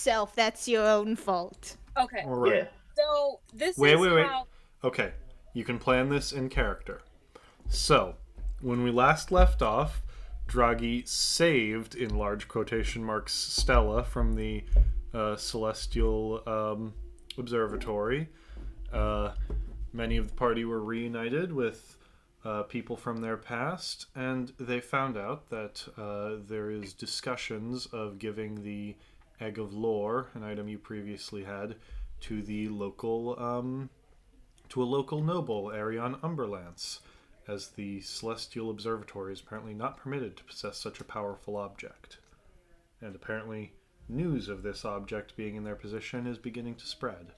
yourself. That's your own fault. Okay, All right. Yeah. so this Wait, is wait, wait. how. Okay, you can plan this in character. So, when we last left off, Draghi saved, in large quotation marks, Stella from the celestial observatory. Uh, Many of the party were reunited with people from their past, and they found out that there is discussions of giving the Egg of Lorr, an item you previously had, to the local to a local noble, Arion Umberlance, as the Celestial Observatory is apparently not permitted to possess such a powerful object. And apparently, news of this object being in their possession is beginning to spread.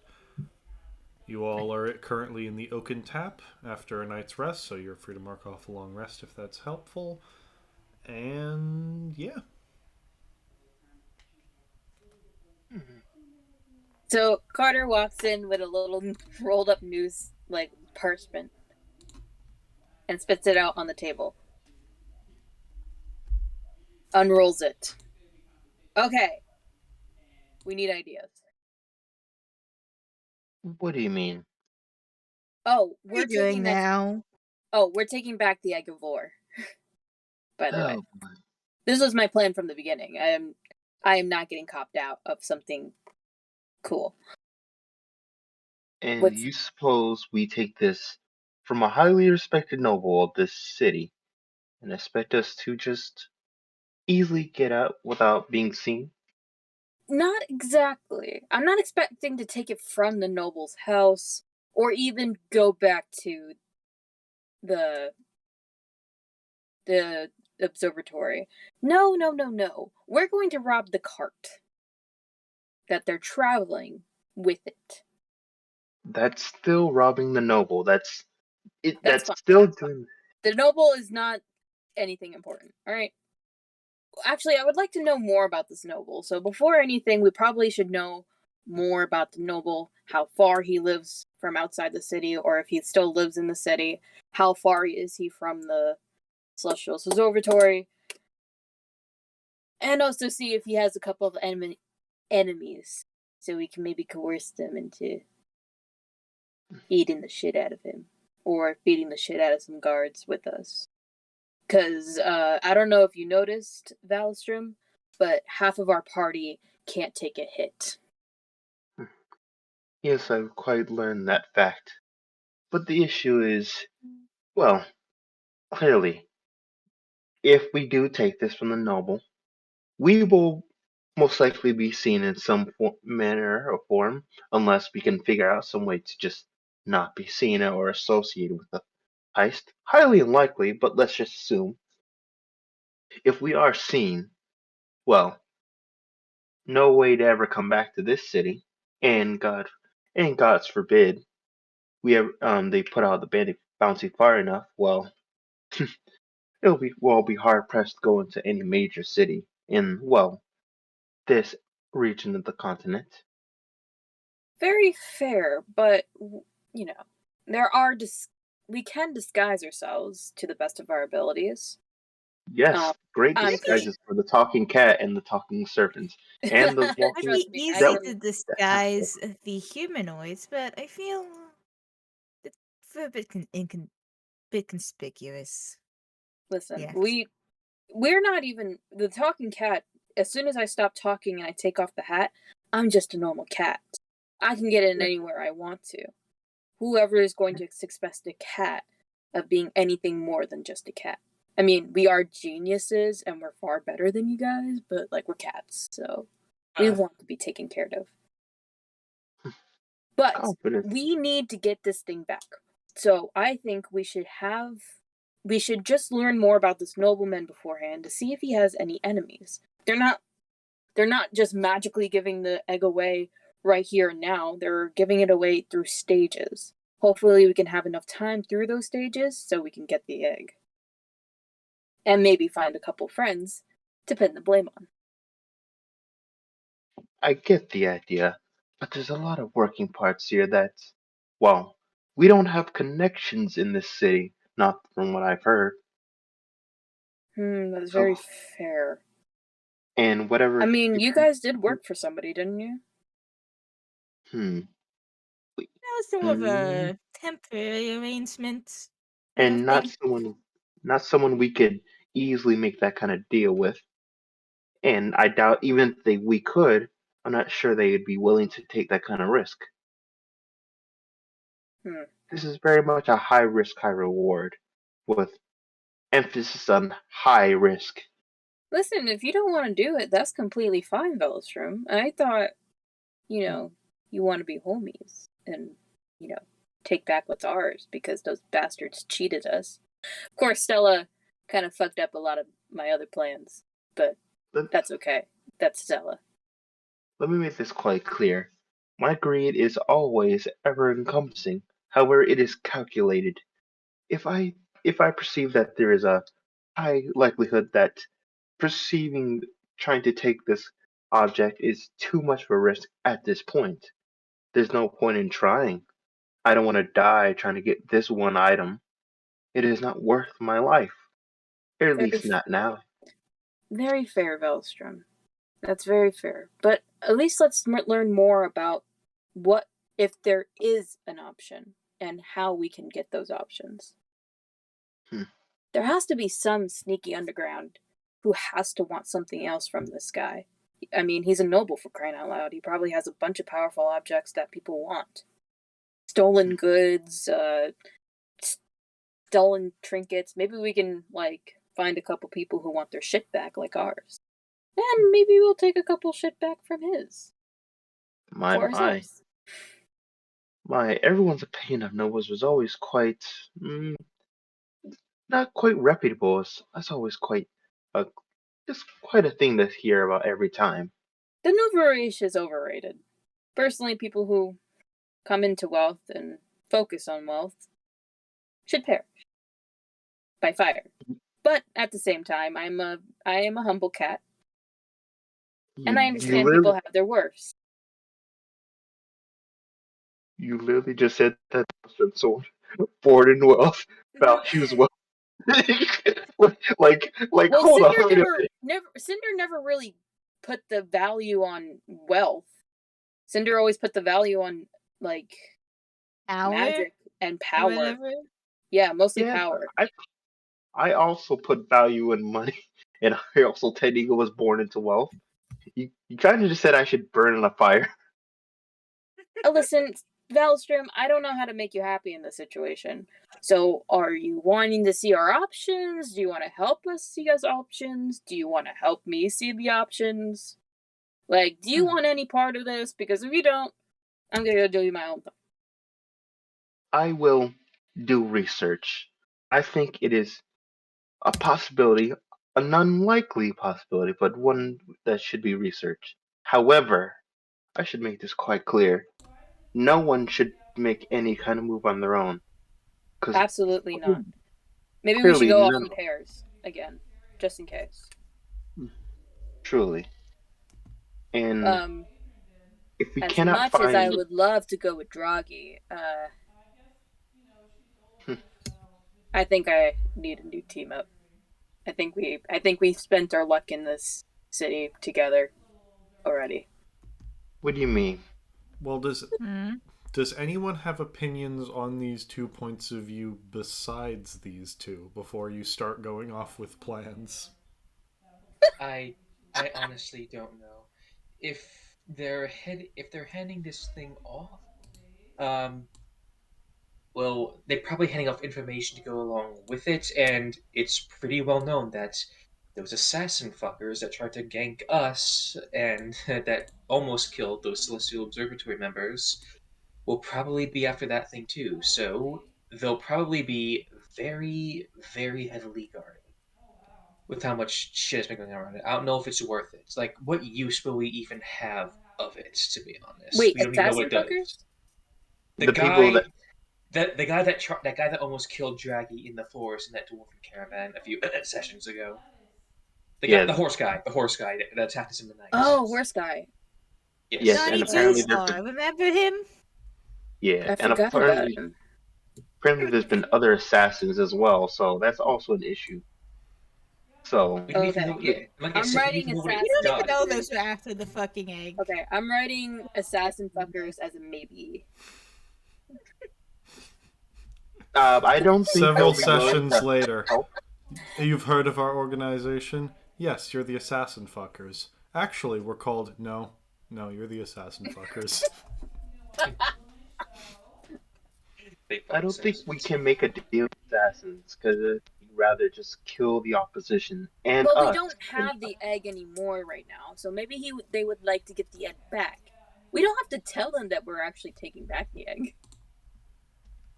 You all are currently in the Oaken Tap after a night's rest, so you're free to mark off a long rest if that's helpful. And yeah. So Carter walks in with a little rolled up news like parchment and spits it out on the table. Unrolls it. Okay. We need ideas. What do you mean? Oh, What are you doing now? We're taking back the Egg of Lorr. By the way, Oh, boy. this was my plan from the beginning. I am not getting copped out of something cool. And What's you suppose we take this from a highly respected noble of this city and expect us to just easily get out without being seen? not exactly. I'm not expecting to take it from the noble's house or even go back to the the observatory. No, no, no, no. We're going to rob the cart that they're traveling with it. That's still robbing the noble. That's it. That's That's fine. still doing. The noble is not anything important. All right. Actually, I would like to know more about this noble. So before anything, we probably should know more about the noble, how far he lives from outside the city, or if he still lives in the city. How far is he from the Celestial Observatory? And also see if he has a couple of enemies, so we can maybe coerce them into eating the shit out of him, or beating the shit out of some guards with us. Because I don't know if you noticed, Valstrom, but half of our party can't take a hit. Yes, I've quite learned that fact. But the issue is, well, clearly, if we do take this from the noble, we will most likely be seen in some manner or form, unless we can figure out some way to just not be seen or associated with the heist. Highly unlikely, but let's just assume. If we are seen, well, no way to ever come back to this city, and God's forbid, they put out the bounty far enough. Well, we'll be hard pressed to go into any major city in this region of the continent. Very fair, but you know, there are we can disguise ourselves to the best of our abilities. Yes, great I'm disguises for the talking cat and the talking serpent and the It'd Trust be me, I easy can. to disguise the humanoids, but I feel it's a bit bit conspicuous. Listen, Yes. we're not even the talking cat. As soon as I stop talking and I take off the hat, I'm just a normal cat. I can get in anywhere I want to. Whoever is going to expect a cat of being anything more than just a cat. I mean, we are geniuses and we're far better than you guys, but like we're cats, so we want to be taken care of. But confidence. we need to get this thing back. So I think we should just learn more about this nobleman beforehand to see if he has any enemies. They're not just magically giving the egg away right here and now. They're giving it away through stages. Hopefully we can have enough time through those stages so we can get the egg. And maybe find a couple friends to pin the blame on. I get the idea, but there's a lot of working parts here well, we don't have connections in this city, not from what I've heard. That's So very fair. And whatever. I mean, you guys did work for somebody, didn't you? Hmm. That was sort of Mm, a temporary arrangement. I don't and think. not someone we could easily make that kind of deal with. And I doubt even if we could, I'm not sure they'd be willing to take that kind of risk. Hmm. This is very much a high risk, high reward, with emphasis on high risk. Listen, if you don't want to do it, that's completely fine, Velstrom. I thought, you want to be homies and, you know, take back what's ours because those bastards cheated us. Of course, Stella kind of fucked up a lot of my other plans, but Let, that's okay. That's Stella. let me make this quite clear. My greed is always ever encompassing. However, it is calculated. If I if I perceive that there is a high likelihood that perceiving trying to take this object is too much of a risk at this point, there's no point in trying. I don't want to die trying to get this one item. It is not worth my life. Or at Very, least not now. very fair, Velstrom. That's very fair. But at least let's learn more about what if there is an option and how we can get those options. Hmm. There has to be some sneaky underground who has to want something else from this guy. I mean, he's a noble for crying out loud. He probably has a bunch of powerful objects that people want. Stolen goods, stolen trinkets. Maybe we can, find a couple people who want their shit back like ours. And maybe we'll take a couple shit back from his. My For my ourselves. my! Everyone's opinion of nobles was always quite not quite reputable. That's always quite a just quite a thing to hear about every time. The nouveau riche is overrated. Personally, people who come into wealth and focus on wealth should perish by fire. But at the same time, I am a humble cat, and I You understand people literally have their worths. you literally just said that someone born in wealth values wealth. like Well, hold on, Cinder wait a minute. never really put the value on wealth. Cinder always put the value on like Hour magic and or power. whatever. Yeah, mostly Yeah, power. I also put value in money, and I also technically was born into wealth. You kind of just said I should burn in a fire. Listen, Valstrom, I don't know how to make you happy in this situation. So, are you wanting to see our options? Do you want to help us see us options? Do you want to help me see the options? Like, do you want any part of this? Because if you don't, I'm gonna go do my own thing. I will do research. I think it is a possibility, an unlikely possibility, but one that should be researched. However, I should make this quite clear. No one should make any kind of move on their own, because Absolutely not. Maybe we should clearly go off none. in pairs again, just in case. Truly, and Um, if we as cannot much as I find, would love to go with Draghi, I think I need a new team up. I think we spent our luck in this city together already. what do you mean? Well, Hmm. does anyone have opinions on these two points of view besides these two before you start going off with plans? I I honestly don't know if they're handing this thing off. Um, well, they're probably handing off information to go along with it, and it's pretty well known that those assassin fuckers that tried to gank us and that almost killed those Celestial Observatory members will probably be after that thing too. So they'll probably be very, very heavily guarded with how much shit has been going on around it. I don't know if it's worth it. It's like, what use will we even have of it? To be honest, Wait, we don't even know what assassin it does. fuckers? The The people guy, that that guy that almost killed Draggy in the forest in that dwarven caravan a few sessions ago. yeah, The horse guy that attacked us in the night. Oh, horse guy. yes, Yes, and Johnny Two apparently there's Star. been Remember him? yeah, I and forgot about him. apparently there's been other assassins as well, so that's also an issue. So We don't even Okay. know. Yeah, like I I'm said, we don't writing even know what it We assassin don't even know does. fuckers. this after the fucking egg. Okay, I'm writing assassin fuckers as a maybe. I don't think Several they'll be willing sessions to later. help. You've heard of our organization? Yes, you're the assassin fuckers. Actually, we're called no, you're the assassin fuckers. They I fucking don't think we citizens. can make a deal with assassins because we'd rather just kill the opposition and Well, we us. don't have the egg anymore right now, so maybe they would like to get the egg back. We don't have to tell them that we're actually taking back the egg.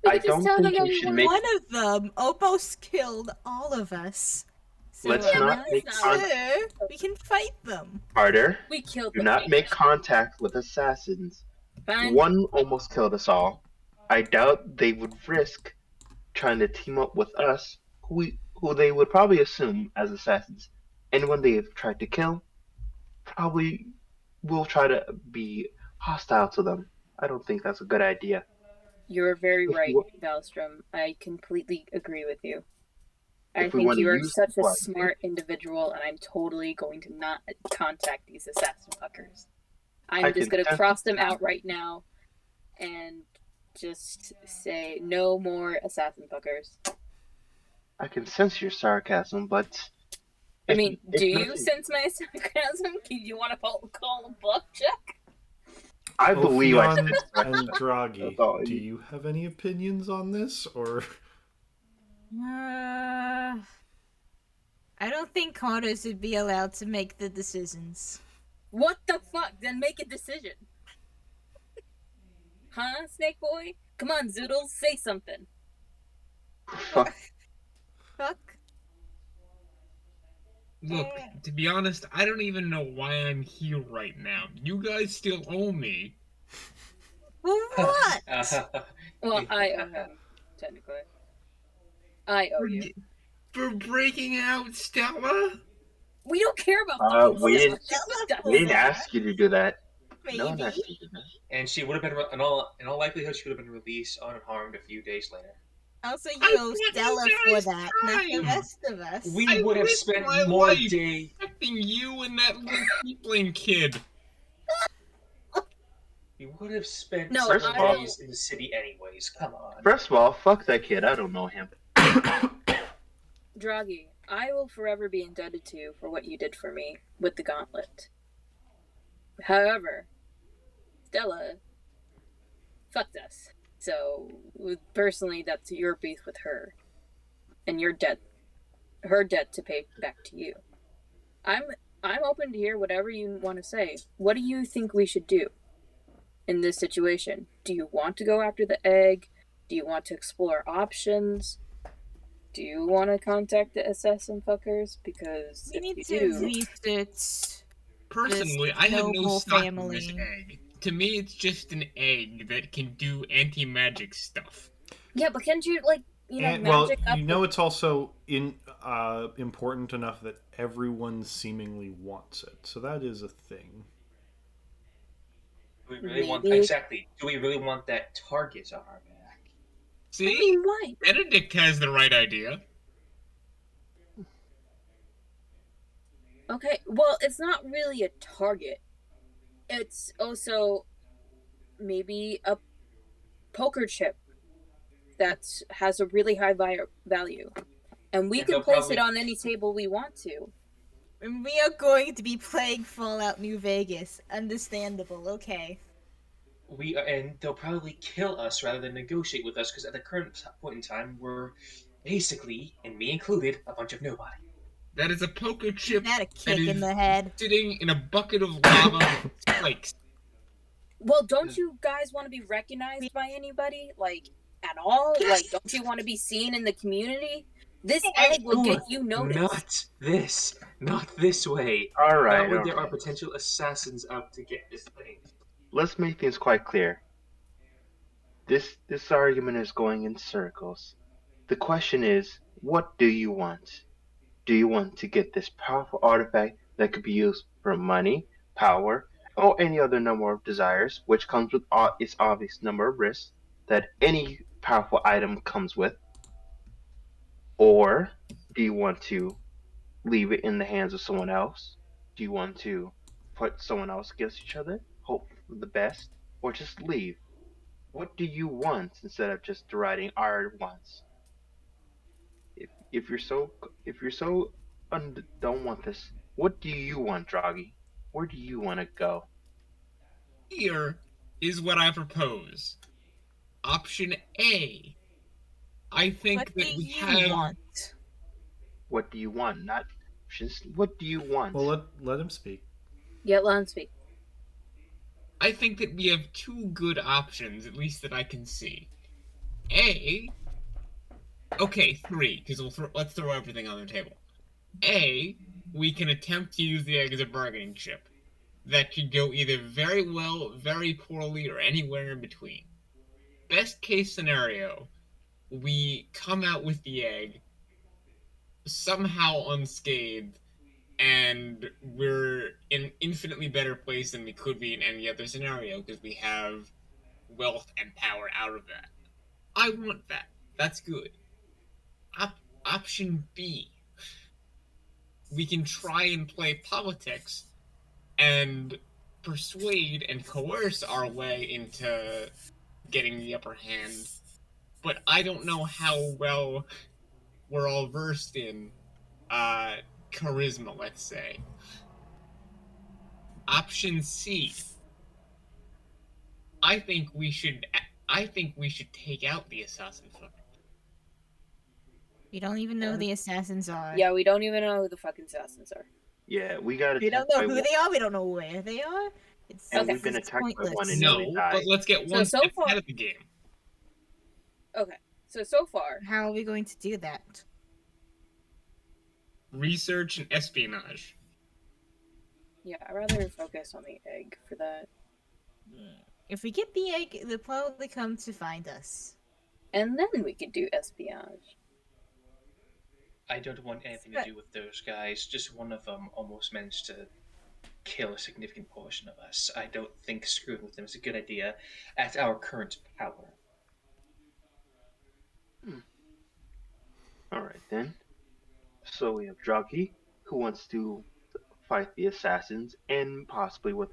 We I could just don't tell them think that we we should want. make. One of them almost killed all of us. So Let's Yeah, I'm but not not make that's not sure we can fight them. Carter. We killed Do the not egg. make contact with assassins. Fine. One almost killed us all. I doubt they would risk trying to team up with us, who they would probably assume as assassins. Anyone they have tried to kill probably will try to be hostile to them. I don't think that's a good idea. You're very If right, we, Valstrom. I completely agree with you. I if we think want to you are use such them a wisely, smart individual, and I'm totally going to not contact these assassin fuckers. I I'm just can going to sense cross them out right now and just say no more assassin fuckers. I can sense your sarcasm, but I if mean, if do you nothing, sense my sarcasm? Do you want to call a bluff check? I believe I Ophion sense and sarcasm. Draghi, Oh, do you have any opinions on this, or I don't think Carter should be allowed to make the decisions. What the fuck? Then make a decision. Huh, Snake Boy? Come on, Zoodles, say something. fuck. Fuck. Look, to be honest, I don't even know why I'm here right now. You guys still owe me. For what? Well, I owe him, technically. I owe For, you. for breaking out Stella? We don't care about fucking We Stella. didn't. She fucked us. We didn't ask you to do that. No one Maybe. asked you to do that. And she would have been, in all likelihood, she would have been released unharmed a few days later. Also, I you owe want you Stella for guys that, not the time. rest of us. We I would have risked spent my more life day. protecting you and that little peepling kid. We would have spent No, First some of all- days in the city anyways. Come on. First of all, fuck that kid. I don't know him. Draghi, I will forever be indebted to you for what you did for me with the gauntlet. However, Stella fucked us. So, personally, that's your beef with her. And your debt, her debt to pay back to you. I'm open to hear whatever you want to say. What do you think we should do in this situation? Do you want to go after the egg? Do you want to explore options? Do you want to contact the assassin fuckers? Because We if need you to do, research. Personally, This I have no noble stock in this family. egg. To me, it's just an egg that can do anti-magic stuff. yeah, but can't you and well, magic up? you know, it's also important enough that everyone seemingly wants it, so that is a thing. Do we really want Maybe. exactly? Do we really want that target on our back? See? I mean, why? Benedict has the right idea. Okay, well, it's not really a target. It's also maybe a poker chip that has a really high value. And we And can they'll place probably- it on any table we want to. And we are going to be playing Fallout New Vegas. Understandable, okay. And they'll probably kill us rather than negotiate with us because at the current point in time, we're basically, and me included, a bunch of nobody. That is a poker chip That a that kick is in the head. sitting in a bucket of lava with spikes. Well, don't you guys want to be recognized by anybody? At all? Don't you want to be seen in the community? This egg will get you noticed. Not this way. All right, Not when all there are right. potential assassins out to get this thing. Let's make things quite clear. This argument is going in circles. The question is, what do you want? Do you want to get this powerful artifact that could be used for money, power, or any other number of desires, which comes with its obvious number of risks that any powerful item comes with? Or do you want to leave it in the hands of someone else? Do you want to put someone else against each other, hope for the best, or just leave? What do you want instead of just deriding our wants? If you're so don't want this, what do you want, Draghi? Where do you want to go? Here is what I propose. Option A. I What think do that we you have. want? What do you want? Not just what do you want? Well, let him speak. Yeah, let him speak. I think that we have two good options, at least that I can see. A. Okay, three, because let's throw everything on the table. A. We can attempt to use the egg as a bargaining chip. That could go either very well, very poorly, or anywhere in between. Best case scenario, we come out with the egg somehow unscathed, and we're in an infinitely better place than we could be in any other scenario because we have wealth and power out of that. I want that. That's good. Option B, we can try and play politics and persuade and coerce our way into getting the upper hand. But I don't know how well we're all versed in uh, charisma, let's say. Option C, I think we should. I think we should take out the assassin first. We don't even know who Yeah. the assassins are. Yeah, we don't even know who the fucking assassins are. Yeah, we got We don't attacked know by who one, they are. We don't know where they are. and Okay. we've been It's attacked by one and pointless. nearly No, but died. let's get So one so step far, ahead of the game. okay. So far, How are we going to do that? Research and espionage. yeah, I'd rather focus on the egg for that. If we get the egg, they'll probably come to find us. And then we could do espionage. I don't want anything to do with those guys. Just one of them almost managed to kill a significant portion of us. I don't think screwing with them is a good idea at our current power. All right then. So we have Draghi, who wants to fight the assassins, and possibly with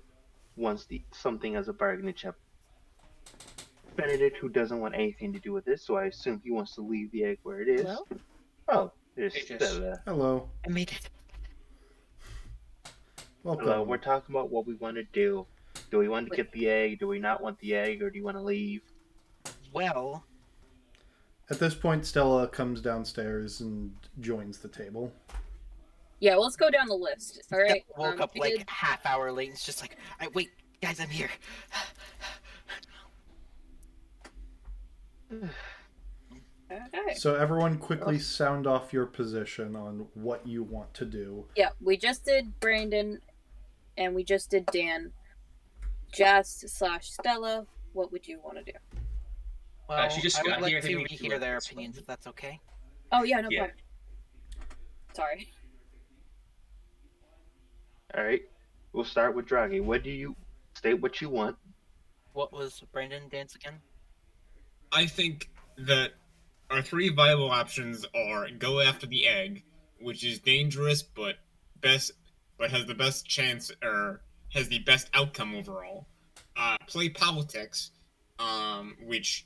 wants something as a bargaining chip. Benedict, who doesn't want anything to do with this, so I assume he wants to leave the egg where it is. Hello? Oh, there's It is. Stella. Hello. I made it. Welcome. Hello, we're talking about what we want to do. Do we want to Wait. get the egg? Do we not want the egg? Or do you want to leave? Well, At this point, Stella comes downstairs and joins the table. Yeah, well, let's go down the list. All right. woke up we like did- half hour late. It's just like, wait, guys, I'm here. Okay. So everyone quickly sound off your position on what you want to do. Yeah, we just did Brandon, and we just did Dan. Jazz/Stella, what would you want to do? Well, she just I would got like here, I to think we can do rehear it their this way. opinions, if that's okay. Oh yeah, no Yeah. problem. Sorry. All right, we'll start with Draghi. What do you state? What you want? What was Brandon dance again? I think that our three viable options are go after the egg, which is dangerous but has the best chance or has the best outcome overall. Play politics, which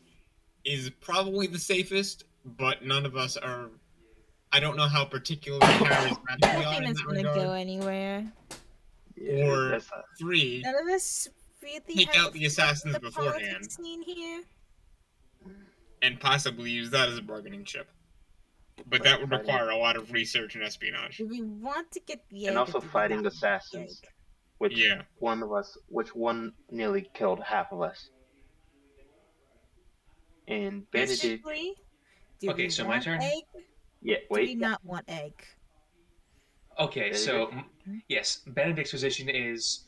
is probably the safest, but none of us are. I don't know how particularly charismatic I we don't are think in that's that gonna regard. go anywhere. Yeah, Or that's a, three, None of us really take have out the assassins the beforehand politics scene here. and possibly use that as a bargaining chip. But Right, that would fighting. require a lot of research and espionage. Do we want to get the egg? and or also do we fighting not want the assassins, egg? which Yeah. one nearly killed half of us. And Benedict, Basically, do Okay, we so my want turn? egg? yeah, Do we wait, not want egg? Okay, so Benedict? yes, Benedict's position is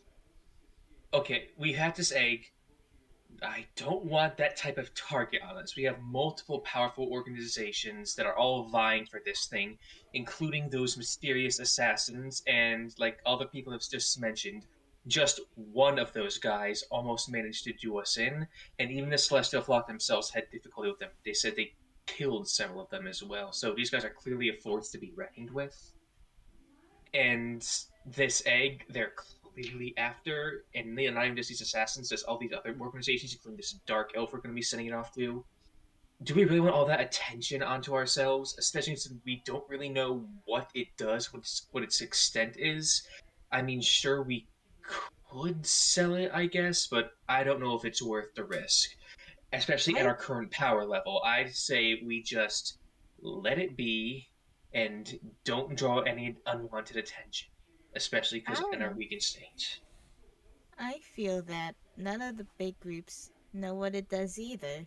okay. We have this egg. I don't want that type of target on us. We have multiple powerful organizations that are all vying for this thing, including those mysterious assassins and, like all the people have just mentioned, just one of those guys almost managed to do us in, and even the Celestial Flock themselves had difficulty with them. They said they killed several of them as well. So these guys are clearly a force to be reckoned with. And this egg, they're clearly after, and not even just these assassins, there's all these other organizations, including this dark elf we're going to be sending it off to. Do we really want all that attention onto ourselves, especially since we don't really know what it does, what its extent is? I mean, sure, we could sell it, I guess, but I don't know if it's worth the risk, especially at I our current power level. I'd say we just let it be and don't draw any unwanted attention, especially I because in don't our know. weakened state. I feel that none of the big groups know what it does either.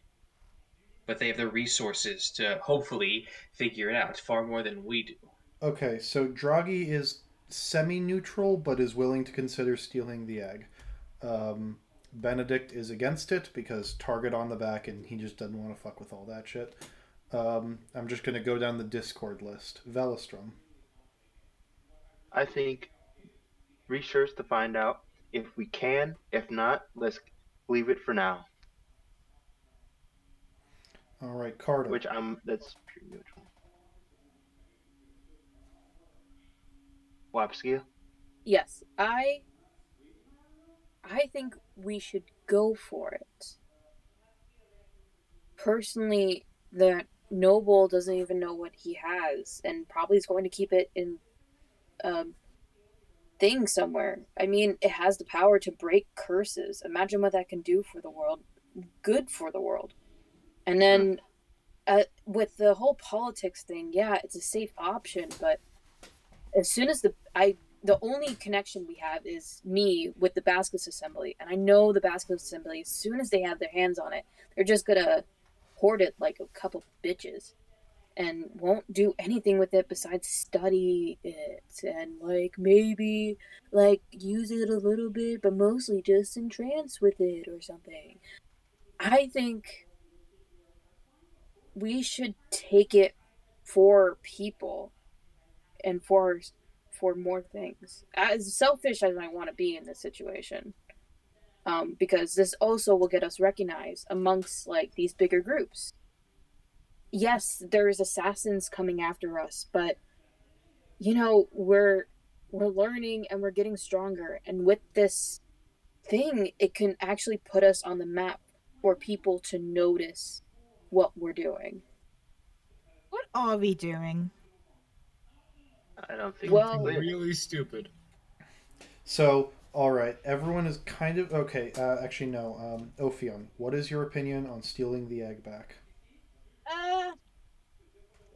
But they have the resources to hopefully figure it out far more than we do. Okay, so Draghi is semi-neutral, but is willing to consider stealing the egg. Benedict is against it because target on the back, and he just doesn't want to fuck with all that shit. I'm just gonna go down the Discord list. Velostrom. I think research to find out if we can. If not, let's leave it for now. All right, Carter. Which that's pure neutral. Wapskill? Yes, I think we should go for it. Personally, the noble doesn't even know what he has, and probably is going to keep it in a thing somewhere. I mean, it has the power to break curses. Imagine what that can do for the world. Good for the world. And Hmm. then with the whole politics thing, yeah, it's a safe option, but as soon as the only connection we have is me with the Bascus Assembly, and I know the Bascus Assembly, as soon as they have their hands on it, they're just gonna hoard it like a couple bitches and won't do anything with it besides study it and like maybe like use it a little bit, but mostly just entrance with it or something. I think we should take it for people and for more things. As selfish as I want to be in this situation, because this also will get us recognized amongst like these bigger groups. Yes, there's assassins coming after us, but you know we're learning and we're getting stronger, and with this thing, it can actually put us on the map for people to notice what we're doing. What are we doing? I don't think it's Well, Something clear. really stupid. So, all right, everyone is kind of okay. Actually, no. Ophion, what is your opinion on stealing the egg back? Uh,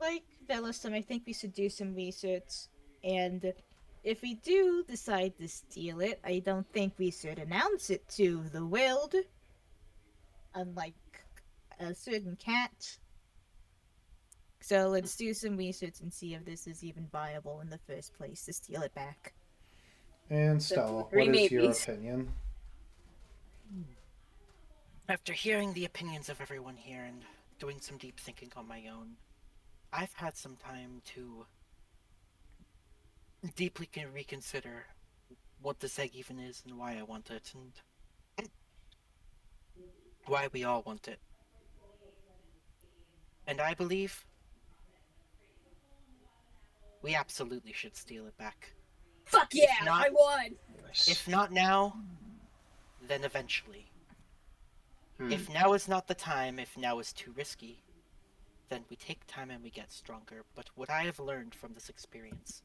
like Velastum, I think we should do some research. And if we do decide to steal it, I don't think we should announce it to the world, unlike a certain cat. So let's do some research and see if this is even viable in the first place to steal it back. And so Stella, what three is your maybes. opinion? After hearing the opinions of everyone here and doing some deep thinking on my own, I've had some time to deeply reconsider what this egg even is and why I want it and why we all want it. And I believe we absolutely should steal it back. Fuck yeah, If not, I won. if not now, then eventually. Hmm. If now is not the time, if now is too risky, then we take time and we get stronger. But what I have learned from this experience,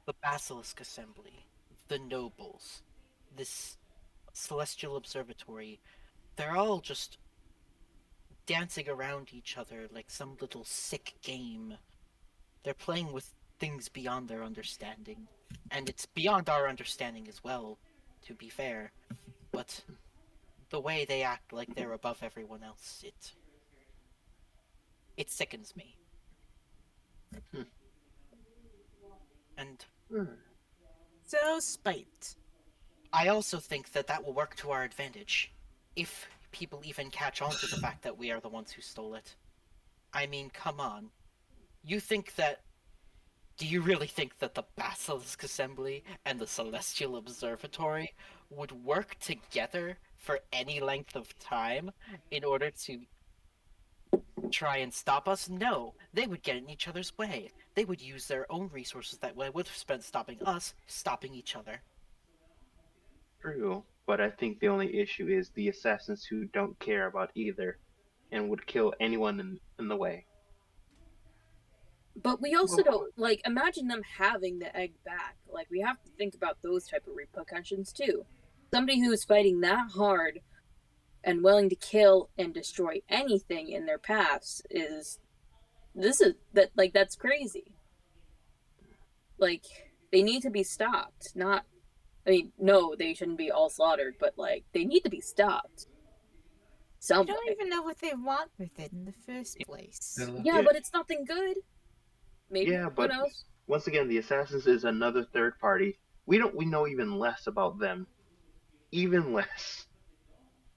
the Basilisk Assembly, the nobles, this celestial observatory, they're all just dancing around each other like some little sick game. They're playing with things beyond their understanding. And it's beyond our understanding as well, to be fair. But the way they act like they're above everyone else, it sickens me. Hmm. And Hmm. So, spite. I also think that that will work to our advantage, if people even catch on to the fact that we are the ones who stole it. I mean, come on. You think that. Do you really think that the Basilisk Assembly and the Celestial Observatory would work together for any length of time in order to try and stop us? No, they would get in each other's way. They would use their own resources that way would have spent stopping us, stopping each other. True, but I think the only issue is the assassins who don't care about either and would kill anyone in the way. But we also Well, don't like imagine them having the egg back. Like we have to think about those type of repercussions too. Somebody who's fighting that hard and willing to kill and destroy anything in their paths that's crazy. Like they need to be stopped. Not I mean, no, they shouldn't be all slaughtered, but like they need to be stopped. I Some don't way. even know what they want with it in the first place. Yeah, Yeah. but it's nothing good. Maybe Yeah, who but knows? once again, the assassins is another third party. We know even less about them. Even less.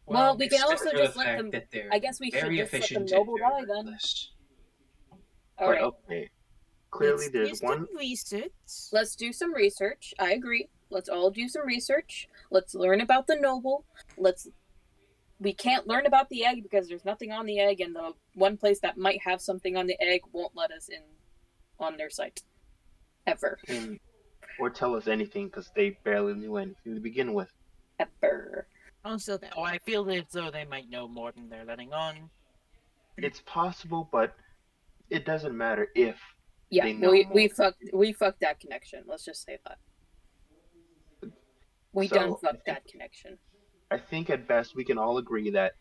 Well, we can except also for just the let fact them. that they're I guess we should very just let the efficient and noble very die then. ruthless. All But right, okay. Clearly Let's there's do one some research. let's do some research. I agree. Let's all do some research. Let's learn about the noble. We can't learn about the egg because there's nothing on the egg, and the one place that might have something on the egg won't let us in on their site ever. or tell us anything because they barely knew anything to begin with. Ever. Also, that Oh, I feel as though they might know more than they're letting on. It's possible, but it doesn't matter if Yeah, they know we more. fucked that connection. Let's just say that we done So fucked that connection. I think at best we can all agree that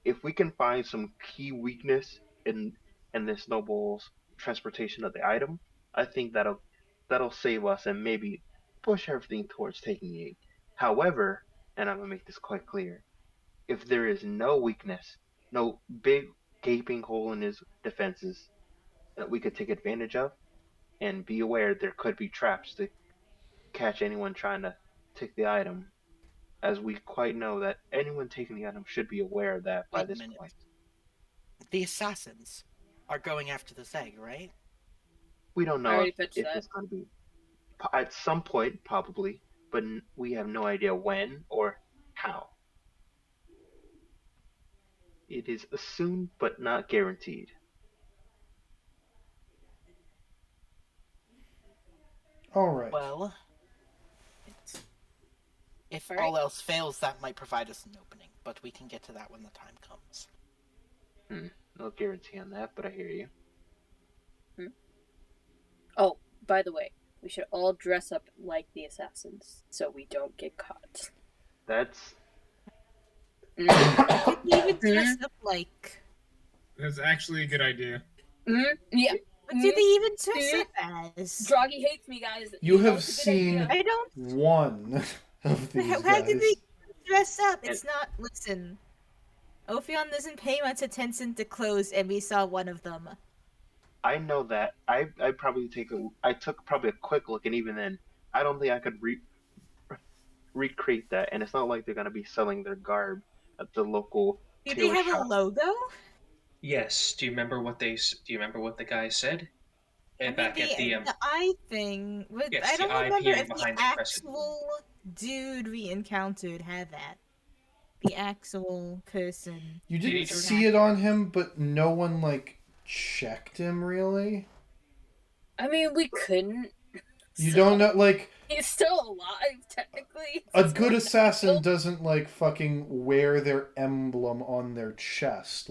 if we can find some key weakness in this noble's transportation of the item, I think that'll save us and maybe push everything towards taking it. However, and I'm gonna make this quite clear, if there is no weakness, no big gaping hole in his defenses that we could take advantage of, and be aware there could be traps to catch anyone trying to take the item, as we quite know that anyone taking the item should be aware of that by Wait a this minute. point. The assassins are going after this egg, right? We don't I know already pitched if that. it's going to be at some point, probably, but we have no idea when or how. It is assumed but not guaranteed. All right. Well, if All right. all else fails, that might provide us an opening, but we can get to that when the time comes. No guarantee on that, but I hear you. Oh, by the way, we should all dress up like the assassins so we don't get caught. That's Mm. even dress up like. That's actually a good idea. Yeah. What do they even dress up as? Droggy hates me, guys. You know have it's a good seen idea. I don't. one of these How did they guys. dress up? It's not. Listen. Ophion doesn't pay much attention to clothes, and we saw one of them. I know that. I took probably a quick look, and even then, I don't think I could recreate that. And it's not like they're gonna be selling their garb at the local Do they tailor have a shop. logo? Yes. Do you remember what they? Do you remember what the guy said? I mean, Back at the the eye thing. yes, I the don't eye remember peering if the behind the crescent. actual dude we encountered had that. The actual person. You Did he didn't turn- see it on him, but no one checked him really. I mean, we couldn't. You So- don't know He's still alive, technically. a good assassin doesn't fucking wear their emblem on their chest.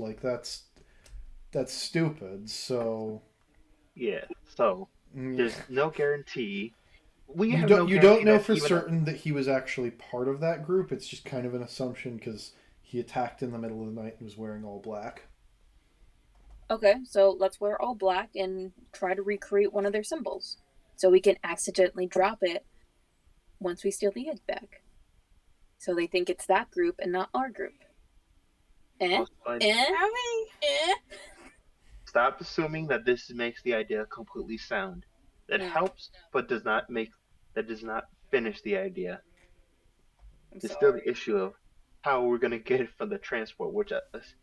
That's stupid. So Yeah. So yeah. there's no guarantee. We You have don't no you guarantee don't know that for even certain that he was actually part of that group. It's just kind of an assumption because he attacked in the middle of the night and was wearing all black. Okay, so let's wear all black and try to recreate one of their symbols. So we can accidentally drop it once we steal the egg back. So they think it's that group and not our group. But stop assuming that this makes the idea completely sound. That Yeah. helps, but does not finish the idea. I'm There's still sorry. the issue of how we're gonna get it from the transport, which once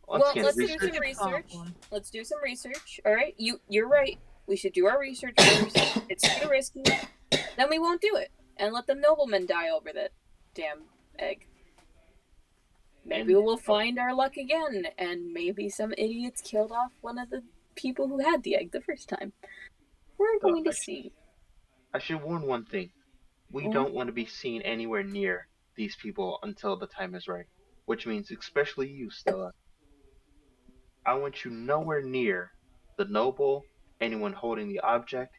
Well, again, let's do research. some research. Let's do some research. All right, you're right. We should do our research first. It's too risky. Then we won't do it and let the noblemen die over that damn egg. Maybe And- we'll find our luck again, and maybe some idiots killed off one of the people who had the egg the first time. We're So going to see. I should warn one thing. We Mhm. don't want to be seen anywhere near these people until the time is right. Which means, especially you, Stella. I want you nowhere near the noble, anyone holding the object,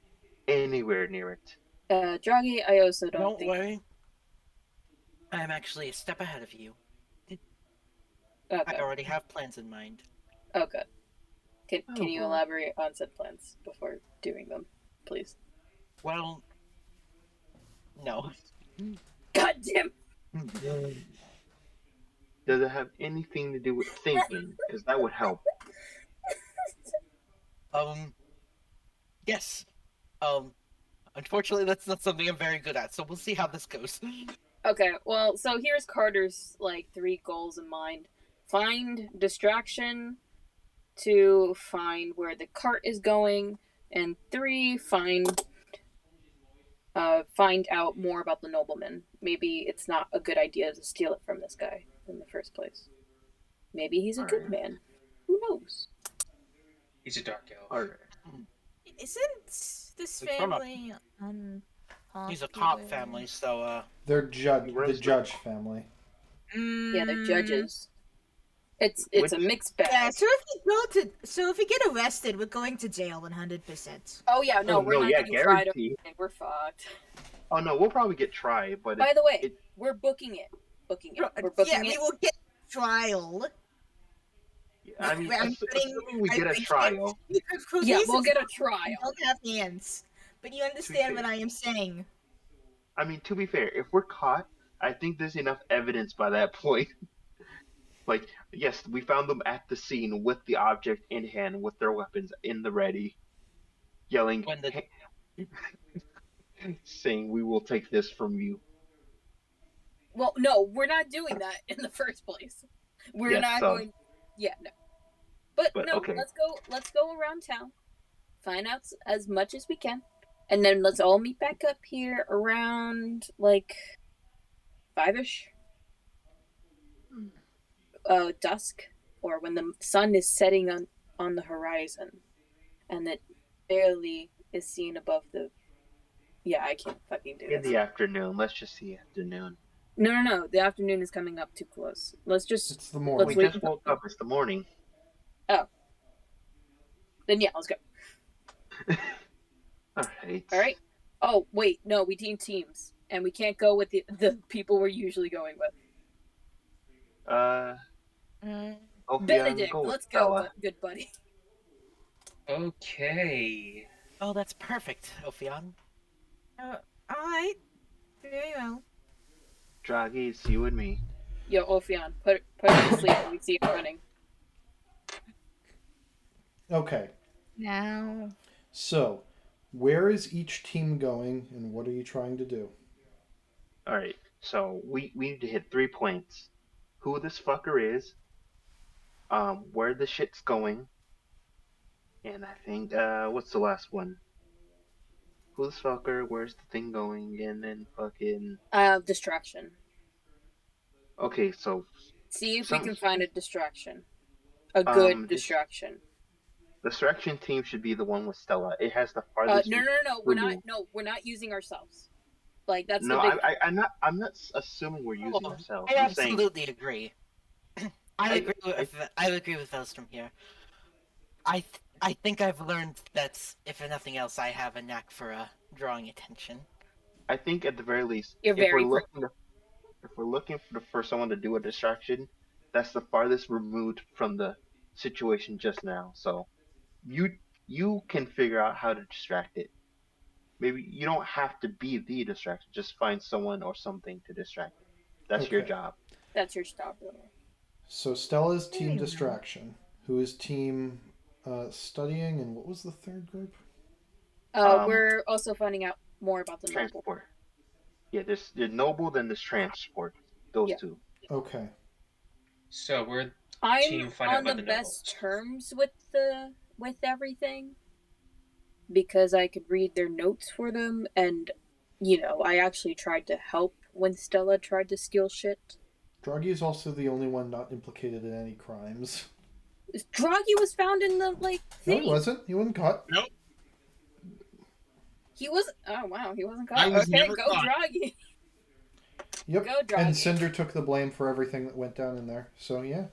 anywhere near it. Draghi, I also don't Don't think. worry. I'm actually a step ahead of you. I Okay. already have plans in mind. Okay. Can you boy. elaborate on said plans before doing them, please? Well, no. God damn. Does it have anything to do with thinking? Because that would help. Yes. Unfortunately, that's not something I'm very good at, so we'll see how this goes. Okay, well, so here's Carter's like 3 goals in mind. Find distraction, 2, find where the cart is going, and 3, find out more about the nobleman. Maybe it's not a good idea to steal it from this guy in the first place. Maybe he's a good Alright. man. Who knows? He's a dark elf. Alright. Isn't this It's from a- family unpopular? He's a cop family, so They're He the runs judge family. Yeah, they're Mm, judges. It's Which- a mixed bag. Yeah, so if we get arrested, we're going to jail 100%. Oh yeah, no, Oh, we're no, not yeah, getting tried. guaranteed. We're fucked. Oh no, we'll probably get tried, but By the way, it- we're booking it. We're Yeah, booking we it. will get trial. I mean, I'm putting- assuming we I- get a I can't trial. speak for Yeah, these we'll get a I trial. don't have hands, but you understand what I am saying. I mean, to be fair, if we're caught, I think there's enough evidence by that point. Like, yes, we found them at the scene with the object in hand, with their weapons in the ready, yelling, when the saying, "We will take this from you." Well, no, we're not doing that in the first place. We're Yes, not so- going. Yeah, no. But no, okay. let's go around town, find out as much as we can, and then let's all meet back up here around like 5ish, dusk, or when the sun is setting on the horizon, and it barely is seen above the. Yeah, I can't fucking do In this. the afternoon, let's just say afternoon. No. The afternoon is coming up too close. Let's just. It's the We morning. wait. just woke up. It's the morning. Then yeah, let's go. Alright. All right. Oh wait, no, we team teams, and we can't go with the people we're usually going with. Ophion, Benedict, go with let's go, Stella. good buddy. Okay. Oh, that's perfect, Ophion. Alright. Very well. Draghi, it's you and me. Yo, Ophion, put her to sleep when we see it running. Okay, Now, so where is each team going, and what are you trying to do? Alright, so we need to hit 3 points. Who this fucker is, where the shit's going, and I think, what's the last one? Who this fucker, where's the thing going, and then fucking... Distraction. Okay, so... See if Some- we can find a distraction. A good this- distraction. Distraction team should be the one with Stella. It has the No, farthest... we're not using ourselves. Like, that's No, the big... I'm not assuming we're using Oh, ourselves. I I'm saying... absolutely agree. I agree with Elstrom here. I think I've learned that if nothing else, I have a knack for drawing attention. I think at the very least, You're if very we're looking for someone to do a distraction, that's the farthest removed from the situation just now. So you can figure out how to distract it. Maybe you don't have to be the distraction. Just find someone or something to distract it. That's your Okay. job. That's your stop, really. So Stella's team Very well. distraction. Who is team studying, and what was the third group? We're also finding out more about the noble. Transport. Yeah, there's noble, then there's transport. Those Yeah. two. Okay. So we're I'm Team, find out on the about the best nobles. terms with everything because I could read their notes for them, and I actually tried to help when Stella tried to steal shit. Druggy is also the only one not implicated in any crimes. Draghi was found in the No, thing. he wasn't. He wasn't caught. Nope. He was. Oh wow, he wasn't caught. I was Okay, never go caught. Draghi. Yep. Go Draghi. And Cinder took the blame for everything that went down in there. So yeah.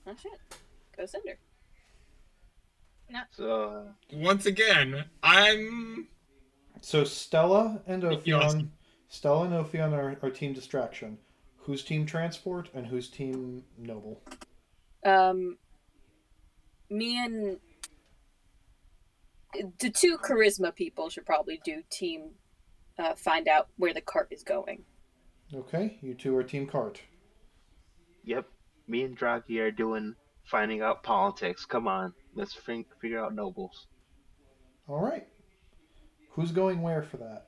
Oh shit. Go Cinder. So, Once again, I'm. So Stella and Yes. Ophion, Stella and Ophion are team distraction. Who's team transport and who's team noble? Me and the two charisma people should probably do team. Find out where the cart is going. Okay, you two are team cart. yep, me and Draghi are doing finding out politics. Come on, let's figure out nobles. All right. Who's going where for that?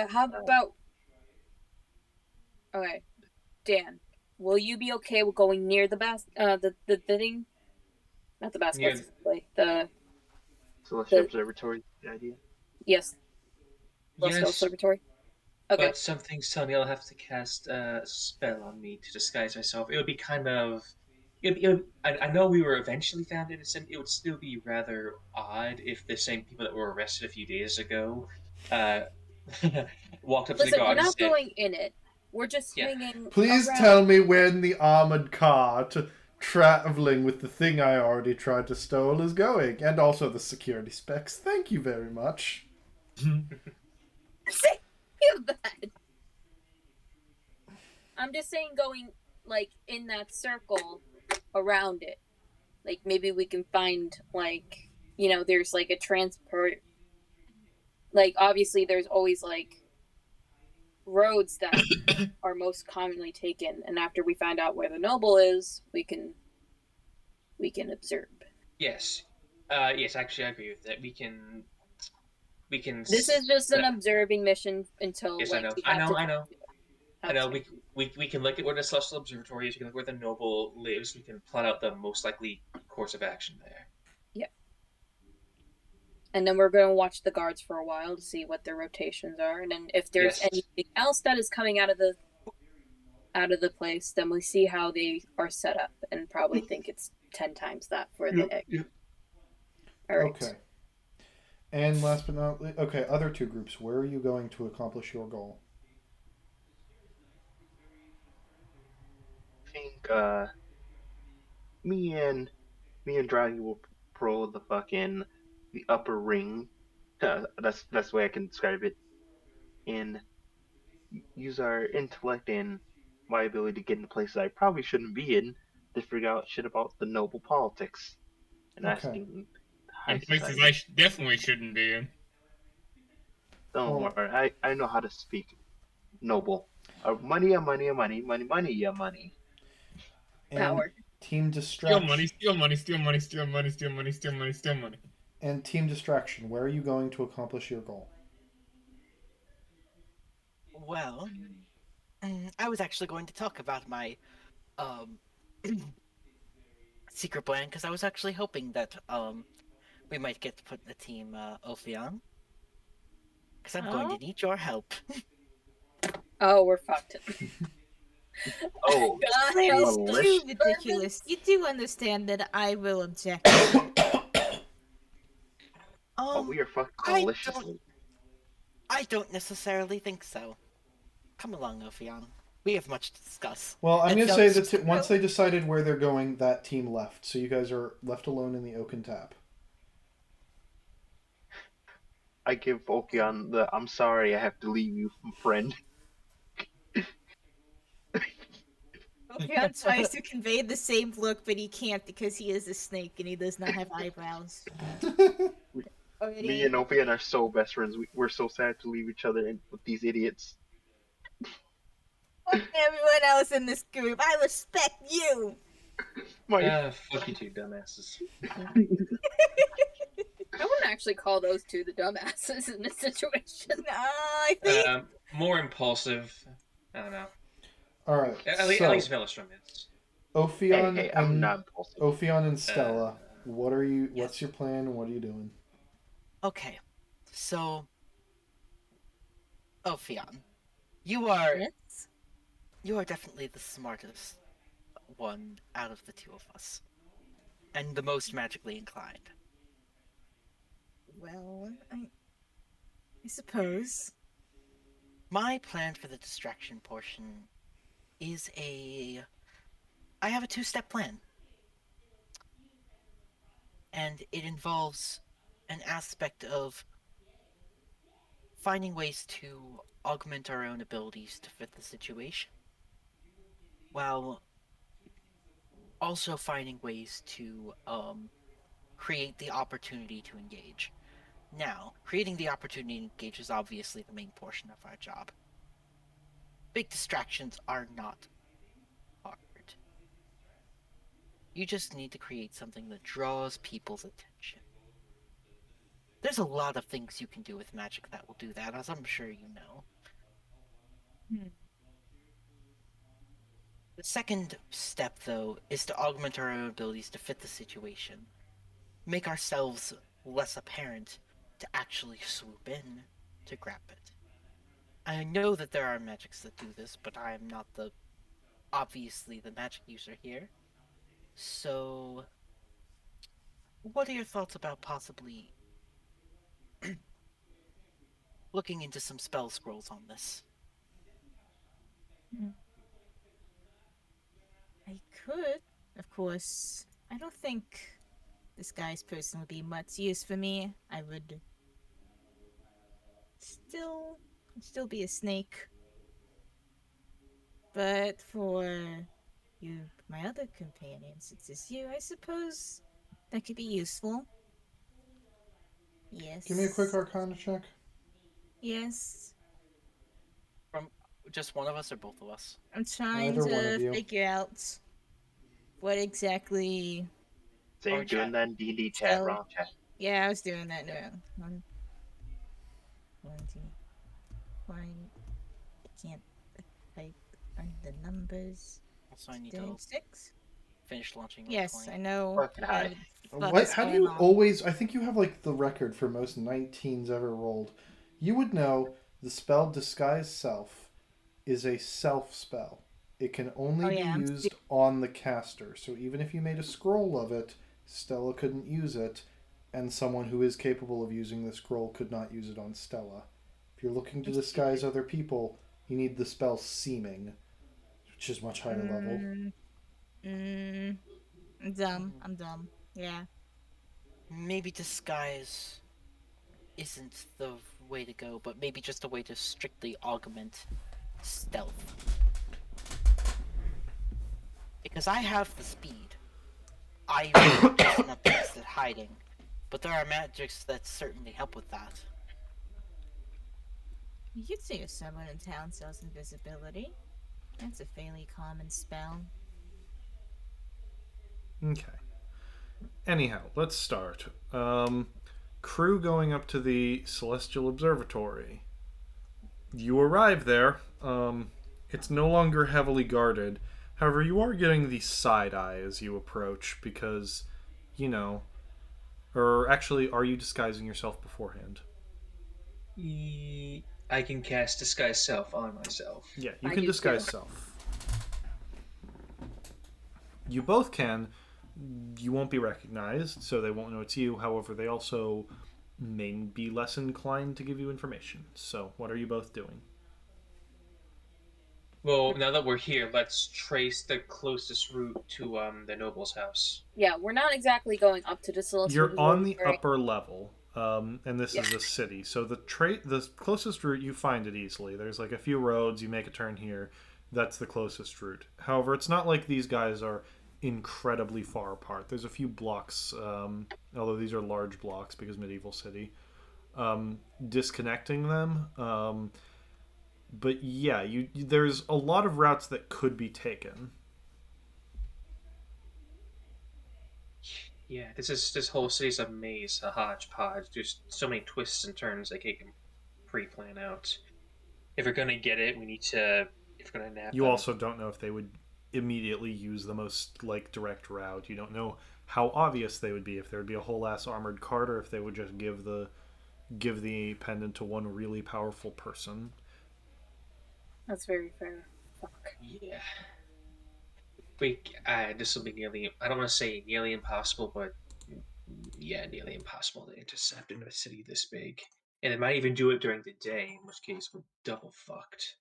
How about? Okay, Dan. Will you be okay with going near the the thing? Not the basket. Near- What's it play? The Celestial The- Observatory idea. yes. Celestial Yes, Observatory. Okay. but something's telling me I'll have to cast a spell on me to disguise myself. It would be kind of. I know we were eventually found innocent. It would still be rather odd if the same people that were arrested a few days ago uh, walked up to the Listen, we're guard and not said, going in it. We're just Yeah. hanging. Please around. tell me when the armored cart traveling with the thing I already tried to steal is going, and also the security specs. Thank you very much. Say that. I'm just saying, going like in that circle around it. Like maybe we can find there's like a transport. Like obviously, there's always like roads that are most commonly taken, and after we find out where the noble is, we can observe. "Yes, yes, actually, I agree with that. We can. This is just an observing mission until Yes, like I know. we I have know. to. I know. I know. outside. We can look at where the celestial observatory is. We can look where the noble lives. We can plot out the most likely course of action there. And then we're going to watch the guards for a while to see what their rotations are, and then if there's Yes. anything else that is coming out of the place, then we see how they are set up, and probably think it's 10 times that for the egg. Yep. All right. Okay. And last but not least, okay, other two groups. Where are you going to accomplish your goal? I think me and Draghi will pro the upper ring. That's the way I can describe it. And use our intellect and my ability to get into places I probably shouldn't be in to figure out shit about the noble politics and Okay. asking high In places society. I definitely shouldn't be in. Don't Well- worry, I know how to speak noble. Money, money, money, money, money, yeah, money. And Power. team Steal distraction. money, steal money, steal money, steal money, steal money, steal money, steal money. And team distraction. Where are you going to accomplish your goal? Well, I was actually going to talk about my secret plan because I was actually hoping that we might get to put the team Ophion. Because I'm going to need your help. Oh, we're fucked. Oh, God, That is Malicious. too ridiculous. You do understand that I will object. we are fucked I maliciously. I don't necessarily think so. Come along, Ophion. We have much to discuss. Well, I'm It going to say sounds that once they decided where they're going, that team left. So you guys are left alone in the Oaken Tap. I give Okion the I'm sorry I have to leave you friend. Okeon tries to convey the same look, but he can't because he is a snake and he does not have eyebrows. Me and Okion are so best friends. We're so sad to leave each other with these idiots. Fuck everyone else in this group. I respect you. Fuck you two dumbasses. I wouldn't actually call those two the dumbasses in this situation. I think More impulsive. I don't know. All right. At least Velostrom is. Ophion Hey, I'm and not impulsive. Ophion and Stella. What are you? What's your plan? What are you doing? Okay, so Ophion, you are yes. You are definitely the smartest one out of the two of us, and the most magically inclined. Well, I suppose. My plan for the distraction portion is I have a two-step plan. And it involves an aspect of finding ways to augment our own abilities to fit the situation, while also finding ways to create the opportunity to engage. Now, creating the opportunity to engage is obviously the main portion of our job. Big distractions are not hard. You just need to create something that draws people's attention. There's a lot of things you can do with magic that will do that, as I'm sure you know. Hmm. The second step, though, is to augment our own abilities to fit the situation. Make ourselves less apparent to actually swoop in to grab it. I know that there are magics that do this, but I am not obviously the magic user here. So, what are your thoughts about possibly looking into some spell scrolls on this? Hmm. I could, of course. I don't think this guy's person would be much use for me. I would still still be a snake. But for you, my other companions, it's just you, I suppose that could be useful. Give me a quick Yes. Arcana check. Yes. From just one of us or both of us? I'm trying Either one of to you. figure out what exactly Or Same, in doing chat? that in D&D chat, spell. wrong chat. Yeah, I was doing that. No, one, two, one. Can't type on the numbers. Also, I need Doing to 6. finish launching roll Yes, 20. I know Fucking high. what the fuck What? is How do going you on. always? I think you have like the record for most 19s ever rolled. You would know the spell Disguise Self is a self spell. It can only Oh be yeah, used on the caster. So even if you made a scroll of it, Stella couldn't use it, and someone who is capable of using the scroll could not use it on Stella. If you're looking to I'm disguise stupid. other people, you need the spell Seeming, which is much higher level. Mm, mm, I'm dumb. Hmm. I'm dumb. Yeah. Maybe disguise isn't the way to go, but maybe just a way to strictly augment stealth. Because I have the speed. I'm just not the best at hiding. But there are magics that certainly help with that. You could say if someone in town sells invisibility. That's a fairly common spell. Okay. Anyhow, let's start. Crew going up to the Celestial Observatory. You arrive there. It's no longer heavily guarded. However, you are getting the side eye as you approach because, you know, or actually, are you disguising yourself beforehand? I can cast Disguise Self on myself. Yeah, you I can do too. disguise self. You both can. You won't be recognized, so they won't know it's you. However, they also may be less inclined to give you information. So, what are you both doing? Well, now that we're here, let's trace the closest route to the noble's house. Yeah, we're not exactly going up to the Celestial You're on the Observatory. upper level, and this Yeah. is a city. So the closest route you find it easily. There's like a few roads. You make a turn here. That's the closest route. However, it's not like these guys are incredibly far apart. There's a few blocks, although these are large blocks because medieval city. Disconnecting them. But yeah, there's a lot of routes that could be taken. Yeah, this whole city's a maze, a hodgepodge. There's so many twists and turns they can pre-plan out. If we're gonna get it, we need to. If we're gonna nab You them, also don't know if they would immediately use the most like direct route. You don't know how obvious they would be, if there would be a whole ass armored cart, or if they would just give the pendant to one really powerful person. That's very fair. Yeah. This will be nearly, I don't want to say nearly impossible, but yeah, nearly impossible to intercept in a city this big. And it might even do it during the day, in which case we're double fucked.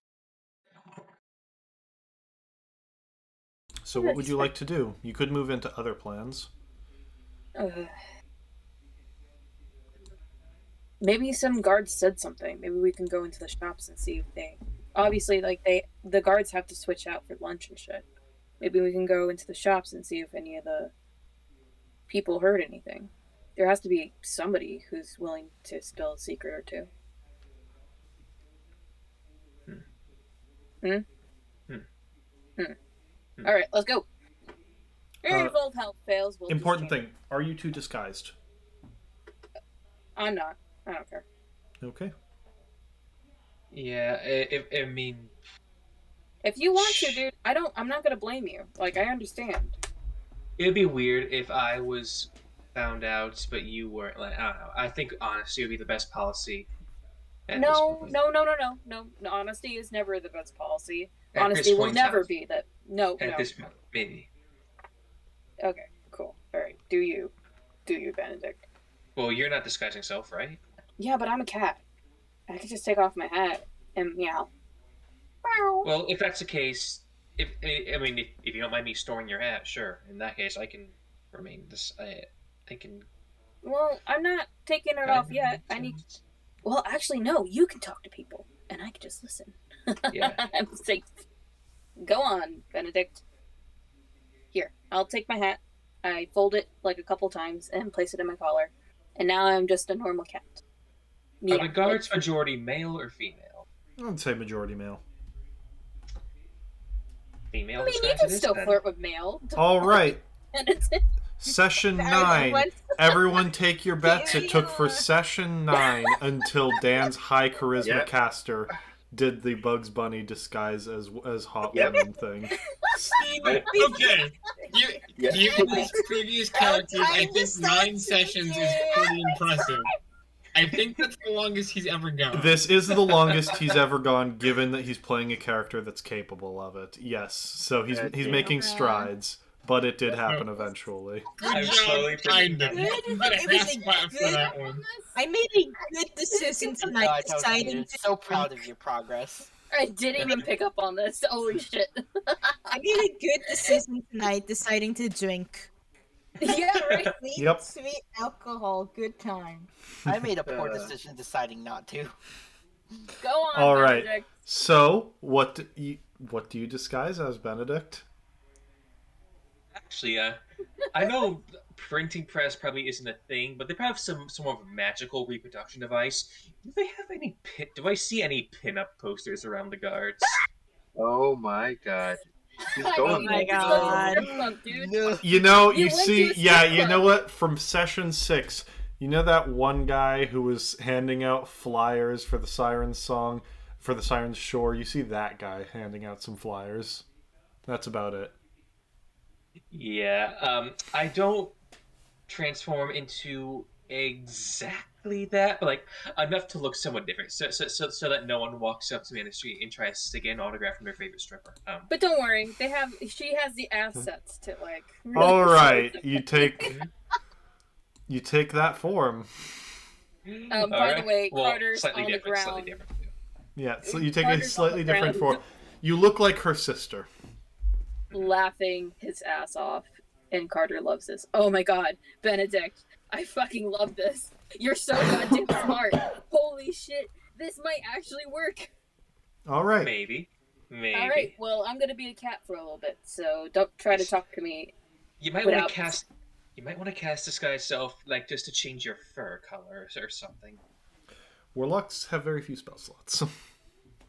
So what would you like to do? You could move into other plans. Maybe some guards said something. Maybe we can go into the shops and see if they. Obviously, like the guards have to switch out for lunch and shit. Maybe we can go into the shops and see if any of the people heard anything. There has to be somebody who's willing to spill a secret or two. All right, let's go. If all health fails, we'll Important thing: are you two disguised? I'm not. I don't care. Okay. Yeah, I mean, if you want to, dude, I'm not gonna blame you. Like, I understand. It'd be weird if I was found out, but you weren't. Like, I don't know. I think honesty would be the best policy. No. Honesty is never the best policy. At Honesty will never out. be that. No. At this point, maybe. Okay, cool. All right, do you, Benedict? Well, you're not disguising self, right? Yeah, but I'm a cat. I could just take off my hat and meow. Well, if that's the case, if you don't mind me storing your hat, sure. In that case, I can remain this. I can. Well, I'm not taking it off yet. I need. Well, actually, no. You can talk to people, and I can just listen. Yeah. I'm safe. Go on, Benedict. Here, I'll take my hat. I fold it like a couple times and place it in my collar, and now I'm just a normal cat. Are the guards majority male or female? I'd say majority male. Female. I mean, you can still flirt with male. All right. Session 9. Everyone take your bets. It took for session 9 until Dan's high charisma caster did the Bugs Bunny disguise as hot woman thing. Okay. Given these previous characters, I think 9 sessions is pretty impressive. I think that's the longest he's ever gone. This is the longest he's ever gone, given that he's playing a character that's capable of it. Yes, so he's making strides, but it did happen eventually. Good job, kind of. I made a good decision tonight, deciding to. So proud of your progress. I didn't even pick up on this. Holy shit! I made a good decision tonight, deciding to drink. Yeah, right. Sweet alcohol, good time. I made a poor decision deciding not to. Go on, all Benedict. right. So, what do you disguise as, Benedict? Actually, I know printing press probably isn't a thing, but they probably have some sort of magical reproduction device. Do they have any Do I see any pinup posters around the guards? Oh my god. Oh my god. You know, you see, yeah, you know what? From session 6, you know that one guy who was handing out flyers for the Siren's song, for the Siren's Shore? You see that guy handing out some flyers. That's about it. Yeah, I don't transform into exactly that, but like enough to look somewhat different, so that no one walks up to me in the street and tries to get an autograph from their favorite stripper. But don't worry, she has the assets to like. Really all right, you take that form. By the way, well, Carter's on the ground. Slightly different. Yeah, so you take Carter's a slightly on the different ground. form. You look like her sister. Laughing his ass off, and Carter loves this. Oh my god, Benedict, I fucking love this. You're so goddamn smart. Holy shit, this might actually work. All right. Maybe. All right, well, I'm gonna be a cat for a little bit, so don't try to talk to me. You might want to cast. You might want to cast disguise self, like just to change your fur color or something. Warlocks have very few spell slots.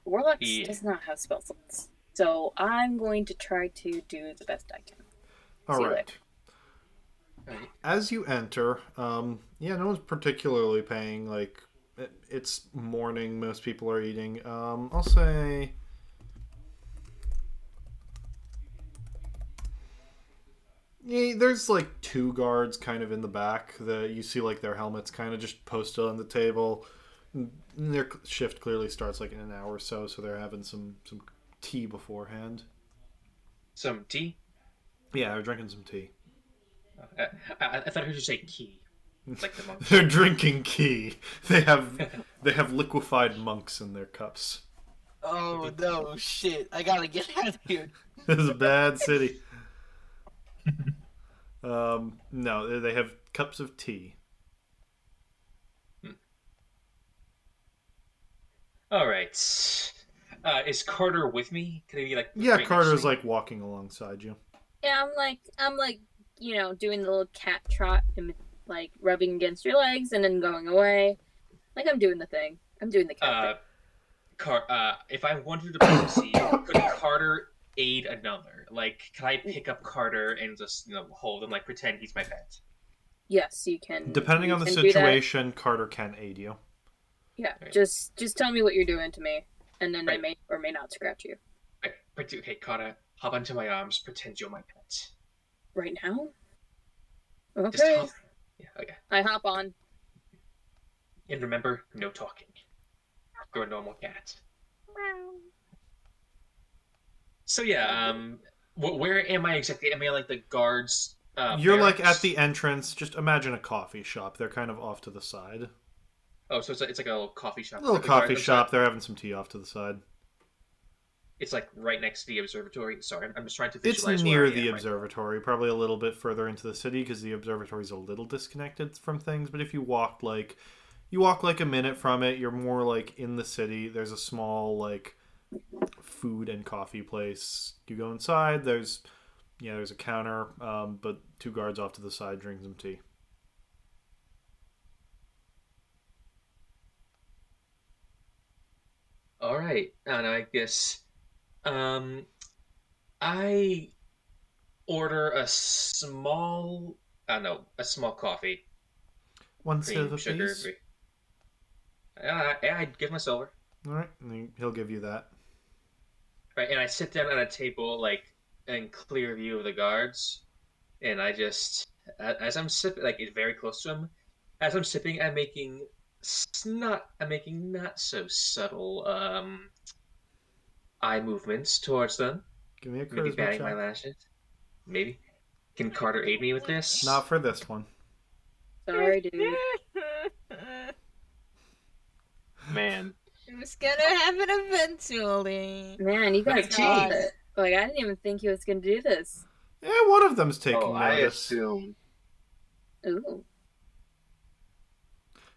Warlocks does not have spell slots. So I'm going to try to do the best I can. All right. As you enter, no one's particularly paying. Like, it's morning. Most people are eating. I'll say. Yeah, there's like 2 guards kind of in the back. You see like their helmets kind of just posted on the table. Their shift clearly starts like in an hour or so, so they're having some tea beforehand. Some tea. Yeah, they're drinking some tea. I thought I heard you say key, like the monks. They're drinking tea. They have liquefied monks in their cups. Oh no, shit! I gotta get out of here. This is a bad city. No, they have cups of tea. All right. Is Carter with me? Can he be like? Yeah, right next to Carter's me? like walking alongside you. Yeah, I'm like, doing the little cat trot and like rubbing against your legs and then going away. Like I'm doing the thing. I'm doing the cat thing. If I wanted to proceed, could Carter aid another? Like, can I pick up Carter and just hold him, like pretend he's my pet? Yes, you can. Depending you on the can do that. situation, Carter can aid you. Yeah, Right. just tell me what you're doing to me, and then I Right. may or may not scratch you. Okay, Carter, hop onto my arms. Pretend you're my pet. Right now? Just Okay. hop. Yeah, okay. I hop on. And remember, no talking. You're a normal cat. So yeah, where am I exactly? Am I like the guards? You're like barracks? at the entrance. Just imagine a coffee shop. They're kind of off to the side. Oh, so it's like a little coffee shop. A little Like the guard- coffee I'm shop. sorry, They're having some tea off to the side. It's like right next to the observatory. Sorry, I'm just trying to It's visualize near where I the am observatory, probably a little bit further into the city because the observatory is a little disconnected from things. But if you walk like a minute from it, you're more like in the city. There's a small like food and coffee place. You go inside. There's a counter, but two guards off to the side drinking some tea. All right, and I guess I order a small, I don't know, a small coffee, One cream, silver, sugar. please. I'd give him a silver. All right, and he'll give you that. Right, and I sit down at a table, like in clear view of the guards, and I just, as I'm sipping, like it's very close to him. As I'm sipping, I'm making not so subtle eye movements towards them. Give me a Maybe charisma batting my check. lashes. Maybe. Can Carter aid me with this? Not for this one. Sorry, dude. Man, It was gonna happen eventually. Man, you guys 19. got it. Like I didn't even think he was gonna do this. Yeah, one of them's taking oh, I notice. assumed. Ooh.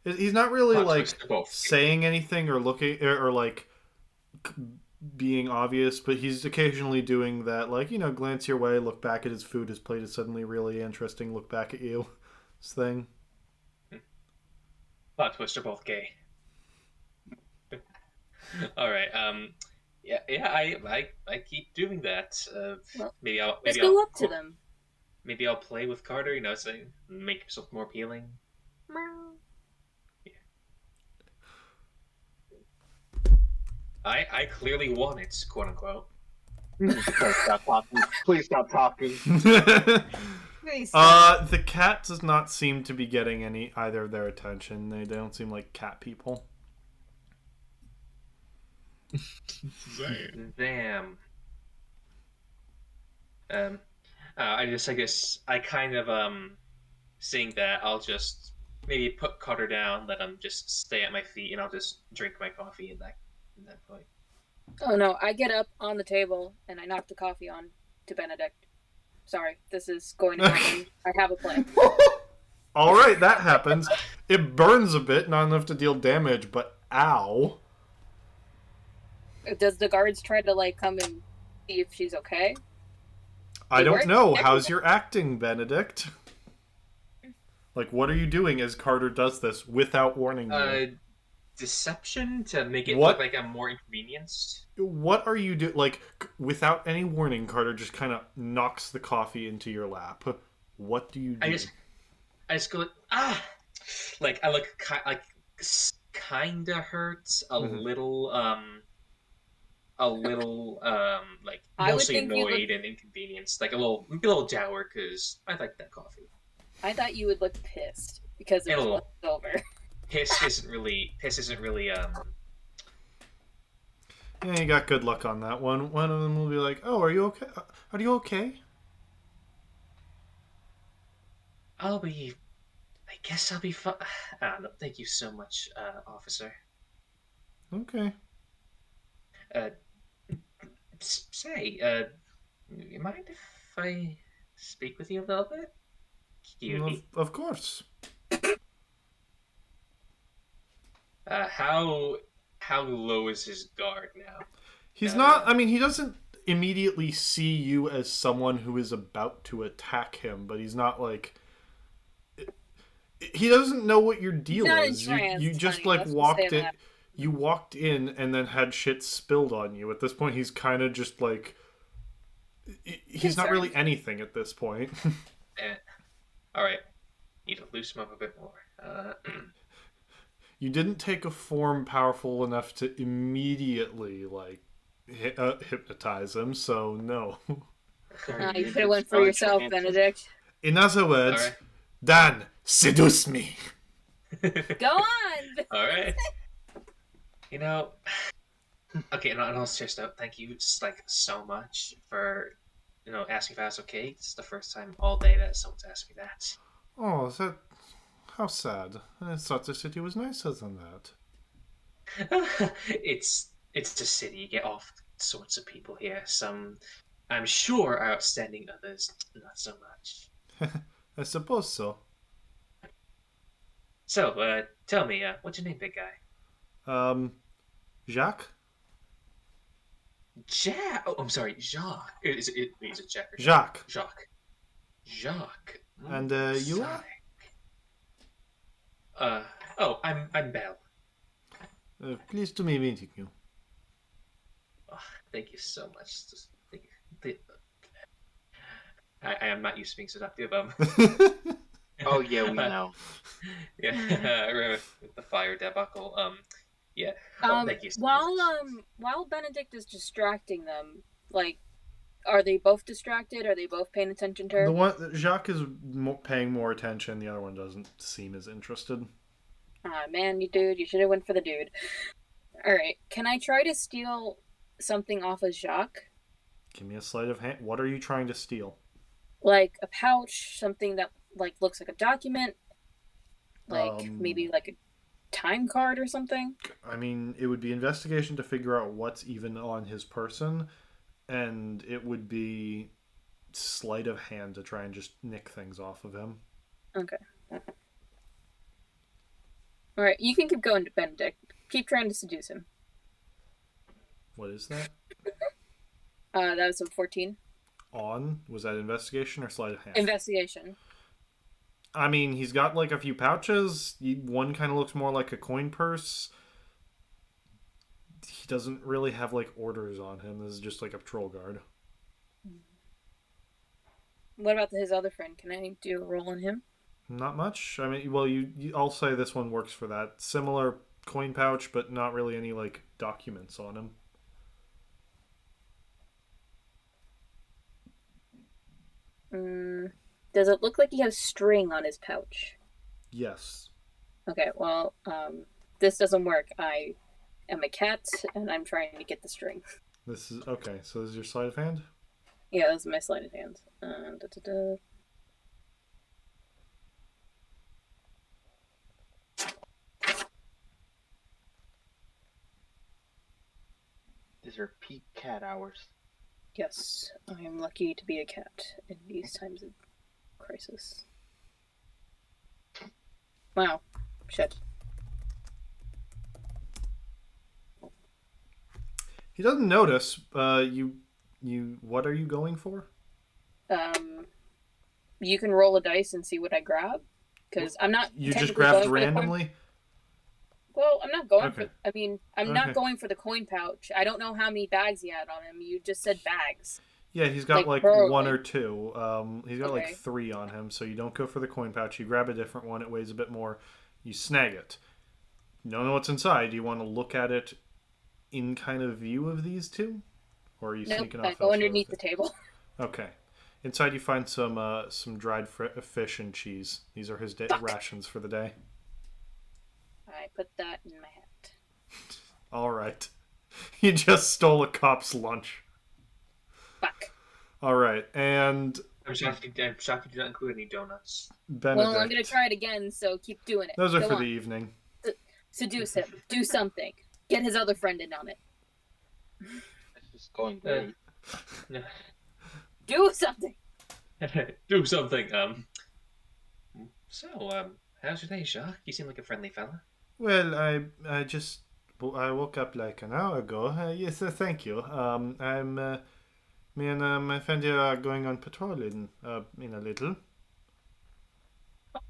He's not really Plot like twist to both. saying anything or looking or like being obvious, but he's occasionally doing that, like, glance your way, look back at his food, his plate is suddenly really interesting, look back at you, this thing. Plot twist are both gay. All right. I keep doing that. Well, Maybe I'll Let's maybe go I'll up to them. maybe I'll play with Carter. Say make himself more appealing. I clearly want it, quote unquote. Please stop talking. Please stop talking. Please stop. The cat does not seem to be getting either of their attention. They don't seem like cat people. Damn. I guess I kind of seeing that I'll just maybe put Carter down, let him just stay at my feet, and I'll just drink my coffee at that point. Oh no, I get up on the table and I knock the coffee on to Benedict. Sorry, this is going to happen. I have a plan. All right, that happens. It burns a bit, not enough to deal damage, but ow. Does the guards try to like come and see if she's okay? I They don't weren't know. checking How's it. your acting, Benedict? Like, what are you doing as Carter does this without warning you? Deception to make it What? look like I'm more inconvenienced. What are you doing? Like, without any warning, Carter just kind of knocks the coffee into your lap. What do you do? I just go like, like I look kinda hurts, a little like I would mostly think you annoyed and inconvenienced, like maybe a little dour because I like that coffee. I thought you would look pissed because it A was little. left over. Piss isn't really Yeah, you got good luck on that one. One of them will be like, "Oh, are you okay? Are you okay?" I'll be. I guess I'll be fine. I don't know. Thank you so much, officer. Okay. Uh, say, you mind if I speak with you a little bit? Cutie. Of course. How low is his guard He's now? not. I mean, he doesn't immediately see you as someone who is about to attack him, but he's not like he doesn't know what your He's deal not is. You entranced, just honey. like Let's just say walked it. that. You walked in and then had shit spilled on you. At this point, he's kind of just like he's not really Concerned. anything at this point. Eh, all right. Need to loosen him up a bit more. You didn't take a form powerful enough to immediately like hypnotize him, so no. You should have went for yourself, Benedict. In other words, Alright. Dan, seduce me. Go on! All right. You know, okay, and on all serious note, thank you like so much for asking if I was okay. It's the first time all day that someone's asked me that. Oh, that how sad. I thought the city was nicer than that. It's a city. You get all sorts of people here. Some, I'm sure, are outstanding. Others, not so much. I suppose so. So, tell me, what's your name, big guy? Jacques? Jack. Oh, I'm sorry, Jacques. Is it Jack or Jacques. Jacques. Jacques. And you are? I'm Belle. Pleased to be meeting you. Oh, thank you so much. I am not used to being seductive. Oh yeah, we know. Yeah, I remember with the fire debacle. Yeah. Oh, thank you so while much. while Benedict is distracting them, like, are they both distracted? Are they both paying attention to her? The one Jacques is paying more attention. The other one doesn't seem as interested. Ah, man, you should have went for the dude. All right, can I try to steal something off of Jacques? Give me a sleight of hand. What are you trying to steal? Like a pouch, something that like looks like a document, like maybe like a time card or something. I mean, it would be investigation to figure out what's even on his person, and it would be sleight of hand to try and just nick things off of him. Okay. All right, you can keep going, Benedict. Keep trying to seduce him. What is that? That was a 14. Was that investigation or sleight of hand? Investigation. I mean, he's got like a few pouches. One kind of looks more like a coin purse. He doesn't really have like orders on him. This is just like a patrol guard. What about his other friend? Can I do a roll on him? Not much. I mean, well, I'll say this one works for that. Similar coin pouch, but not really any like documents on him. Does it look like he has string on his pouch? Yes. Okay, well, this doesn't work. I am a cat, and I'm trying to get the string. This is okay. So this is your sleight of hand. Yeah, those are my sleight of hand. These are peak cat hours. Yes, I am lucky to be a cat in these times of crisis. Wow. Shit. He doesn't notice. What are you going for? You can roll a dice and see what I grab. Because I'm not. You just technically grabbed going for the coin- randomly? Well, I'm not going Okay. for. I mean, I'm Okay. not going for the coin pouch. I don't know how many bags he had on him. You just said bags. Yeah, he's got like probably. one or two. He's got like Okay. 3 on him. So you don't go for the coin pouch. You grab a different one. It weighs a bit more. You snag it. You don't know what's inside. Do you want to look at it in kind of view of these two, or are you Nope. sneaking I off? go underneath the table. Okay. Inside, you find some dried fish and cheese. These are his rations for the day. I put that in my hat. All right. He just stole a cop's lunch. Fuck. All right, and I'm shocked you did not include any donuts. Benedict. Well, I'm gonna try it again, so keep doing it. Those are Go for on. the evening. Seduce him. Do something. Get his other friend in on it. This is going great. Do something. Do something. So, how's your day, Jacques? You seem like a friendly fella. Well, I woke up like an hour ago. Yes, thank you. Me and my friend here are going on patrol in a little.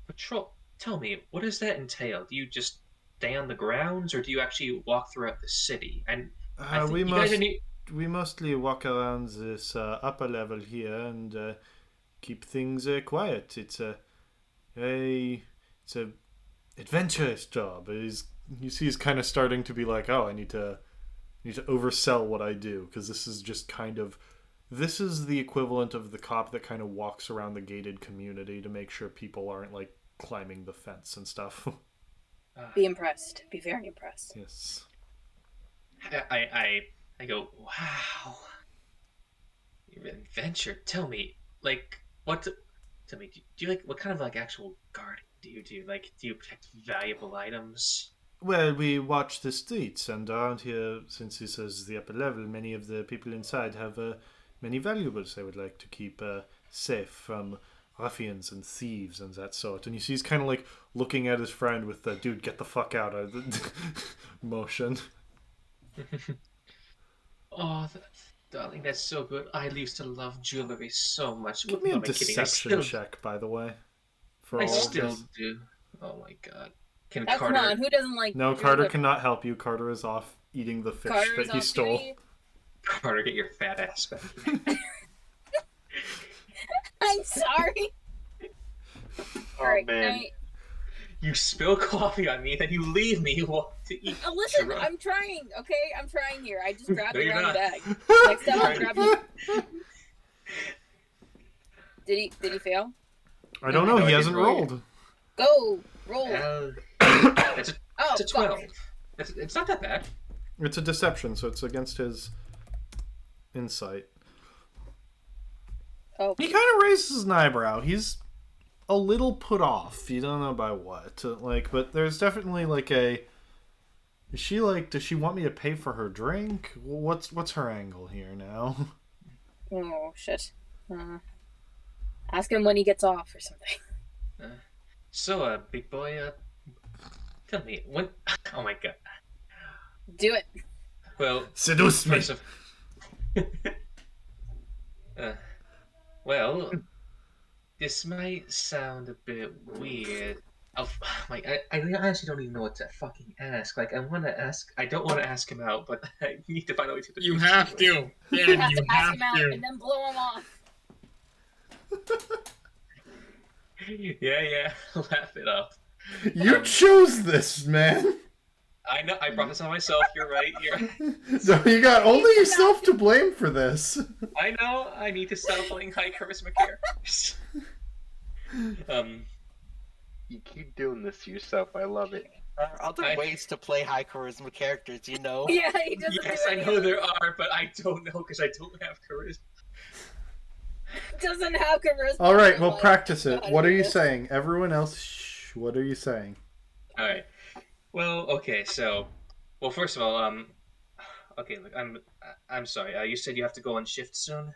Patrol. Tell me, what does that entail? Do you just stay on the grounds, or do you actually walk throughout the city? And I think you guys need. We mostly walk around this upper level here and keep things quiet. It's a adventurous job. You see, he's kind of starting to be like, oh, I need to oversell what I do, because this is the equivalent of the cop that kind of walks around the gated community to make sure people aren't like climbing the fence and stuff. Be impressed. Be very impressed. Yes. I go, wow. Your adventure. Tell me, like, tell me, do you like, what kind of like actual guarding do you do? Like, do you protect valuable items? Well, we watch the streets, and around here, since this is the upper level, many of the people inside have many valuables they would like to keep safe from ruffians and thieves and that sort. And you see he's kind of like looking at his friend with the dude, get the fuck out of the motion. Oh, darling, that's so good. I used to love jewelry so much. Give What me a am I kidding? deception check, by the way. For I all of still this. do. Oh my god. Can Oh, Carter? come on. Who doesn't like No, jewelry? Carter cannot help you. Carter is off eating the fish Carter's that he off stole. duty. Carter, get your fat ass back. I'm sorry. Oh, Alright, man. You spill coffee on me, then you leave me to eat. Listen, Sure. I'm trying, okay? I'm trying here. I just grabbed No, a you're brown not. bag. Next time I'll grab you. Did he fail? I don't No, know. I He didn't hasn't roll. rolled. Go! Roll! It's a Oh, 12. fuck. It's not that bad. It's a deception, so it's against his insight. Oh, He kind of raises an eyebrow. He's a little put off. You don't know by what. But there's definitely like a. Is she like? Does she want me to pay for her drink? What's her angle here now? oh shit. Ask him when he gets off or something. So, big boy, tell me, when... Oh my god. Do it. Well, Seduce me. first of... well, this might sound a bit weird. I honestly don't even know what to fucking ask. Like, I want to ask... I don't want to ask him out, but I need to find a way to... You have to. You Dan, have you to ask have him out to. and then blow him off. Yeah, laugh it up. You chose this, man. I know, I brought this on myself, you're right. So you got only yourself to blame for this. I know, I need to stop playing high charisma characters. You keep doing this to yourself. I love it. There are other ways to play high charisma characters, you know. Yeah, he doesn't Yes, do I any know of there are, but I don't know because I don't have charisma. Doesn't have charisma. All right, Well, we'll practice it. I What are do you this. saying? Everyone else, shh. What are you saying? All right. Well, okay. So, first of all, okay. Look, I'm sorry. You said you have to go on shift soon.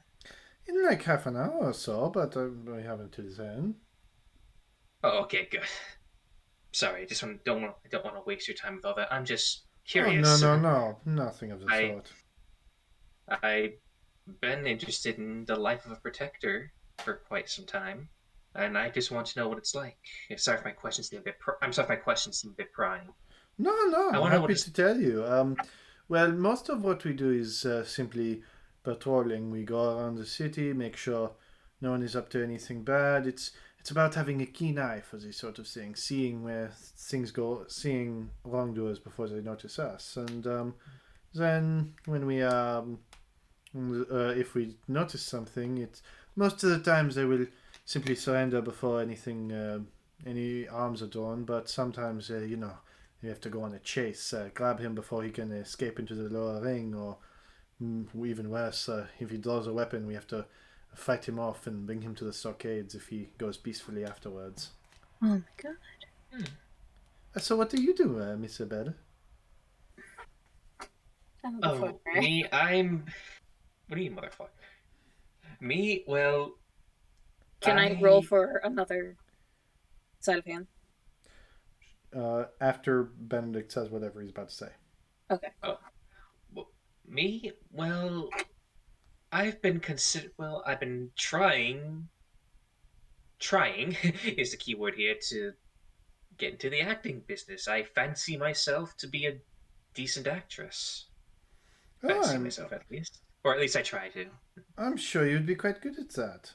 In like half an hour or so, but we have until then. Oh, okay, good. Sorry, I don't want to waste your time with all that. I'm just Oh, curious. no, nothing of the sort. I've been interested in the life of a protector for quite some time, and I just want to know what it's like. Sorry if my questions seem a bit. I'm sorry if my questions seem a bit prying. No, I I'm wonder what happy it's- to tell you. Well, most of what we do is simply patrolling. We go around the city, make sure no one is up to anything bad. It's about having a keen eye for this sort of thing, seeing where things go, seeing wrongdoers before they notice us. And then when we if we notice something, it's most of the times they will simply surrender before any arms are drawn. But sometimes You have to go on a chase, grab him before he can escape into the lower ring, or even worse, if he draws a weapon, we have to fight him off and bring him to the stockades if he goes peacefully afterwards. Oh my god. So what do you do, Miss Abed? Oh, me, I'm. What do you mean, motherfucker? Me, well. Can I roll for another sleight of hand? After Benedict says whatever he's about to say. Okay. Oh, well, me, well, I've been I've been trying. Trying is the key word here to get into the acting business. I fancy myself to be a decent actress. Fancy myself, at least, or at least I try to. I'm sure you'd be quite good at that.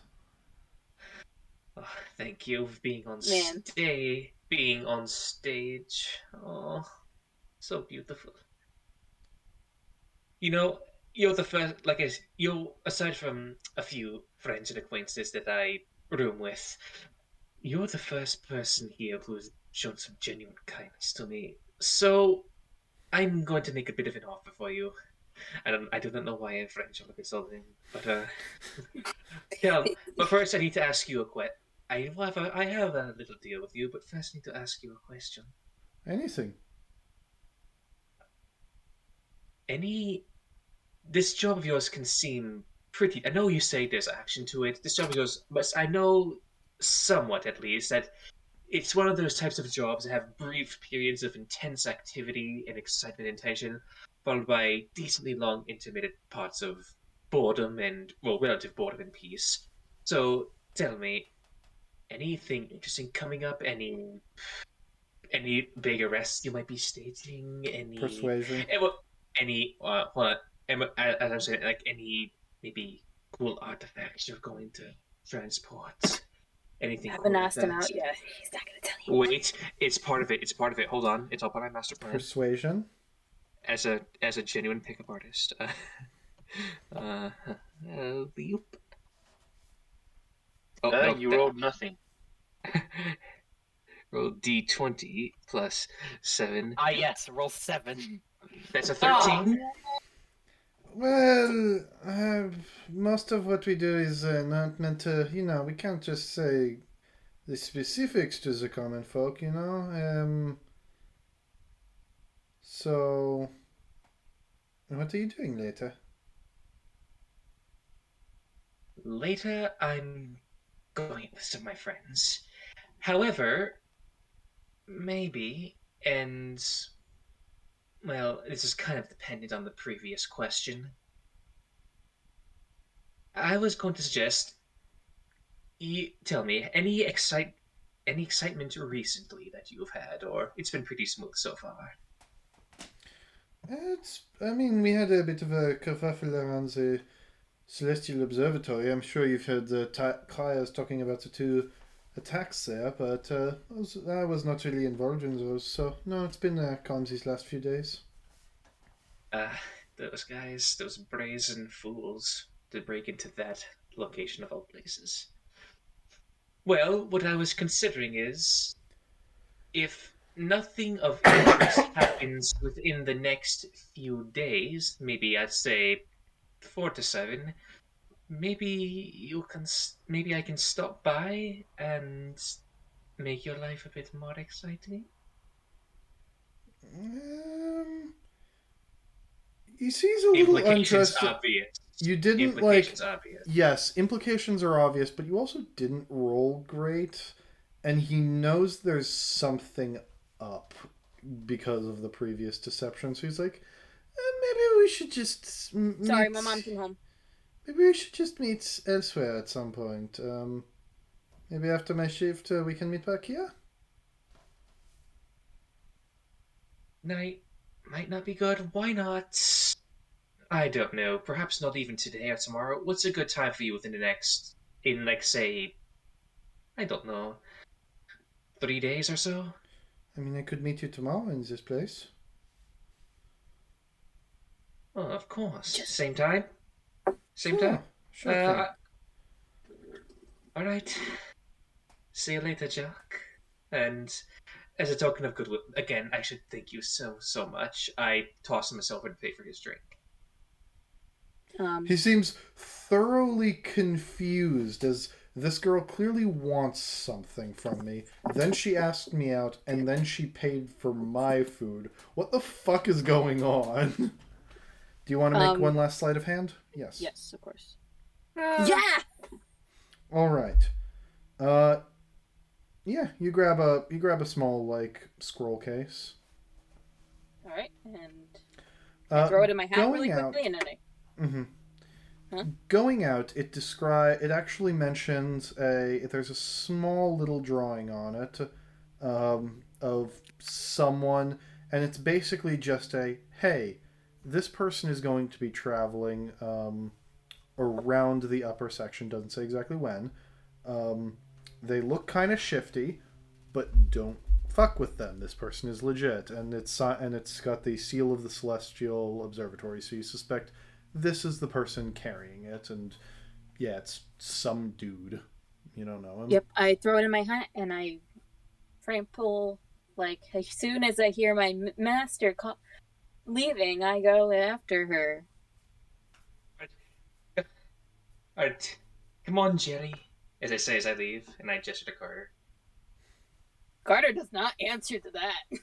Oh, thank you for being on Man. being on stage. Oh, so beautiful. You know, you're the first, you're, aside from a few friends and acquaintances that I room with, you're the first person here who's shown some genuine kindness to me. So, I'm going to make a bit of an offer for you. I do not know why in French I'm a bit sullen, but yeah. But first, I need to ask you a question. I have a little deal with you, but first, I need to ask you a question. Anything. This job of yours can seem pretty. I know you say there's action to it. This job of yours, but I know somewhat at least that it's one of those types of jobs that have brief periods of intense activity and excitement and tension, followed by decently long, intermittent parts of boredom and, well, relative boredom and peace. So tell me, anything interesting coming up? Any big arrests you might be staging? Persuasion. Any hold on. As I'm saying, like any maybe cool artifacts you're going to transport? Anything I cool haven't like asked him that? out yet. He's not gonna tell you. Wait, it's part of it. It's part of it. Hold on, it's all part of my master plan. Persuasion. As a genuine pickup artist. Beep. Oh no, You rolled nothing. roll d20 plus 7. Yes, roll 7. That's a 13. Well, most of what we do is not meant to, we can't just say the specifics to the common folk, So, what are you doing later? Later, I'm going with some of my friends. However, maybe, and well, this is kind of dependent on the previous question. I was going to suggest you tell me any excitement recently that you've had, or it's been pretty smooth so far. We had a bit of a kerfuffle around the Celestial Observatory. I'm sure you've heard the criers talking about the 2 attacks there, but I was not really involved in those, so no, it's been calm these last few days. Those guys, those brazen fools, to break into that location of all places. Well, what I was considering is, if nothing of interest happens within the next few days, maybe I'd say 4 to 7, maybe I can stop by and make your life a bit more exciting. He seems a little interested. Obvious. You didn't Implications obvious. Yes, implications are obvious, but you also didn't roll great, and he knows there's something up because of the previous deception. So he's like, maybe we should just. Sorry, my mom came home. Maybe we should just meet elsewhere at some point. Maybe after my shift, we can meet back here. Night might not be good. Why not? I don't know. Perhaps not even today or tomorrow. What's a good time for you say, I don't know, 3 days or so? I could meet you tomorrow in this place. Oh, of course. Same time? Same Sure. time? Sure thing. Alright. See you later, Jack. And as a token of goodwill, again, I should thank you so much. I toss him a silver to pay for his drink. He seems thoroughly confused as this girl clearly wants something from me. Then she asked me out, and then she paid for my food. What the fuck is going on? Do you want to make one last sleight of hand? Yes. Yes, of course. Yeah. All right. Yeah, you grab a small like scroll case. All right, and I throw it in my hat really quickly, and then Mm-hmm. Huh? Going out, it actually mentions there's a small little drawing on it of someone, and it's basically just hey, this person is going to be traveling around the upper section. Doesn't say exactly when. They look kind of shifty, but don't fuck with them. This person is legit, and it's got the seal of the Celestial Observatory, so you suspect this is the person carrying it, and yeah, it's some dude. You don't know him. Yep, I throw it in my hat, and I trample. Like as soon as I hear my master leaving, I go after her. Alright, come on, Jerry. As I say as I leave, and I gesture to Carter. Carter does not answer to that.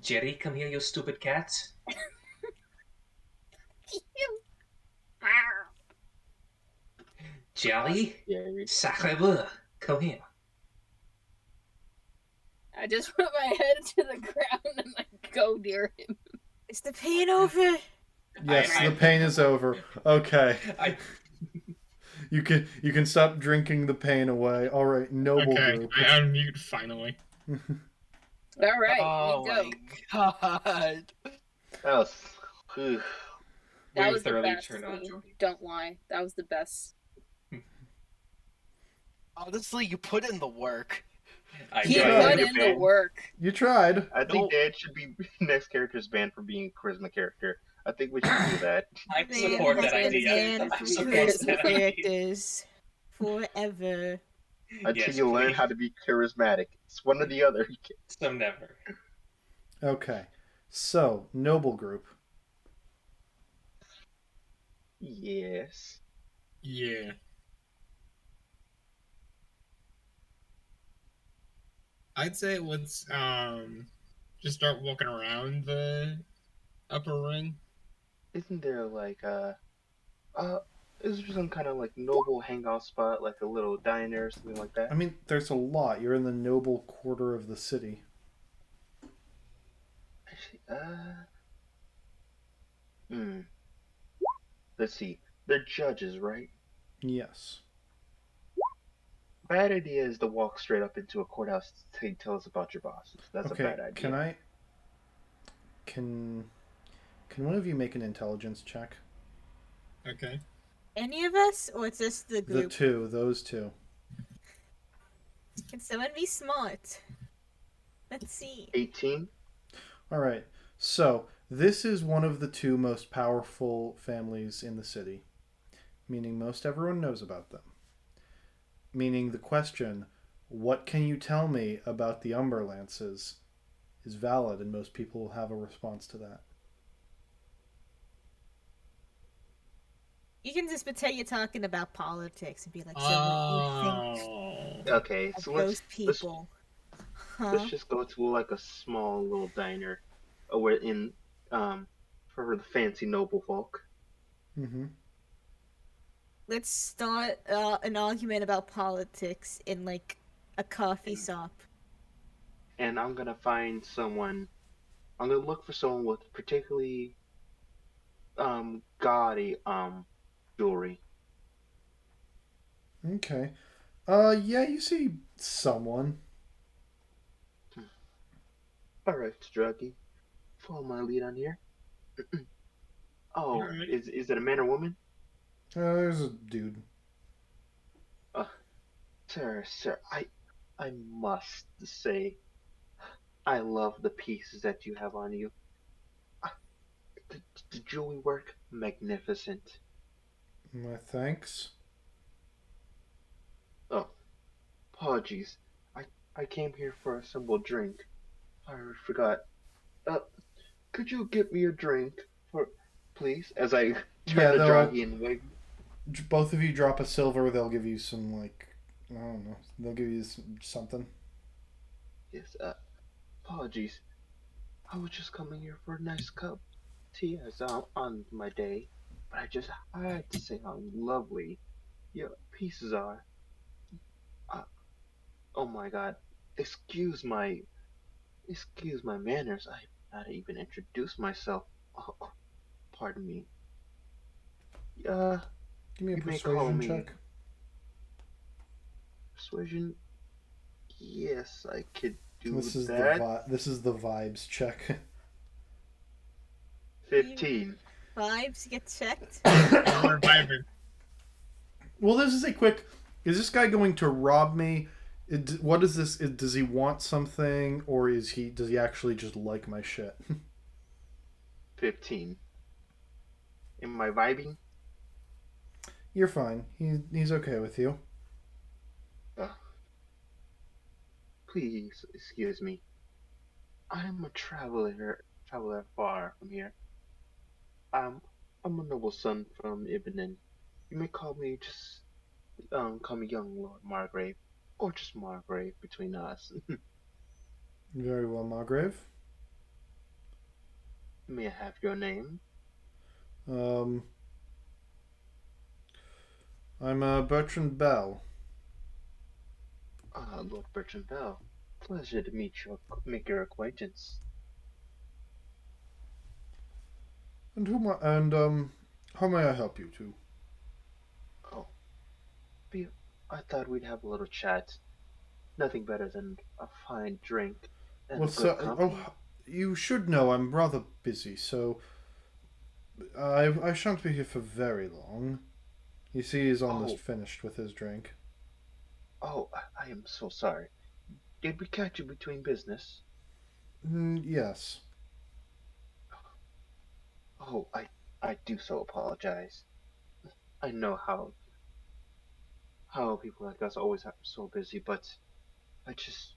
Jerry, come here, you stupid cat. Jerry, Jerry. sacre bleu, come here. I just put my head to the ground and like go near him. Is the pain over? Yes, the pain is over. Okay. You can stop drinking the pain away. All right, noble Okay, group. I unmute finally. All right, Oh we go. my god. That was. That We was the thoroughly best turned on scene. Jody. Don't lie. That was the best. Honestly, you put in the work. I He tried. put in the work. You tried. I think No. Dad should be next character's banned for being a charisma character. I think we should do that. I Man support has that been idea. banned I from support charisma that idea. characters forever. Until Yes, you learn please. how to be charismatic. It's one or the other. Some never. Okay. So, noble group. Yes. Yeah. I'd say let's just start walking around the upper ring. Isn't there like is there some kind of like noble hangout spot, like a little diner or something like that? I mean, there's a lot. You're in the noble quarter of the city. Actually, let's see. They're judges, right? Yes. Bad idea is to walk straight up into a courthouse to tell us about your bosses. That's Okay. a bad idea. Can one of you make an intelligence check? Okay. Any of us, or it's just the group? Those two. Can someone be smart? Let's see. 18. All right. So, this is one of the two most powerful families in the city, meaning most everyone knows about them. Meaning the question, what can you tell me about the Umberlances, is valid, and most people will have a response to that. You can just pretend you're talking about politics and be like, so what do you think Okay, of so those people? let's just go to like a small little diner, where in for the fancy noble folk. Mm-hmm. Let's start an argument about politics in like a coffee shop. And I'm gonna find someone. I'm gonna look for someone with particularly gaudy jewelry. Okay. Yeah, you see someone. All right, Druggy, follow my lead on here. Oh, Alright. is it a man or woman? There's a dude. Sir, I must say, I love the pieces that you have on you. The jewelry work, magnificent. My thanks. Oh, apologies. I came here for a simple drink. I forgot. Uh, could you get me a drink, for, please? As I turn Yeah, to they'll Draghi and wave. both of you drop a silver. They'll give you some like I don't know. They'll give you something. Yes. Apologies. I was just coming here for a nice cup of tea as on my day, but I just had to say how lovely your pieces are. Uh, oh my God. Excuse my excuse my manners. I not even introduced myself. Oh, pardon me. Uh, Give me a you may call persuasion me check. Persuasion. Yes, I could do This is the that. This is the vibes check. Your 15. vibes get checked. We're vibing. Well, this is a quick. Is this guy going to rob me? What is this? Does he want something, or is he? Does he actually just like my shit? 15. Am I vibing? You're fine. He's okay with you. Uh, please excuse me. I'm a traveler far from here. I'm I'm a noble son from Ibn. You may call me just call me young Lord Margrave, or just Margrave between us. Very well, Margrave. May I have your name? Um, I'm Bertrand Bell. Lord Bertrand Bell. Pleasure to meet you, make your acquaintance. how may I help you to? Oh, be, I thought we'd have a little chat. Nothing better than a fine drink and Well, a good sir, oh, company. you should know I'm rather busy, so I shan't be here for very long. You see, he's almost Oh, finished with his drink. I am so sorry. Did we catch you between business? Yes. Oh, I do so apologize. I know how people like us always are so busy, but I just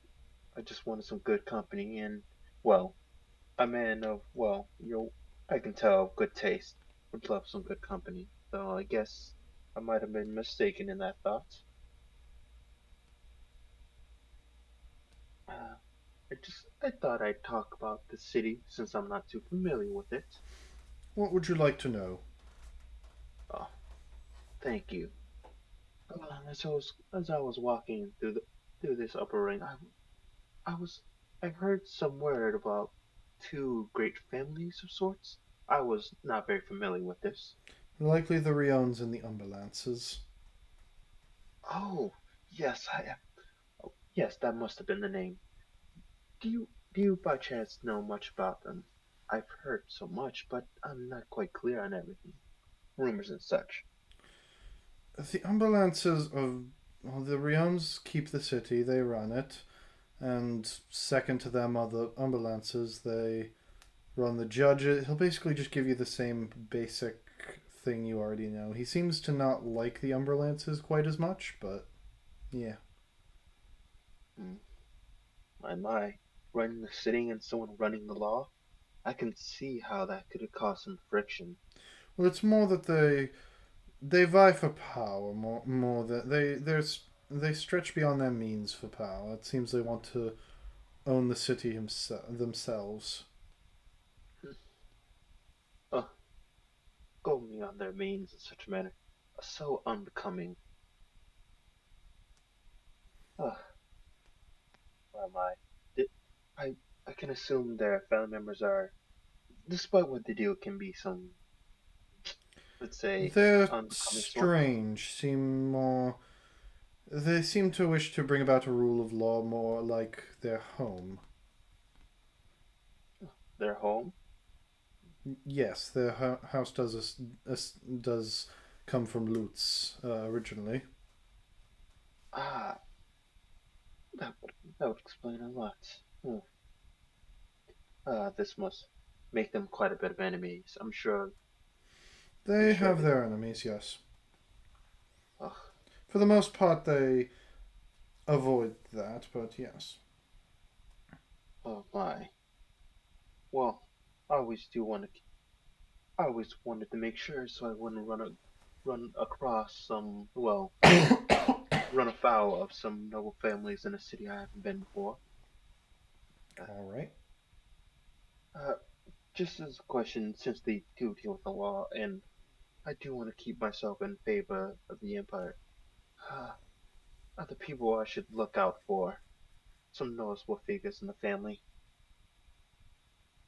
I just wanted some good company and well, a man of I can tell good taste would love some good company. So I guess I might have been mistaken in that thought. Uh, I thought I'd talk about the city since I'm not too familiar with it. What would you like to know? Oh, thank you. As I was walking through this upper ring, I was I heard some word about two great families of sorts. I was not very familiar with this. Likely the Riones and the Umberlances. Oh, yes, yes, that must have been the name. Do you by chance know much about them? I've heard so much, but I'm not quite clear on everything. Rumors and such. The Umberlances of well, the Riones keep the city; they run it, and second to them are the Umberlances. They run the judges. He'll basically just give you the same basic thing you already know. He seems to not like the Umberlances quite as much, but yeah. Hmm. My. Running the city and someone running the law? I can see how that could have caused some friction. Well, it's more that they vie for power more that they stretch beyond their means for power. It seems they want to own the city themselves. Oh, going on their means in such a manner. So unbecoming. Oh, where am I? Did, I I can assume their family members are, despite what they do, can be some, let's say, They're unbecoming sorts. strange. Seem more. They seem to wish to bring about a rule of law more like their home. Their home? Yes, their house does come from Lutz originally. Ah, that would explain a lot. Hmm. This must make them quite a bit of enemies. I'm They sure have they. their enemies, yes. Ugh, For the most part, avoid that, but yes. Oh my. Well, I always do want to. I always wanted to make sure so I wouldn't run across some. Well, run afoul of some noble families in a city I haven't been before. Uh, All right. uh, just as a question, since they do deal with the law, and I do want to keep myself in favor of the Empire, are the people I should look out for? Some noticeable figures in the family,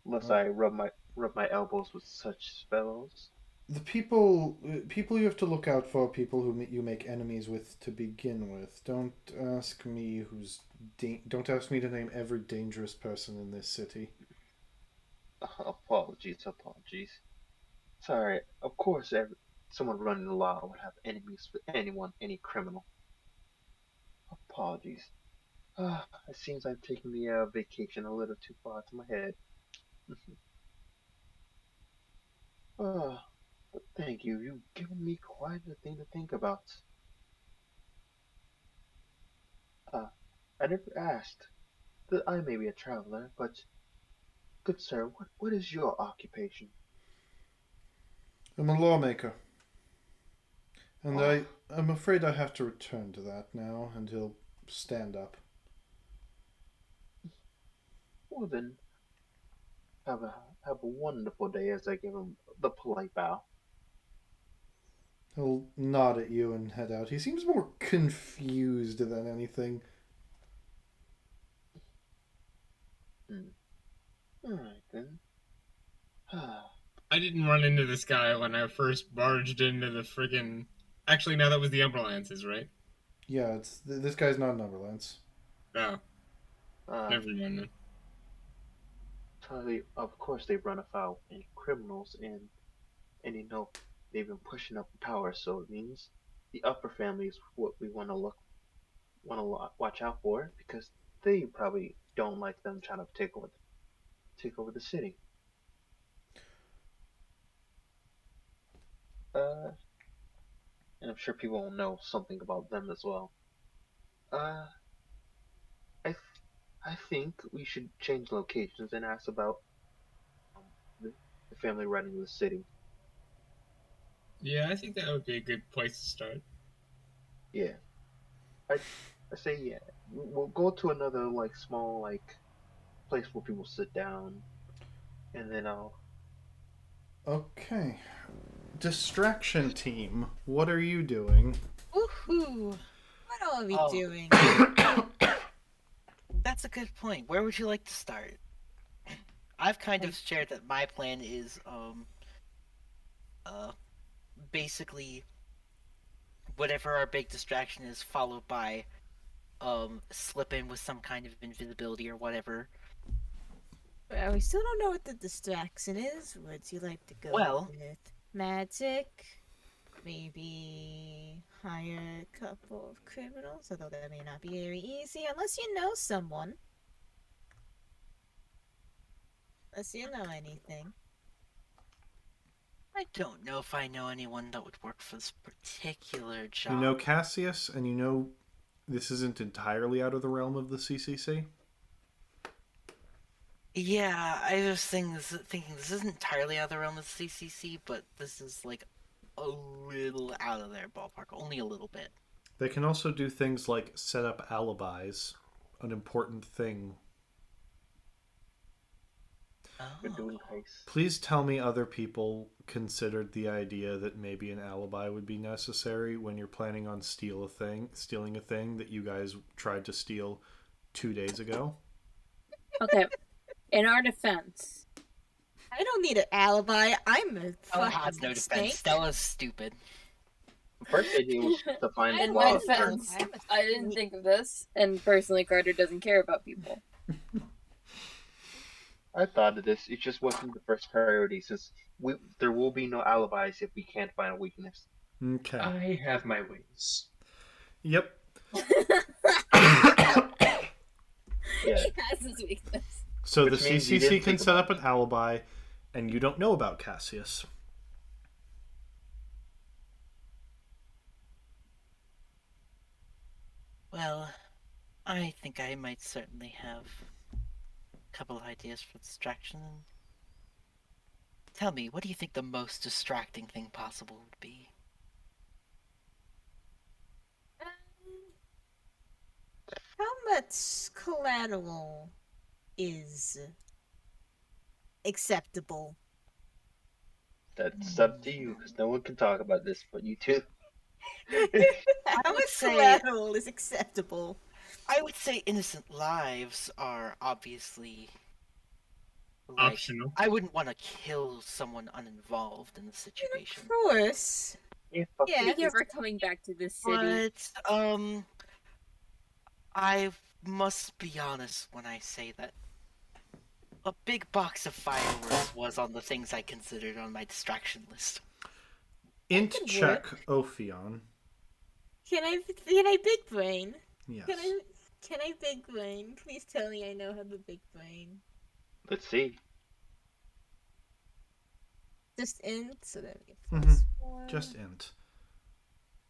unless Uh, I rub my elbows with such fellows. the people you have to look out for are people who you make enemies with to begin with. Don't ask me to name every dangerous person in this city. Apologies, apologies. Sorry, of course, someone running the law would have enemies with anyone, any criminal. Apologies. It seems I've taken the vacation a little too far to my head. Ah, but thank you. You've given me quite a thing to think about. Uh, I never asked that I may be a traveler, but good sir, what is your occupation? I'm a lawmaker, and Oh, I'm afraid I have to return to that now. And he'll stand up. well then, have a have a wonderful day as I give him the polite bow. He'll nod at you and head out. He seems more confused than anything. Hmm. Alright then. I didn't run into this guy when I first barged into the friggin'. Actually, no, that was the Umberlances, right? Yeah, this guy's not Numberlands. No, uh, never mind. of course they run afoul of any criminals and you know they've been pushing up in power, so it means the upper family is what we want to watch out for because they probably don't like them trying to take over the city. Uh, and I'm sure people will know something about them as well. Uh, I th- I think we should change locations and ask about um, the, the family running the city. Yeah, I think that would be a good place to start. Yeah, I I say yeah. We'll go to another like small like place where people sit down, and then I'll. Okay. Distraction team. What are you doing? Woohoo! What are we Oh. doing? That's a good point. Where would you like to start? I've kind of shared that my plan is uh basically whatever our big distraction is, followed by slip in with some kind of invisibility or whatever. Well, we still don't know what the distraction is. Would you like to go Well- with magic? Maybe hire a couple of criminals, although that may not be very easy unless you know someone. Unless you know anything. I don't know if I know anyone that would work for this particular job. You know Cassius, and you know this isn't entirely out of the realm of the CCC. Yeah, I was thinking this isn't entirely out of the realm of the CCC, but this is like a little out of their ballpark, only a little bit. They can also do things like set up alibis, an important thing. We're doing Oh. heists. Please tell me other people considered the idea that maybe an alibi would be necessary when you're planning on stealing a thing that you guys tried to steal 2 days ago. Okay. In our defense, I don't need an alibi. I'm a Stella fucking has no defense. snake. Stella's stupid. The first idea was to find in law my first. defense, I'm a I didn't snake. think of this, and personally, Carter doesn't care about people. I thought of this. It just wasn't the first priority since there will be no alibis if we can't find a weakness. Okay. I have my ways. Yep. Yeah. He has his weakness. So Which the means you CCC didn't can think set about up an alibi, and you don't know about Cassius. Well, I think I might certainly have a couple of ideas for distraction. Tell me, what do you think the most distracting thing possible would be? How much collateral is acceptable? That's up to you, because no one can talk about this but you two. How would much say- collateral is acceptable? I would say innocent lives are obviously like Optional. I wouldn't want to kill someone uninvolved in the situation. Of course. Yeah, fuck Yeah. Speaking of her coming back to this city, But I must be honest when I say that a big box of fireworks was on the things I considered on my distraction list. Int could check Ophion. Can I big brain? Yes. Can I big brain? Please tell me I know how to big brain. Let's see. Just int, so that we Mhm. plus 4. Just int.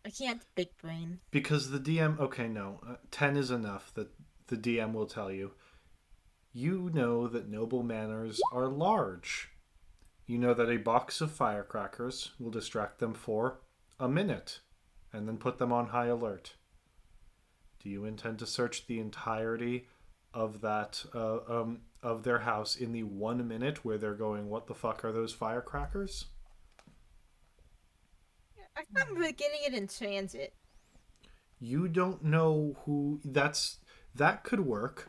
I can't big brain. Because the DM. Okay, no. 10 is enough that the DM will tell you. You know that noble manners are large. You know that a box of firecrackers will distract them for a minute and then put them on high alert. Do you intend to search the entirety of that of their house in the 1 minute where they're going, "What the fuck are those firecrackers?" I thought we were getting it in transit. You don't know who that could work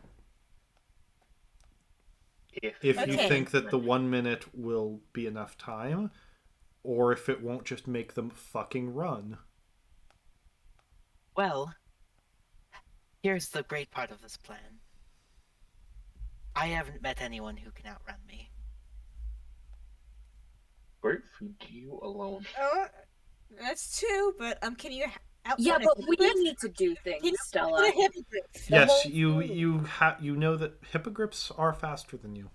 if you Okay. think that the 1 minute will be enough time, or if it won't just make them fucking run. Well, here's the great part of this plan. I haven't met anyone who can outrun me. Great for you alone. Oh, that's true, but can you outrun yeah, a but we hippogriff? need to do Can you things, outrun Stella. a hippogriff? The Yes, whole you know that hippogriffs are faster than you.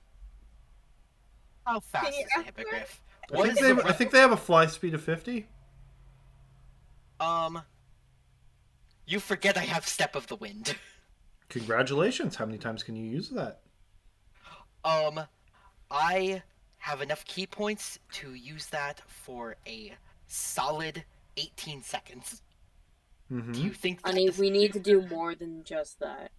How fast you is a outrun- hippogriff? I What think, is they, the I think they have a fly speed of 50. You forget I have Step of the Wind. Congratulations. How many times can you use that? I have enough key points to use that for a solid 18 seconds. Mm-hmm. Do you think that Honey, we need to do more than just that.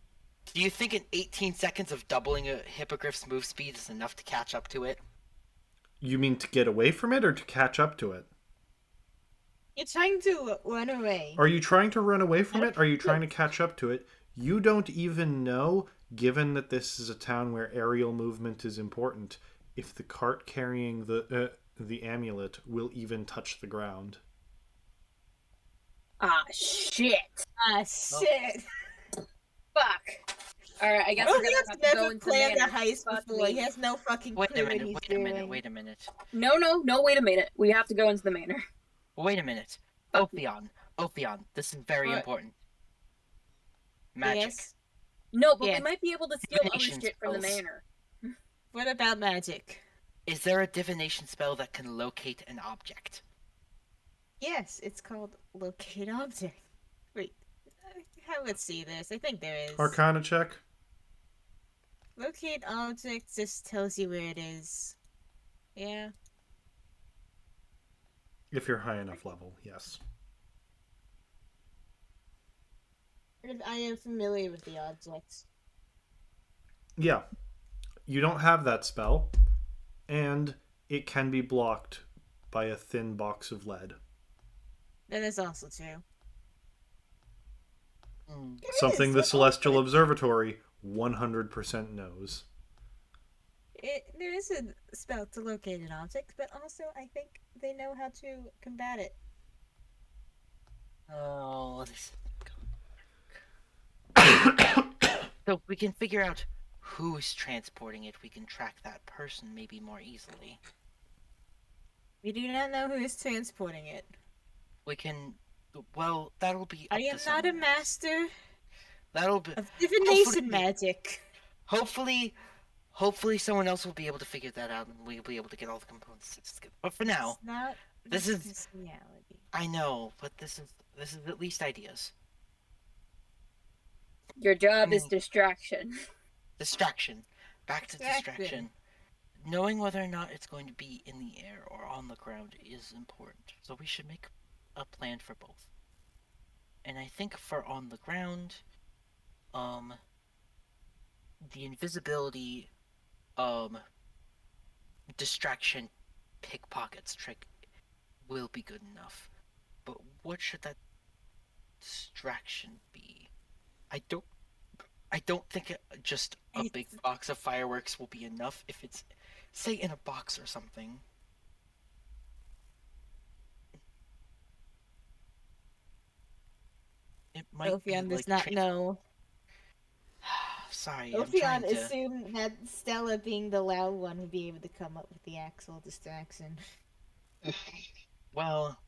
Do you think in 18 seconds of doubling a hippogriff's move speed is enough to catch up to it? You mean to get away from it or to catch up to it? You're trying to run away. Are you trying to run away from it? Are you trying to catch up to it? You don't even know, given that this is a town where aerial movement is important, if the cart carrying the amulet will even touch the ground. Ah, shit. Ah, shit. Fuck. Alright, I guess Well, we're he gonna has have to go never into planned a manor. heist Fuck before. me. He has no fucking Wait a clue what minute, he's wait a doing. minute, wait a minute. No, wait a minute. We have to go into the manor. Wait a minute. Fuck. Ophion, this is very What? important. Magic. Yes. No, but Yeah. we might be able to steal other Divination shit from the spells. manor. What about magic? Is there a divination spell that can locate an object? Yes, it's called locate object. Wait, let's see this. I think there is. Arcana check. Locate object just tells you where it is. Yeah. If you're high enough level, yes. I am familiar with the objects. Yeah. You don't have that spell, and it can be blocked by a thin box of lead. That is also true. Something is, the but Celestial also- Observatory 100% knows. There is a spell to locate an object, but also I think they know how to combat it. Oh, this. So if we can figure out who's transporting it, we can track that person maybe more easily. We do not know who is transporting it. We can. Well, that'll be. I up to am not a someone else. master That'll be. of divination Hopefully- magic. Hopefully, someone else will be able to figure that out, and we'll be able to get all the components together. But for now, It's not this is- reality. I know, but this is at least ideas. Your job is distraction. Distraction. Back to Distraction. distraction. Knowing whether or not it's going to be in the air or on the ground is important. So we should make a plan for both. And I think for on the ground, the invisibility, distraction, pickpockets trick will be good enough. But what should that distraction be? I don't think just a big box of fireworks will be enough if it's, say, in a box or something. It might be Ophion does like not know. Sorry, I'm trying Ophion to. assumed that Stella, being the loud one, would be able to come up with the actual distraction. Well,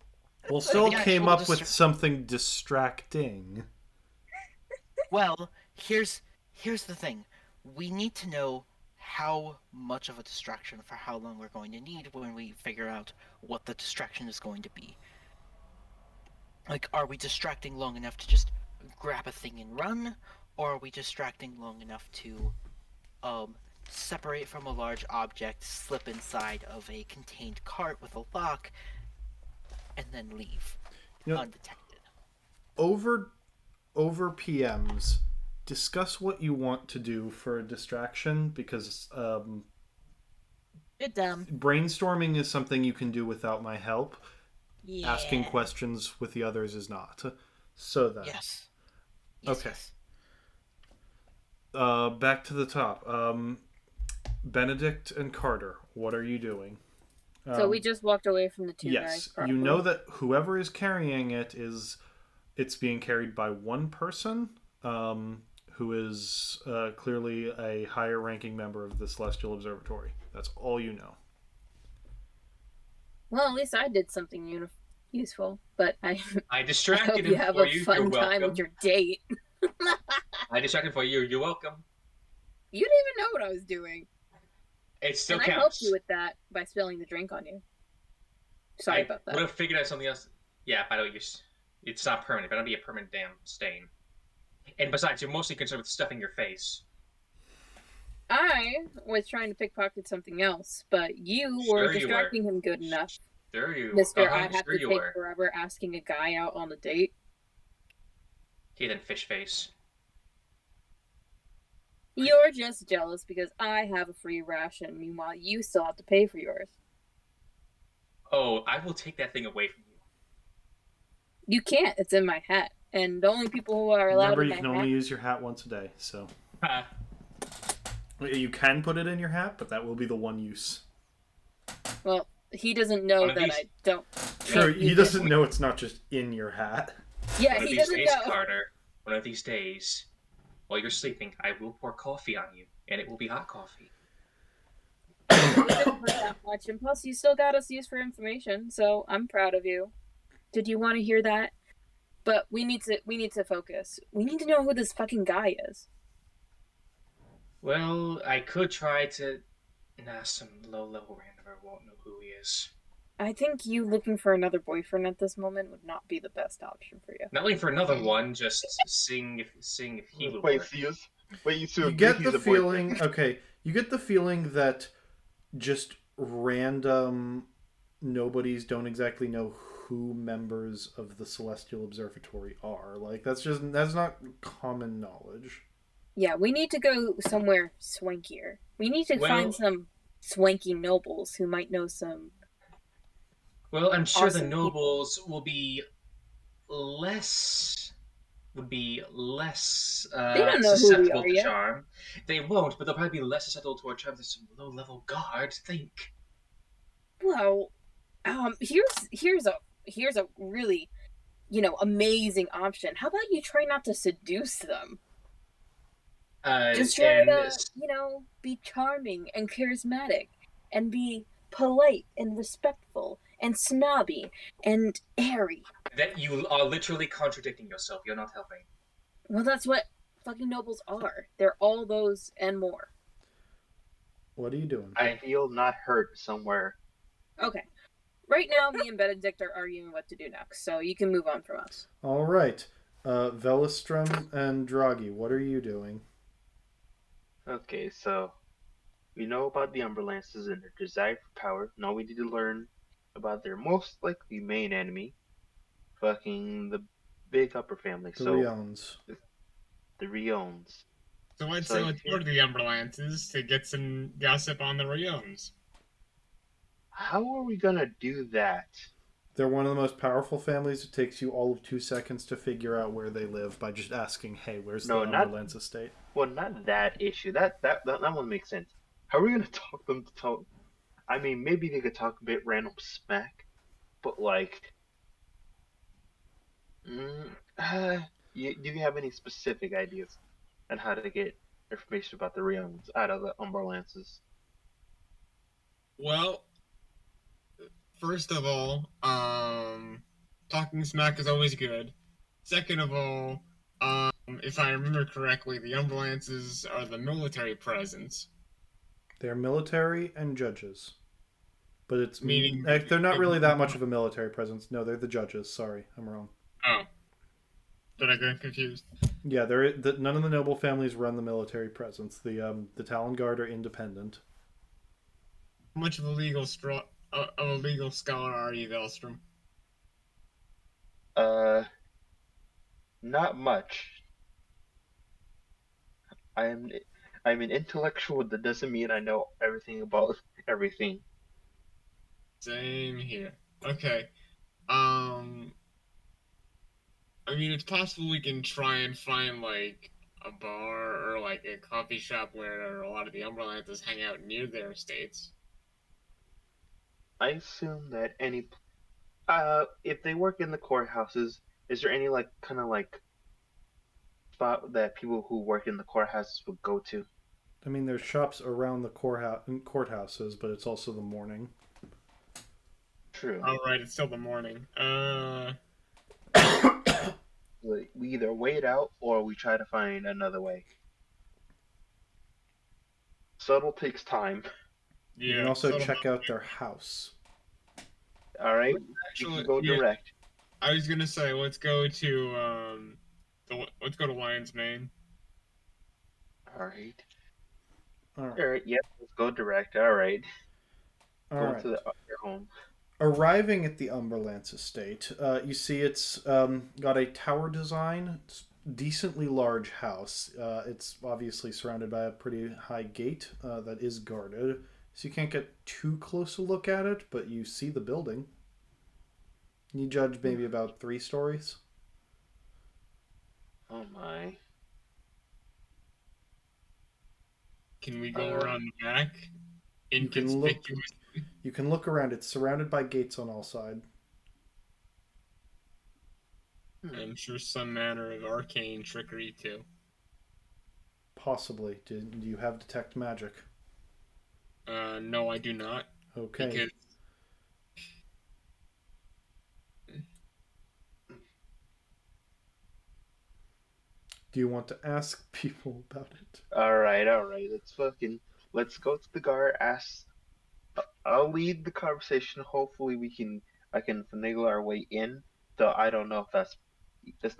Well, still the came actual up with something distracting. Well, here's the thing. We need to know how much of a distraction for how long we're going to need when we figure out what the distraction is going to be. Like, are we distracting long enough to just grab a thing and run, or are we distracting long enough to separate from a large object, slip inside of a contained cart with a lock, and then leave undetected? Over PMs, discuss what you want to do for a distraction, because You're dumb. brainstorming is something you can do without my help. Yeah. Asking questions with the others is not. So then. Yes. Okay. Yes. Back to the top. Benedict and Carter, what are you doing? So we just walked away from the two guys. Yes, Probably. you know that whoever is carrying it's being carried by one person, who is clearly a higher ranking member of the Celestial Observatory. That's all you know. Well, at least I did something useful, but I distracted hope him you have for a you. fun You're time welcome. with your date. I distracted for you. You're welcome. You didn't even know what I was doing. It still and counts. I helped you with that by spilling the drink on you. Sorry about that. I would have figured out something else. Yeah, by the way, it's not permanent. But it'll be a permanent damn stain. And besides, you're mostly concerned with stuffing your face. I was trying to pickpocket something else, but you were distracting him good enough. Sure you Mister, I have have to take forever asking a guy out on a date. Okay, then fish face. You're just jealous because I have a free ration. Meanwhile, you still have to pay for yours. Oh, I will take that thing away from you. You can't. It's in my hat. And the only people who are allowed Remember, in you my can hat... only use your hat once a day, so... You can put it in your hat, but that will be the one use. Well, he doesn't know that I don't... Sure, he doesn't know it's not just in your hat. Yeah, he doesn't know. Carter, one of these days, while you're sleeping, I will pour coffee on you, and it will be hot coffee. We didn't put that much, and plus you still got us used for information, so I'm proud of you. Did you want to hear that? But we need to focus. We need to know who this fucking guy is. Well, I could try to... Nah, some low-level randomer won't know who he is. I think you looking for another boyfriend at this moment would not be the best option for you. Not looking for another one, just seeing if he would work. You get the feeling... Okay, you get the feeling that just random nobodies don't exactly know who members of the Celestial Observatory are. Like, that's not common knowledge. Yeah, we need to go somewhere swankier. We need to find some swanky nobles who might know some... Well, I'm sure the nobles will be less they don't know susceptible who we are to charm. They won't, but they'll probably be less susceptible to our charm than some low-level guards. Think. Well, here's a really, amazing option. How about you try not to seduce them? Just try to, be charming and charismatic, and be polite and respectful and snobby and airy. That you are literally contradicting yourself. You're not helping. Well, that's what fucking nobles are. They're all those and more. What are you doing? I feel not hurt somewhere. Okay. Right now, me and Benedict are arguing what to do next, so you can move on from us. All right. Velistrum and Draghi, what are you doing? Okay, so we know about the Umberlances and their desire for power. Now we need to learn about their most likely main enemy, fucking the big upper family. The So Riones. the Riones. So let's So say I let's go feel, to the Umberlances to get some gossip on the Riones. how are we gonna do that? They're one of the most powerful families. It takes you all of 2 seconds to figure out where they live by just asking, "Hey, where's the No, not Umberlands estate?" well, not that issue. That one makes sense. How are we gonna talk them to talk? I mean, maybe they could talk a bit random smack, but like, mm, uh, do you have any specific ideas on how to get information about the Riones out of the Umberlances? Well, first of all, talking smack is always good. Second of all, if I remember correctly, the Umberlances are the military presence, They're military and judges. But meaning they're not really that much of a military presence. No, they're the judges. Sorry, I'm wrong. oh, did I get confused? Yeah, none of the noble families run the military presence. The Talon Guard are independent. How much of a legal scholar are you, Velstrom? Uh, not much. I'm I'm an intellectual. That doesn't mean I know everything about everything. Same here. Okay. Um, I mean, it's possible we can try and find like a bar or like a coffee shop where a lot of the Umberlances hang out near their estates. I assume that if they work in the courthouses, is there any like kind of like spot that people who work in the courthouses would go to? I mean, there's shops around the courthouses, but it's also the morning. True. All right, it's still the morning. Like, we either wait out or we try to find another way. Subtle takes time. You can Yeah. also check out their house. All right, we can Actually, go yeah. direct. I was gonna say let's go to Lion's Mane. All right. All right. All right. Yep. Let's go direct. All right. All Go right. to their home. Arriving at the Umberlands estate, you see it's got a tower design. It's decently large house. It's obviously surrounded by a pretty high gate that is guarded, so you can't get too close a look at it, but you see the building. You judge maybe about 3 stories. Oh my. Can we go Uh. around the back? You can look. Inconspicuous. You can look around. It's surrounded by gates on all sides. I'm sure some manner of arcane trickery too. Possibly. Do you have detect magic? No, I do not, Okay. because Do you want to ask people about it? All right. All right. Let's go to the guard. Ask. I'll lead the conversation. Hopefully, I can finagle our way in. Though I don't know if that's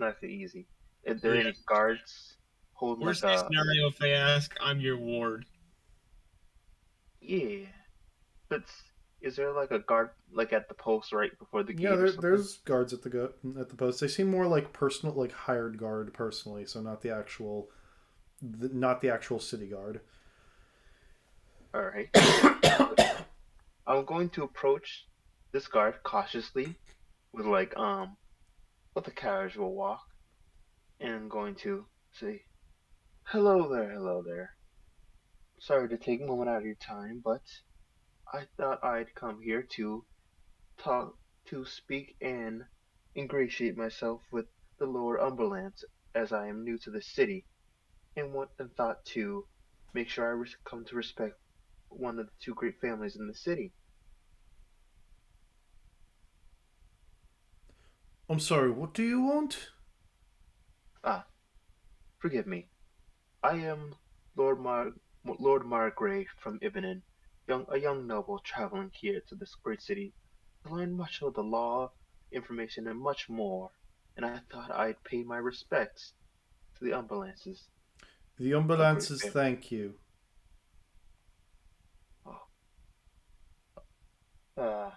not so easy. Is there yeah. any guards holding like Worst case a scenario, if they ask, I'm your ward. yeah? But is there like a guard like at the post right before the Yeah, gate or something? there's guards at at the post. They seem more like personal, like hired guard personally, so not the actual city guard. All right. I'm going to approach this guard cautiously with with a casual walk, and I'm going to say, hello there. Sorry to take a moment out of your time, but I thought I'd come here to talk, to speak and ingratiate myself with the Lord Umberlands, as I am new to the city, and thought to make sure come to respect one of the two great families in the city. I'm sorry, what do you want? Ah, forgive me. I am Lord Margrave from Ibinen, a young noble traveling here to this great city to learn much of the law, information, and much more. and I thought I'd pay my respects to the ambulances. The A great ambulances favor. thank you. Oh, uh,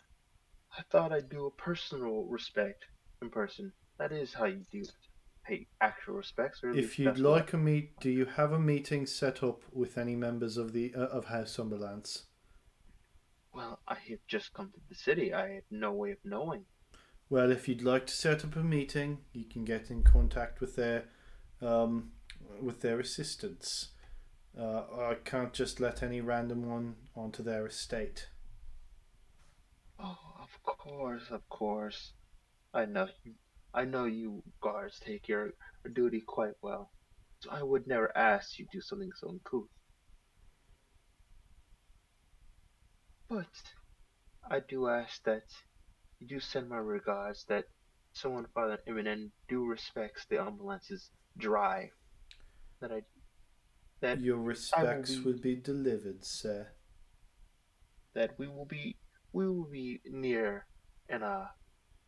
I thought I'd do a personal respect in person. That is how you do it. Pay actual respects, or at If least you'd that's what I. like a meet, do you have a meeting set up with any members of the of House Ambulance? Well, I have just come to the city. I have no way of knowing. Well, if you'd like to set up a meeting, you can get in contact um, with their assistants. I can't just let any random one onto their estate. Oh, of course, of course. I know you. I know you guards take your duty quite well. So I would never ask you to do something so uncouth. But I do ask that you do send my regards that someone Father Eminem do respects the ambulance's drive. That I that Your I will respects will be be delivered, sir. that we will be near in a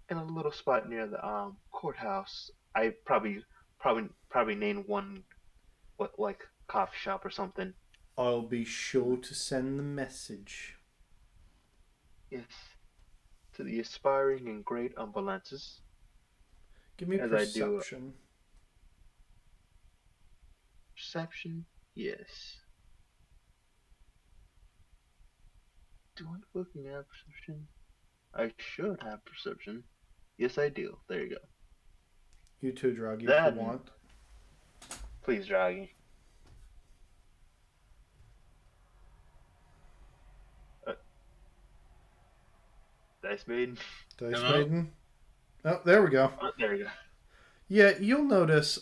little spot near the courthouse. I probably name one what like coffee shop or something. I'll be sure to send the message. Yes, to the aspiring and great ambulances, Give me as I do perception. perception. Yes. Do I looking at perception? I should have perception. Yes, I do. There you go. You too, Draggy, if you Then, want. please, Draggy. Uh, Dice Maiden. Dice Hello? Maiden. Oh, there we go. Oh, there you go. Yeah, you'll notice.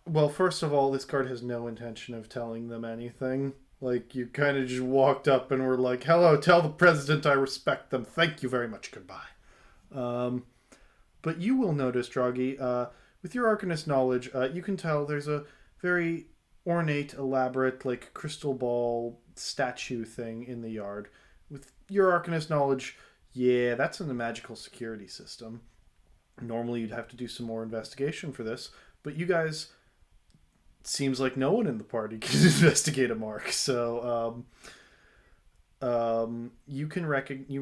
Well, first of all, this card has no intention of telling them anything. Like, you kind of just walked up and were like, hello, tell the president I respect them. Thank you very much. Goodbye. Um, but you will notice, Draghi, with your Arcanist knowledge, you can tell there's a very ornate, elaborate, like, crystal ball statue thing in the yard. With your Arcanist knowledge, yeah, that's in the magical security system. Normally, you'd have to do some more investigation for this, but you guys seems like no one in the party can investigate a mark. So you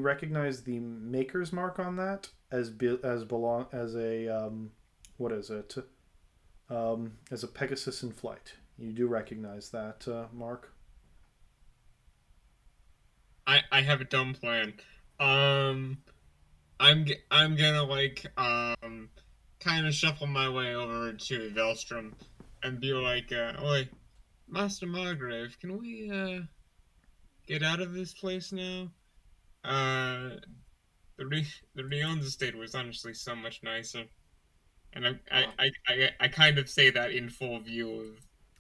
recognize the maker's mark on that as belong as a what is it? As a Pegasus in flight. You do recognize that mark. I have a dumb plan. Um, I'm gonna kind of shuffle my way over to Velstrom and be like, "Oi, Master Margrave, can we get out of this place now? Uh, the Rion's estate was honestly so much nicer." And Oh, I kind of say that in full view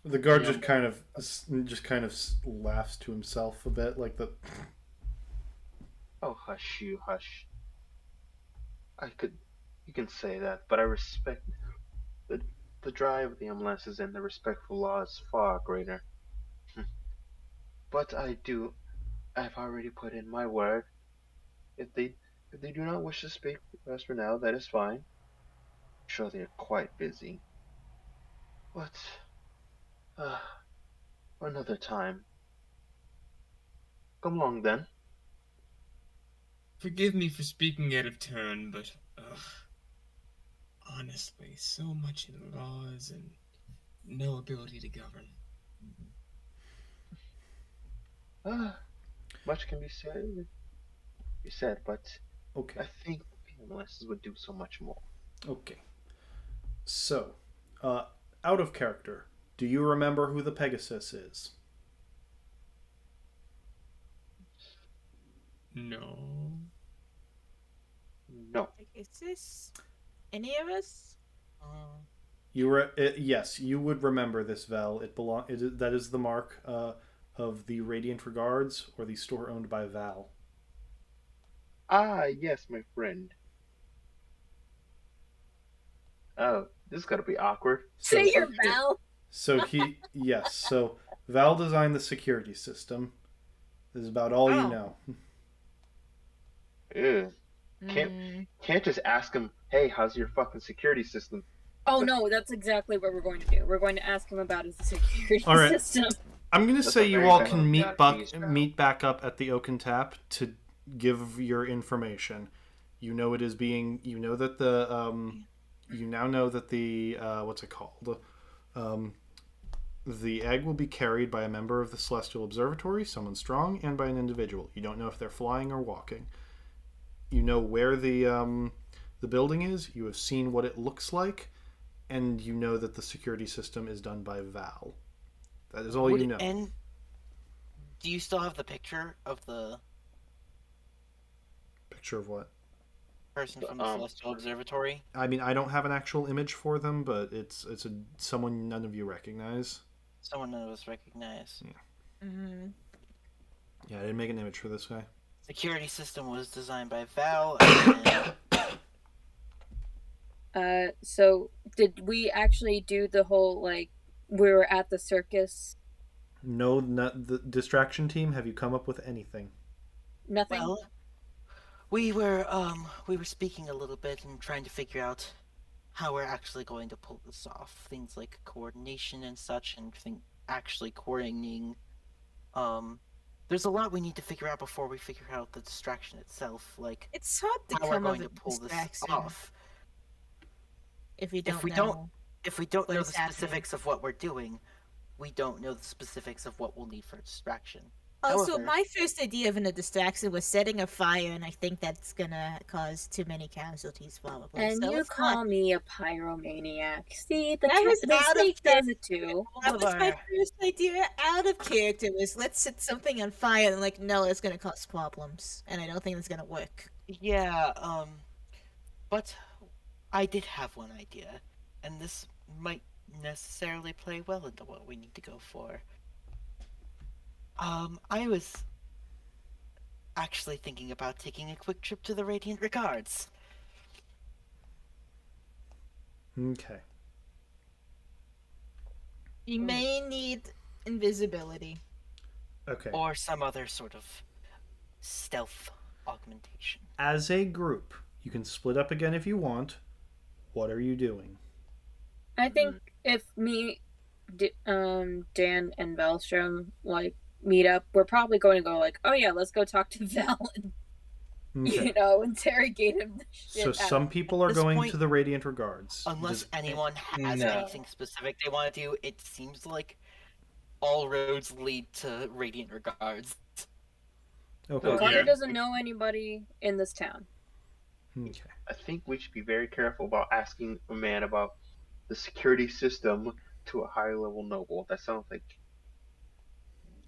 of The guard the just kind of laughs to himself a bit, like the. oh, hush you, hush. I could, you can say that, but I respect the the drive of the ambulances and the respect for law is far greater. But I've already put in my word. If they do not wish to speak with us for now, that is fine. I'm sure they are quite busy. But uh, another time. Come along then. forgive me for speaking out of turn, but honestly, so much in laws and no ability to govern. Uh, much can be said, but Okay, I think the ambulances would do so much more. okay. So, uh, out of character, do you remember who the Pegasus is? No. No. Like, is this any of us? Uh, Yes, you would remember this Vel. That is the mark of the Radiant Regards or the store owned by Val. Ah, yes, my friend. Oh, this is gonna be awkward. So Say your Okay. Val. so Val designed the security system. This is about all you Oh. know. Ew. Can't Mm, can't just ask him hey, how's your fucking security system? Oh no, that's exactly what we're going to do. We're going to ask him about his security All right. system. I'm gonna That's say a you very all valid can point. meet back up at the Oak and Tap to give your information. You know it is being. You know that the. You now know that the what's it called? The egg will be carried by a member of the Celestial Observatory, someone strong, and by an individual. You don't know if they're flying or walking. You know where the building is. You have seen what it looks like, and you know that the security system is done by Val. That is all you know. And do you still have the picture of the Picture of what? person from the Celestial Observatory? I mean, I don't have an actual image for them, but it's someone none of you recognize. Someone none of us recognize. Mm-hmm. Yeah, I didn't make an image for this guy. Security system was designed by Val. And So did we actually do the whole like we were at the circus? No, not the distraction team. Have you come up with anything? Nothing. well, we were speaking a little bit and trying to figure out how we're actually going to pull this off. Things like coordination and such, and actually coordinating. There's a lot we need to figure out before we figure out the distraction itself. Like It's hard to how we're come up going with to pull this distraction off. if we don't If we know. don't what know is the happening. specifics of what we're doing, we don't know the specifics of what we'll need for a distraction. Also, However, my first idea of a distraction was setting a fire, and I think that's gonna cause too many casualties, probably. And so you let's call not. me a pyromaniac. See, the That was out of snake does it too. That was my first idea. Out of character was let's set something on fire, and like, no, it's gonna cause problems, and I don't think it's gonna work. yeah, but I did have one idea, and this might necessarily play well into what we need to go for. I was actually thinking about taking a quick trip to the Radiant Regards. Okay. You may need invisibility. Okay. Or some other sort of stealth augmentation. As a group, you can split up again if you want. What are you doing? I think if Dan and Velstrom like meet up, we're probably going to go like, oh yeah, let's go talk to Val and Okay. interrogate him. The shit So out some of people are this going point- to the Radiant Regards. Unless Does- anyone has No. anything specific they want to do, it seems like all roads lead to Radiant Regards. Okay. Well, Connor yeah. doesn't know anybody in this town. Okay. I think we should be very careful about asking a man about the security system to a high level noble. That sounds like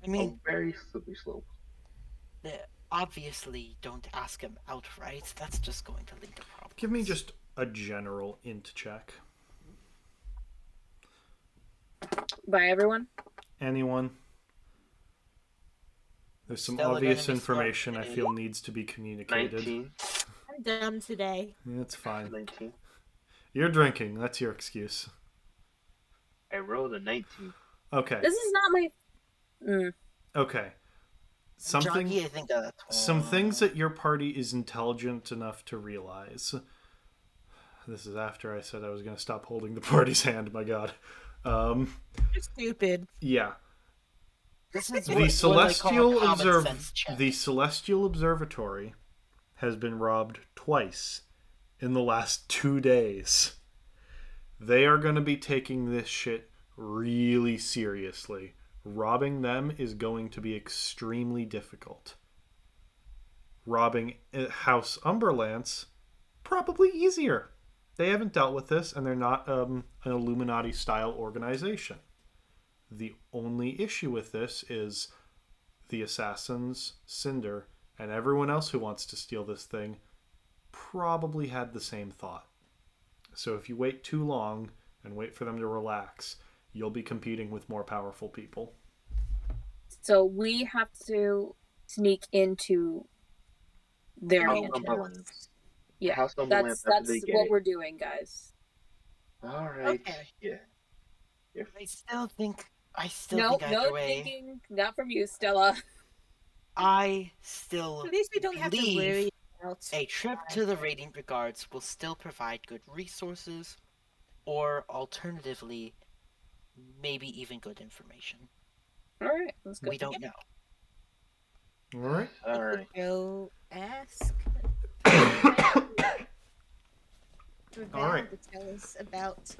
I mean, a very slippery slope. obviously don't ask him outright. That's just going to lead to problems. Give me just a general int check. By everyone. Anyone? There's some Stella obvious gonna be smart information I today. feel needs to be communicated. 19. I'm dumb today. It's fine. 19. You're drinking. That's your excuse. I rolled a 19. Okay. This is not my. Okay. Something. Jockey, I think that's Some things that your party is intelligent enough to realize. This is after I said I was going to stop holding the party's hand. My God. You're stupid. Yeah. This is The what I call a celestial common sense check. the celestial observatory has been robbed twice in the last 2 days. They are going to be taking this shit really seriously. Robbing them is going to be extremely difficult. Robbing House Umberlance, probably easier. They haven't dealt with this, and they're not an Illuminati-style organization. The only issue with this is the assassins, Cinder, and everyone else who wants to steal this thing probably had the same thought. So if you wait too long and wait for them to relax, you'll be competing with more powerful people. So we have to sneak into their House mansion. Umberlance. Yeah, House Umberlance after that's they get what it. we're doing, guys. All right. Okay. Yeah. I still think No either way. thinking, not from you, Stella. I still At least we don't have to believe worry About A trip to the Radiant Regards will still provide good resources, or alternatively, maybe even good information. All right, let's go. We don't know. All right. All right. go ask All right. Raval to tell us about.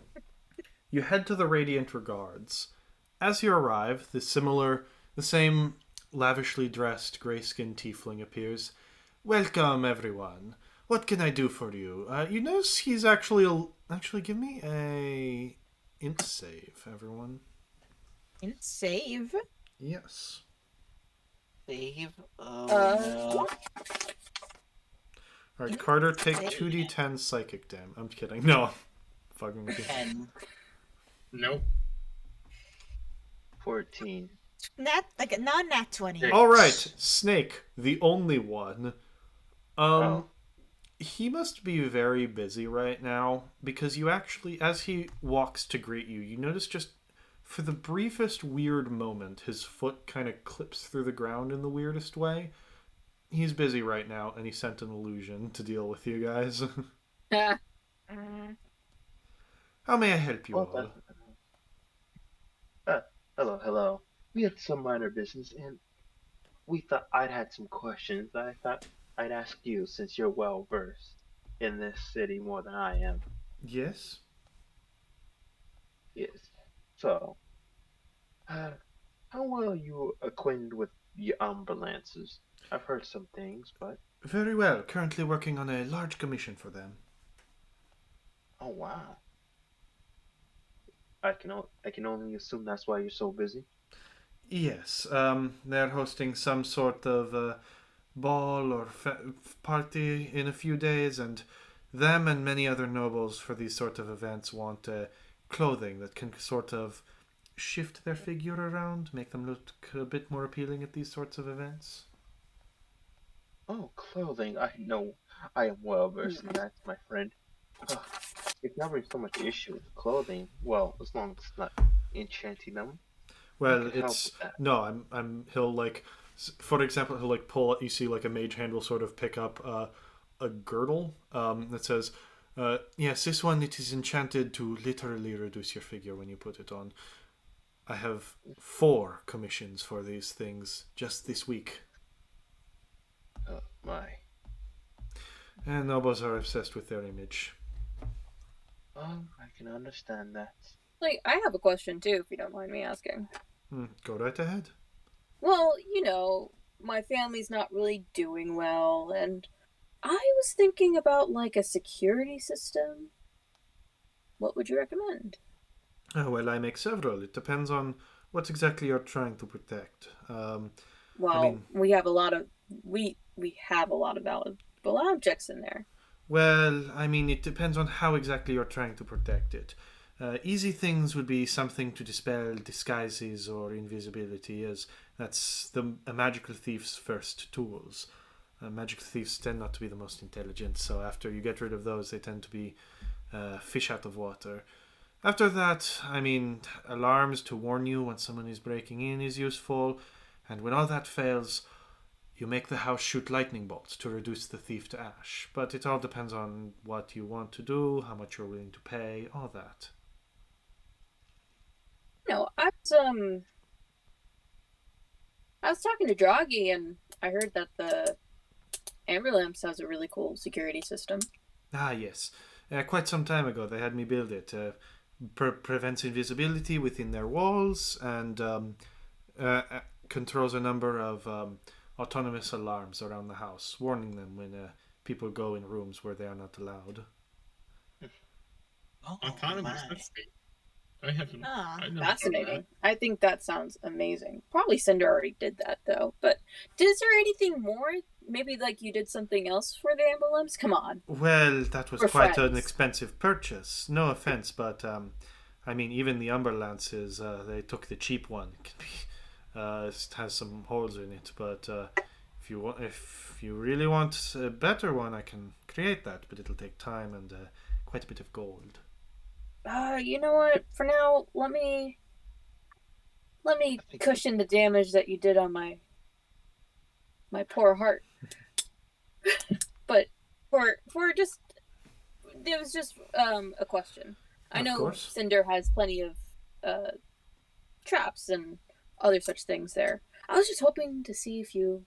You head to the Radiant Regards. As you arrive, the same lavishly dressed gray-skinned tiefling appears. Welcome, everyone. What can I do for you? You notice he's actually give me a int save, everyone. And save. Yes. Save? Oh Uh, All right, Carter, take Save. 2d10 psychic damage. I'm kidding. No, fucking with no. you. 10. Nope. 14. Non-nat 20. All right, Snake, the only one. Oh. He must be very busy right now because you actually, as he walks to greet you, you notice just for the briefest weird moment, his foot kind of clips through the ground in the weirdest way. He's busy right now, and he sent an illusion to deal with you guys. How may I help you Well, all? hello. We had some minor business, and we thought I'd had some questions that I thought I'd ask you since you're well versed in this city more than I am. Yes? Yes. So, how well are you acquainted with the ambulances? I've heard some things, but Very well. Currently working on a large commission for them. oh wow. I can only assume that's why you're so busy. Yes, they're hosting some sort of ball or party in a few days, and them and many other nobles for these sort of events want clothing that can sort of shift their figure around, make them look a bit more appealing at these sorts of events. Oh, clothing. I know. I am well versed in that, my friend. Ugh, it's never so much issue with clothing. Well, as long as it's not enchanting them. I Well, can help it's with that. no, he'll like, for example, he'll like pull. You see, like a mage hand will sort of pick up a girdle that says, "Yes, this one it is enchanted to literally reduce your figure when you put it on." I have 4 commissions for these things just this week. Oh my. And nobles are obsessed with their image. I can understand that. like, I have a question too, if you don't mind me asking. Go right ahead. Well, my family's not really doing well, and I was thinking about like a security system. What would you recommend? Well, I make several. It depends on what exactly you're trying to protect. Well, we have a lot of we have a lot of valuable objects in there. Well, it depends on how exactly you're trying to protect it. Easy things would be something to dispel disguises or invisibility, as that's a magical thief's first tools. Magical thieves tend not to be the most intelligent, so after you get rid of those, they tend to be fish out of water. After that, alarms to warn you when someone is breaking in is useful, and when all that fails, you make the house shoot lightning bolts to reduce the thief to ash. But it all depends on what you want to do, how much you're willing to pay, all that. No, I was talking to Draghi, and I heard that the Amber Lamps has a really cool security system. Ah, yes. Quite some time ago, they had me build it. Prevents invisibility within their walls and controls a number of autonomous alarms around the house, warning them when people go in rooms where they are not allowed. Oh, Autonomous. my. That's neat. I haven't. Ah, I never thought of Fascinating. I think that sounds amazing. Probably Cinder already did that though. But is there anything more? Maybe like you did something else for the Amber Lamps? Come on. Well, that was We're quite an friends. expensive purchase. No offense, but even the Umber Lances, they took the cheap one. It has some holes in it, but if you really want a better one, I can create that, but it'll take time and quite a bit of gold. You know what? For now, let me cushion the damage that you did on my poor heart. But For just there was just a question. I Of know course. Cinder has plenty of traps and other such things there. I was just hoping to see if you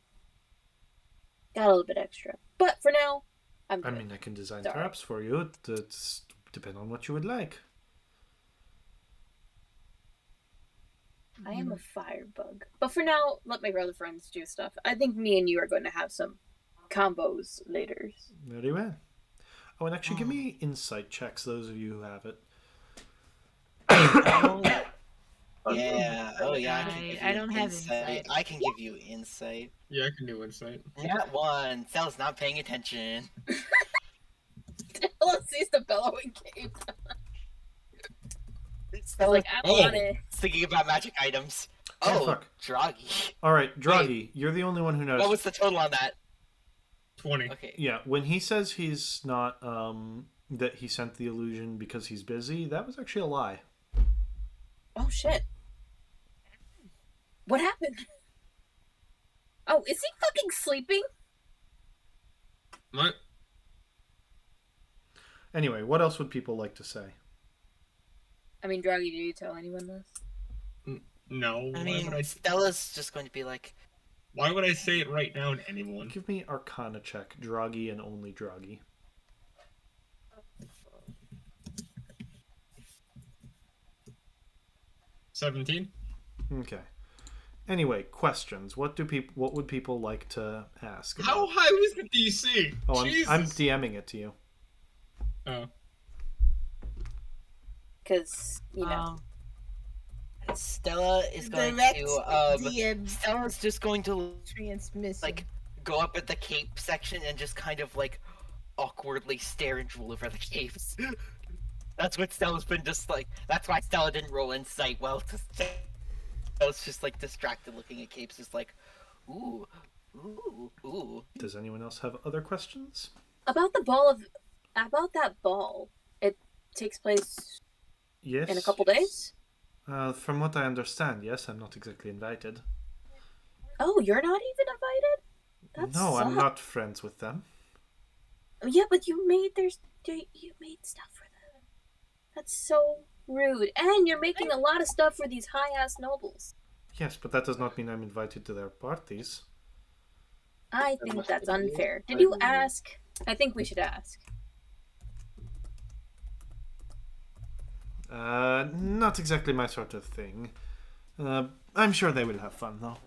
got a little bit extra. But for now, I'm I good. mean, I can design Sorry. traps for you. It's depend on what you would like. I am a firebug. But for now, let my other friends do stuff. I think me and you are going to have some combos later. Very well. Oh, and actually, give me insight checks, those of you who have it. Oh, yeah. Oh, yeah. I can give you I don't have insight. insight. I can give you insight. Yeah, I can do insight. Not one. Sal's not paying attention. Let's see the bellowing cape. It's Stella like, I want Oh. it. thinking about magic items. Oh, Oh, fuck. Droggy. All right, Draghi, you're the only one who knows. What was the total on that? 20. Okay. Yeah, when he says he's not, that he sent the illusion because he's busy, that was actually a lie. Oh shit. What happened? Oh, is he fucking sleeping? What? Anyway, what else would people like to say? I mean, Draggy, did you tell anyone this? No. I why mean, would I? Stella's just going to be like, Why would I say it right now to anyone? Give me Arcana check, Draghi and only Draghi. 17. Okay. Anyway, questions. What would people like to ask? How about? high was the DC? Oh, Jesus. I'm DMing it to you. Oh. Because, you know. Stella is going Direct to DM Stella's just going to transmission. like go up at the cape section and just kind of like awkwardly stare and drool over the capes. That's what Stella's been just like. That's why Stella didn't roll insight well. Stella's just like distracted looking at capes, just like, ooh, ooh, ooh. Does anyone else have other questions? About that ball, it takes place Yes. in a couple days? From what I understand, yes, I'm not exactly invited. Oh, you're not even invited? That No, I'm sucks. not friends with them. Yeah, but you made stuff for them. That's so rude. And you're making a lot of stuff for these high-ass nobles. Yes, but that does not mean I'm invited to their parties. I think that's unfair. Did you ask? I think we should ask. Not exactly my sort of thing. I'm sure they will have fun, though.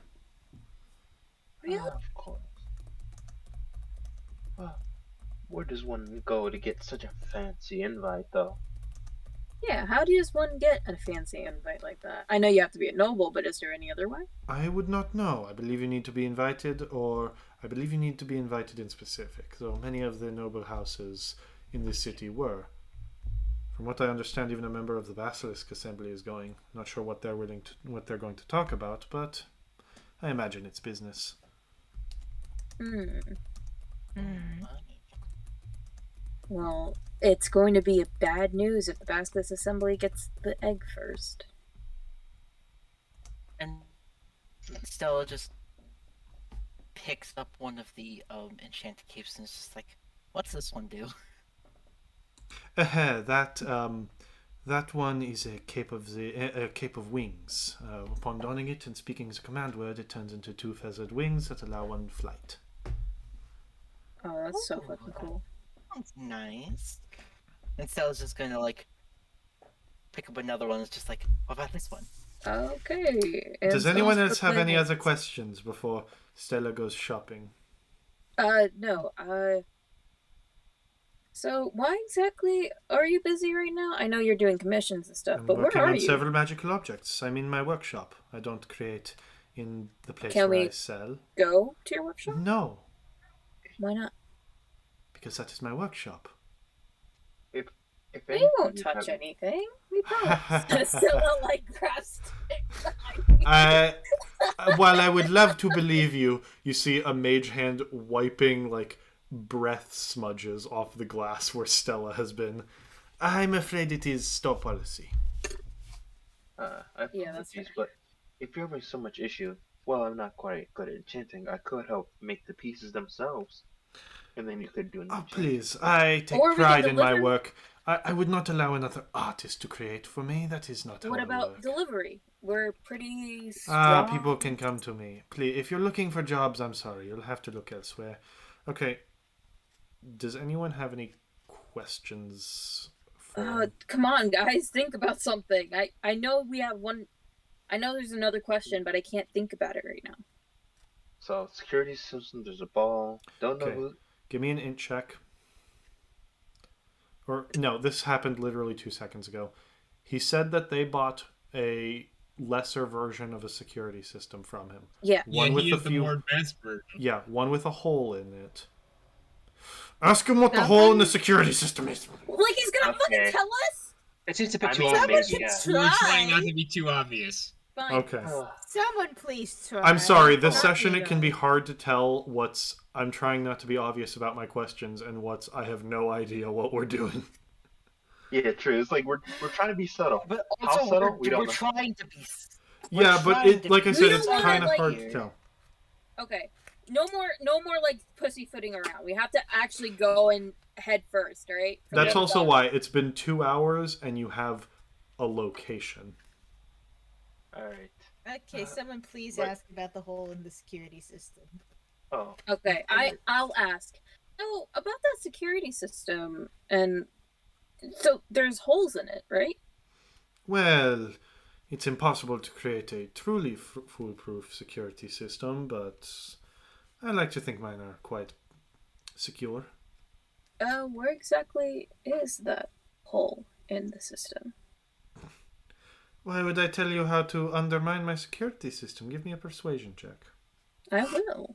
Really? Of course. Well, where does one go to get such a fancy invite, though? Yeah, how does one get a fancy invite like that? I know you have to be a noble, but is there any other way? I would not know. I believe you need to be invited, or I believe you need to be invited in specific, though many of the noble houses in this city were. From what I understand, even a member of the Basilisk Assembly is going. Not sure what they're going to talk about, but I imagine it's business. Well, it's going to be a bad news if the Basilisk Assembly gets the egg first. And Stella just picks up one of the enchanted capes and is just like, "What's this one do?" That one is a cape of wings. Upon donning it and speaking as a command word, it turns into 2 feathered wings that allow one flight. Oh, that's so fucking cool. That's nice. And Stella's just gonna like pick up another one. It's just like, "What about this one?" Okay. and Does anyone so else have any proclaim other it. questions before Stella goes shopping? No. So why exactly are you busy right now? I know you're doing commissions and stuff, I'm but where working are on you? several magical objects. I'm in my workshop. I don't create in the place Can where we- I sell. Go to your workshop? No, Why not? because that is my workshop. If We anything, won't you touch have- anything. We promise. Stella like grabs While I would love to believe you, you see a mage hand wiping like breath smudges off the glass where Stella has been. I'm afraid it is store policy. Yeah, that's Apologies, but if you're having so much issue, well, I'm not quite good at enchanting. I could help make the pieces themselves. and then you could do an Oh, object. please. I take Or we could pride in my deliver- work. I would not allow another artist to create for me. That is not how What I about work. delivery? We're pretty Ah, strong. people can come to me. Please, if you're looking for jobs, I'm sorry. You'll have to look elsewhere. Okay. Does anyone have any questions for... Come on, guys, think about something. I know we have one. I know there's another question, but I can't think about it right now. So security system. There's a ball. Don't know Okay. who. Give me an int check. Or, no, this happened literally 2 seconds ago. He said that they bought a lesser version of a security system from him. Yeah. One yeah, with he a is the few... more advanced version. Yeah, one with a hole in it. Ask him what the hole in the security system is. Like he's gonna fucking Okay. tell us? It seems a bit I too mean, obvious. maybe, Someone yeah. can We were trying try. not to be too obvious. Fine. Okay. Someone please try. I'm sorry, this Not session me, it can be though. hard to tell what's I'm trying not to be obvious about my questions and what's I have no idea what we're doing. Yeah, true. It's like we're trying to be subtle. But How also, subtle? We don't we're know. trying to be. We're Yeah, but trying it to like I be said, We it's don't wanna, kind of like- hard to tell. Okay. No more like pussyfooting around. We have to actually go in head first, right? From That's the also bottom. why it's been 2 hours and you have a location. All right. Okay, someone please but- ask about the hole in the security system. Oh, Okay, I'll ask. So about that security system, and so there's holes in it, right? Well, it's impossible to create a truly foolproof security system, but I like to think mine are quite secure. Where exactly is that hole in the system? Why would I tell you how to undermine my security system? Give me a persuasion check. I will.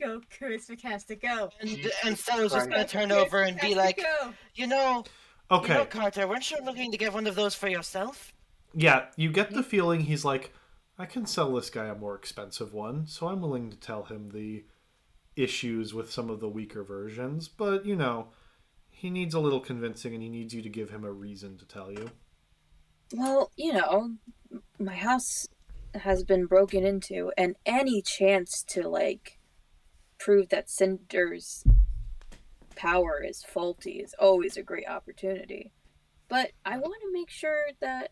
Go, Charisma Caster, go. And Stella's just gonna Right. turn over and be like, Go. you know, Okay. Carter, weren't you looking to get one of those for yourself? Yeah, you get the feeling he's like, I can sell this guy a more expensive one, so I'm willing to tell him the issues with some of the weaker versions, but you know, he needs a little convincing and he needs you to give him a reason to tell you. Well, my house has been broken into, and any chance to like prove that Cinder's power is faulty is always a great opportunity. But I want to make sure that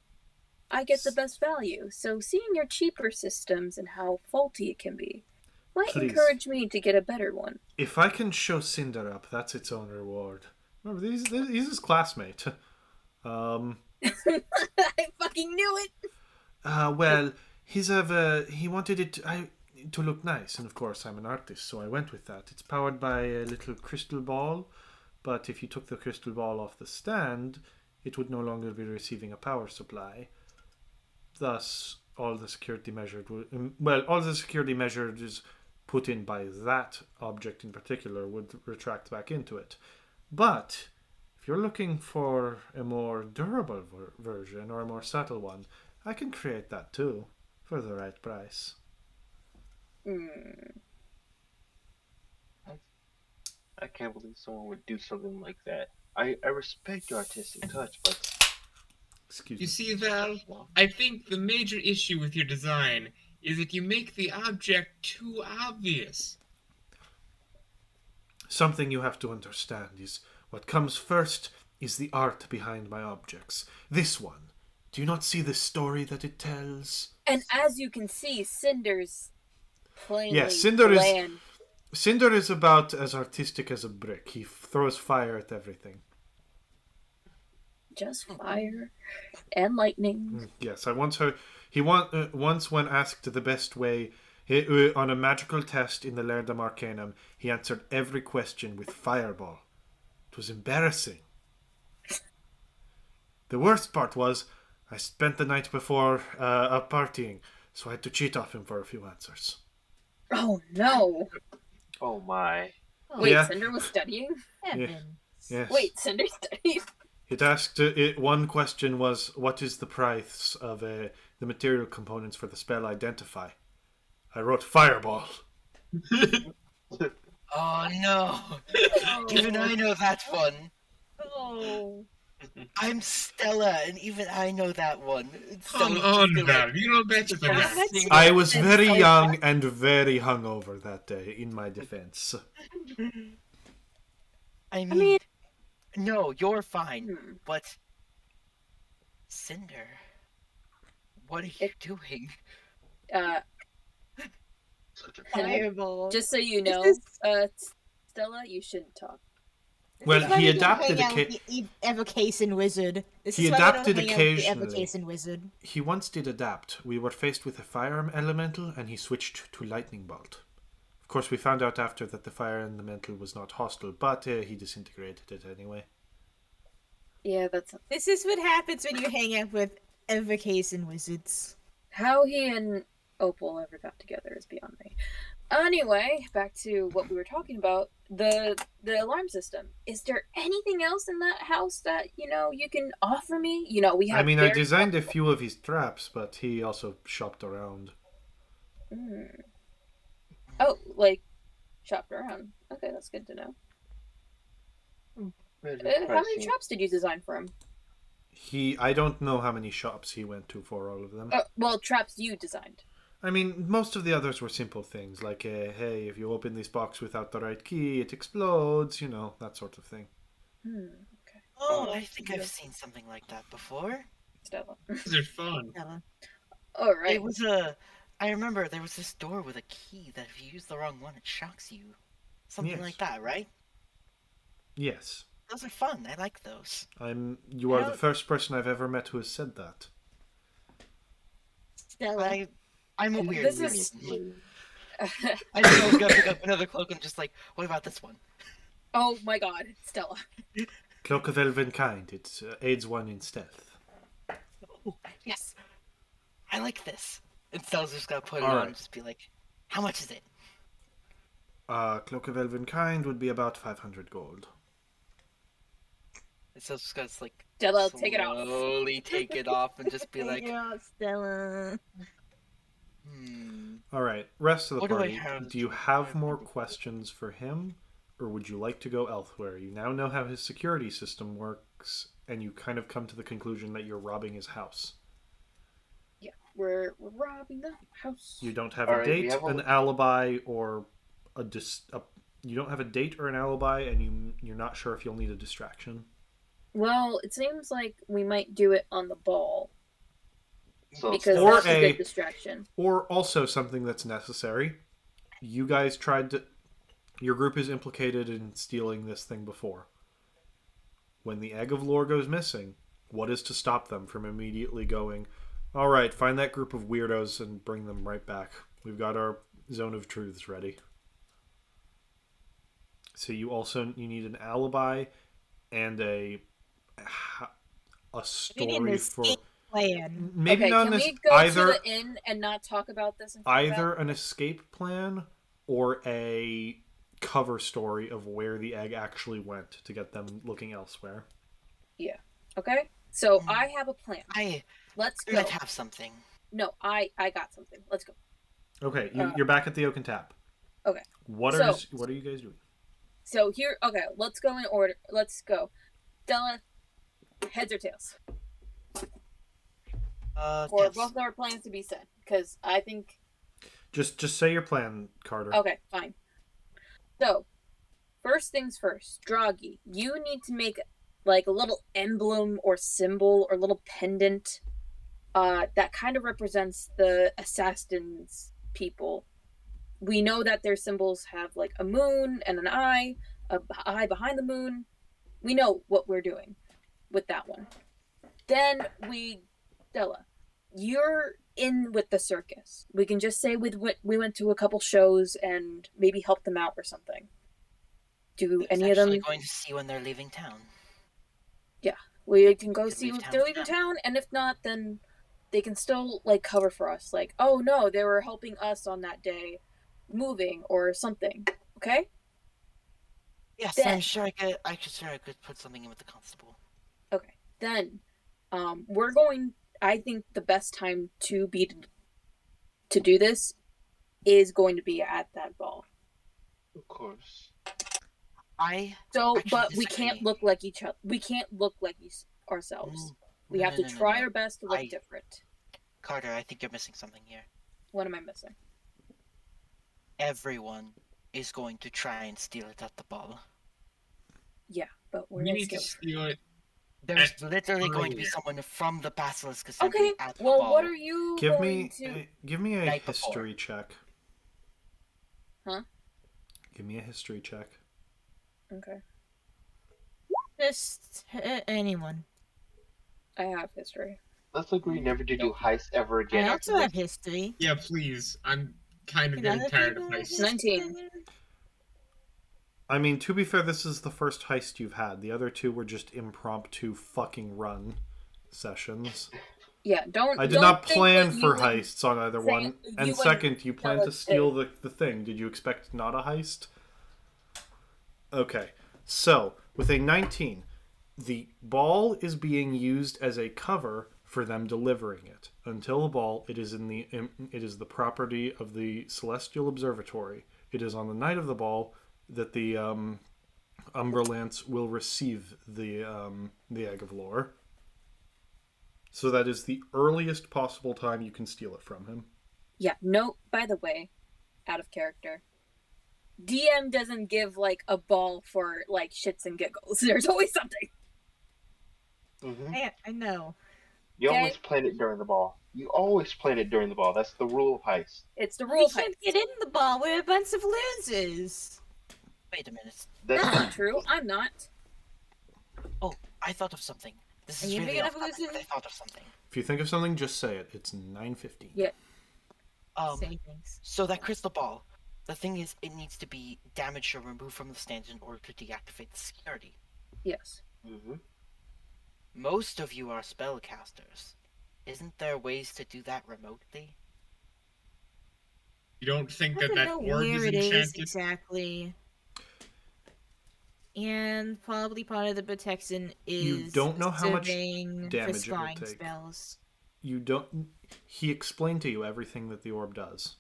I get the best value. So seeing your cheaper systems and how faulty it can be might Please. encourage me to get a better one. If I can show Cinder up, that's its own reward. Remember, he's his classmate. I fucking knew it. Well, he wanted it to look nice, and of course I'm an artist, so I went with that. It's powered by a little crystal ball, but if you took the crystal ball off the stand, it would no longer be receiving a power supply. Thus, all the security measures put in by that object in particular would retract back into it. But if you're looking for a more durable version or a more subtle one, I can create that too for the right price. I can't believe someone would do something like that. I respect your artistic touch, but Excuse You me. see, Val, I think the major issue with your design is that you make the object too obvious. Something you have to understand is what comes first is the art behind my objects. This one. Do you not see the story that it tells? And as you can see, Cinder's plainly Yeah, Cinder is- bland. Cinder is about as artistic as a brick. He throws fire at everything. Just fire and lightning. Yes, I once heard. Once, when asked the best way on a magical test in the Lerdam Arcanum, he answered every question with fireball. It was embarrassing. The worst part was, I spent the night before up partying, so I had to cheat off him for a few answers. Oh no! oh my. Wait, Yeah. Cinder was studying? Heavens. Yes. Wait, Cinder studied? It asked. One question was, "What is the price of the material components for the spell Identify?" I wrote fireball. Oh no! Even I know that one. Oh. I'm Stella, and even I know that one. Come Stella's on, just gonna, Val. You know better than gonna that. sing I it. was And very so- young and very hungover that day, in my defense. I mean, mean- no, you're fine. Hmm. But Cinder, what are you It- doing? Such a Fireball. Just so you This know, is- Stella, you shouldn't talk. Well, This is why he we don't adapted hang a out with the evocation wizard. This He is why we don't adapted hang out with the occasionally. evocation wizard. He once did adapt. We were faced with a fire elemental, and he switched to lightning bolt. Of course, we found out after that the fire elemental was not hostile, but he disintegrated it anyway. Yeah, that's This is what happens when you hang out with evocation wizards. how he and Opal ever got together is beyond me. Anyway, back to what we were talking about, the alarm system. Is there anything else in that house that, you can offer me? We have I mean, I very designed a few of his traps, but he also shopped around. Oh, like shopped around. Okay, that's good to know. How many traps did you design for him? I don't know how many shops he went to for all of them. Well, traps you designed. I mean, most of the others were simple things, like, hey, if you open this box without the right key, it explodes, that sort of thing. Okay. Oh, I think I've seen something like that before. Stella. These are fun. All right. It was I remember there was this door with a key that if you use the wrong one, it shocks you. Something Yes. like that, right? Yes. Those are fun. I like those. You are the first person I've ever met who has said that. Stella. I'm a weird This person. is. I just always gotta pick up another cloak and just like, what about this one? Oh my God, Stella. Cloak of Elven Kind. It aids one in stealth. Oh, yes. I like this. And Stella's just gotta put it All on right. and just be like, how much is it? Cloak of Elven Kind would be about 500 gold. And Stella's just gotta like, Stella, take it off. slowly take it off and just be like, Yeah, Stella. All right, rest of the What do I party. have Do you to have have more on the- questions for him, or would you like to go elsewhere? You now know how his security system works, and you kind of come to the conclusion that you're robbing his house. Yeah, we're robbing the house. You don't have All a right, we date, have all- an alibi, or you don't have a date or an alibi, and you're not sure if you'll need a distraction. Well, it seems like we might do it on the ball So because Or that's a a- good distraction. Or also something that's necessary. You guys tried to. Your group is implicated in stealing this thing before. When the Egg of Lorr goes missing, what is to stop them from immediately going, all right, find that group of weirdos and bring them right back. We've got our zone of truths ready. So you need an alibi and a We need an story for escape plan. maybe Okay, not can this we go either to the inn and not talk about this? In front of either Val? an escape plan or a cover story of where the egg actually went to get them looking elsewhere. Okay, so I have a plan. I Let's go. might have something. No, I got something. Let's go. Okay, you're back at the Oak and Tap. Okay. What are you guys doing? So here, okay, let's go in order. Let's go. Stella, heads or tails? For Yes. both our plans to be said, because I think. Just say your plan, Carter. Okay, fine. So, first things first, Draghi, you need to make like a little emblem or symbol or little pendant that kind of represents the assassins people. We know that their symbols have like a moon and an eye, a eye behind the moon. We know what we're doing with that one. Then Stella, you're in with the circus. We can just say we went to a couple shows and maybe help them out or something. Do It's any of them? actually going to see when they're leaving town. We can go could see leave if town they're for leaving them. town, and if not, then they can still like cover for us. Like, oh no, they were helping us on that day, moving or something. Okay. Yes, Then- I'm sure I could put something in with the constable. Okay. Then, we're going. I think the best time to do this is going to be at that ball. Of course. So, actually but we disagree. can't look like each other. We can't look like ourselves. We have to try our best to look different. Carter, I think you're missing something here. What am I missing? Everyone is going to try and steal it at the ball. Yeah, but where We did I need to steal? steal it. There's literally going to be earlier. someone from the Basilisk Assembly Okay. at the Well, ball. what are you Give going me to? give me a Night before. history check. Huh? Give me a history check. Okay. Just anyone. I have history. Let's agree never to do heist ever again I after also have this. history. Yeah, please. I'm kind of Can getting other tired of people have heists. 19. history? I mean, to be fair, this is the first heist you've had. The other two were just impromptu fucking run sessions. Yeah, don't. I did don't not think plan what you for and heists on either Sam- one. you And and second, you plan to Felix steal the thing. Did you expect not a heist? Okay, so with a 19, the ball is being used as a cover for them delivering it. Until the ball, it is the property of the Celestial Observatory. It is on the night of the ball that the Umberlance will receive the Egg of Lorr. So that is the earliest possible time you can steal it from him. Yeah. No. By the way, out of character. DM doesn't give like a ball for like shits and giggles. There's always something. Hmm. I know. You Okay. always plan it during the ball. You always plan it during the ball. That's the rule of heist. It's the We rule of can't heist. get in the ball. We're a bunch of losers. Wait a minute. That's That's not true. I'm not. Oh, I thought of something. This Are is you really big off enough topic, but I loser? thought of something. If you think of something, just say it. It's 9:15. Yeah. Say things. So that crystal ball, the thing is, it needs to be damaged or removed from the stand in order to deactivate the security. Yes. hmm Most of you are spellcasters. Isn't there ways to do that remotely? You don't think I that don't that know orb where is it is enchanted? exactly. And probably part of the protection is You don't know how much serving for damage it will scrying take. spells. You don't. He explained to you everything that the orb does.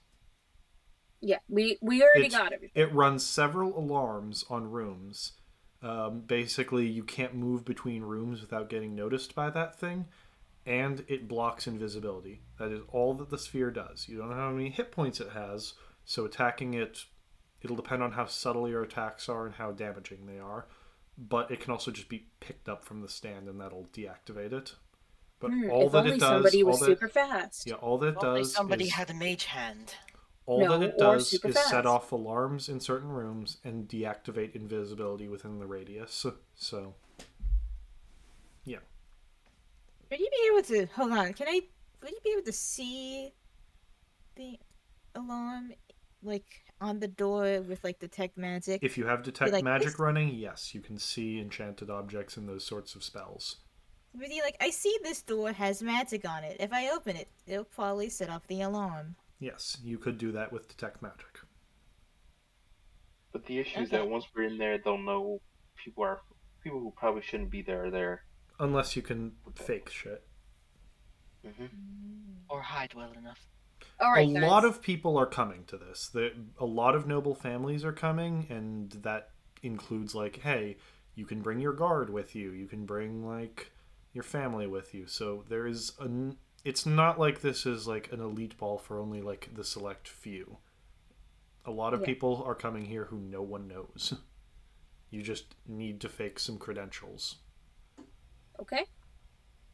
Yeah. We already It's- got everything. It runs several alarms on rooms. Basically, you can't move between rooms without getting noticed by that thing, and it blocks invisibility. That is all that the sphere does. You don't know how many hit points it has, so attacking it, it'll depend on how subtle your attacks are and how damaging they are. But it can also just be picked up from the stand, and that'll deactivate it. But all if that only it does, somebody was all that, super fast. yeah, all that If only does somebody is had a mage hand. all No, that it or does super is set fast. off alarms in certain rooms and deactivate invisibility within the radius. So, yeah. Would you be able to hold on? Would you be able to see the alarm, like on the door with like detect magic? If you have detect like magic this? running, yes, you can see enchanted objects and those sorts of spells. Would you like? I see this door has magic on it. If I open it, it'll probably set off the alarm. Yes, you could do that with detect magic. But the issue is Okay. that once we're in there, they'll know people who probably shouldn't be there are there. Unless you can fake shit. hmm Or hide well enough. All right, A guys. lot of people are coming to this. A lot of noble families are coming, and that includes like, hey, you can bring your guard with you. You can bring like your family with you. So there is it's not like this is like an elite ball for only like the select few. A lot of Yeah. people are coming here who no one knows. You just need to fake some credentials. Okay.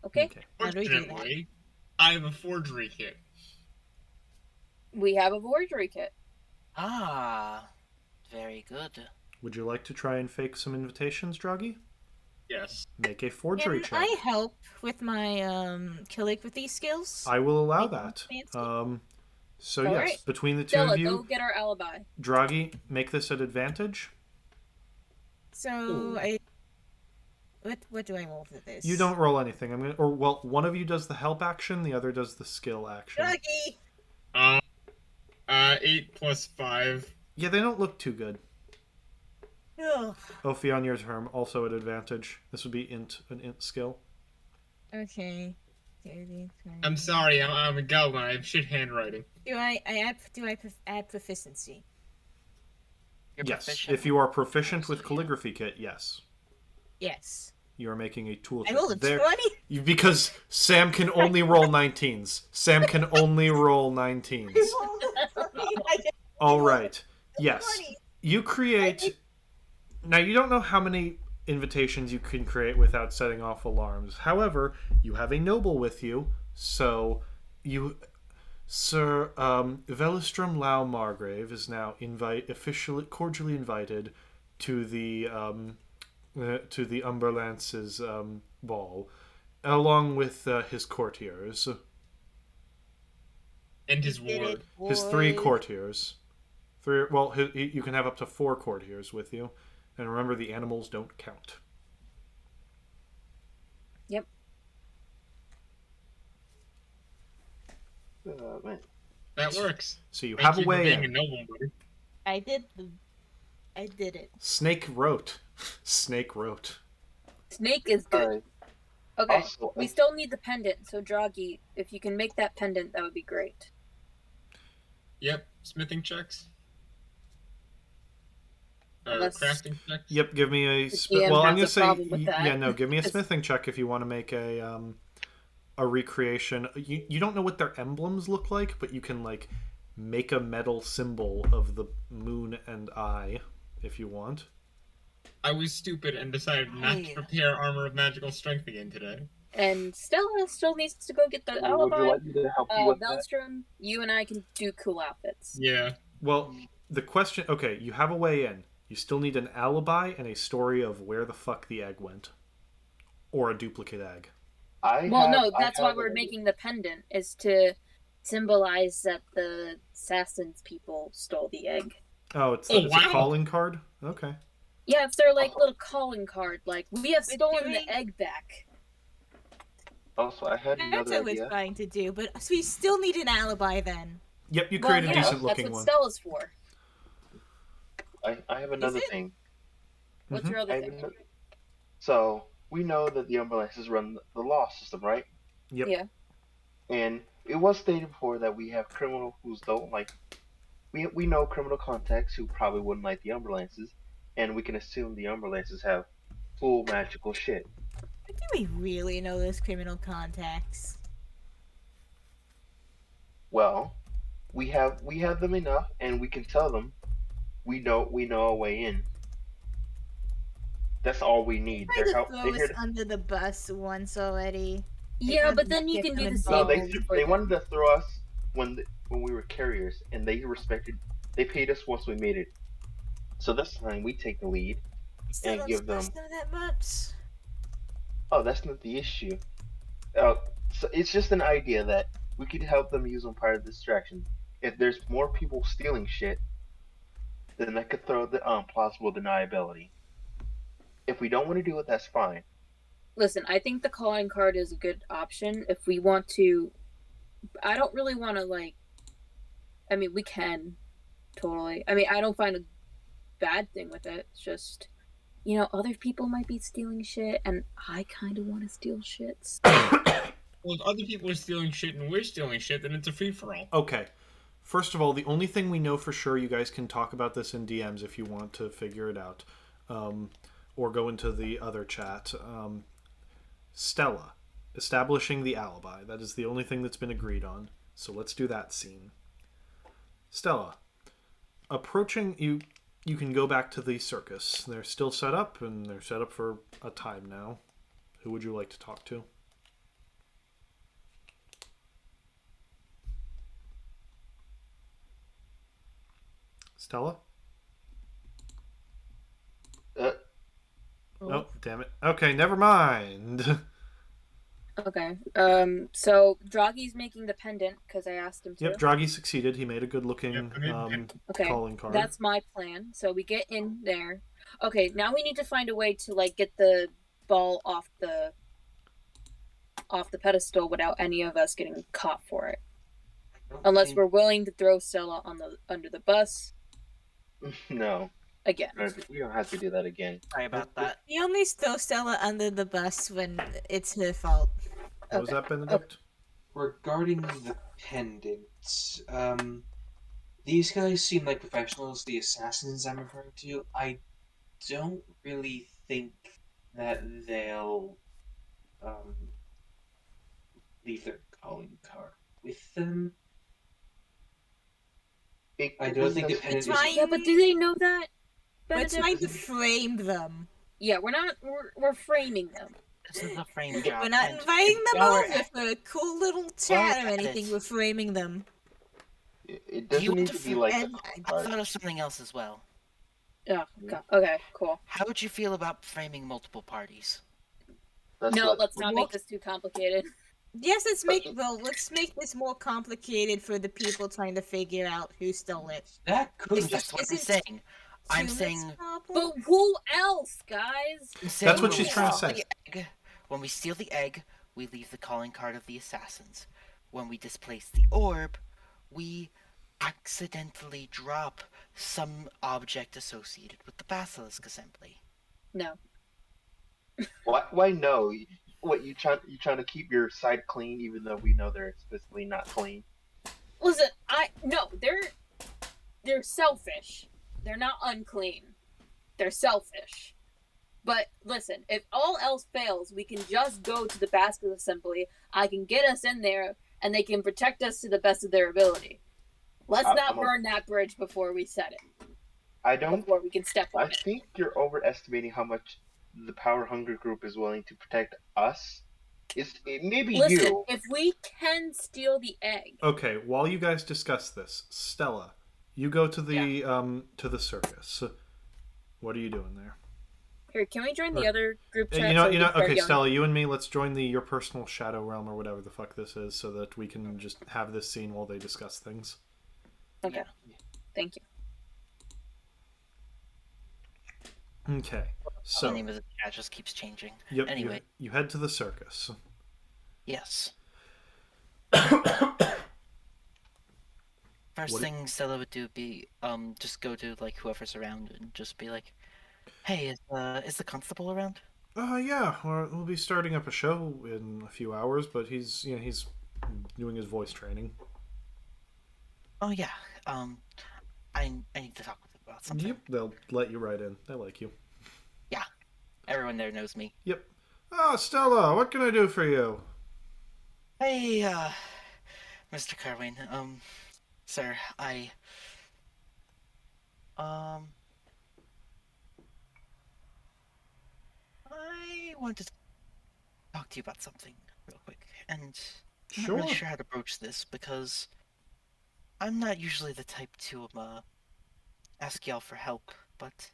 Okay. How do we do that? Fortunately, I have a forgery kit. We have a forgery kit. Ah, very good. Would you like to try and fake some invitations, Druggy? Yes. Make a forgery Can check. I help with my calligraphy skills? I will allow Make them that. fancy. So All yes, right. between the two Stella, of you, go get our alibi. Draghi, make this an advantage. So what do I roll for this? You don't roll anything. One of you does the help action, the other does the skill action. Druggy! 8 plus 5. Yeah, they don't look too good. Ugh. Ophi on your turn, also at advantage. This would be an int skill. Okay. 30, 20. I'm sorry, I'm a goblin. I have shit handwriting. Do I add proficiency? You're Yes. proficient If you are proficient also, with yeah. calligraphy kit, yes. Yes. You are making a tool I check. rolled a 20. Because Sam can only roll 19s. Sam can only roll 19s. I rolled a 20. All right. Yes. 20. You create. Now, you don't know how many invitations you can create without setting off alarms. However, you have a noble with you, so you. Sir Velistrom Lau Margrave is now officially cordially invited to the Umberlance's ball, along with his courtiers, And his Did ward. it, his 3 boys. courtiers. Well, you can have up to 4 courtiers with you, and remember the animals don't count. Yep. Man. That works. So you Thank have a you for way being a in. noble, buddy. I did it. Snake wrote. Snake wrote. Snake is good. Alright. Okay. Also, We still need the pendant, so Draghi, if you can make that pendant, that would be great. Yep. Smithing checks. Or Unless- crafting checks. Yep, give me a. The GM Well, I'm has gonna a say, problem with that. yeah, no, give me a It's- smithing check if you want to make a recreation. You don't know what their emblems look like, but you can like make a metal symbol of the moon and eye if you want. I was stupid and decided not to Hey. prepare armor of magical strength again today. And Stella still needs to go get the would alibi. you like me to help you with that? Velstrom, you and I can do cool outfits. Yeah. Well, the question. Okay, you have a way in. You still need an alibi and a story of where the fuck the egg went, or a duplicate egg. That's why we're making the pendant, is to symbolize that the assassins people stole the egg. Oh, it's Oh, a wow. calling card. Okay. Yeah, it's their like little calling card, like we have We're stolen doing- the egg back. Also, I had That's another what I was idea. trying to do, but so we still need an alibi then. Yep, you Well, create a yeah, decent that's looking what one. Stella's for. I have another it? thing. What's your other I have thing? ano- So we know that the ambulances run the law system, right? Yep. Yeah. And it was stated before that we have criminals who don't like. We know criminal contacts who probably wouldn't like the ambulances, and we can assume the ambulances have full magical shit. Do we really know those criminal contacts? Well, we have them enough, and we can tell them we know a way in. That's all we need. Tried They're to help. throw They're here us to, under the bus once already. Yeah, can't but then you get can do them the no, same. involved. they wanted to throw us when we were carriers, and they respected. They paid us once we made it. So this time we take the lead. I still And don't give trust them- them that much. Oh, that's not the issue. So it's just an idea that we could help them use on part of the distraction. If there's more people stealing shit, then that could throw the plausible deniability. If we don't want to do it, that's fine. Listen, I think the calling card is a good option if we want to. I don't really want to like. I mean, we can totally. I mean, I don't find a bad thing with it. It's just, other people might be stealing shit, and I kind of want to steal shit. Well, if other people are stealing shit and we're stealing shit, then it's a free for all. Okay. First of all, the only thing we know for sure, you guys can talk about this in DMs if you want to figure it out, or go into the other chat. Stella, establishing the alibi. That is the only thing that's been agreed on. So let's do that scene. Stella, approaching you. You can go back to the circus. They're still set up, and they're set up for a time now. Who would you like to talk to? Stella? Oh, damn it. Okay, never mind. Okay. So Draghi's making the pendant because I asked him to. Yep, Draghi succeeded. He made a good looking Yep, I made a pin. Okay. calling card. That's my plan. So we get in there. Okay, now we need to find a way to like get the ball off the pedestal without any of us getting caught for it. Unless we're willing to throw Stella under the bus No, again. we don't have to do that again. Sorry about that. We only throw Stella under the bus when it's her fault. What was Okay. that, Benedict? Regarding the pendant, these guys seem like professionals. The assassins I'm referring to, I don't really think that they'll um, leave their calling card with them. I don't think the We're pendant is. trying, Yeah, but do they know that, we're Benedict? trying to frame them. Yeah, we're framing them. This is a frame job. We're not and inviting them while we're over at- for a cool little while we're chat or at anything. it, We're framing them. It Do you doesn't need want to to be like a and calling I card. thought of something else as well. Oh, God. Okay, cool. How would you feel about framing multiple parties? That's No, what. let's not make this too complicated. Yes, let's make this more complicated for the people trying to figure out who stole it. That could Is That's what I'm isn't saying. I'm Tuna's saying, problem? But who else, guys? I'm saying That's what when she's we trying to steal say. the egg- when we steal the egg, we leave the calling card of the assassins. When we displace the orb, we accidentally drop some object associated with the basilisk assembly. No. Why no? What you trying to keep your side clean even though we know they're explicitly not clean? Listen, they're selfish. They're not unclean. They're selfish. But listen, if all else fails, we can just go to the basket assembly. I can get us in there, and they can protect us to the best of their ability. Let's not burn that bridge before we set it. I don't. Before we can step on I it. think you're overestimating how much the Power Hunger Group is willing to protect us. Maybe Listen, you. if we can steal the egg. Okay, while you guys discuss this, Stella, you go to the circus. What are you doing there? Here, can we join the Or- other group chat? You know, so we can start okay, yelling? Stella, you and me, let's join your personal shadow realm or whatever the fuck this is, so that we can just have this scene while they discuss things. Okay. Thank you. Okay, The so name of the chat just keeps changing. yep, Anyway, you head to the circus. yes. What First do- thing Stella would do would be just go to like whoever's around and just be like, "Hey, is the constable around?" Yeah, we'll be starting up a show in a few hours, but he's doing his voice training. Oh yeah. I need to talk with him about something. Yep, they'll let you right in. They like you. Yeah. Everyone there knows me. Yep. Ah, Stella, what can I do for you? Hey, Mr. Carwin, sir, I wanted to talk to you about something real quick, and I'm not really Sure. sure how to broach this because I'm not usually the type to ask y'all for help, but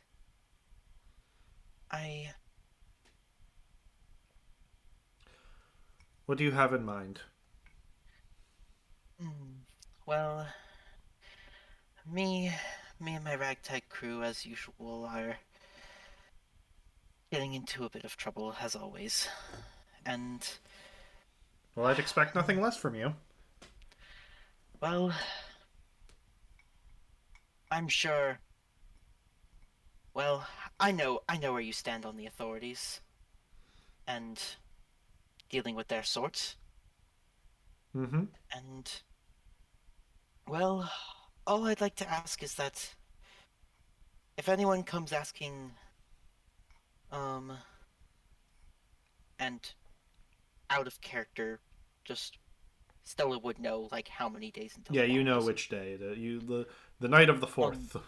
I What do you have in mind? well, me and my ragtag crew, as usual, are getting into a bit of trouble as always, and Well, I'd expect nothing less from you. well, I'm sure. Well, I know where you stand on the authorities and dealing with their sorts. Mm-hmm. And well, all I'd like to ask is that if anyone comes asking, and out of character, just Stella would know like how many days until. Yeah, the you ball know is. which day. The night of the 4th.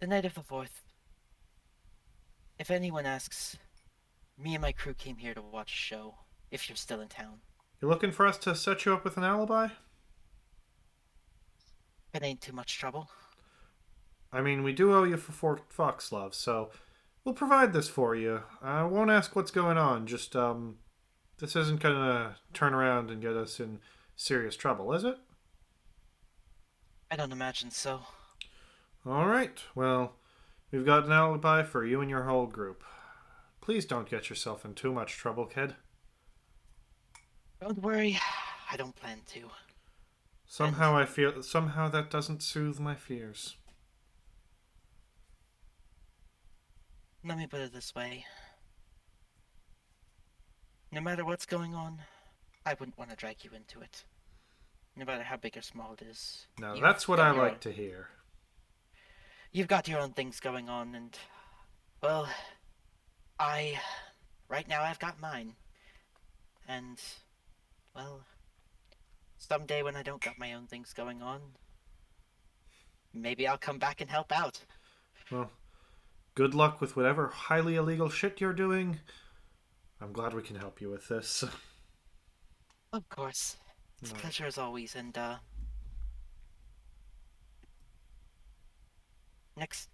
The night of the 4th. If anyone asks, me and my crew came here to watch a show. If you're still in town. You're looking for us to set you up with an alibi? It ain't too much trouble. I mean, we do owe you for Fort Fox, love, so we'll provide this for you. I won't ask what's going on, just, this isn't gonna turn around and get us in serious trouble, is it? I don't imagine so. Alright, well, we've got an alibi for you and your whole group. Please don't get yourself in too much trouble, kid. Don't worry, I don't plan to. Somehow that doesn't soothe my fears. Let me put it this way. No matter what's going on, I wouldn't want to drag you into it. no matter how big or small it is. Now You've that's what got I your like own- to hear. You've got your own things going on, and well, I right now I've got mine, and well, someday when I don't got my own things going on, maybe I'll come back and help out. Well, good luck with whatever highly illegal shit you're doing. I'm glad we can help you with this. Of course, it's a No. pleasure as always, and next,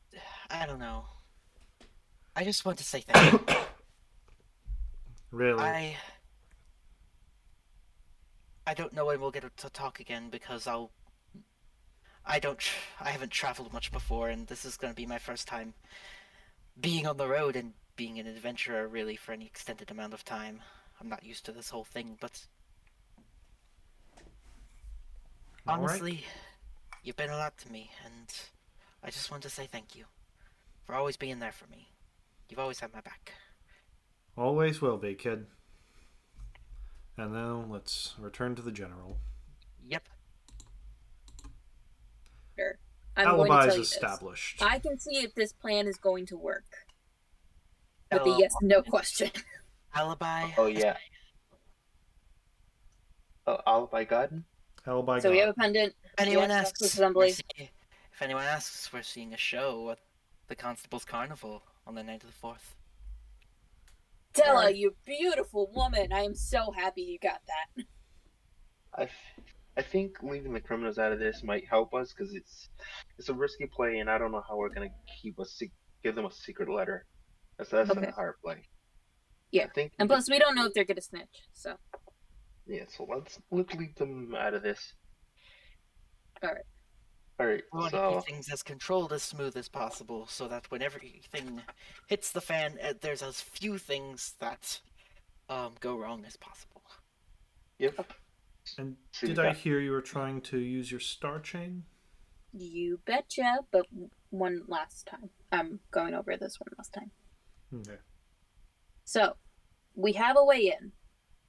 I don't know. I just want to say thank you. Really? I don't know when we'll get to talk again because I haven't traveled much before, and this is going to be my first time being on the road and being an adventurer really for any extended amount of time. I'm not used to this whole thing, but All right. honestly, you've been a lot to me, and I just want to say thank you for always being there for me. You've always had my back. Always will be, kid. And now let's return to the general. Yep. Sure. I'm going to Alibi's tell you established. this. I can see if this plan is going to work. With a Hello. yes/no question. Alibi. Oh yeah. Oh, alibi gotten? Alibi So we have a got. pendant. If anyone Yes, asks, assembly. if anyone asks, we're seeing a show at the Constable's Carnival on the night of the 4th. Della, Alright. you beautiful woman. I am so happy you got that. I think leaving the criminals out of this might help us because it's a risky play, and I don't know how we're gonna give them a secret letter. That's Okay. a hard play. Yeah. I think And plus, we don't know if they're gonna snitch. So, yeah. So let's leave them out of this. all right. All right. We want to So keep things as controlled, as smooth as possible, so that when everything hits the fan, there's as few things that go wrong as possible. yep. And See, did we I got- hear you were trying to use your star chain? You betcha. But one last time. I'm going over this one last time. Okay. So, we have a way in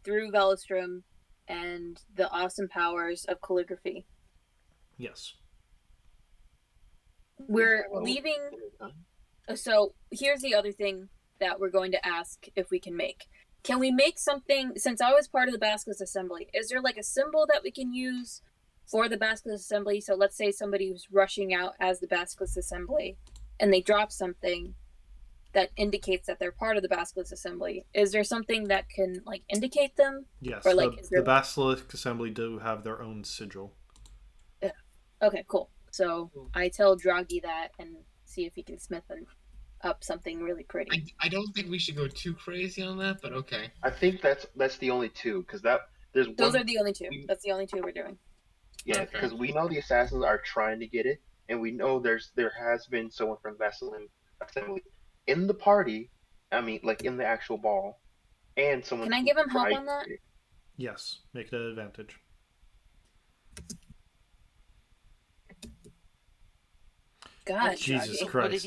through Velostrom and the awesome powers of calligraphy. Yes. We're Well, leaving. So here's the other thing that we're going to ask if we can make. Can we make something, since I was part of the Basilisk Assembly, is there like a symbol that we can use for the Basilisk Assembly? So let's say somebody who's rushing out as the Basilisk Assembly and they drop something that indicates that they're part of the Basilisk Assembly. Is there something that can like indicate them? Yes. Or, like, the, is there- the Basilisk Assembly do have their own sigil. Okay, cool. So I tell Draghi that and see if he can smith up something really pretty. I don't think we should go too crazy on that, but okay. I think that's the only two because there's Those one. are the only two. That's the only two we're doing. Yeah, Okay. because we know the assassins are trying to get it, and we know there has been someone from Vaseline Assembly in the party. I mean, like in the actual ball, and someone. Can I who give him help tried on that? to get it. Yes. Make it an advantage. God, Jesus Draghi. Christ.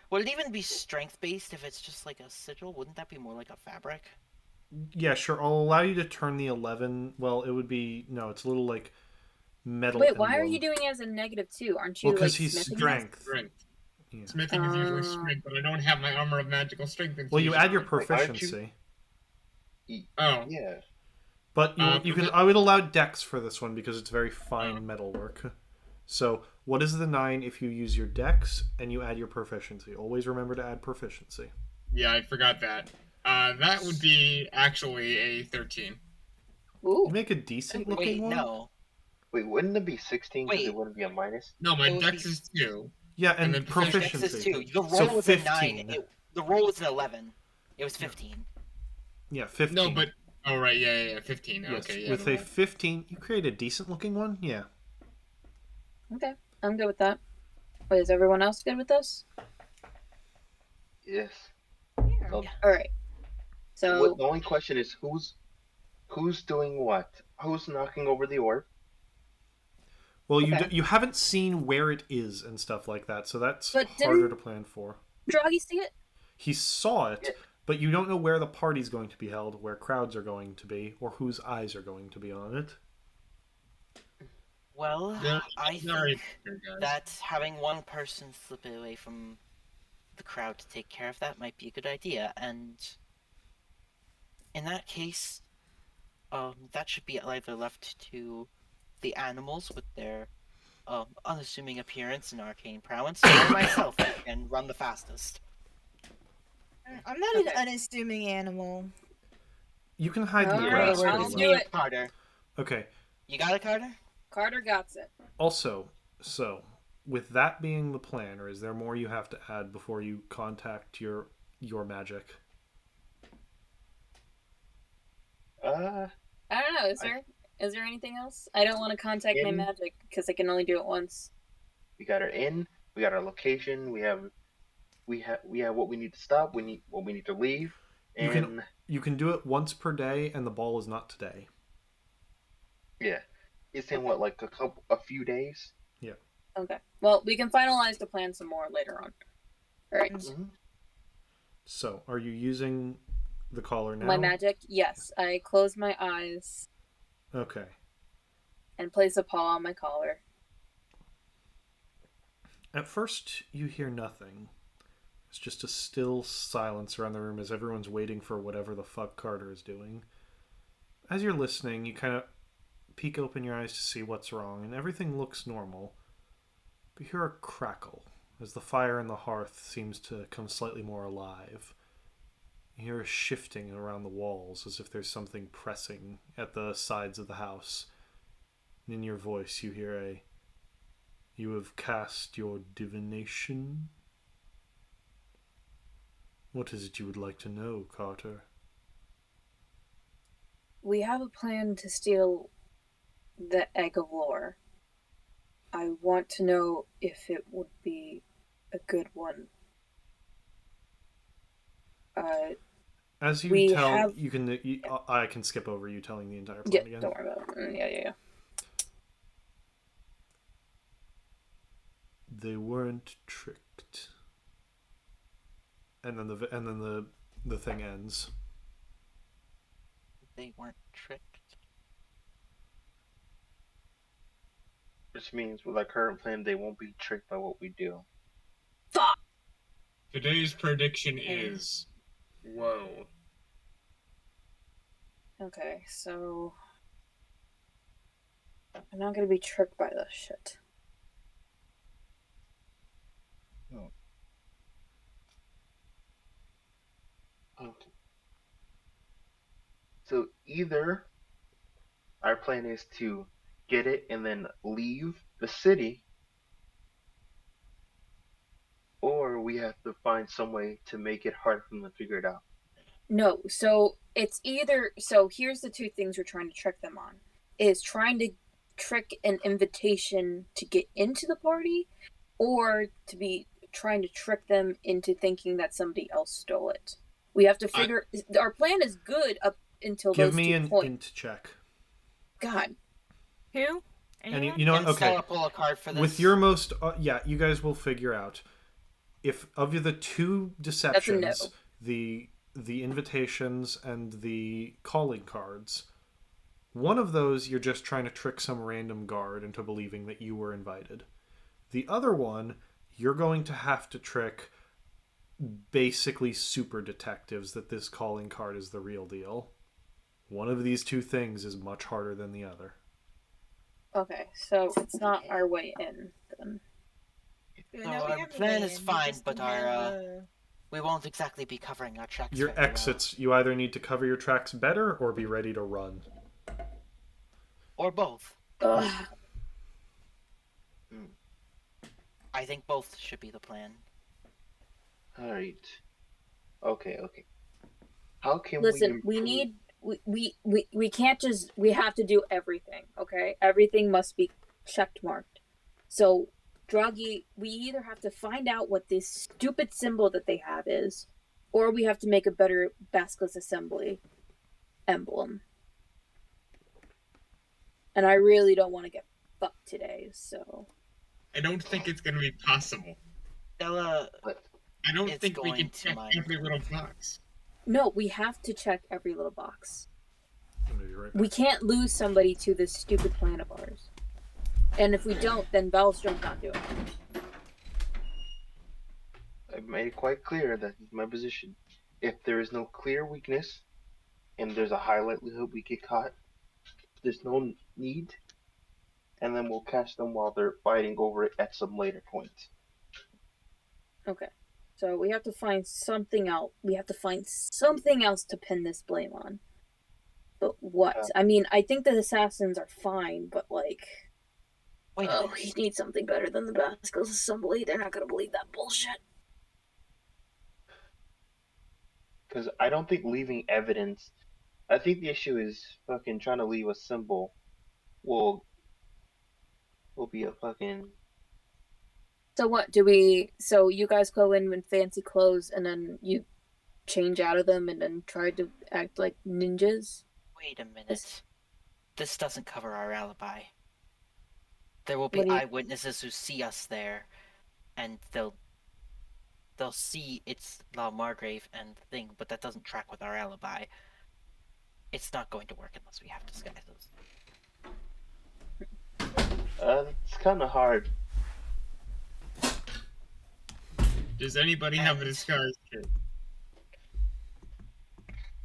Would it even be strength based if it's just like a sigil? Wouldn't that be more like a fabric? Yeah, sure. I'll allow you to turn the 11. Well, it would be... No, it's a little like metal Wait, why are emblem. you doing it as a -2? Aren't you Well, because like he's smithing it? strength. Strength. Yeah. Smithing is usually strength, but I don't have my armor of magical strength. Well, you add your Wait, aren't you- proficiency. Oh, Yeah. But you can. I would allow dex for this one because it's very fine metal work. So, what is the 9 if you use your dex and you add your proficiency? Always remember to add proficiency. yeah, I forgot that. That would be actually a 13. Ooh. You make a decent Wait, looking one. no. Wait, wouldn't it be 16 because Wait. it wouldn't be a minus? No, my It would dex be- is 2. Yeah, and, And then proficiency. Dex is 2. The roll So was a 15. 9. The roll was an 11. It was 15. Yeah, 15. No, but oh right, yeah, 15. Yes, Okay, yeah. with the a roll. 15, you create a decent looking one. Yeah. Okay, I'm good with that. Wait, is everyone else good with this? Yes. Yeah. So, All right. So the only question is who's doing what? Who's knocking over the orb? Well, Okay. you haven't seen where it is and stuff like that, so that's But harder didn't- to plan for. Draghi see it? He saw it, but you don't know where the party's going to be held, where crowds are going to be, or whose eyes are going to be on it. Well, No, I sorry, think guys. that having one person slip away from the crowd to take care of that might be a good idea, and in that case, that should be either left to the animals with their unassuming appearance and arcane prowess, or myself, who can run the fastest. I'm not Okay. an unassuming animal. You can hide in the Alright, grass In other pretty words, I'll well. do me it. and Carter. Okay. You got it, Carter? Carter got it. Also, so with that being the plan, or is there more you have to add before you contact your magic? I don't know. Is there anything else? I don't want to contact my magic because I can only do it once. We got our inn. We got our location. We have what we need to stop. We need what we need to leave. And You can do it once per day, and the ball is not today. yeah, it's in what, like a few days. Yeah. Okay. Well, we can finalize the plan some more later on. All right. Mm-hmm. So, are you using the collar now? My magic. Yes, I close my eyes Okay. and place a paw on my collar. At first, you hear nothing. It's just a still silence around the room as everyone's waiting for whatever the fuck Carter is doing. As you're listening, you kind of peek open your eyes to see what's wrong, and everything looks normal. But you hear a crackle as the fire in the hearth seems to come slightly more alive. You hear a shifting around the walls as if there's something pressing at the sides of the house. And in your voice, you hear a, "You have cast your divination?" What is it you would like to know, Carter? We have a plan to steal the Egg of Lorr. I want to know if it would be a good one. As you we tell, have- you can. I can skip over you telling the entire plan Yeah, again. don't worry about it. Yeah. They weren't tricked. And then the thing ends. They weren't tricked. Which means with our current plan, they won't be tricked by what we do. Fuck! Today's prediction is, whoa. Okay, so I'm not gonna be tricked by this shit. Okay. So either our plan is to get it and then leave the city, or we have to find some way to make it hard for them to figure it out. No, so it's either. So here's the two things we're trying to trick them on: is trying to trick an invitation to get into the party, or to be trying to trick them into thinking that somebody else stole it. We have to figure. Our plan is good up until Give those me 2 an points. int check. God. Who? And Anyone? you know what? Can Okay. Stella pull a card for this? With your most, yeah, you guys will figure out. If of the two deceptions, the invitations and the calling cards, one of those you're just trying to trick some random guard into believing that you were invited. The other one, you're going to have to trick basically super detectives that this calling card is the real deal. One of these two things is much harder than the other. Okay, so it's not our way in then. So we our have a plan way is in, we fine, just but don't our have, we won't exactly be covering our tracks. Your very well. exits, you either need to cover your tracks better or be ready to run. Or both. Ugh. I think both should be the plan. All right. Okay. How can Listen, we we improve- need we can't just we have to do everything, okay? Everything must be checked marked. So Druggy, we either have to find out what this stupid symbol that they have is, or we have to make a better Basilisk Assembly emblem. And I really don't want to get fucked today, so I don't think it's going to be possible. Stella, I don't It's think we going can to check mine. every little box. no, we have to check every little box. I'm gonna be right back. We can't lose somebody to this stupid plan of ours. And if we don't, then Valstrom's not doing it. I've made it quite clear that is my position. If there is no clear weakness and there's a high likelihood we get caught, there's no need, and then we'll catch them while they're fighting over it at some later point. Okay. So we have to find something else. We have to find something else to pin this blame on. But what? I mean, I think the assassins are fine, but like, Wait a oh, minute. he needs something better than the Bascos Assembly. They're not gonna believe that bullshit. Because I don't think leaving evidence. I think the issue is fucking trying to leave a symbol will be a fucking. So what do we? So you guys go in with fancy clothes, and then you change out of them, and then try to act like ninjas. Wait a minute. This doesn't cover our alibi. There will be What do you- eyewitnesses who see us there, and they'll see it's La Margrave and the thing, but that doesn't track with our alibi. It's not going to work unless we have disguises. It's kind of hard. Does anybody have a disguise kit?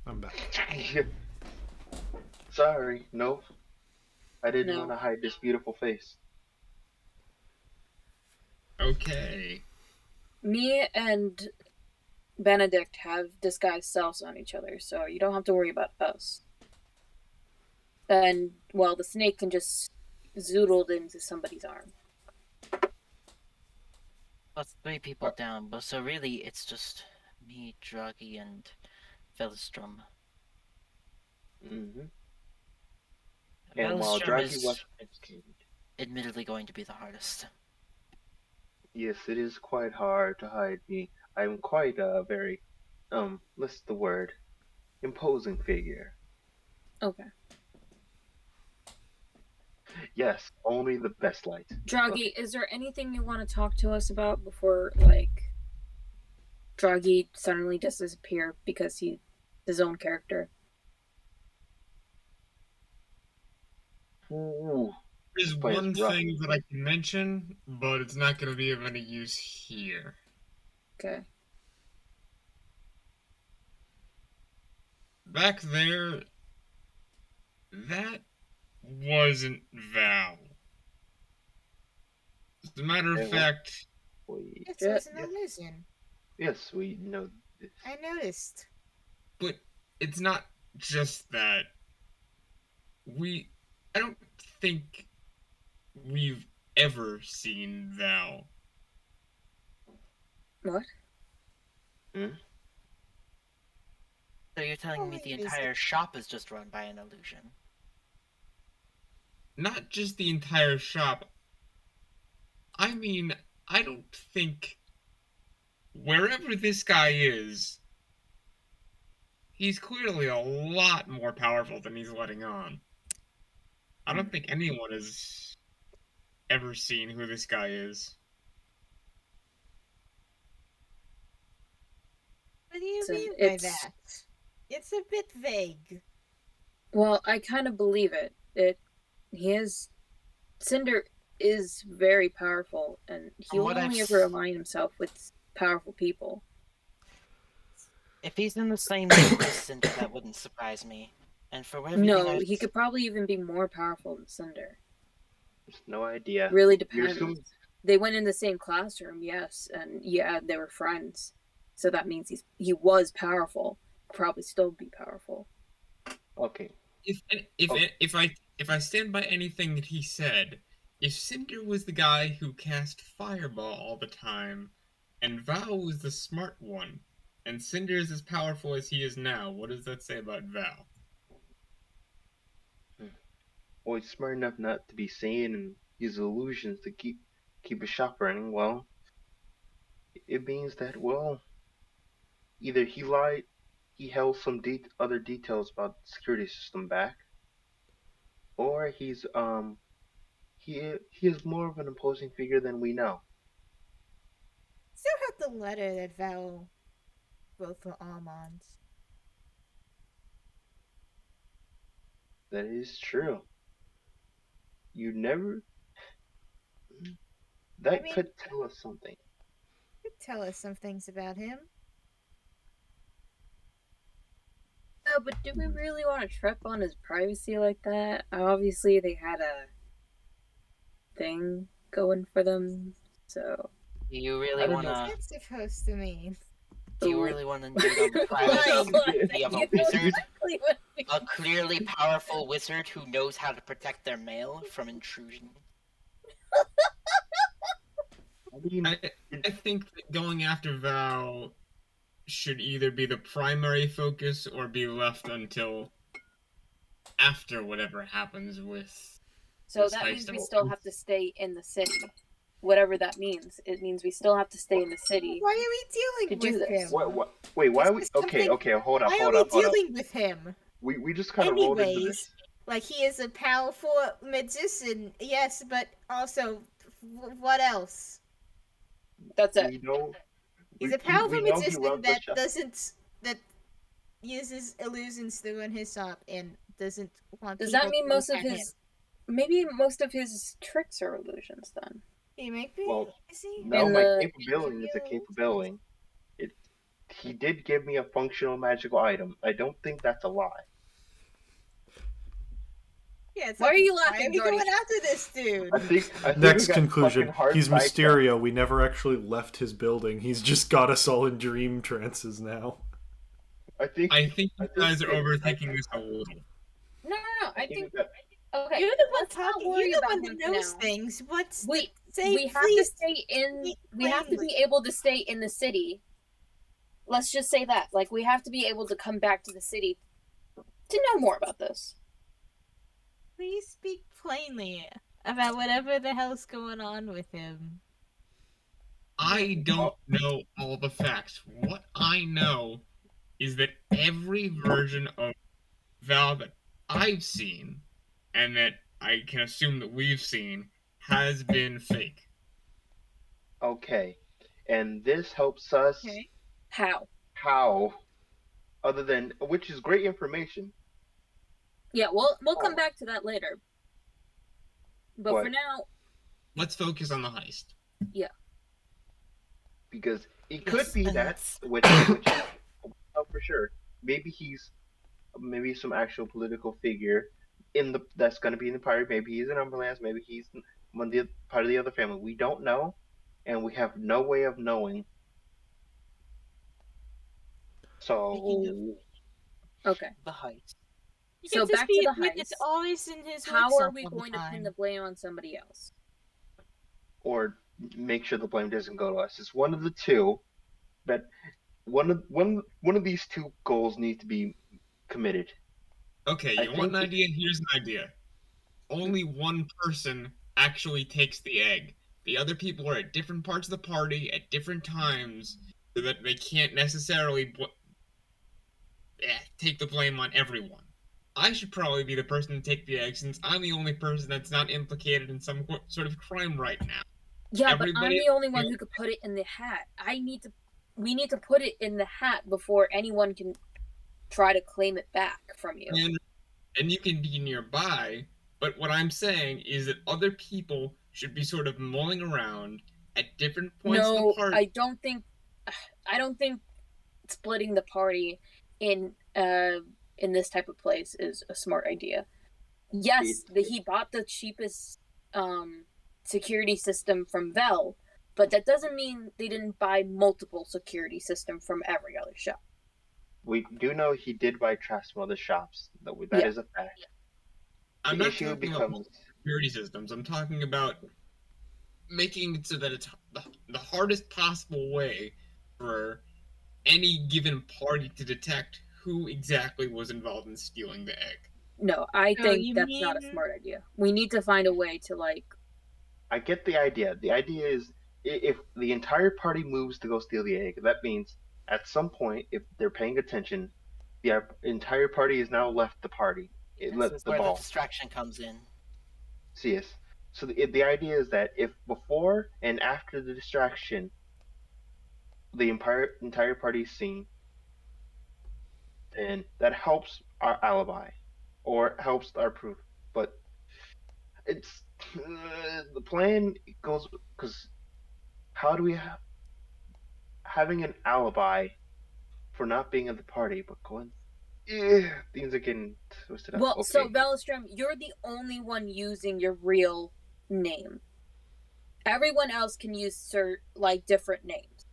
I'm back. Sorry, no. I didn't No. want to hide this beautiful face. Okay. Me and Benedict have disguised selves on each other, so you don't have to worry about us. And well, the snake can just zoodle into somebody's arm. That's 3 people down, but so really it's just me, Draghi, and Velstrom. Mm-hmm. And while Velstrom Draghi is was educated, admittedly going to be the hardest. yes, it is quite hard to hide me. I'm quite a very, what's the word? Imposing figure. Okay. Yes, only the best light. Draghi, is there anything you want to talk to us about before, like, Draghi suddenly just disappear because he's his own character? Ooh, There's fight is one rough. thing that I can mention, but it's not going to be of any use here. Okay. Back there, that wasn't Val. As a matter of Okay, fact, We, It Yeah. was an illusion. yes, we know this. I noticed. but it's not just that. I don't think we've ever seen Val. What? Hmm? So you're telling me Holy the reason. entire shop is just run by an illusion? Not just the entire shop. I mean, I don't think wherever this guy is, he's clearly a lot more powerful than he's letting on. I don't think anyone has ever seen who this guy is. What do you So mean by it's- that? It's a bit vague. Well, I kind of believe it. Cinder is very powerful, and he From will what only I've ever align himself with powerful people. If he's in the same league as Cinder, that wouldn't surprise me. And for everything No, I've he could probably even be more powerful than Cinder. There's no idea. Really You're depends. assuming, They went in the same classroom, yes, and yeah, they were friends. So that means he was powerful. Probably still be powerful. okay. If I stand by anything that he said, if Cinder was the guy who cast Fireball all the time, and Val was the smart one, and Cinder is as powerful as he is now, what does that say about Val? Well, he's smart enough not to be sane and use illusions to keep his shop running. Well, it means that either he lied, he held some other details about the security system back, or he is more of an imposing figure than we know. Still have the letter that Val wrote for Armand. That is true. You never That I mean- could tell us something. Could tell us some things about him. No, but do we really want to trip on his privacy like that? Obviously, they had a thing going for them, so Do you really I don't want know. to? What's that supposed to mean? Do you Ooh. really want to invade on the Well, privacy of a you know wizard? exactly what A clearly powerful wizard who knows how to protect their mail from intrusion. I mean, I think that going after Val should either be the primary focus or be left until after whatever happens with. So This that means heist we out. still have to stay in the city. Whatever that means. It means we still have to stay in the city. Why are we To dealing do with this. him? wait, why are we? This is Okay, something- hold up, Why hold are up, we hold up. dealing with him? We just kind of rolled into Anyways, this. like he is a powerful magician, yes, but also what else? That's it. We know. He's a powerful we know he magician runs the that shop. that uses illusions to run his shop and doesn't want. Does people that mean to most look of at his him. maybe most of his tricks are illusions then? He might be. Well, Is he? No, In my the- capability is a capability. He did give me a functional magical item. I don't think that's a lie. Yeah. It's Why like, are you Why laughing, are we Jordy? going after this dude? I think Next we got conclusion. fucking hard He's sidetracked. Mysterio. We never actually left his building. He's just got us all in dream trances now. I think I think you guys are it- overthinking this a little. No. I we think got- okay. You're the one let's not talking. worry You're the about one him that for knows now. things. What's We say? we have please to stay in. speak We have to be plainly. able to stay in the city. Let's just say that. Like we have to be able to come back to the city to know more about this. Please speak plainly about whatever the hell's going on with him. I don't know all the facts. What I know is that every version of Val that I've seen, and that I can assume that we've seen, has been fake. Okay, and this helps us. Okay. How? Other than which is great information. Yeah, we'll come back to that later. But What? for now, Let's focus on the heist. Because it Yes, could be and that that's- which oh, for sure. Maybe some actual political figure that's going to be in the party. Maybe he's an Umberlands. Maybe he's part of the other family. We don't know, and we have no way of knowing. So okay. The heist. He So gets his back to feet the with- It's heist. always in his How workshop are we all the going to pin time. the blame on somebody else? or make sure the blame doesn't go to us. It's one of the two. But one of these two goals need to be committed. Okay, I you want an think- idea? Here's an idea. Only one person actually takes the egg. The other people are at different parts of the party at different times, so that they can't necessarily take the blame on everyone. I should probably be the person to take the egg, since I'm the only person that's not implicated in some sort of crime right now. Yeah, Everybody- but I'm the only one who could put it in the hat. We need to put it in the hat before anyone can try to claim it back from you. And you can be nearby, but what I'm saying is that other people should be sort of mulling around at different points of No, the party. I don't think splitting the party in this type of place is a smart idea. Yes, he bought the cheapest security system from Vel, but that doesn't mean they didn't buy multiple security system from every other shop. We do know he did buy traps from other shops. That is a fact. I'm The not issue talking about becomes security systems. I'm talking about making it so that it's the hardest possible way for any given party to detect who exactly was involved in stealing the egg. No, I So think you that's not a mean- smart idea. We need to find a way to I get the idea. The idea is if the entire party moves to go steal the egg, that means at some point, if they're paying attention, the entire party has now left the party. It This left is the where the ball. distraction comes in. See yes. So the idea is that if before and after the distraction, the entire party is seen, then that helps our alibi, or helps our proof. But It's the plan goes because how do we having an alibi for not being at the party, but going. Things are getting twisted up. Well, so Okay, Velostrom, you're the only one using your real name. Everyone else can use like different names.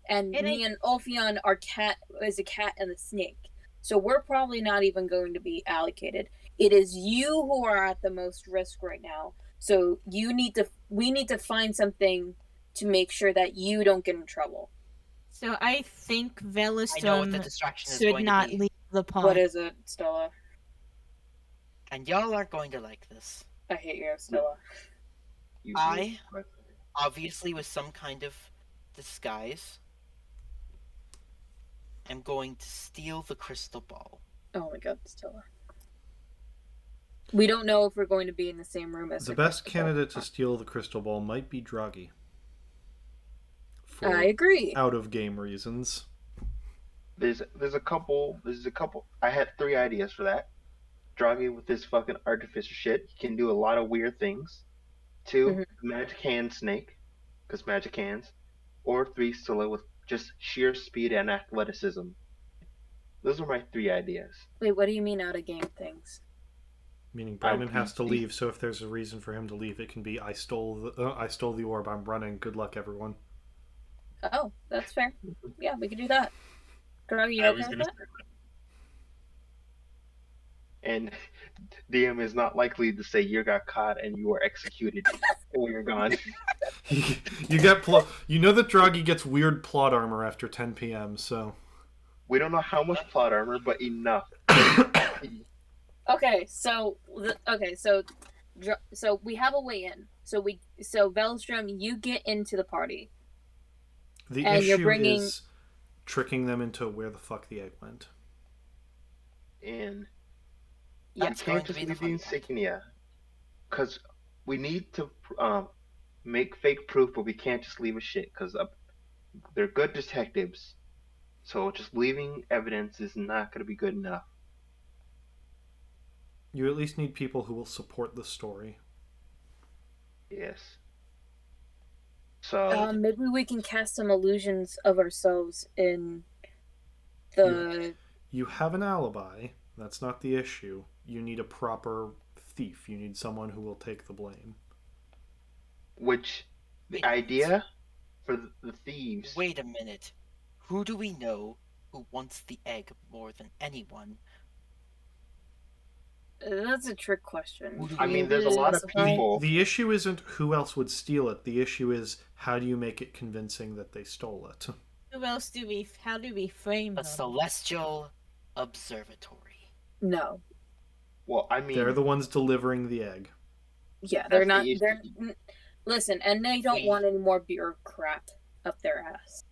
And And I me and Ophion are is a cat and a snake. So we're probably not even going to be allocated. It is you who are at the most risk right now. So we need to find something to make sure that you don't get in trouble. so I think I know what the Velostrom distraction is should going to not be. leave the What pod. is it, Stella? And y'all aren't going to like this. I hate you, Stella. I, obviously with some kind of disguise, am going to steal the crystal ball. Oh my god, Stella. We don't know if we're going to be in the same room as The the best crystal ball. candidate to steal the crystal ball might be Draghi. For I agree. out of game reasons. there's a couple. I had 3 ideas for that. Draghi with his fucking artificer shit, he can do a lot of weird things. 2, Mhm. magic hand snake, because magic hands. Or 3, Scylla with just sheer speed and athleticism. Those are my 3 ideas. Wait, what do you mean out of game things? Meaning Brandon has to leave, so if there's a reason for him to leave, it can be I stole the orb. I'm running. Good luck, everyone. Oh, that's fair. Yeah, we could do that. Girl, you I okay was with gonna that? say And DM is not likely to say you got caught and you are executed or you're gone. You get you know that Draghi gets weird plot armor after 10 p.m. So We don't know how much plot armor, but enough. Okay, so we have a way in. So Velstrom, you get into the party, the and you're issue bringing. is tricking them into where the fuck the egg went. And Yeah, we That's going can't to just be the leave the funny part. insignia. Because we need to make fake proof, but we can't just leave a shit. Because they're good detectives. So just leaving evidence is not going to be good enough. You at least need people who will support the story. Yes. So maybe we can cast some illusions of ourselves in the. You have an alibi. That's not the issue. You need a proper thief. You need someone who will take the blame. which the Wait a minute. idea for the thieves. Wait a minute. Who do we know who wants the egg more than anyone? That's a trick question. Who do I we mean, know there's a who lot of specify? people. The issue isn't who else would steal it. The issue is how do you make it convincing that they stole it. Who else do we? How do we frame The them? Celestial Observatory. No. Well, I mean, They're the ones delivering the egg. Yeah, they're That's not. the issue. They're listen, and they don't want any more bureaucrat up their ass.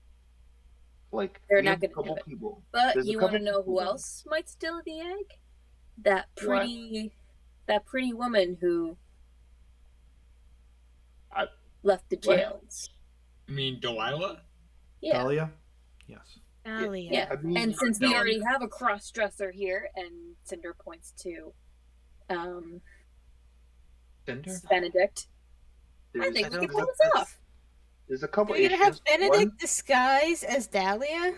like They're we not have a gonna couple do it. people. But There's a you want to couple know who people. else might steal the egg? That pretty woman who I- left the what? jails. I mean, Delilah? Yeah, Dahlia? Yes. Dahlia. yeah. I mean, And since we No. already have a cross dresser here, and Cinder points to Cinder? Benedict, I there's, think I we don't can pull think this that's- off. there's a Are couple we gonna issues. have Benedict One, disguise as Dahlia?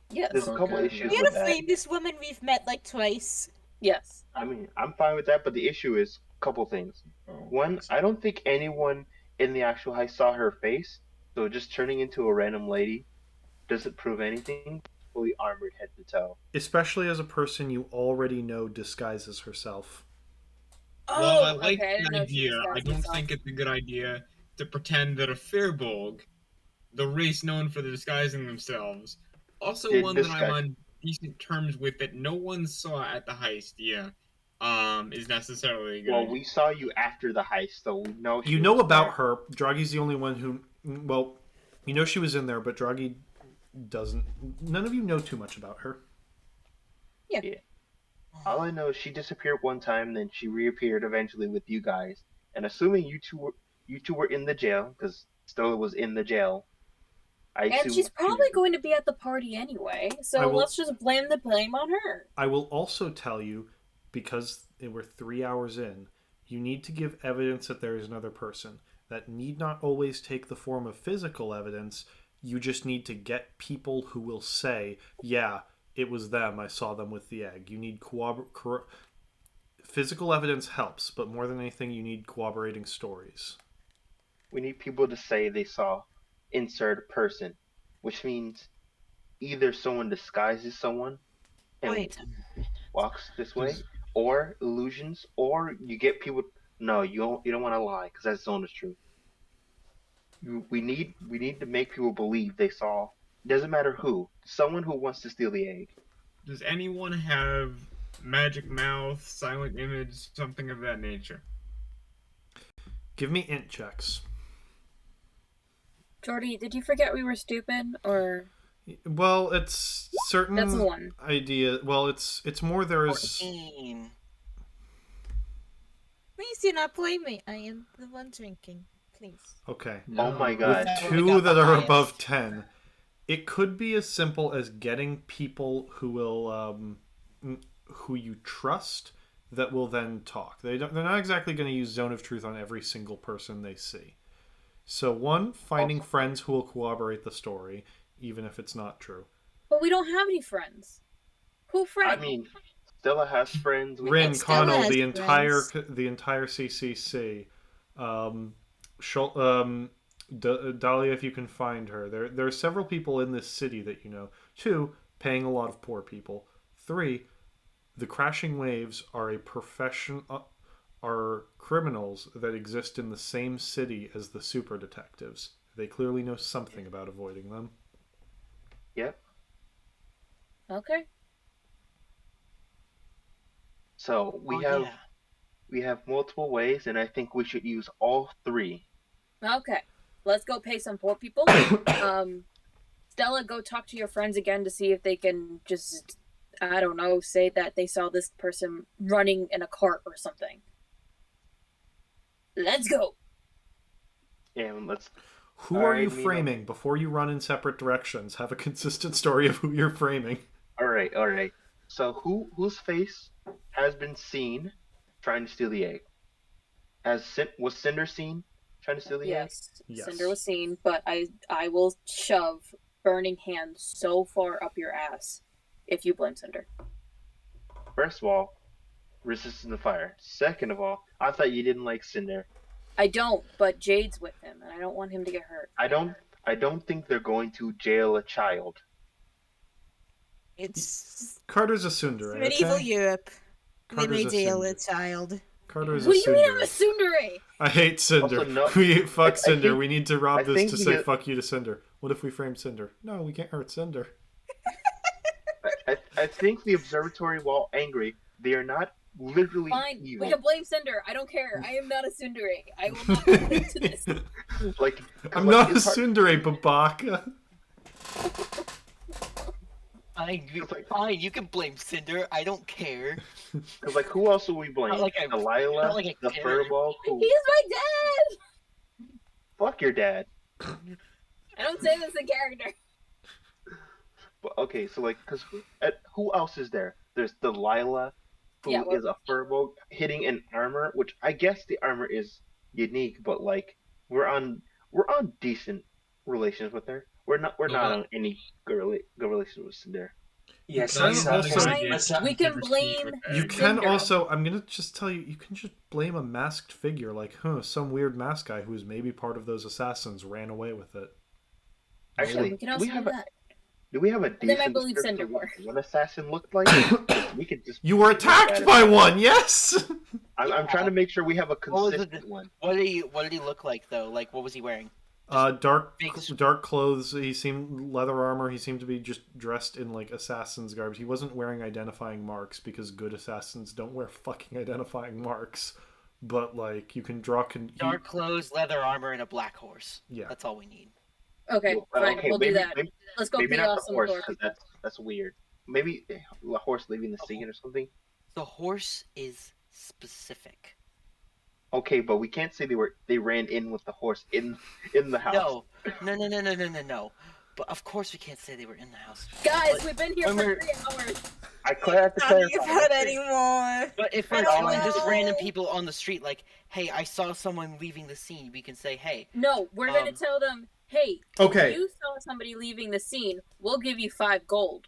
Yes. there's a couple Okay, issues We yeah. with gotta that. frame this woman we've met like twice. Yes. I mean, I'm fine with that, but the issue is a couple things. Oh, One, I don't think anyone in the actual heist saw her face, so just turning into a random lady doesn't prove anything. Fully armored head to toe. Especially as a person you already know disguises herself. While I Oh, like okay. I didn't the know she idea, I disguised don't herself. think it's a good idea to pretend that a Firbolg, the race known for the disguising themselves, also Did one that I'm disguise- on decent terms with that no one saw at the heist, is necessarily a good Well, idea. we saw you after the heist, so we know she You know was about there. her. Draghi's the only one who. Well, you know she was in there, but Draghi doesn't. None of you know too much about her. All I know is she disappeared one time, then she reappeared eventually with you guys. And assuming you two were in the jail, because Stola was in the jail. I And assume she's she probably was- going to be at the party anyway, I so will- let's just blame the blame on her. I will also tell you, because we're 3 hours in, You need to give evidence that there is another person. That need not always take the form of physical evidence. You just need to get people who will say, yeah, it was them. I saw them with the egg. You need physical evidence helps, but more than anything, you need corroborating stories. We need people to say they saw insert person, which means either someone disguises someone and Wait. walks this way, or illusions, or you get people. No, you don't want to lie because that's the honest truth. We need to make people believe they saw. Doesn't matter who. Someone who wants to steal the egg. Does anyone have magic mouth, silent image, something of that nature? Give me int checks. Jordy, did you forget we were stupid, or? Well, it's certain That's the one. idea. Well, it's more there's 14. Please do not blame me. I am the one drinking. Please. okay. Oh my god. With Two got that the are highest. above 10. It could be as simple as getting people who will who you trust that will then talk. They're not exactly going to use zone of truth on every single person they see. So one, finding friends who will corroborate the story, even if it's not true. But we don't have any friends. Who I friends? mean, Stella has friends. Rin, Stella Connell, has the entire friends. CCC. Dahlia, if you can find her. There are several people in this city that you know. 2, paying a lot of poor people. 3, the crashing waves are are criminals that exist in the same city as the super detectives. They clearly know something about avoiding them. Yep. Okay. So we have multiple ways, and I think we should use all 3. Okay. Let's go pay some poor people. Stella, go talk to your friends again to see if they can just, I don't know, say that they saw this person running in a cart or something. Let's go. And let's. Who All are right, you Nino. framing before you run in separate directions? Have a consistent story of who you're framing. All right. So whose face has been seen trying to steal the egg? Was Cinder seen trying to steal the egg? Yes. Cinder was seen, but I will shove burning hands so far up your ass if you blame Cinder. First of all, resisting the fire. Second of all, I thought you didn't like Cinder. I don't, but Jade's with him, and I don't want him to get hurt. I don't think they're going to jail a child. It's Carter's a tsundere, medieval okay? Europe. They may Carter's a deal a tsundere. child. Carter's What a do you mean I'm a tsundere. tsundere? I hate Cinder. Also, no- Fuck I Cinder. think- We need to I rob this think to he say is- fuck you to Cinder. What if we frame Cinder? No, we can't hurt Cinder. I think the observatory, while angry, they are not literally Fine, evil. we can blame Cinder. I don't care. I am not a tsundere. I will not go into this. Like I'm like, not a it's hard- tsundere, Babaka. Fine, you can blame Cinder. I don't care. Cause like who else will we blame? Not like I- Delilah, not like I the care. furball. Who? He's my dad! Fuck your dad. I don't say this in character. But, okay, so like, cause who else is there? There's Delilah, who Yeah, well- is a furball hitting an armor, which I guess the armor is unique, but like we're on decent relations with her. We're not on any good relations with Cinder. Yes, Then let's also- not We can proceed blame- with that. You can Cinder. also, I'm going to just tell you, you can just blame a masked figure, like, some weird masked guy who was maybe part of those assassins ran away with it. Actually, we can do also we do have that. do we have a then I decent believe description Cinder of what more. one assassin looked like? We could just. You were attacked by one, yes! I'm trying to make sure we have a was it? consistent one. What did he look like though? Like what was he wearing? Dark big- dark clothes. He seemed leather armor. He seemed to be just dressed in like assassin's garb. He wasn't wearing identifying marks because good assassins don't wear fucking identifying marks. But like you can draw. Dark clothes, leather armor, and a black horse. Yeah. That's all we need. Okay, fine, we'll do that. Let's go Maybe pay not off the some horse, poor 'cause people. that's weird. Maybe a horse leaving the scene or something. The horse is specific. Okay, but we can't say they ran in with the horse in the house. No. But of course we can't say they were in the house. Guys, But we've been here when for we're- 3 hours. I have to Not clarify. even one thing. anymore. But if I we're don't telling just know. random people on the street, like, hey, I saw someone leaving the scene, we can say, hey, No, we're gonna tell them, hey, Okay. if you saw somebody leaving the scene, we'll give you 5 gold.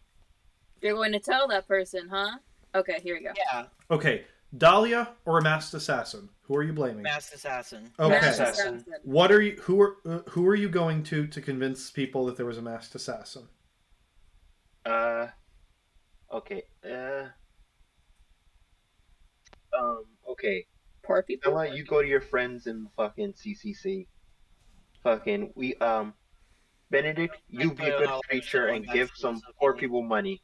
You're going to tell that person, huh? Okay, here we go. yeah, Okay. Dahlia or a masked assassin? Who are you blaming? masked assassin. Okay. Masked Assassin. What are you? Who are you going to convince people that there was a masked assassin? Okay. Okay. Poor people. Stella, you go to your friends in fucking CCC. Fucking Benedict, you be a plan good on preacher going and back give to some this, poor okay? people money.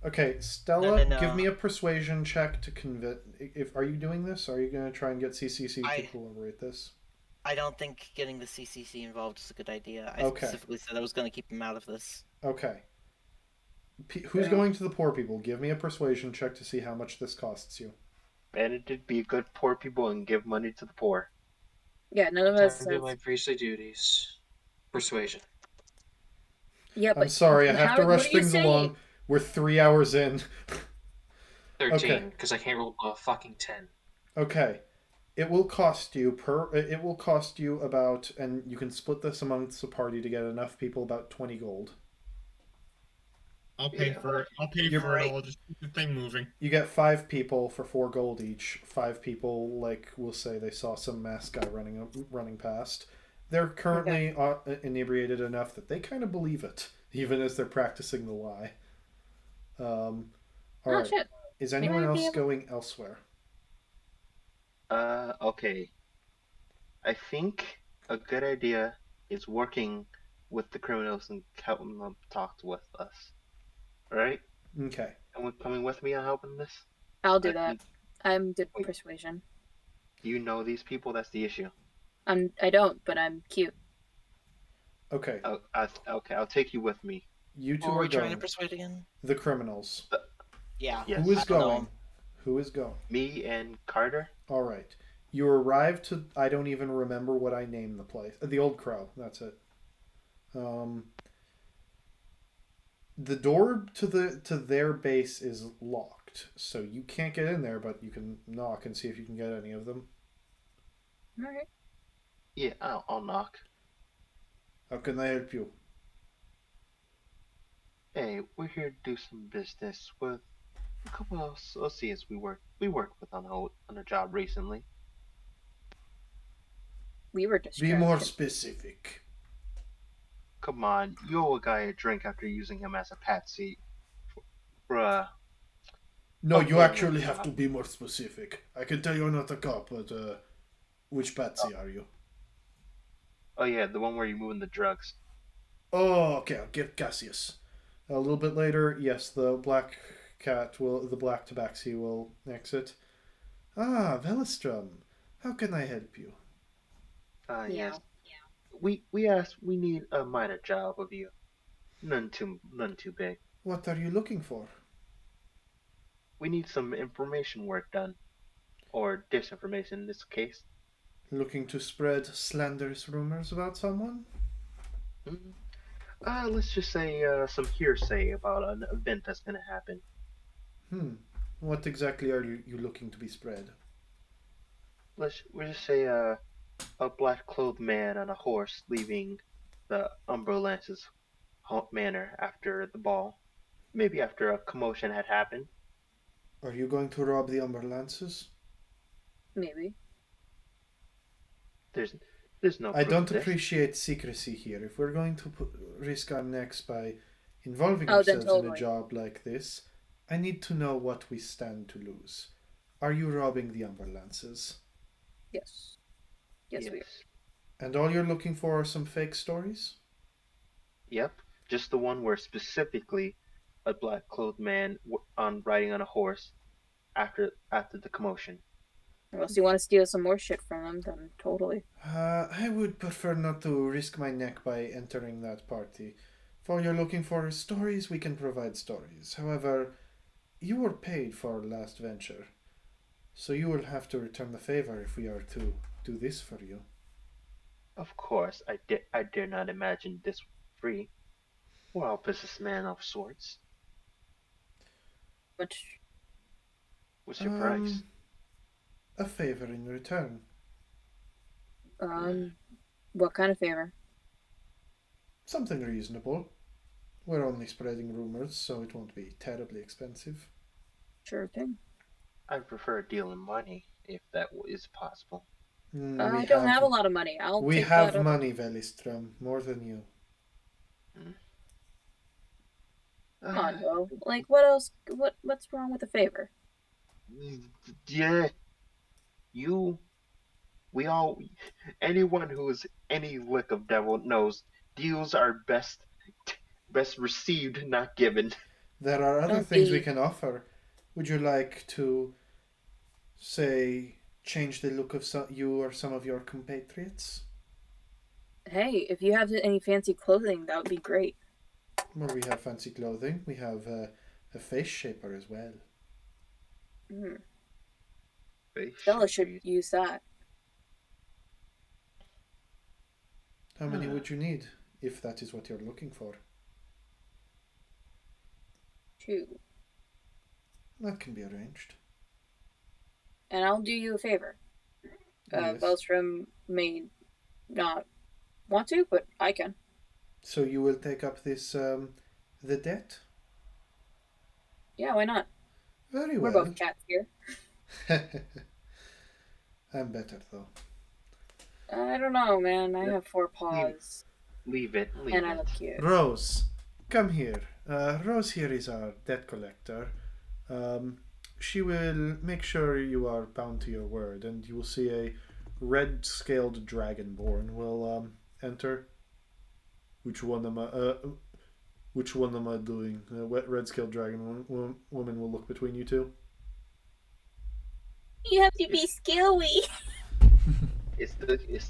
Okay, Stella, No. give me a persuasion check to convince. If are you doing this? Are you going to try and get CCC to collaborate this? I don't think getting the CCC involved is a good idea. I Okay. specifically said I was going to keep him out of this. Okay. Who's going to the poor people? Give me a persuasion check to see how much this costs you. Benedict, be good poor people and give money to the poor. Yeah, none of Time us to do says. my priestly duties. Persuasion. Yeah, but I'm sorry, I have to what rush are you things saying? along. We're 3 hours in. 13, because I can't roll a fucking 10. Okay. It will cost you about, and you can split this amongst the party to get enough people, about 20 gold. I'll pay Yeah. for it. I'll pay You're for it right. all. Just keep the thing moving. You get 5 people for 4 gold each. 5 people, like we'll say, they saw some masked guy running past. They're currently inebriated enough that they kind of believe it, even as they're practicing the lie. All right. Shit. Is might anyone be else able- going elsewhere? Okay. I think a good idea is working with the criminals and helping them talk with us. Right? Okay. Someone coming with me on helping this? I'll do I that. think I'm good Wait. persuasion. you know these people. That's the issue. I don't, but I'm cute. Okay. Okay, I'll take you with me. You two Who are are we trying to going. persuade again? The criminals. Yeah. Yes. Who is I don't know going? him. Who is going? Me and Carter. All right. You arrive to. I don't even remember what I named the place. The Old Crow. That's it. The door to their base is locked, so you can't get in there. But you can knock and see if you can get any of them. All right. Yeah, I'll knock. How can I help you? Hey, we're here to do some business with a couple of associates we worked with on a job recently. We were Be distracted. more specific. Come on, you owe a guy a drink after using him as a patsy. Bruh. No, Okay, you actually let's have stop. to be more specific. I can tell you're not a cop, but which patsy are you? Oh yeah, the one where you're moving the drugs. Oh, okay. I'll get Cassius. A little bit later, yes, the black tabaxi will exit. Ah, Velestrom. How can I help you? Yes. We need a minor job of you. None too big. What are you looking for? We need some information work done. Or disinformation in this case. Looking to spread slanderous rumors about someone? Mm. Let's just say some hearsay about an event that's gonna happen. What exactly are you looking to be spread? We'll just say a black clothed man on a horse leaving the Umbro Lance's manor after the ball. Maybe after a commotion had happened. Are you going to rob the Umberlances? Maybe. There's no I proof don't of this. appreciate secrecy here. If we're going to risk our necks by involving Oh, then ourselves in a totally. job like this, I need to know what we stand to lose. Are you robbing the Umberlances? Yes. Yes, we are. And all you're looking for are some fake stories? Yep, just the one where specifically a black clothed man riding on a horse after the commotion. Unless you want to steal some more shit from them, then totally. I would prefer not to risk my neck by entering that party. If all you're looking for is stories, we can provide stories. However, you were paid for our last venture, so you will have to return the favor if we are to do this for you. Of course, I dare not imagine this free. We're all businessmen of sorts. What's your price? A favor in return. What kind of favor? Something reasonable. We're only spreading rumors, so it won't be terribly expensive. Sure thing. I prefer a deal in money, if that is possible. I don't have a lot of money. We take have that money, Velistrom, more than you. Come on, Bo. Like, what else? What's wrong with the favor? Yeah, we all, anyone who is any lick of devil knows deals are best received, not given. There are other Don't things we be- can offer. Would you like to, say, change the look of you or some of your compatriots? Hey, if you have any fancy clothing, that would be great. Well, we have fancy clothing. We have a face shaper as well. Stella should use that. How many would you need, if that is what you're looking for? 2. That can be arranged. And I'll do you a favor. Yes. Bellstrom may not want to, but I can. So you will take up this, the debt? Yeah, why not? Very We're well. both cats here. I'm better, though. I don't know, man. I have 4 paws. Leave it. And I look cute. Rose, come here. Rose here is our debt collector. She will make sure you are bound to your word, and you will see a red-scaled dragonborn will enter. Which one am I doing? Red-scaled dragon woman will look between you two. You have to be skilly. It's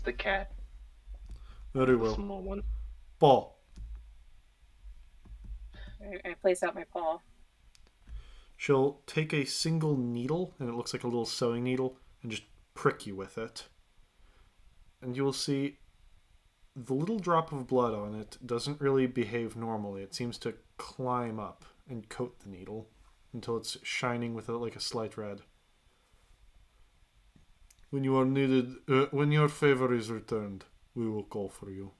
the cat. Very The well. small one. Paul. I place out my paw. She'll take a single needle, and it looks like a little sewing needle, and just prick you with it. And you will see the little drop of blood on it doesn't really behave normally. It seems to climb up and coat the needle until it's shining with like a slight red. When you are needed, when your favor is returned, we will call for you.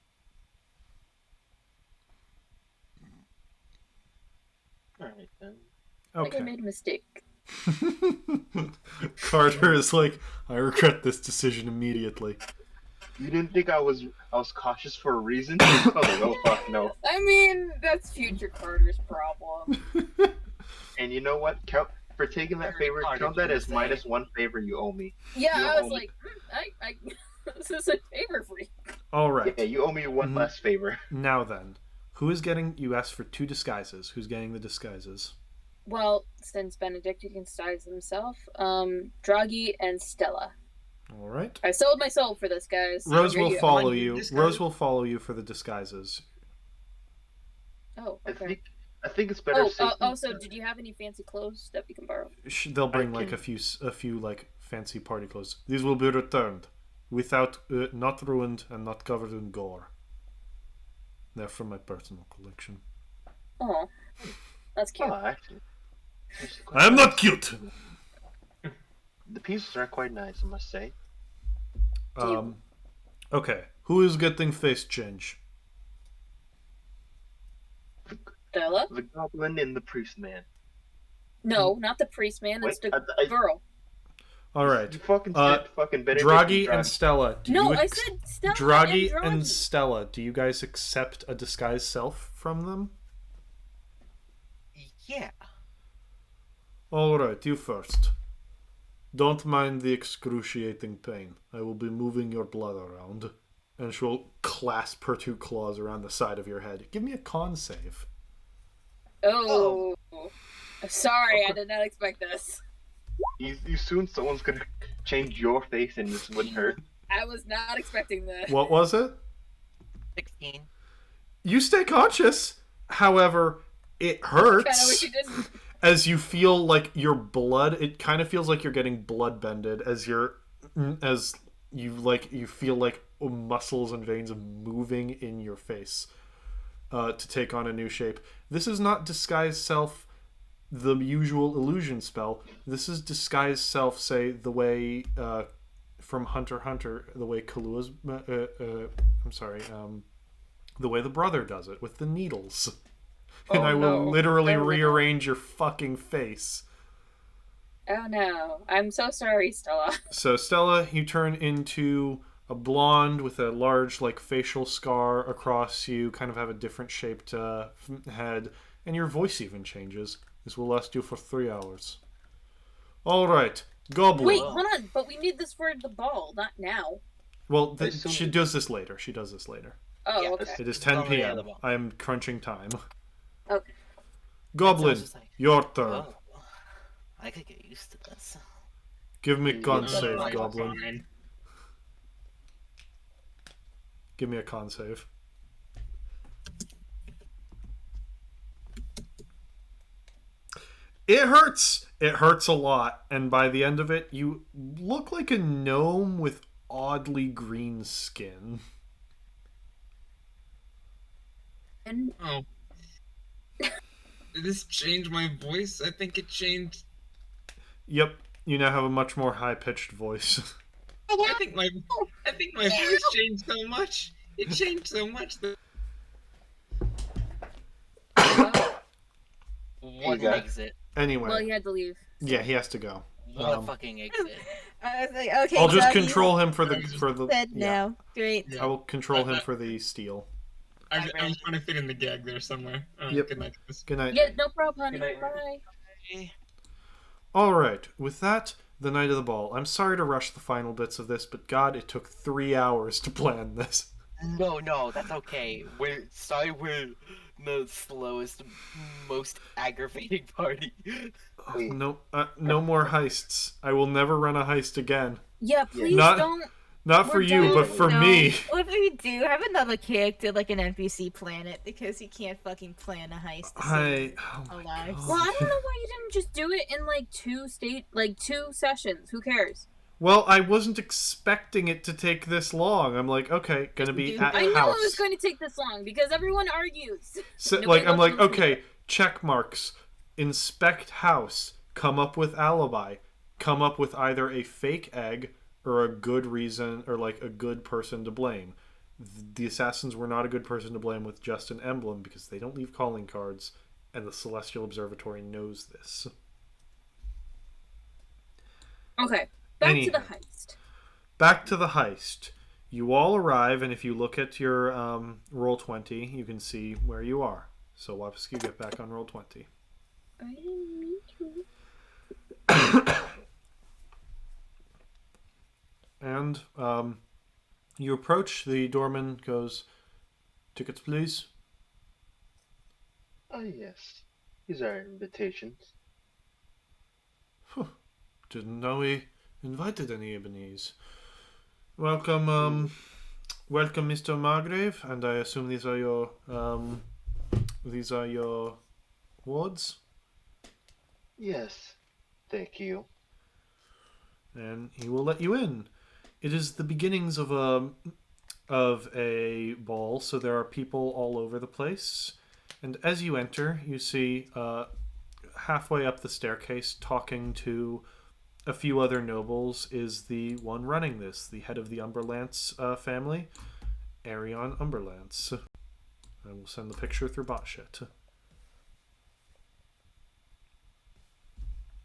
Alright then. I think I Okay. made a mistake. Carter is like, I regret this decision immediately. You didn't think I was cautious for a reason? I was like, oh fuck no. I mean, that's future Carter's problem. And you know what? For taking that favor, count that as -1 favor you owe me. Yeah, You I owe was me. like, this is a favor for you. All right. Yeah, you owe me one less favor. Now then, who is getting? You asked for 2 disguises. Who's getting the disguises? Well, since Benedict can disguise himself, Draghi and Stella. All right. I sold my soul for this, guys. Rose Here will you- follow One you. disguise. Rose will follow you for the disguises. Oh, okay. I think it's better. Also, did you have any fancy clothes that we can borrow? They'll bring I like can- a few like fancy party clothes. These will be returned, without not ruined and not covered in gore. They're from my personal collection. Oh, that's cute. Oh, actually, I am not cute. the pieces are quite nice, I must say. Okay. Who is getting face change? Stella? The goblin and the priest man. No, not the priest man. It's Wait, the girl. All right. You fucking said fucking Benedict Draghi and and Stella. Do No, you I said Stella Draghi and and Draghi. Stella. Do you guys accept a disguised self from them? Yeah. All right, you first. Don't mind the excruciating pain. I will be moving your blood around. And she'll clasp her 2 claws around the side of your head. Give me a con save. Oh. Sorry, I did not expect this. you soon someone's gonna change your face and this wouldn't hurt. I was not expecting this. What was it? 16. You stay conscious. However, it Kind of wish hurts you didn't. as you feel like your blood. It kind of feels like you're getting blood bended as you feel like muscles and veins moving in your face to take on a new shape. This is not disguised self the usual illusion spell. This is disguise self, say the way from Hunter x Hunter, the way Kalua's. I'm sorry. The way the brother does it with the needles, and I will literally rearrange your fucking face. Oh no. I'm so sorry, Stella. So Stella, you turn into a blonde with a large like facial scar across you, kind of have a different shaped head, and your voice even changes. This will last you for 3 hours. All right, Goblin. Wait, hold on. But we need this for the ball, not now. Well, she does this later. She does this later. Oh, Yeah. okay. It is 10 Already p.m. available. I am crunching time. Okay. Goblin, just like, your turn. oh, I could get used to this. Give me con Oh, save, fine, Goblin. fine. Give me a con save. It hurts. It hurts a lot. And by the end of it, you look like a gnome with oddly green skin. And Oh. Did this change my voice? I think it changed. Yep, you now have a much more high-pitched voice. I think my voice changed so much. It changed so much that What go. an exit. Anyway, well, he had to leave. yeah, he has to go. What a fucking exit. I was like, okay, I'll just Doggy control him for the said yeah. now. Great. Yeah. I will control him for the steal. I was trying to fit in the gag there somewhere. Yep. Good night, guys. Good night. Yeah, no problem, honey. Good night. Bye. All right. With that, the night of the ball. I'm sorry to rush the final bits of this, but God, it took 3 hours to plan this. No, that's okay. We're the slowest, most aggravating party. Oh, no more heists. I will never run a heist again. Yeah, please Not- don't. Not for We're you, done. but for No. me. What if we do have another character like an NPC planet because he can't fucking plan a heist to save Oh my alive. God. Well, I don't know why you didn't just do it in like two sessions. Who cares? Well, I wasn't expecting it to take this long. I'm like, okay, gonna be at I knew house. it was going to take this long because everyone argues. So, Nobody I'm loves like, them. okay, check marks. Inspect house. Come up with alibi. Come up with either a fake egg or a good reason or like a good person to blame. The assassins were not a good person to blame with just an emblem because they don't leave calling cards, and the Celestial Observatory knows this. Okay, back to Anyhow. the heist. Back to the heist. You all arrive, and if you look at your roll 20, you can see where you are. So, Wapsky, get back on roll 20. I didn't mean to. And you approach. The doorman goes, "Tickets, please." Oh, yes. These are invitations. Didn't know we invited any Ebonies. Welcome, welcome, Mr. Margrave, and I assume these are your wards. Yes. Thank you. And he will let you in. It is the beginnings of a ball, so there are people all over the place. And as you enter, you see halfway up the staircase, talking to a few other nobles, is the one running this, the head of the Umberlance family, Arion Umberlance. I will send the picture through botshit.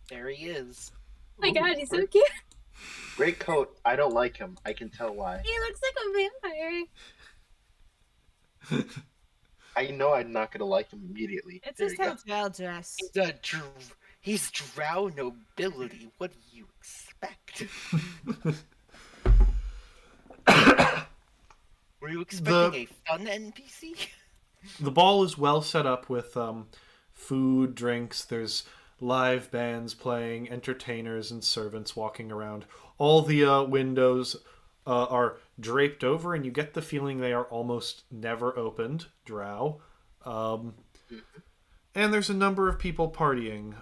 There he is. Oh my god, he's so cute. Great coat. I don't like him. I can tell why. He looks like a vampire. I know I'm not gonna like him immediately. It's There just you how go. well dressed. He's drow nobility. What do you expect? Were you expecting a fun NPC? The ball is well set up with food, drinks. There's live bands playing, entertainers and servants walking around. All the windows are draped over, and you get the feeling they are almost never opened. Drow. And there's a number of people partying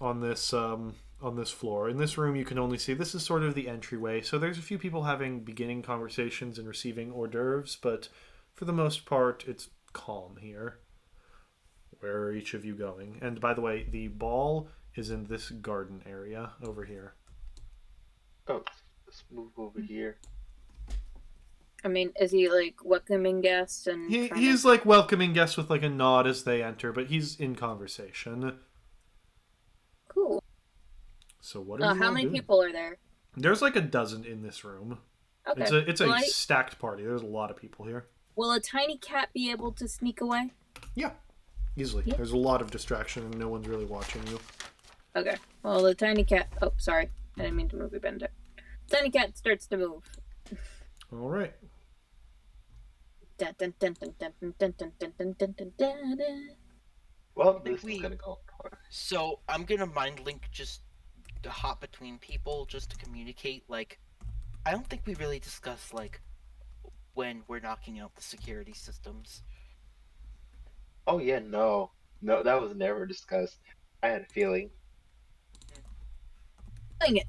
on this floor. In this room, you can only see, this is sort of the entryway. So there's a few people having beginning conversations and receiving hors d'oeuvres, but for the most part, it's calm here. Where are each of you going? And by the way, the ball is in this garden area over here. Oh, let's move over here. I mean, is he like welcoming guests and He's like welcoming guests with like a nod as they enter, but he's in conversation. Cool. So what are you How all many doing? people are there? There's like a dozen in this room. Okay. It's a stacked party. There's a lot of people here. Will a tiny cat be able to sneak away? Yeah, easily. Yeah. There's a lot of distraction and no one's really watching you. Okay. Well, the tiny cat. Oh, sorry. I didn't mean to move you, Bender. Tiny cat starts to move. All right. Dun, dun, dun, dun, dun, dun, dun, dun, dun, dun, dun, dun, dun. Well, Think this we- is gonna go apart. So I'm gonna mind link just to hop between people just to communicate. Like, I don't think we really discussed like when we're knocking out the security systems. Oh yeah, no, that was never discussed. I had a feeling. Dang it.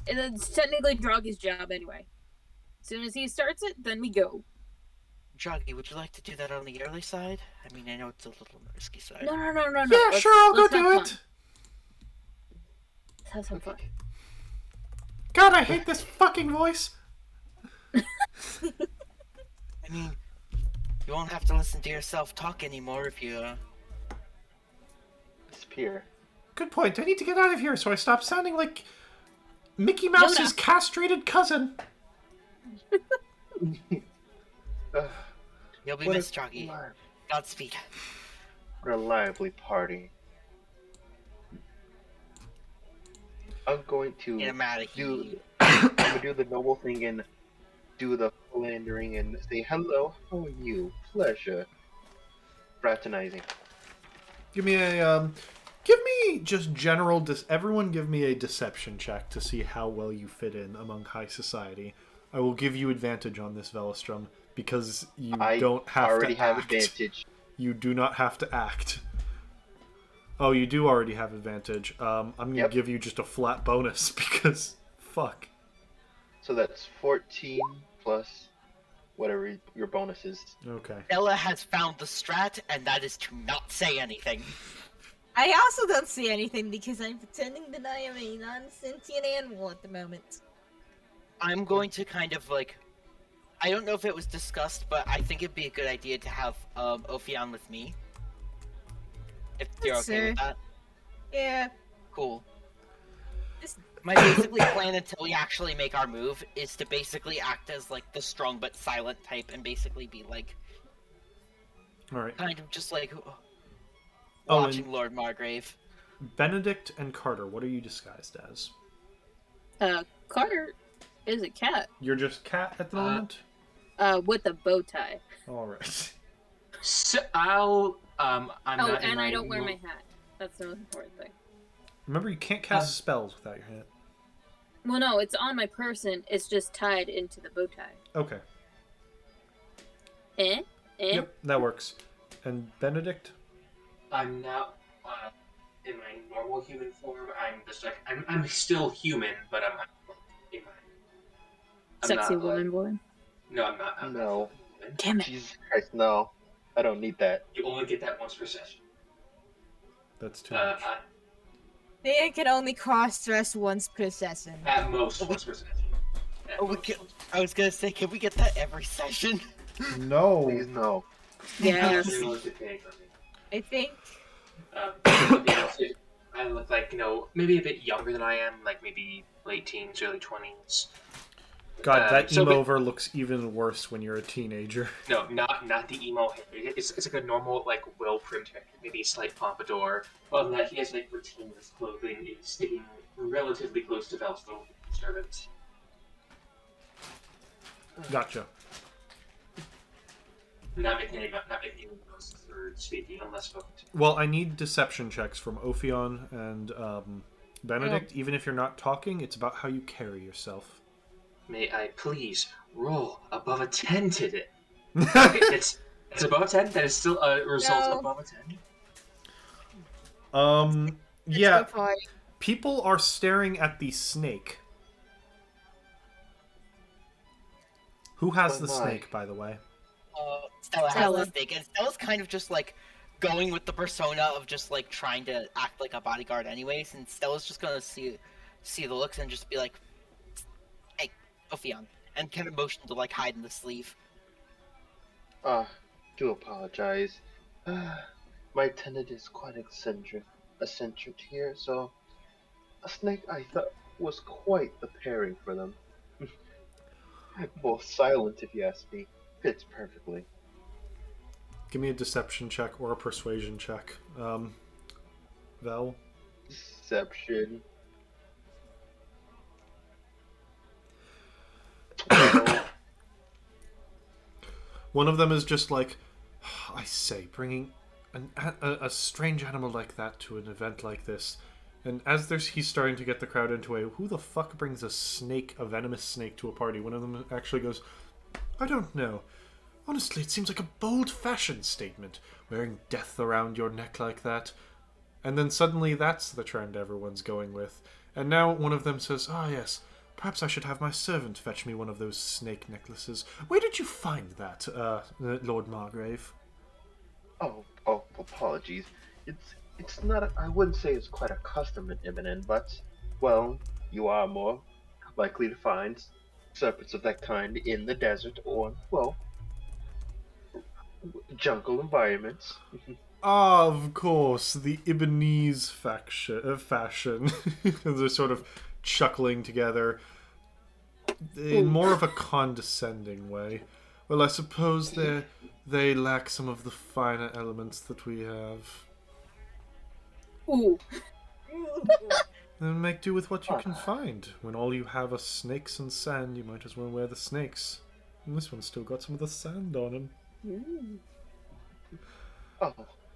It's technically Droggy's job anyway. As soon as he starts it, then we go. Joggy, would you like to do that on the early side? I mean, I know it's a little on the risky side. No. Yeah, Let's- sure, I'll go let's have do fun. it. Let's have some fun. God, I hate this fucking voice. I mean, you won't have to listen to yourself talk anymore if you. Disappear. Good point. I need to get out of here so I stop sounding like Mickey Mouse's castrated cousin. You'll be What a missed, Joggy. li- Godspeed. what a lively party. I'm going to Get him out of here. I'm gonna do the noble thing and do the philandering and say hello. How are you? Pleasure. Fraternizing. Give me just general. Everyone, give me a deception check to see how well you fit in among high society. I will give you advantage on this, Velostrom, because you I don't have already to have act. advantage. You do not have to act. Oh, you do already have advantage. I'm gonna Yep. give you just a flat bonus because fuck. So that's 14 plus whatever your bonus is. Okay. Ella has found the strat, and that is to not say anything. I also don't see anything because I'm pretending that I am a non-sentient animal at the moment. I'm going to kind of like. I don't know if it was discussed, but I think it'd be a good idea to have Ophion with me. If you're Yes, okay sir. with that. Yeah. Cool. Just- My basically plan until we actually make our move is to basically act as like the strong but silent type and basically be like All right. kind of just like Oh, watching and- Lord Margrave. Benedict and Carter, what are you disguised as? Carter is a cat. You're just cat at the moment. With a bow tie. All right. So I'm Oh, not in and my I don't wear mo- my hat. That's the most important thing. Remember, you can't cast spells without your hat. Well, no, it's on my person. It's just tied into the bow tie. Okay. Eh? Yep, that works. And Benedict? I'm not in my normal human form. I'm just like I'm still human, but I'm in my. I'm Sexy not, woman boy. No, I'm not. I'm No. not human. Damn it. Jesus Christ, no. I don't need that. You only get that once per session. That's too much. They can only cross-dress once per session. At most once per session. At Oh, we most can, once per I was gonna say, can we get that every session? No. Please, no. Yes. session. Depending on me. I think. I look like, maybe a bit younger than I am, like maybe late teens, early 20s. God, that so emo ba- over looks even worse when you're a teenager. No, not the emo hair. It's like a normal, like, well-primed hair. Maybe a slight pompadour. Other than that, he has, like, routine-less clothing. He's sticking relatively close to Velstone servants. Gotcha. Not making any noise for speaking unless spoken to. Well, I need deception checks from Ophion and Benedict. Even if you're not talking, it's about how you carry yourself. May I please roll above a 10 today? Okay, it's above a 10. That is still a result No. above a 10. Yeah, Let's go party. people are staring at the snake. Who has Oh the my. snake, by the way? Stella has Stella. the snake, and Stella's kind of just like going with the persona of just like trying to act like a bodyguard anyways, and Stella's just gonna see the looks and just be like, "Hey, Ophion," and kind of motion to like hide in the sleeve. Do apologize. My attendant is quite eccentric here, so a snake I thought was quite the pairing for them. Both silent, if you ask me, fits perfectly. Give me a deception check or a persuasion check. Vel? Deception. Well, One of them is just like, I say, bringing a strange animal like that to an event like this. And as he's starting to get the crowd into a, who the fuck brings a venomous snake to a party? One of them actually goes, I don't know. Honestly, it seems like a bold-fashioned statement, wearing death around your neck like that. And then suddenly that's the trend everyone's going with. And now one of them says, yes, perhaps I should have my servant fetch me one of those snake necklaces. Where did you find that, Lord Margrave? oh, apologies. It's not. I wouldn't say it's quite a custom in Ibn, but well, you are more likely to find serpents of that kind in the desert or well, jungle environments. Of course, the Ibanese fashion. They're sort of chuckling together in more of a condescending way. Well, I suppose they lack some of the finer elements that we have. Ooh. Then make do with what you can find. When all you have are snakes and sand, you might as well wear the snakes. And this one's still got some of the sand on him. Oh,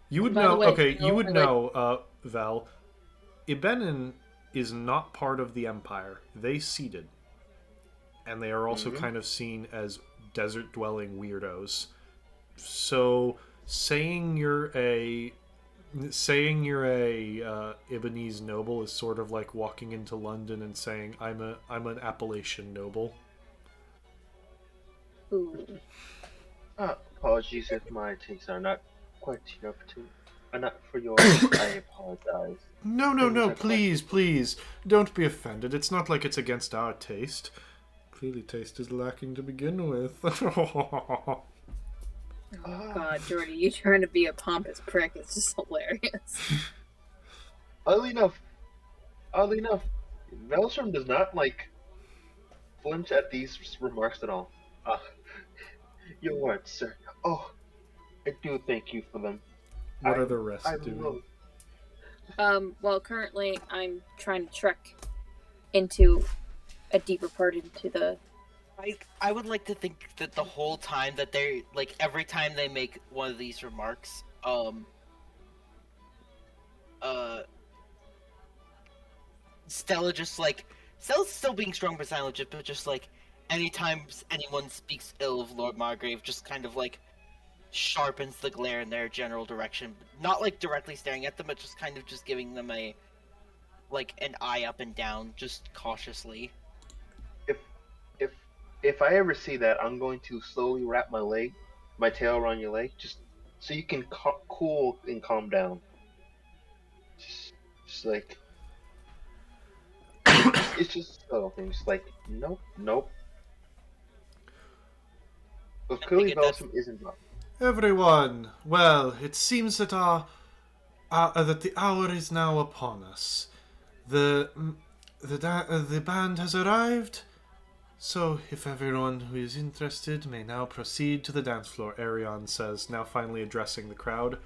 You would By the know, way, okay, you know, you would I know, Val. Ibenin is not part of the Empire. They ceded. And they are also kind of seen as desert-dwelling weirdos. So, saying you're a Ibanese noble is sort of like walking into London and saying I'm an Appalachian noble. Ooh. apologies if my takes are not quite enough to. Not for yours. I apologize. No, Things are quite- please, don't be offended. It's not like it's against our taste. Clearly, taste is lacking to begin with. Oh God, Jordy, you trying to be a pompous prick is just hilarious. Oddly enough, Maelstrom does not flinch at these remarks at all. Your words, sir. Oh, I do thank you for them. What are the rest I doing? Well, currently I'm trying to trek into a deeper part into the. I would like to think that the whole time that they like every time they make one of these remarks, Stella's still being strong but silent, but just like anytime anyone speaks ill of Lord Margrave, just kind of like sharpens the glare in their general direction. Not like directly staring at them, but just kind of just giving them an eye up and down, just cautiously. If if I ever see that, I'm going to slowly wrap my tail around your leg, just so you can cool and calm down. Just like it's just subtle things. Like nope. But clearly, Velsom isn't wrong. Everyone, well, it seems that that the hour is now upon us. The band has arrived, so if everyone who is interested may now proceed to the dance floor, Arion says, now finally addressing the crowd,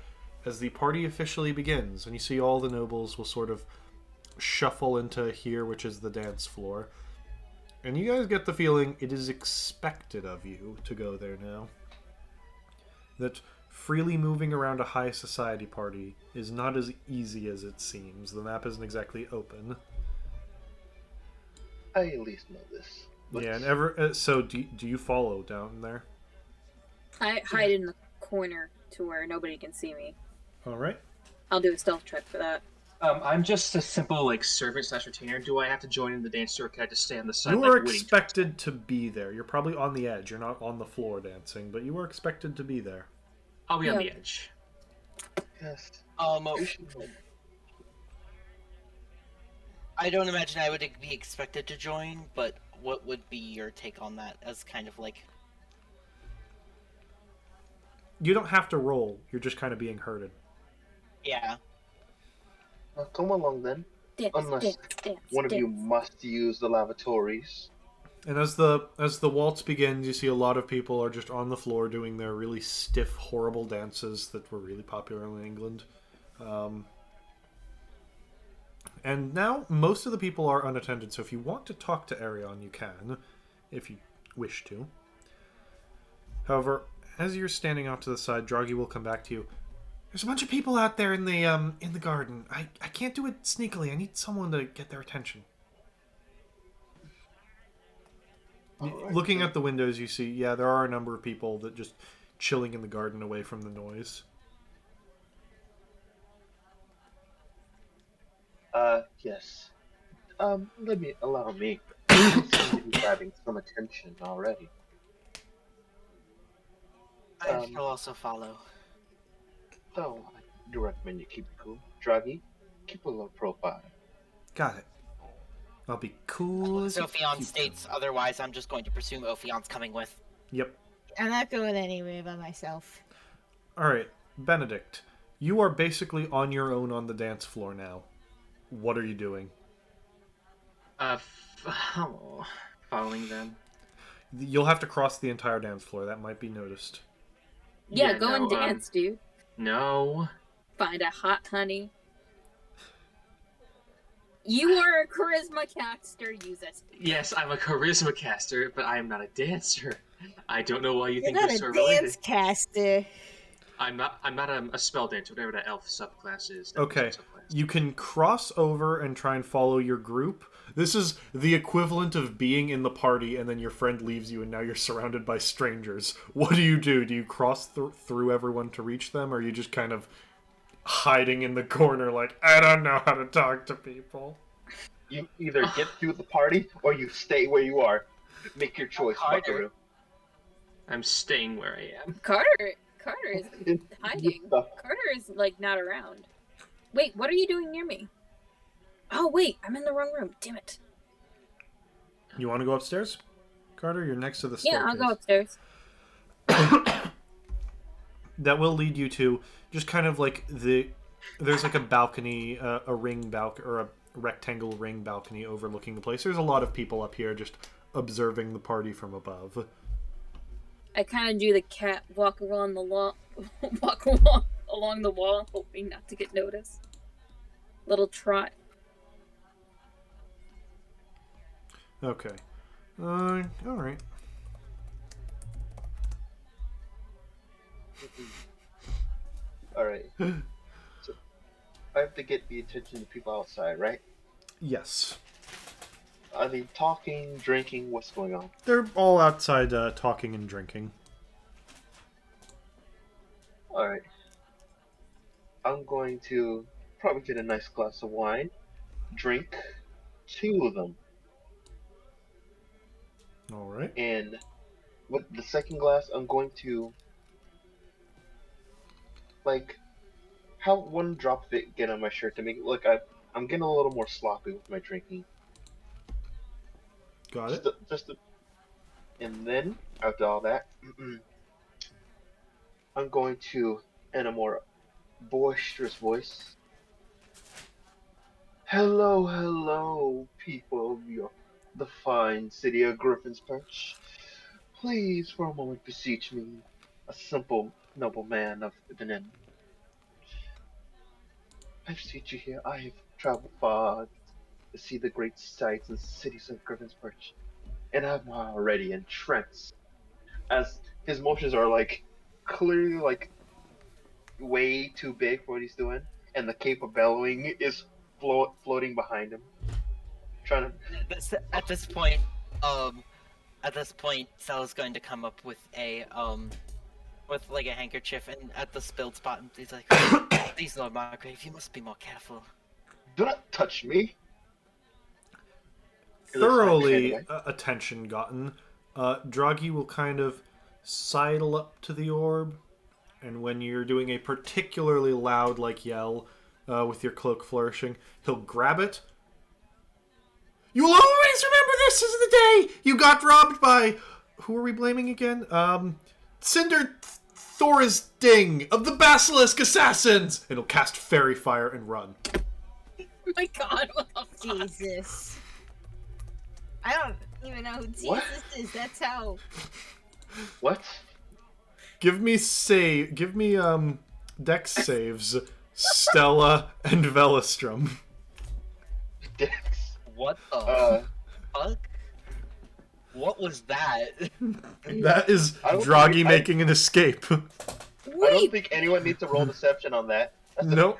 as the party officially begins, and you see all the nobles will sort of shuffle into here, which is the dance floor. And you guys get the feeling it is expected of you to go there now. That freely moving around a high society party is not as easy as it seems. The map isn't exactly open. I at least know this. Yeah, and so do you follow down there? I hide in the corner to where nobody can see me. All right. I'll do a stealth check for that. I'm just a simple servant / retainer. Do I have to join in the dance, or can I just stay on the side? You are waiting? expected to be there. You're probably on the edge. You're not on the floor dancing, but you are expected to be there. I'll be on the edge. Yes. Um, You should know. I don't imagine I would be expected to join, but what would be your take on that as kind of like... You don't have to roll. You're just kind of being herded. Yeah. Come along then. Dance, Unless dance, one of you dance. must use the lavatories. And as the waltz begins, you see a lot of people are just on the floor doing their really stiff, horrible dances that were really popular in England. And now most of the people are unattended, so if you want to talk to Arion, you can, if you wish to. However, as you're standing off to the side, Draghi will come back to you. There's a bunch of people out there in the garden. I can't do it sneakily. I need someone to get their attention. Alright, Looking then. at the windows, you see, yeah, there are a number of people that just chilling in the garden away from the noise. Yes. Allow me. You seem to be grabbing some attention already. I Um, shall also follow. So, I do recommend you keep it cool. Draghi, keep a low profile. Got it. I'll be cool as a Ophion cucumber. states otherwise, I'm just going to presume Ophion's coming with. Yep. I'm not going anywhere by myself. Alright, Benedict. You are basically on your own on the dance floor now. What are you doing? Following them. You'll have to cross the entire dance floor. That might be noticed. Yeah, Yeah, go and no, dance, dude. No. Find a hot honey. You are a charisma caster, use it. Yes, I'm a charisma caster, but I am not a dancer. I don't know why you You're think not they're a so dance related. caster. I'm not a spell dancer, whatever that elf subclass is. Okay, Subclass. you can cross over and try and follow your group. This is the equivalent of being in the party and then your friend leaves you and now you're surrounded by strangers. What do? Do you cross through everyone to reach them, or are you just kind of hiding in the corner like, I don't know how to talk to people? You either get through the party or you stay where you are. Make your choice, Carter. Buckaroo. I'm staying where I am. Carter is hiding. Carter is like not around. Wait, what are you doing near me? Oh wait, I'm in the wrong room. Damn it. You want to go upstairs? Carter, you're next to the Yeah, staircase. I'll go upstairs. That will lead you to just kind of like there's like a balcony, a ring balcony, or a rectangle ring balcony overlooking the place. There's a lot of people up here just observing the party from above. I kind of do the cat walk along the along the wall, hoping not to get noticed. Little trot. Okay. All right. Alright. So, I have to get the attention of people outside, right? Yes. Are they talking, drinking? What's going on? They're all outside talking and drinking. Alright. I'm going to probably get a nice glass of wine, drink two of them, All right. and with the second glass, I'm going to have one drop of it get on my shirt to make it look I'm getting a little more sloppy with my drinking. Got it. And then after all that, I'm going to, in a more boisterous voice, hello, people of the fine city of Griffin's Perch. Please, for a moment, beseech me, a simple, noble man of Benin. I beseech you here. I have traveled far to see the great sights and cities of Griffin's Perch, and I'm already entranced. As his motions are clearly way too big for what he's doing, and the cape of bellowing is floating behind him. Trying to. At this point, Sal's going to come up with with like a handkerchief and at the spilled spot, and he's like, "Please, Lord Margrave, you must be more careful." Do not touch me. Thoroughly attention gotten. Draghi will kind of sidle up to the orb And when you're doing a particularly loud, like, yell with your cloak flourishing, he'll grab it. You will always remember this as the day you got robbed by... Who are we blaming again? Cinder Thorisding of the Basilisk Assassins! It'll cast Fairy Fire and run. Oh my god, what the fuck? Jesus. I don't even know who What? Jesus is. That's how. What? Give me Dex saves, Stella and Velistrum. Dex. What the Uh, fuck? What was that? That is I don't Draghi think- making an escape. I don't think anyone needs to roll deception on that. Nope.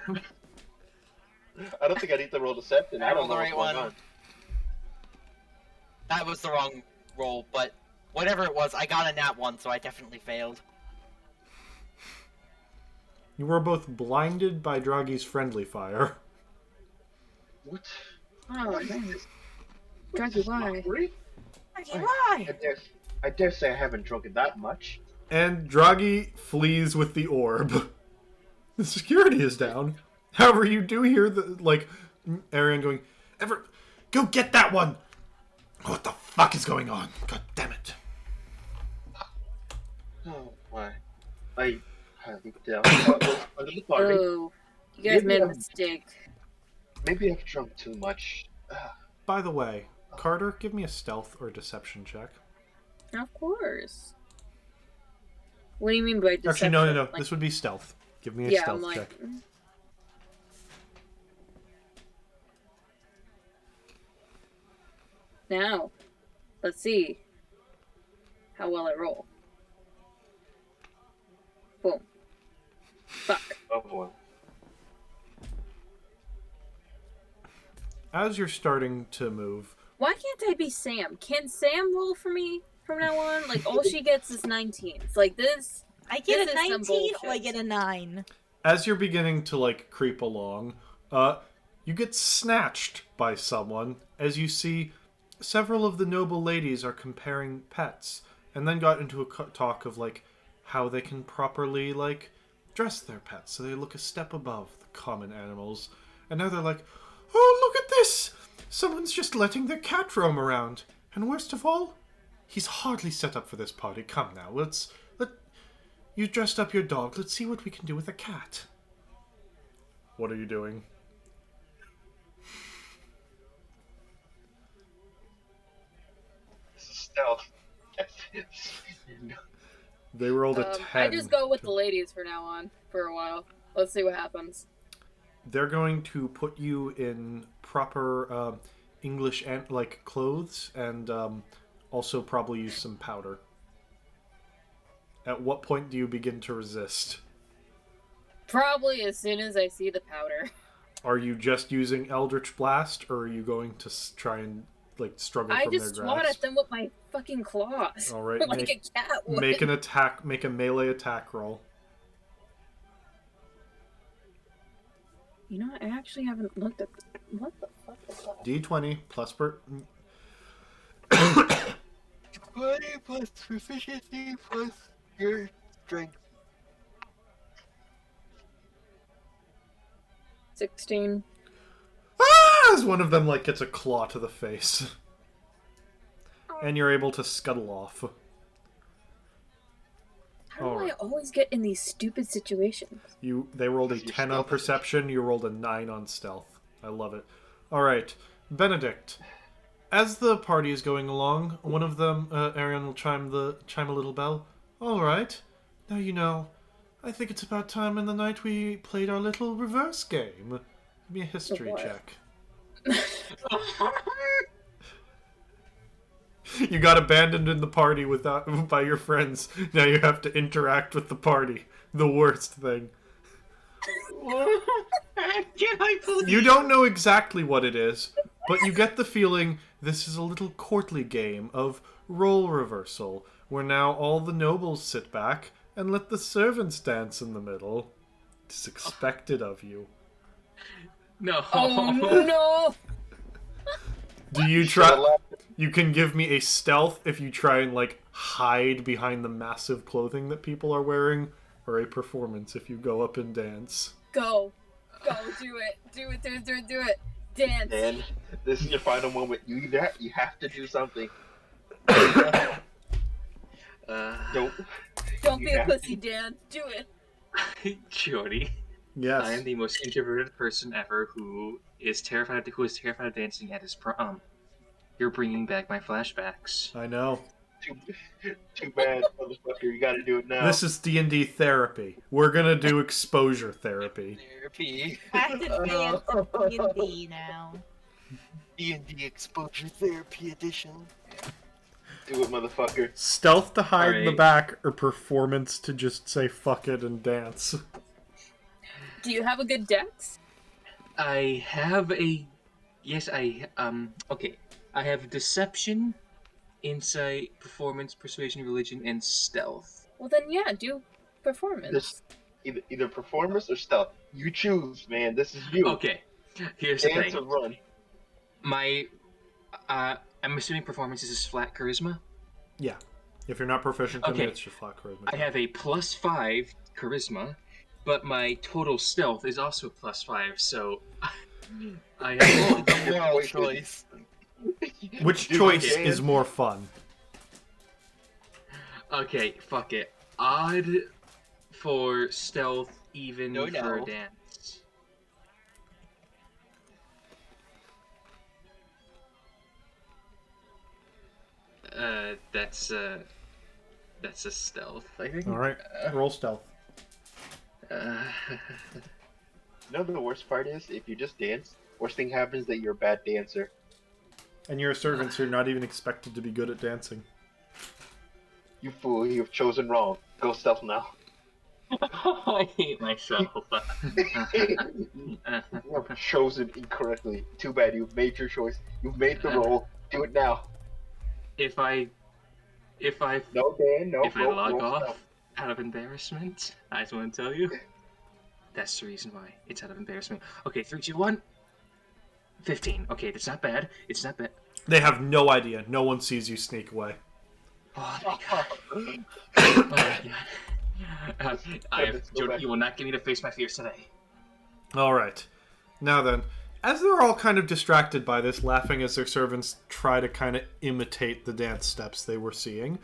I don't think I need to roll deception. I don't know what's going on. That was the wrong roll, but whatever it was, I got a nat 1, so I definitely failed. You were both blinded by Draghi's friendly fire. What? Oh, nice. Draghi, why? Okay, why? I dare say I haven't drunk it that much. And Draghi flees with the orb. The security is down. However, you do hear Arian going, go get that one! What the fuck is going on? God damn it. Oh my! I looked down under the party. Oh, you guys made a mistake. Maybe I've drunk too much. By the way, Carter, give me a stealth or deception check. Of course. What do you mean by deception? Actually, no. Like, This would be stealth. Give me a yeah, stealth I'm like, check. now, let's see how well I roll. Boom. Fuck. Oh boy. As you're starting to move, Why can't I be Sam? Can Sam roll for me from now on? Like, all she gets is 19s. Like, this... I get This a is some 19 or I bullshit. get a 9. as you're beginning to creep along, you get snatched by someone as you see several of the noble ladies are comparing pets, and then got into a talk of how they can properly dress their pets so they look a step above the common animals. And now they're like, oh, look at this! Someone's just letting their cat roam around. And worst of all, he's hardly set up for this party. Come now, you dressed up your dog. Let's see what we can do with a cat. What are you doing? This is stealth. They rolled a 10. I just go with the ladies for now on, for a while. Let's see what happens. They're going to put you in proper English and clothes, and also probably use some powder. At what point do you begin to resist? Probably as soon as I see the powder. Are you just using Eldritch Blast, or are you going to try and struggle I from their just grasp? swat at them with my fucking claws. All right, like a cat would. make a melee attack roll. You know, I actually haven't looked at what the fuck is that? D20 plus 20 plus proficiency plus your strength. 16. As one of them gets a claw to the face, and you're able to scuttle off. How do I Alright. always get in these stupid situations? They rolled a Because you're 10 on stealthy. perception. You rolled a 9 on stealth. I love it. All right, Benedict. As the party is going along, one of them, Arian, will chime a little bell. All right. Now you know. I think it's about time in the night we played our little reverse game. Give me a history what? check. You got abandoned in the party by your friends. Now you have to interact with the party. The worst thing. Can I believe You don't know exactly what it is, but you get the feeling this is a little courtly game of role reversal, where now all the nobles sit back and let the servants dance in the middle. It's expected of you. No. Oh no! Do you try? You can give me a stealth if you try and hide behind the massive clothing that people are wearing, or a performance if you go up and dance. Go, do it. Dance. Dan, this is your final moment. You have to do something. Don't Don't you be a have pussy, Dan. Do it. Jody, Yes. I am the most introverted person ever who is terrified of dancing at his prom. You're bringing back my flashbacks. I know. too bad, motherfucker. You got to do it now. This is D&D therapy. We're gonna do exposure therapy. Therapy. Have to dance D&D now. D&D Exposure Therapy Edition. Do it, motherfucker. Stealth to hide in the Alright. back, or performance to just say fuck it and dance. Do you have a good dex? I have a okay. I have deception, insight, performance, persuasion, religion, and stealth. Well, then yeah, do performance. This either performance or stealth. You choose, man. This is you. Okay, here's the Dance thing. or run. My I'm assuming performance is just flat charisma. Yeah. If you're not proficient in Okay. it, it's just flat charisma. I have a +5 charisma, but my total stealth is also +5. So I have The moral choice. Which Dude, choice Dan. is more fun? okay. Fuck it. Odd for stealth, even No, for no. dance. That's a stealth, I think. All right, roll stealth. Uh, You know the worst part is if you just dance. Worst thing happens that you're a bad dancer. And you're a servant, so you're not even expected to be good at dancing. You fool! You've chosen wrong. Go stealth now. I hate myself. You have chosen incorrectly. Too bad. You've made your choice. You've made the roll. Do it now. if I No, Dan. No. if I log roll off stealth. out of embarrassment, I just want to tell you. That's the reason why. It's out of embarrassment. Okay, 3, 2, 1. 15. Okay, that's not bad. It's not bad. They have no idea. No one sees you sneak away. Oh my god. Oh my god. Let's go back. You will not get me to face my fears today. All right. Now then, as they're all kind of distracted by this, laughing as their servants try to kind of imitate the dance steps they were seeing,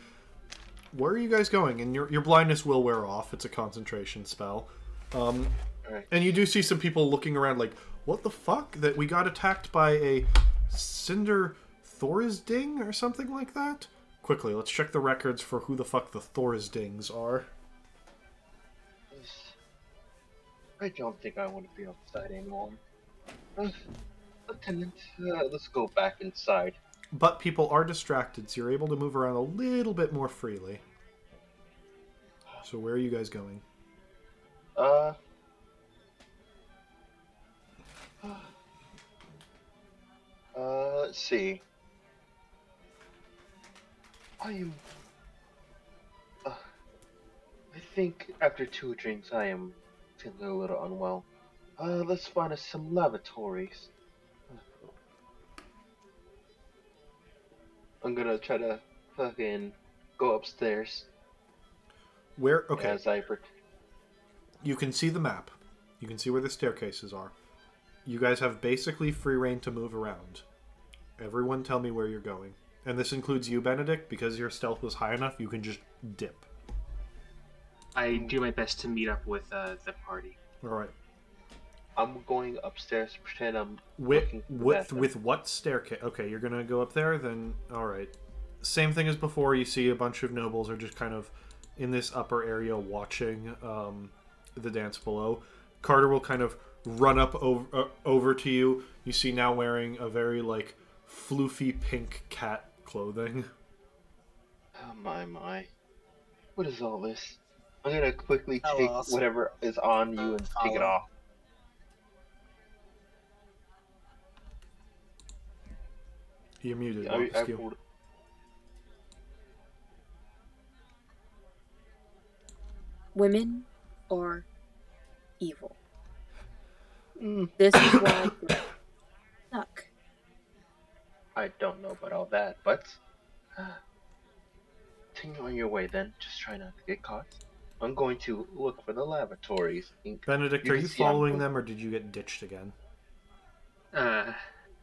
where are you guys going? And your blindness will wear off. It's a concentration spell. Alright. And you do see some people looking around like, what the fuck? That we got attacked by a Cinder Thorisding or something like that? Quickly, let's check the records for who the fuck the Thorisdings are. I don't think I want to be outside anymore. Lieutenant, let's go back inside. But people are distracted, so you're able to move around a little bit more freely. So where are you guys going? Let's see. I am. I think after 2 drinks, I am feeling a little unwell. Let's find us some lavatories. I'm gonna try to fucking go upstairs Where? Okay. as I. You can see the map. You can see where the staircases are. You guys have basically free reign to move around. Everyone tell me where you're going. And this includes you, Benedict, because your stealth was high enough, you can just dip. I do my best to meet up with the party. Alright. I'm going upstairs to pretend I'm With, looking for the with, bathroom. with what staircase? Okay, you're gonna go up there, then alright. Same thing as before, you see a bunch of nobles are just kind of in this upper area watching the dance below. Carter will kind of run up over to you. You see now wearing a very, like, floofy pink cat clothing. Oh my. What is all this? I'm gonna quickly Oh, take awesome. whatever is on you and take it Follow. off. You're muted. I Montesquieu. pulled. Women are evil. Mm, This is why they're stuck. I don't know about all that, but continue on your way then. Just try not to get caught. I'm going to look for the lavatories. Benedict, You are can you see I'm following going- them, or did you get ditched again?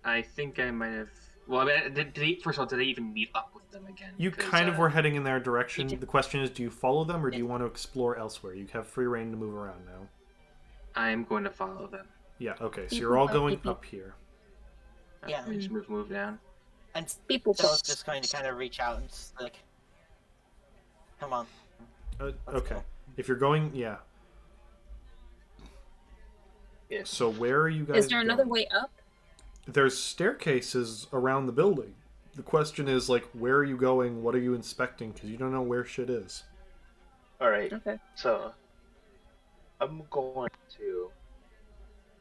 I think I might have. Well, I mean, first of all, did I even meet up with them again? You 'Cause, kind of were heading in their direction. did. The question is, do you follow them, or do you want to explore elsewhere? You have free reign to move around now. I'm going to follow them. Yeah, okay, so Beep, you're all boop, going beep, beep. up here. Yeah. Let me just move down. And People Stella's just going to kind of reach out and just like, come on. Let's Okay, go. if you're going, yeah. Yes. So where are you guys Is there another going? way up? There's staircases around the building. The question is, like, where are you going? What are you inspecting? Because you don't know where shit is. All right. Okay. So I'm going to.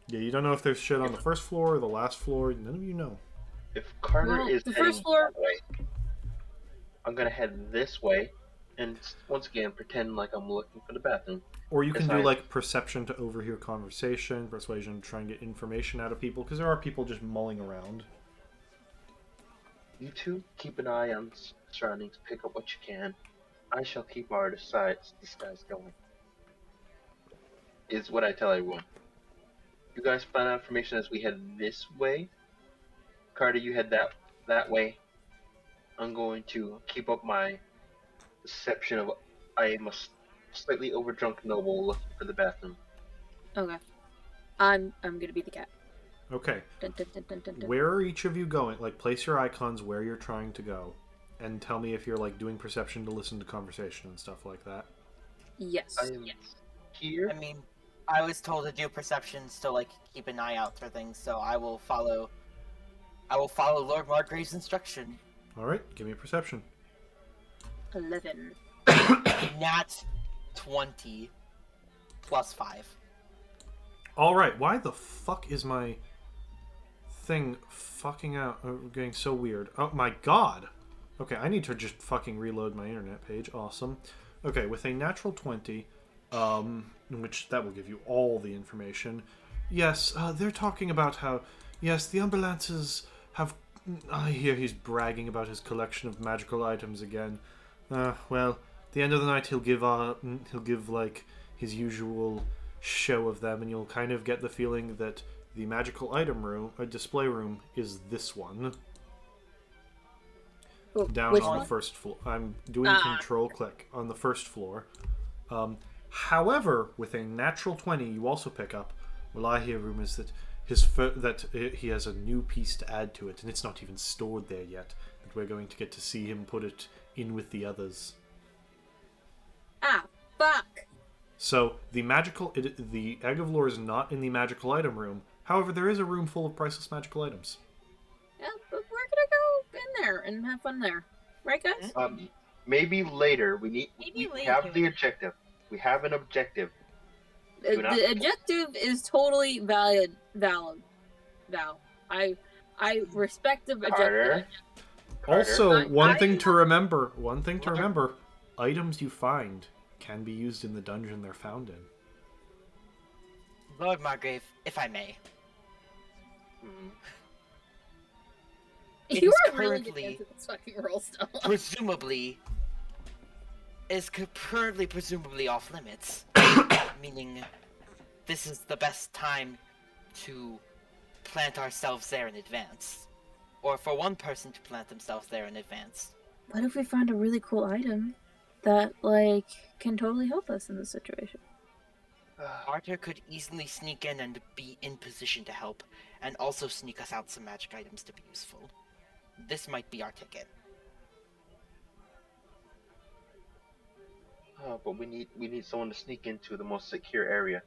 Yeah, you don't know if there's shit on the first floor or the last floor. None of you know. If Carter Well, is the heading first floor- that way, I'm gonna head this way, and once again pretend like I'm looking for the bathroom. Or you can Yes, do I- like perception to overhear conversation, persuasion to try and get information out of people, because there are people just mulling around. You two keep an eye on surroundings, pick up what you can. I shall keep our disguise going. Is what I tell everyone. You guys find out information as we head this way. Carter, you head that way. I'm going to keep up my deception of I am a slightly overdrunk noble looking for the bathroom. Okay. I'm gonna be the cat. Okay, Dun, dun, dun, dun, dun, dun. where are each of you going? Like, place your icons where you're trying to go, and tell me if you're like doing perception to listen to conversation and stuff like that. Yes. I am here. I mean, I was told to do perceptions to like keep an eye out for things, so I will follow Lord Margrave's instruction. All right, give me a perception. 11. Nat 20 plus 5. All right, why the fuck is my thing fucking out? Getting so weird. Oh my god. Okay, I need to just fucking reload my internet page. Awesome. Okay, with a natural 20, which that will give you all the information. Yes, they're talking about how, yes, the ambulances have. I hear he's bragging about his collection of magical items again. Well, at the end of the night he'll give like his usual show of them, and you'll kind of get the feeling that the magical item room, a display room, is this one. Oh, Down which on the one? first floor. I'm doing control click on the first floor. However, with a natural 20, you also pick up. Well, I hear rumors that he has a new piece to add to it, and it's not even stored there yet. That we're going to get to see him put it in with the others. Ah, fuck. So the the Egg of Lorr is not in the magical item room. However, there is a room full of priceless magical items. Yeah, but we're gonna go in there and have fun there. Right, guys? Maybe later. We Maybe have later. the objective. We have an objective. Do not- The objective is totally valid. Val. I respect the objective. Carter. Also, one I- thing to remember. Items you find can be used in the dungeon they're found in. Lord Margrave, if I may. Hmm. It You is are really currently- good into this fucking role still. Presumably off limits. Meaning this is the best time to plant ourselves there in advance. Or for one person to plant themselves there in advance. What if we find a really cool item that, like, can totally help us in this situation? Arthur could easily sneak in and be in position to help, and also sneak us out some magic items to be useful. This might be our ticket. But we need someone to sneak into the most secure area,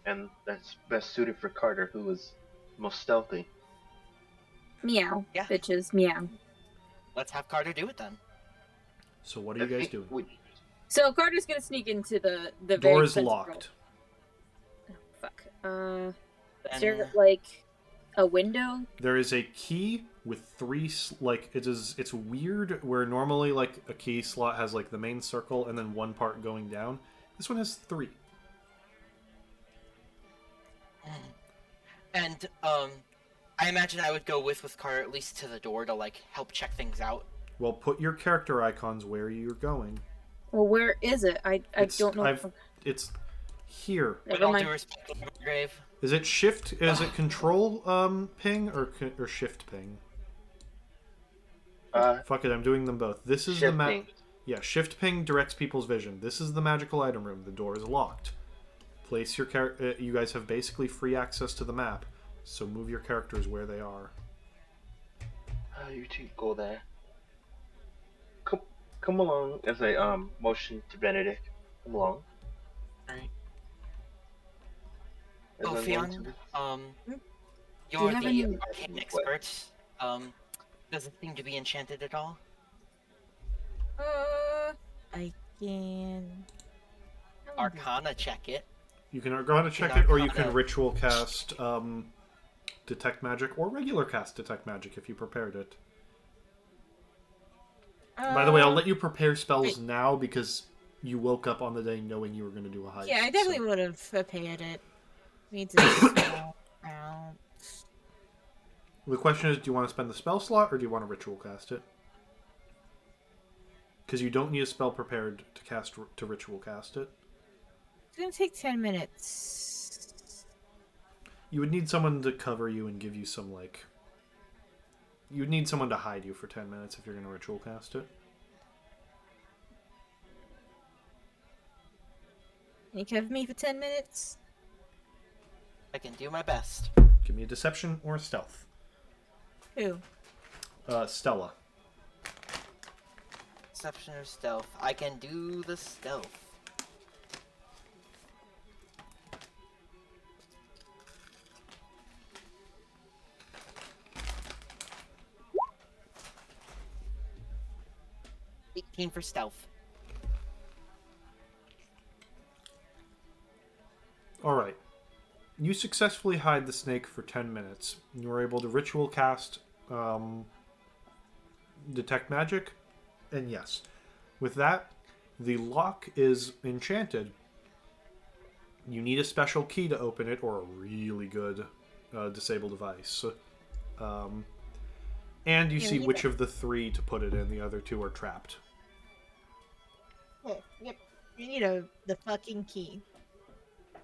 and that's best suited for Carter, who is most stealthy. Meow. Yeah. Bitches, meow. Let's have Carter do it then. So what are you guys doing? So Carter's gonna sneak into the Door very is expensive locked. room. Oh, fuck. Is Then there like a window? There is a key with three it's weird where normally like a key slot has like the main circle and then one part going down. This one has 3. And I imagine I would go with Carter at least to the door to like help check things out. Well, put your character icons where you're going. Well, where is it? I don't know. It's here. With Never all due mind. respect, Grave. Is it shift? Is it control ping or shift ping? Fuck it, I'm doing them both. This is the map. Shifting. Yeah, shift ping directs people's vision. This is the magical item room. The door is locked. Place your character. You guys have basically free access to the map, so move your characters where they are. You two go there. Come along as I motion to Benedict. Come along. Alright. As I'm going Ophion, to- you're have the any- arcane expert. Does it seem to be enchanted at all? I can. Arcana check it. You can go on to check Can it, or you can Arcana- ritual cast detect magic, or regular cast detect magic if you prepared it. By the way, I'll let you prepare spells now because you woke up on the day knowing you were going to do a heist. Yeah, I definitely would have prepared it. Need to small out. The question is, do you want to spend the spell slot, or do you want to ritual cast it? Because you don't need a spell prepared to ritual cast it. It's gonna take 10 minutes. You would need someone to cover you and give you some, like... You would need someone to hide you for 10 minutes if you're going to ritual cast it. Can you cover me for 10 minutes? I can do my best. Give me a deception or a stealth. Who? Stella. Deception or stealth? I can do the stealth. $18 for stealth. Alright. You successfully hide the snake for 10 minutes. You were able to ritual cast detect magic, and yes. With that, the lock is enchanted. You need a special key to open it, or a really good disable device. And you see which of the three to put it in. The other two are trapped. Oh, yep. You need the fucking key.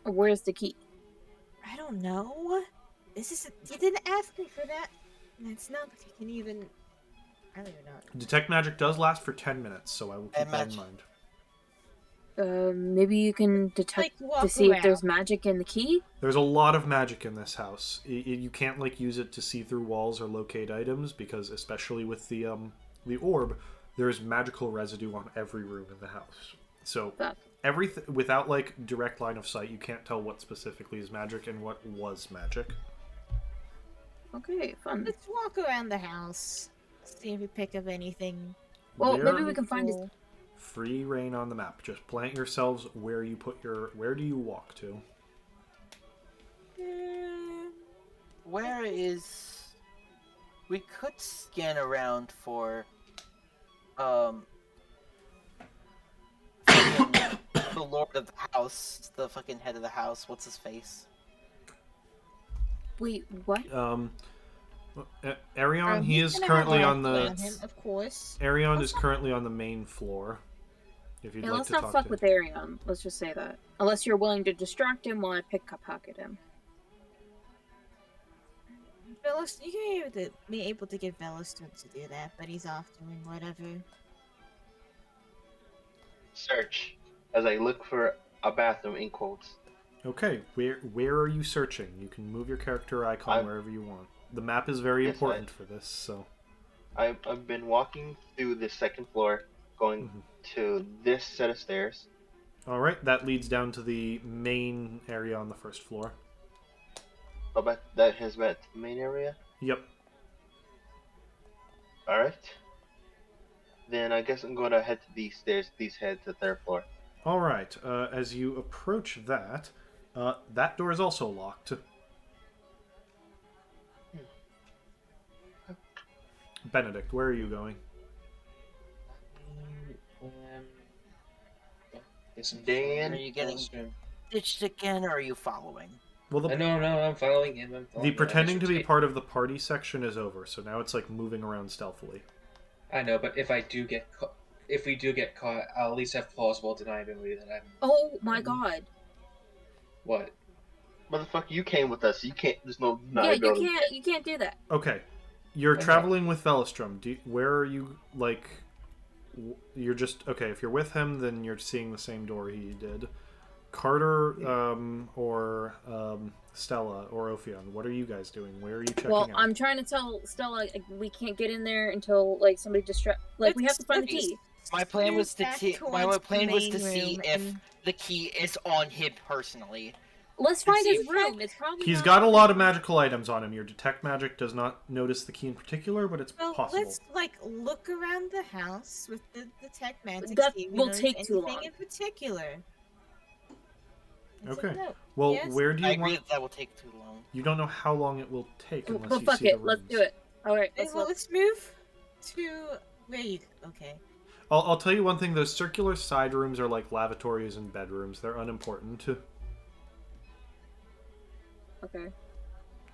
Where's the key? I don't know. You didn't ask me for that. And it's not like I can even. I don't even know. Detect magic does last for 10 minutes, so I will keep that in mind. Maybe you can detect walk to see around. if there's magic in the key. There's a lot of magic in this house. You can't use it to see through walls or locate items because, especially with the orb, there's magical residue on every room in the house. So everything without direct line of sight, you can't tell what specifically is magic and what was magic. Okay, fun. Let's walk around the house. See if we pick up anything. Well, maybe we can find his. Free reign on the map. Just plant yourselves where you put your. Where do you walk to? Where is... We could scan around for... the lord of the house. The fucking head of the house. What's his face? Wait, what? Arion, he is currently on the... Him, of course. Arion is currently on the main floor. If you'd Yeah, like let's to not talk fuck to with Arion. Let's just say that. Unless you're willing to distract him while I pickpocket him. Velos, you can be able to get Veloston to do that, but he's off doing whatever. Search as I look for a bathroom in quotes. Okay, where are you searching? You can move your character icon wherever you want. The map is very important for this, so... I've been walking through the second floor, going to this set of stairs. Alright, that leads down to the main area on the first floor. Oh, but that has met the main area? Yep. Alright. Then I guess I'm going to head to these stairs. These head to the third floor. Alright, as you approach that, that door is also locked. Benedict, where are you going? Dan, Are you getting ditched again, or are you following? Well, No, I'm following him. the pretending to be part of the party section is over, so now it's like moving around stealthily. I know, but if I do get if we do get caught, I'll at least have plausible deniability that I'm. Oh my god. What? Motherfucker, you came with us. You can't. There's no Yeah, deniability. you can't do that. Okay, you're Okay. traveling with Velostrom. Where are you? Like, you're just okay. If you're with him, then you're seeing the same door he did. Carter, or Stella or Ophion, what are you guys doing? Where are you checking Well, out? I'm trying to tell Stella like, we can't get in there until like somebody like we have to find the key. My plan was to Back see. My towards the plan was to main see room if and- the key is on him personally. Let's find see his if room. It's probably He's not- got a lot of magical items on him. Your detect magic does not notice the key in particular, but it's Well, possible. let's like look around the house with the tech magic. That see if we will notice take too anything long. in particular. Let's Okay. take a note. Well, Yes. where do I you agree want? that will take too long. You don't know how long it will take unless But you fuck see the it, let's rooms. do it. All right, Okay, let's well, look. let's move to where you. Okay. I'll tell you one thing. Those circular side rooms are like lavatories and bedrooms. They're unimportant. Okay.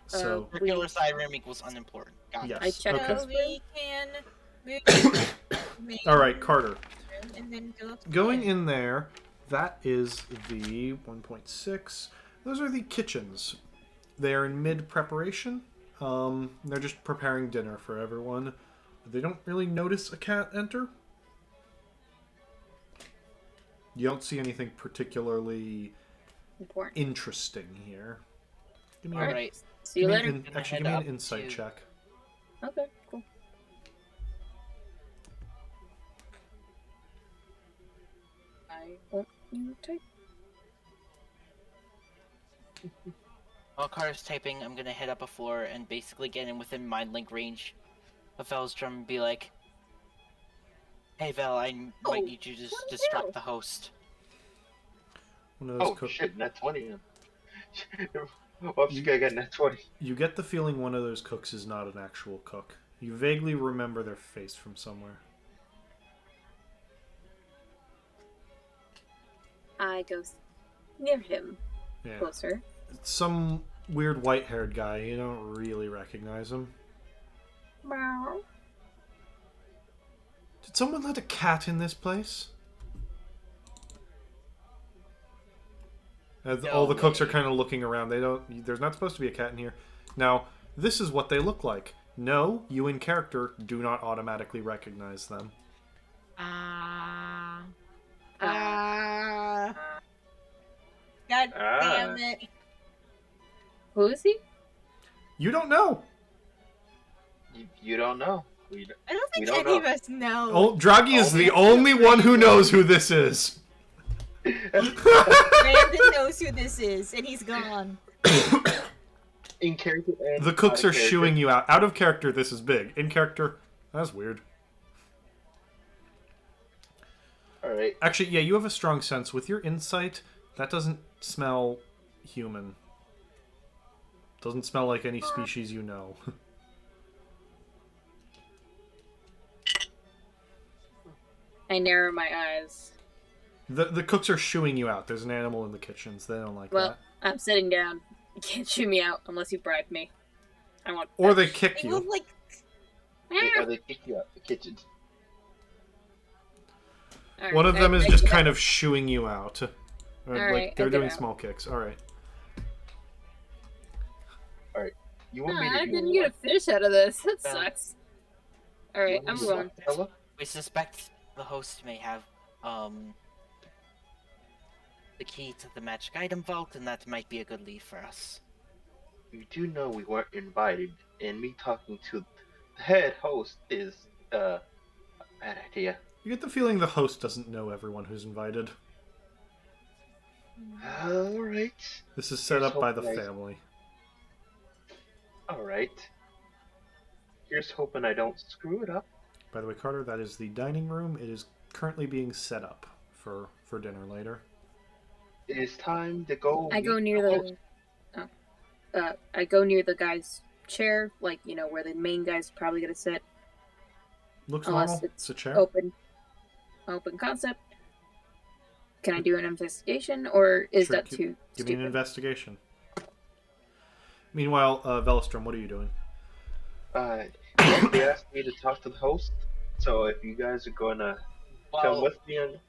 So Circular side room equals unimportant. Got it. yes. I checked Okay. So we can move to the main All right, Carter. room and then go up to Going the in there, that is the 1.6. Those are the kitchens. They are in mid preparation. They're just preparing dinner for everyone. They don't really notice a cat enter. You don't see anything particularly Important. interesting here. Give me, All a- right. See you give me later. an- Gonna actually, head give me an up insight to- check. Okay, cool. I won't you type. While Carter's typing, I'm gonna head up a floor and basically get in within mind link range of Vel's drum and be like, "Hey Vel, I might need you to what the distract hell? the host." One of those Oh cook- shit, net 20. Whoops, you gotta get net 20. You get the feeling one of those cooks is not an actual cook. You vaguely remember their face from somewhere. I go near him, Yeah. closer. Some weird white-haired guy. You don't really recognize him. Meow. Did someone let a cat in this place? All the cooks are way. kind of looking around. They don't. There's not supposed to be a cat in here. Now, this is what they look like. No, you in character do not automatically recognize them. God Ah. damn it. Who is he? You don't know. You don't know. I don't think We don't any of know. us know. Oh, Draghi is the only one who knows who this is. Brandon knows who this is, and he's gone. In character and The cooks out are of character. shooing you out. Out of character, this is big. In character, that's weird. Alright. Actually, yeah, you have a strong sense. With your insight, that doesn't smell human. Doesn't smell like any species you know. I narrow my eyes. The cooks are shooing you out. There's an animal in the kitchens. They don't like Well, that. I'm sitting down. You can't shoot me out unless you bribe me. I want. Or they kick They will, you. like, Or they kick you out the kitchen. Alright, One of them is I just get kind out. of shooing you out. Alright, Like they're I get doing out. small kicks. All right. You want me Nah, to I do didn't what? get a fish out of this. That Well, sucks. Alright, You I'm want me to going. do what, Stella? We suspect the host may have the key to the magic item vault, and that might be a good lead for us. You do know we weren't invited, and me talking to the head host is a bad idea. You get the feeling the host doesn't know everyone who's invited. Alright. This is set Here's up by the hoping I- family. Alright. Here's hoping I don't screw it up. By the way, Carter, that is the dining room. It is currently being set up for dinner later. It is time to go. I go meet near host. I go near the guy's chair, like where the main guy's probably gonna sit. Looks Unless normal. it's It's a chair. Open concept. Can I do an investigation, or is Sure, that too Give me an stupid? investigation. Meanwhile, Velostrom, what are you doing? They asked me to talk to the host, so if you guys are gonna Come Well, with me and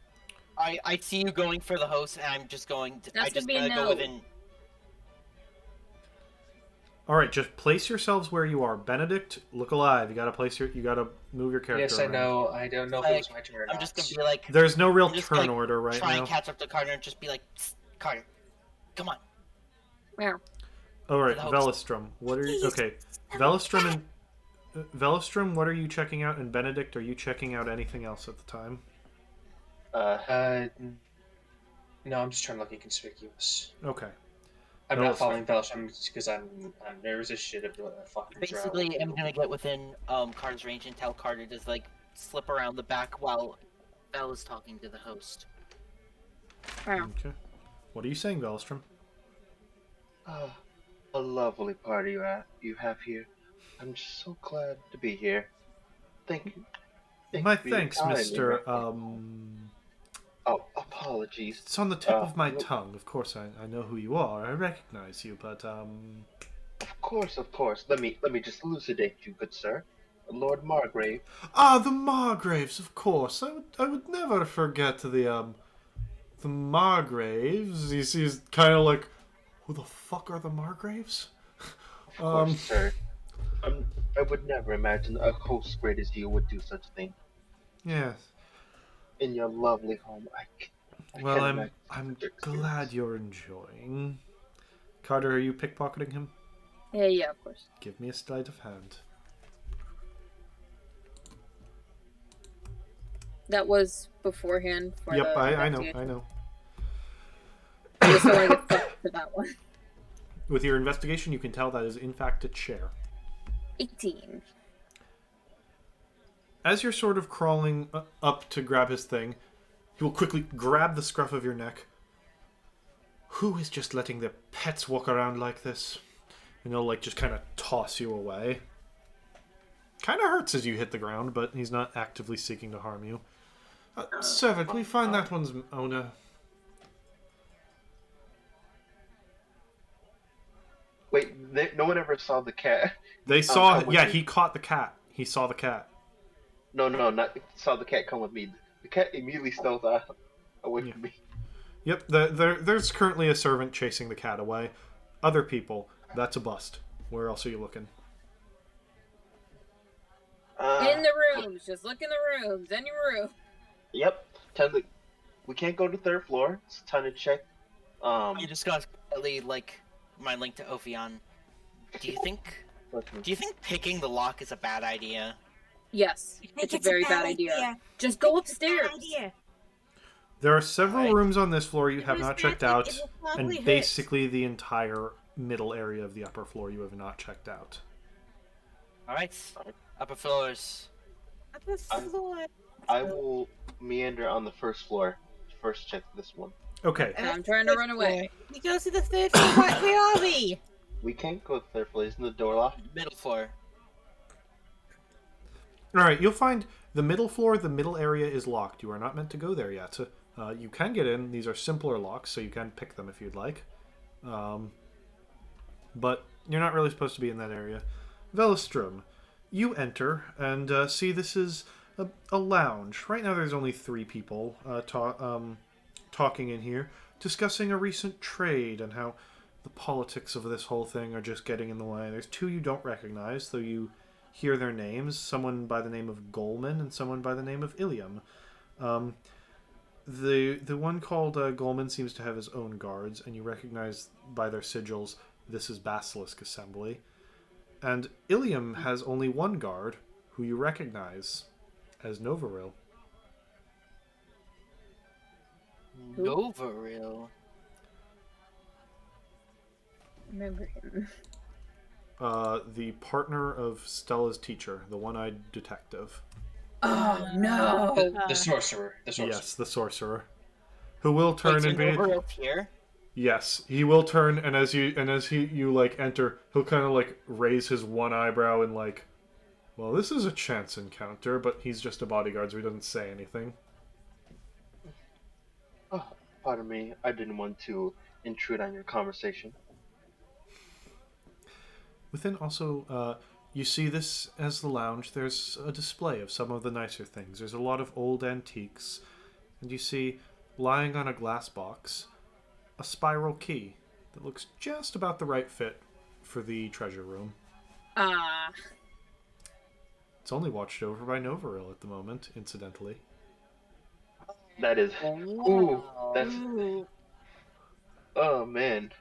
I see you going for the host, and I'm just going. That's I just gonna be a go no. within. All right, just place yourselves where you are. Benedict, look alive. You gotta move your character. Yes, I around. know. I don't know if it was my turn or I'm not. just gonna be like, There's no real I'm just turn gonna order right try now. and catch up to Carter and just be like, "Psst, Carter, come on. Meow. All right, For the host. Velostrom. What are you? Okay, Velostrom and Velostrom. What are you checking out? And Benedict, are you checking out anything else at the time? No, I'm just trying to look inconspicuous. Okay. I'm Velostrom. not following Velsham because I'm nervous as shit of a fucking drow. Basically, I'm gonna get within Carter's range and tell Carter to like slip around the back while Belle is talking to the host. Meow. Okay. What are you saying, Velostrom? a lovely party you have here. I'm just so glad to be here. Thank you. Thank My you for your thanks, time, Mister. Oh, apologies. It's on the tip of my no- tongue. Of course, I know who you are. I recognize you, but Of course. Let me just elucidate you, good sir. Lord Margrave. Ah, the Margraves, of course. I would never forget the Margraves. He's kind of like, who the fuck are the Margraves? Of course, sir. I would never imagine a host great as you would do such a thing Yes. in your lovely home. I Well, can't I'm imagine I'm such an experience. glad you're enjoying. Carter, are you pickpocketing him? Yeah, of course. Give me a sleight of hand. That was beforehand for Yep, the I know, investigation. I know. I just don't want to get fucked for that one. With your investigation, you can tell that is in fact a chair. 18. As you're sort of crawling up to grab his thing, he will quickly grab the scruff of your neck. Who is just letting their pets walk around like this? And he'll like just kind of toss you away. Kind of hurts as you hit the ground, but he's not actively seeking to harm you. Servant, we find that one's owner. Wait, no one ever saw the cat. They saw, with yeah, me. he caught the cat. He saw the cat. No, not saw the cat come with me. The cat immediately stealthed out away from me. Yep, there's currently a servant chasing the cat away. Other people, that's a bust. Where else are you looking? In the rooms. Just look in the rooms. Any room. Yep. We can't go to the third floor. It's time to check. You just got like my link to Ophion. Do you think picking the lock is a bad idea? Yes. It's a very bad idea. Just go upstairs. There are several Alright. rooms on this floor you It have was not checked bad, out, it will and probably hurt. basically the entire middle area of the upper floor you have not checked out. Alright. Upper floors. Upper floor. I will meander on the first floor. First check this one. Okay, I'm trying to run away. We go to the third floor. Where are we? We can't go to the third floor. Isn't the door locked? Middle floor. alright, you'll find the middle floor, the middle area is locked. You are not meant to go there yet. You can get in. These are simpler locks, so you can pick them if you'd like. But you're not really supposed to be in that area. Velostrom, you enter and see this is a lounge. Right now there's only 3 people talking in here, discussing a recent trade and how the politics of this whole thing are just getting in the way. There's 2 you don't recognize, though you hear their names, someone by the name of Goldman and someone by the name of Ilium. The one called Goldman seems to have his own guards, and you recognize by their sigils this is Basilisk Assembly. And Ilium has only one guard, who you recognize as Novaril. Novaril. Remember him. The partner of Stella's teacher, the one-eyed detective. Oh no! The sorcerer. Yes, the sorcerer, who will turn Wait, so and be. Novaril's here? Yes, he will turn, and as you like enter, he'll kind of like raise his one eyebrow and like, well, this is a chance encounter, but he's just a bodyguard, so he doesn't say anything. Oh, pardon me. I didn't want to intrude on your conversation. Within also, You see this as the lounge. There's a display of some of the nicer things. There's a lot of old antiques, and you see, lying on a glass box, a spiral key that looks just about the right fit for the treasure room. Ah. It's only watched over by Novaril at the moment, incidentally. That is. Ooh, that's. Ooh. Oh man.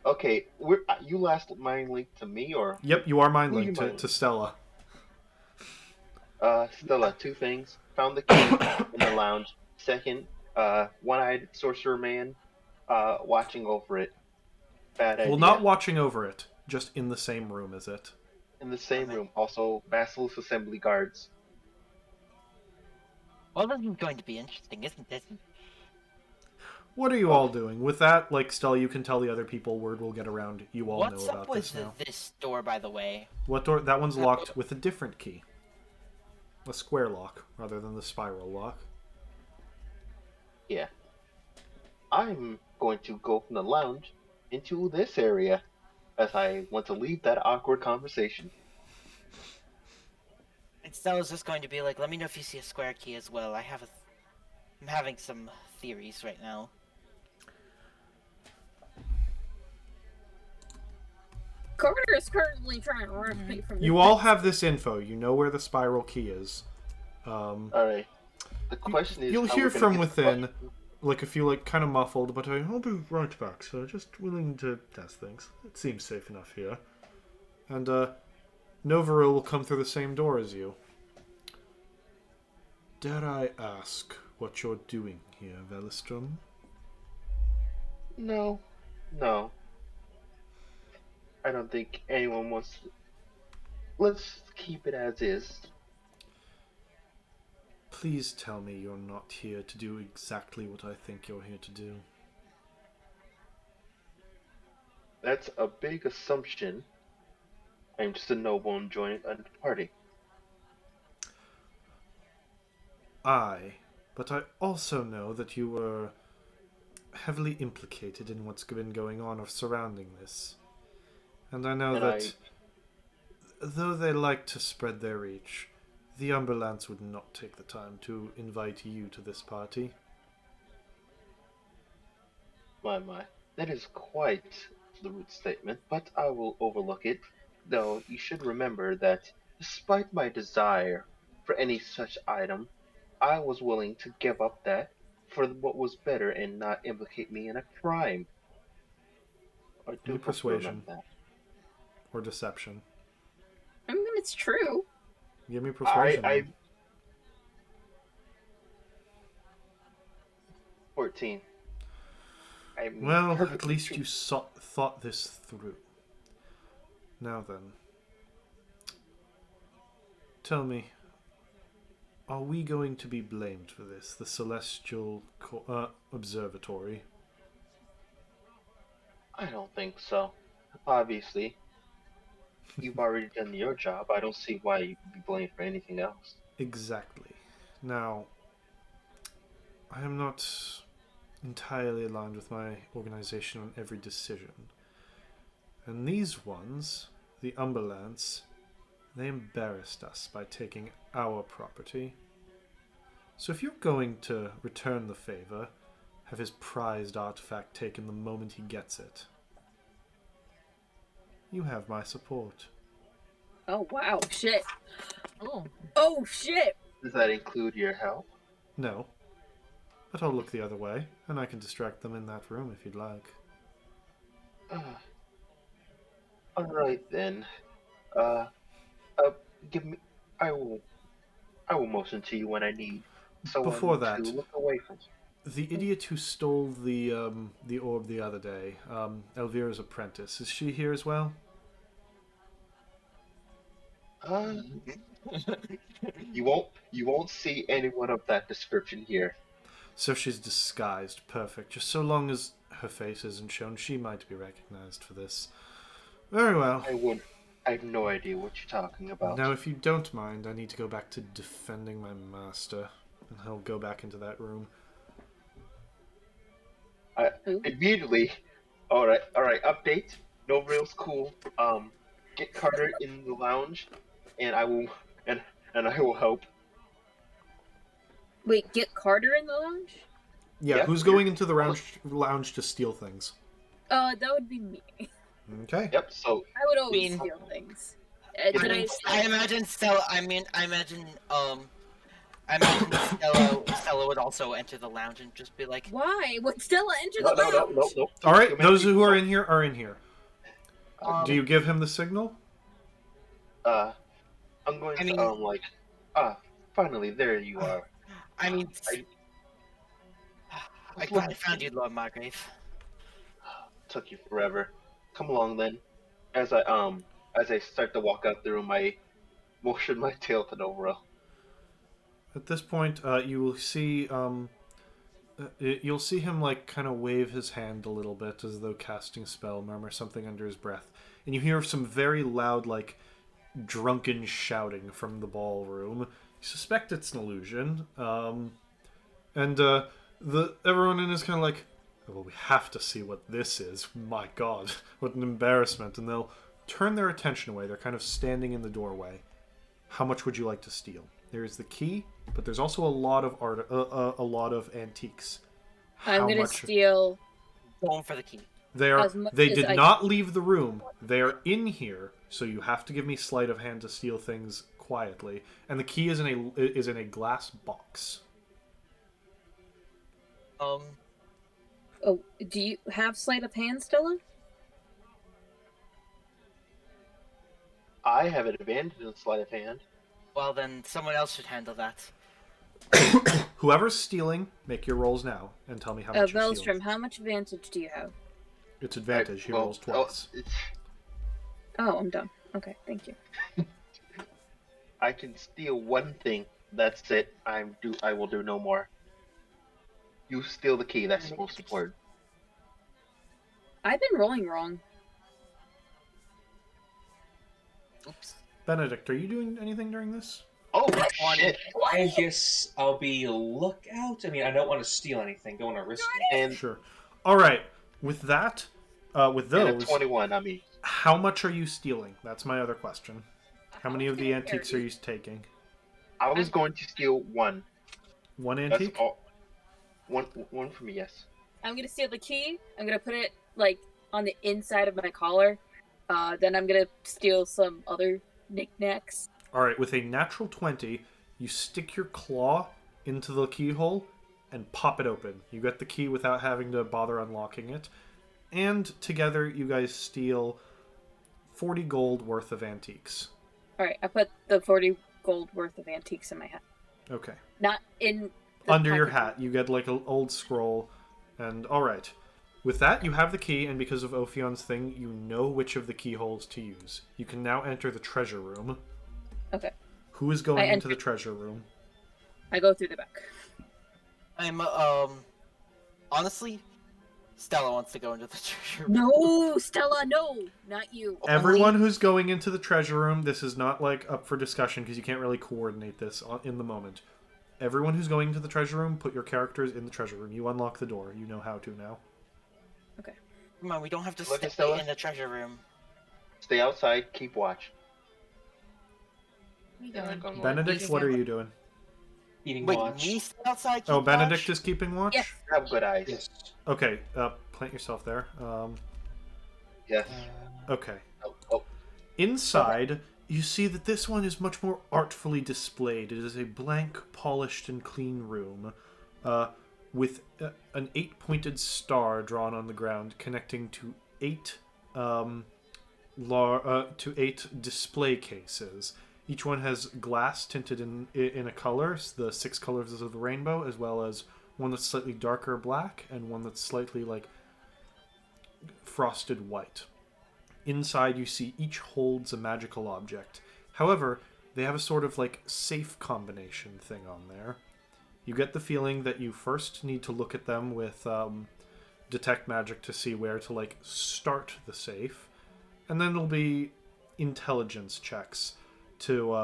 Okay, you last mind linked to me or Yep, you are mind who you linked mind to linked? Stella. Stella, two things. Found the key in the lounge. Second, one-eyed sorcerer man, watching over it. Bad Well, not idea. watching over it, just in the same room as it. In the same Comment. room, also Basilisk Assembly guards. Well, this is going to be interesting, isn't it? What are you Oh, all doing? With that, like, Stella, you can tell the other people word will get around. You all What's know up about with this now. this door, by the way? What door? That one's locked with a different key. A square lock, rather than the spiral lock. yeah. I'm going to go from the lounge into this area as I want to leave that awkward conversation. And Stella's just going to be like, let me know if you see a square key as well. I'm having some theories right now. Carter is currently trying to run away from You all have this info. You know where the spiral key is. Alright. The question is You'll how hear we're gonna from get within, like a few, like, kind of muffled, but I'll be right back, sir. Just willing to test things. It seems safe enough here. And, Novaril will come through the same door as you. Dare I ask what you're doing here, Velistrom? No. No. I don't think anyone wants to. Let's keep it as is. Please tell me you're not here to do exactly what I think you're here to do. That's a big assumption. I'm just a noble and joining a party. Aye, but I also know that you were heavily implicated in what's been going on or surrounding this. And I know And that, though they like to spread their reach, the Umberlance would not take the time to invite you to this party. my. That is quite the rude statement, but I will overlook it. Though you should remember that, despite my desire for any such item, I was willing to give up that for what was better and not implicate me in a crime. I Give me do hope you remember persuasion that. or deception. I mean, it's true. Give me I persuasion. I Then. 14. I mean, Well, at perfectly least true. you thought this through. Now then, tell me, are we going to be blamed for this, the Celestial Observatory? I don't think so. Obviously, you've already done your job. I don't see why you could be blamed for anything else. Exactly. Now, I am not entirely aligned with my organization on every decision. And these ones, the Umberlance, they embarrassed us by taking our property. So if you're going to return the favor, have his prized artifact taken the moment he gets it, you have my support. Oh wow, shit. Oh, Oh shit. Does that include your help? No, but I'll look the other way, and I can distract them in that room if you'd like. Alright then. Uh, uh, give me. I will. I will motion to you when I need Before someone to that, look away from. the idiot who stole the orb the other day, Elvira's apprentice, is she here as well? Uh, you won't see anyone of that description here. So she's disguised, perfect. Just so long as her face isn't shown, she might be recognized for this. Very well. I would. I have no idea what you're talking about. Now, if you don't mind, I need to go back to defending my master, and he'll go back into that room. I Who? immediately. All right. Update. No reals cool. get Carter in the lounge, and and I will help. Wait, get Carter in the lounge? Yeah, Yep. who's going into the lounge to steal things? That would be me. Okay. Yep. So I would always mean- steal things. I Did mean, I? I imagine Stella. I imagine Stella would also enter the lounge and just be like, Why would Stella enter no, the no, no, lounge? no, no. All right, Too many those who people. are in here are in here. Um, Do you give him the signal? I'm going I mean- to finally there you are. I mean, I What's finally left? found you, Lord Margrave. Took you forever. Come along then. As I start to walk out the room, I motion my tail to Novro. At this point, you will see you'll see him like kind of wave his hand a little bit as though casting spell, murmur something under his breath, and you hear some very loud, like drunken shouting from the ballroom. You suspect it's an illusion, and everyone in is kind of like, well, we have to see what this is. My God, what an embarrassment! And they'll turn their attention away. They're kind of standing in the doorway. How much would you like to steal? There's the key, but there's also a lot of art, a lot of antiques. I'm How gonna much? steal. Going for the key. as much They as did I not leave the room. They're in here, so you have to give me sleight of hand to steal things quietly. And the key is in a glass box. Oh, do you have sleight of hand, Stella? I have an advantage in sleight of hand. Well, then someone else should handle that. Whoever's stealing, make your rolls now and tell me how much you're stealing. Velstrom, how much advantage do you have? It's advantage. He Well, rolls twice. Oh, I'm done. Okay, thank you. I can steal one thing. That's it. I will do no more. You steal the key. That's the most important. I've been rolling wrong. Oops. Benedict, are you doing anything during this? Oh shit! I guess I'll be a lookout. I mean, I don't want to steal anything. Don't want to risk it. And Sure. All right. With that, with and a those, 21. I mean, how much are you stealing? That's my other question. How many of the much antiques are you taking? I was going to steal one. One That's antique? all. One for me. Yes. I'm gonna steal the key. I'm gonna put it like on the inside of my collar. Then I'm gonna steal some other knickknacks. All right, with a natural 20, you stick your claw into the keyhole and pop it open. You get the key without having to bother unlocking it. And together, you guys steal 40 gold worth of antiques. All right, I put the 40 gold worth of antiques in my hat. Okay. Not in the Under your pocket. hat, you get like an old scroll. And all right. With that, you have the key, and because of Ophion's thing, you know which of the keyholes to use. You can now enter the treasure room. Okay. Who is going I into enter- the treasure room? I go through the back. I'm honestly, Stella wants to go into the treasure room. No, Stella, no, not you. Everyone who's going into the treasure room, this is not like up for discussion because you can't really coordinate this in the moment. Everyone who's going into the treasure room, put your characters in the treasure room. You unlock the door. You know how to now. Come on, we don't have to Look at stay Stella. in the treasure room. Stay outside. Keep watch. We Yeah, going. go on. Benedict, what are you doing? Eating Wait, watch. me stay outside? Oh, keep Benedict watch? is keeping watch? Yes. Have good eyes. Yes. Okay, plant yourself there. Yes. Okay. Oh. Inside, you see that this one is much more artfully displayed. It is a blank, polished, and clean room with an 8-pointed star drawn on the ground connecting to 8 display cases. Each one has glass tinted in a color, the 6 colors of the rainbow, as well as one that's slightly darker black and one that's slightly like frosted white. Inside, you see each holds a magical object. However, they have a sort of like safe combination thing on there. You get the feeling that you first need to look at them with detect magic to see where to like start the safe, and then there'll be intelligence checks to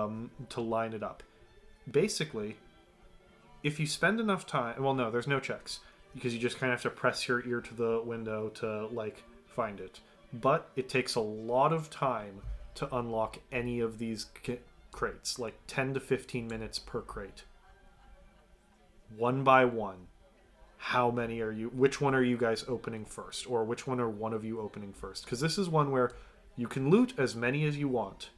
line it up. Basically, if you spend enough time, well, no, there's no checks because you just kind of have to press your ear to the window to like find it. But it takes a lot of time to unlock any of these crates, like 10 to 15 minutes per crate. One by one. How many are you? Which one are you guys opening first? Or which one are one of you opening first? Because this is one where you can loot as many as you want.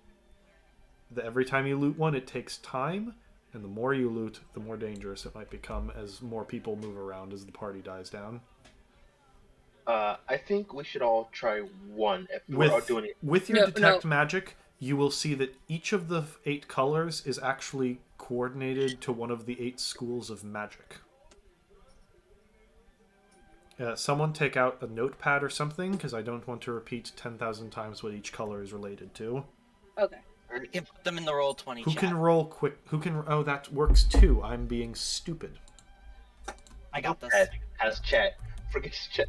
Every time you loot one, it takes time, and the more you loot, the more dangerous it might become as more people move around as the party dies down. I think we should all try one if we're all doing it. With your detect magic, you will see that each of the 8 colors is actually coordinated to one of the 8 schools of magic. Someone take out a notepad or something, because I don't want to repeat 10,000 times what each color is related to. Okay. You can put them in the roll 20 Who chat. can roll quick? Who can? Oh, that works too. I'm being stupid. I got this. Has chat. Forget chat.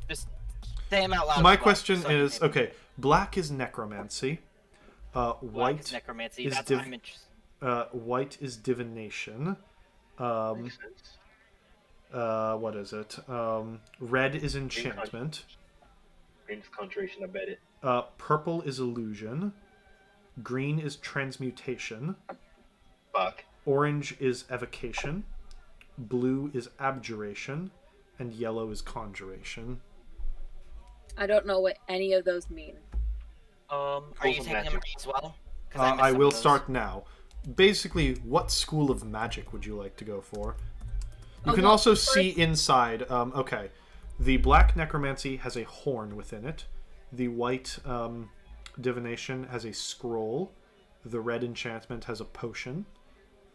Just say them out loud. My question is, okay, black is necromancy. White is necromancy. is That's what I'm interested. white is divination. Makes sense. What is it? Red is enchantment. Green is conjuration, I bet it. Purple is illusion. Green is transmutation. Fuck. Orange is evocation. Blue is abjuration. And yellow is conjuration. I don't know what any of those mean. Are you taking them as well? I will start now. Basically, what school of magic would you like to go for? You can also see inside. Okay. The black necromancy has a horn within it. The white divination has a scroll. The red enchantment has a potion.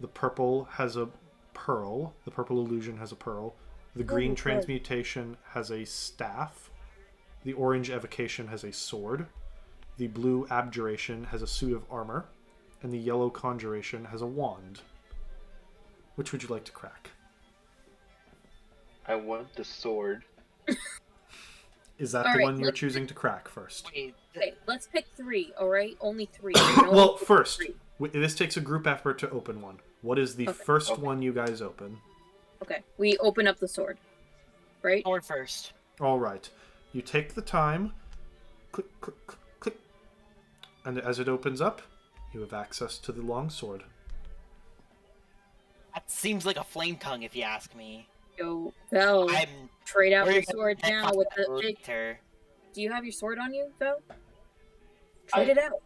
The purple has a pearl. The purple illusion has a pearl. The green transmutation has a staff. The orange evocation has a sword. The blue abjuration has a suit of armor. And the yellow conjuration has a wand. Which would you like to crack? I want the sword. Is that the one you're choosing to crack first? Okay, let's pick 3, alright? Only 3. Well, first, this takes a group effort to open one. What is the first one you guys open? Okay, we open up the sword, right? Sword first. All right. You take the time, click, click, click, click, and as it opens up, you have access to the longsword. That seems like a flame tongue, if you ask me. Yo, Vel, I'm trade out We're your gonna sword check now out with that the big... later. Do you have your sword on you, Vel? Trade it out.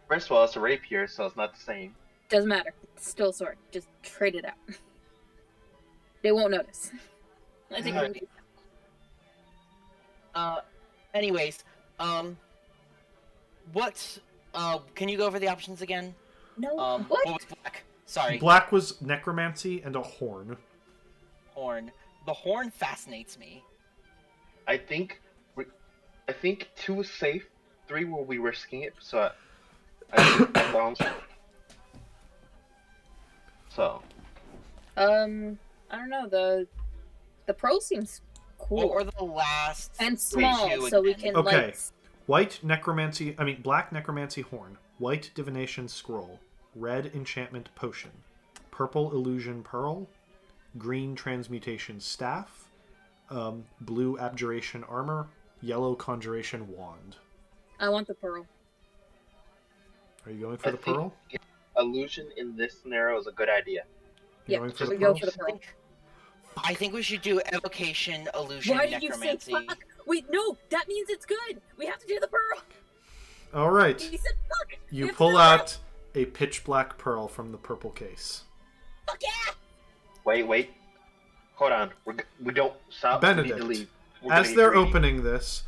First of all, it's a rapier, so it's not the same. Doesn't matter. It's still a sword. Just trade it out. They won't notice. I think. Alright. Anyways, what? Can you go over the options again? No. What What? was black? Sorry. Black was necromancy and a horn. Horn. The horn fascinates me. I think 2 is safe. 3 will be risking it. So I think that balance. So. I don't know. The pro seems cool. What were the last And small, two so we again? can Okay. Black necromancy horn. White divination scroll. Red enchantment potion. Purple illusion pearl. Green transmutation staff. Blue abjuration armor. Yellow conjuration wand. I want the pearl. Are you going for the pearl? Illusion in this scenario is a good idea. You're Yeah, going for the we pearl? go for the pearl. I think we should do evocation, illusion, Why did you necromancy. say fuck? Wait, no, that means it's good. We have to do the pearl. All right. He said fuck. We You have to pull do the out a pitch black pearl from the purple case. pearl. Fuck yeah. Wait. Hold on. We don't stop. Benedict, We need to leave. As they're opening this,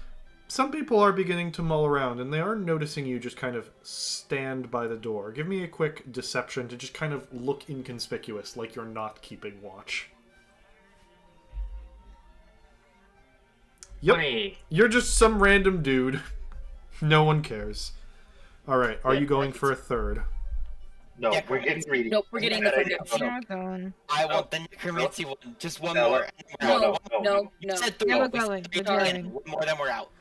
some people are beginning to mull around, and they are noticing you just kind of stand by the door. Give me a quick deception to just kind of look inconspicuous, like you're not keeping watch. Yep. 20. You're just some random dude. No one cares. Alright, are you going for a third? No, Yeah, we're getting greedy. Nope, we're getting the Bad idea. first. No, Going. I want the necromancy one. Just one No, more. No, no. You said 3. Yeah, we're We said going, 3 we're again. going. One more, then we're out.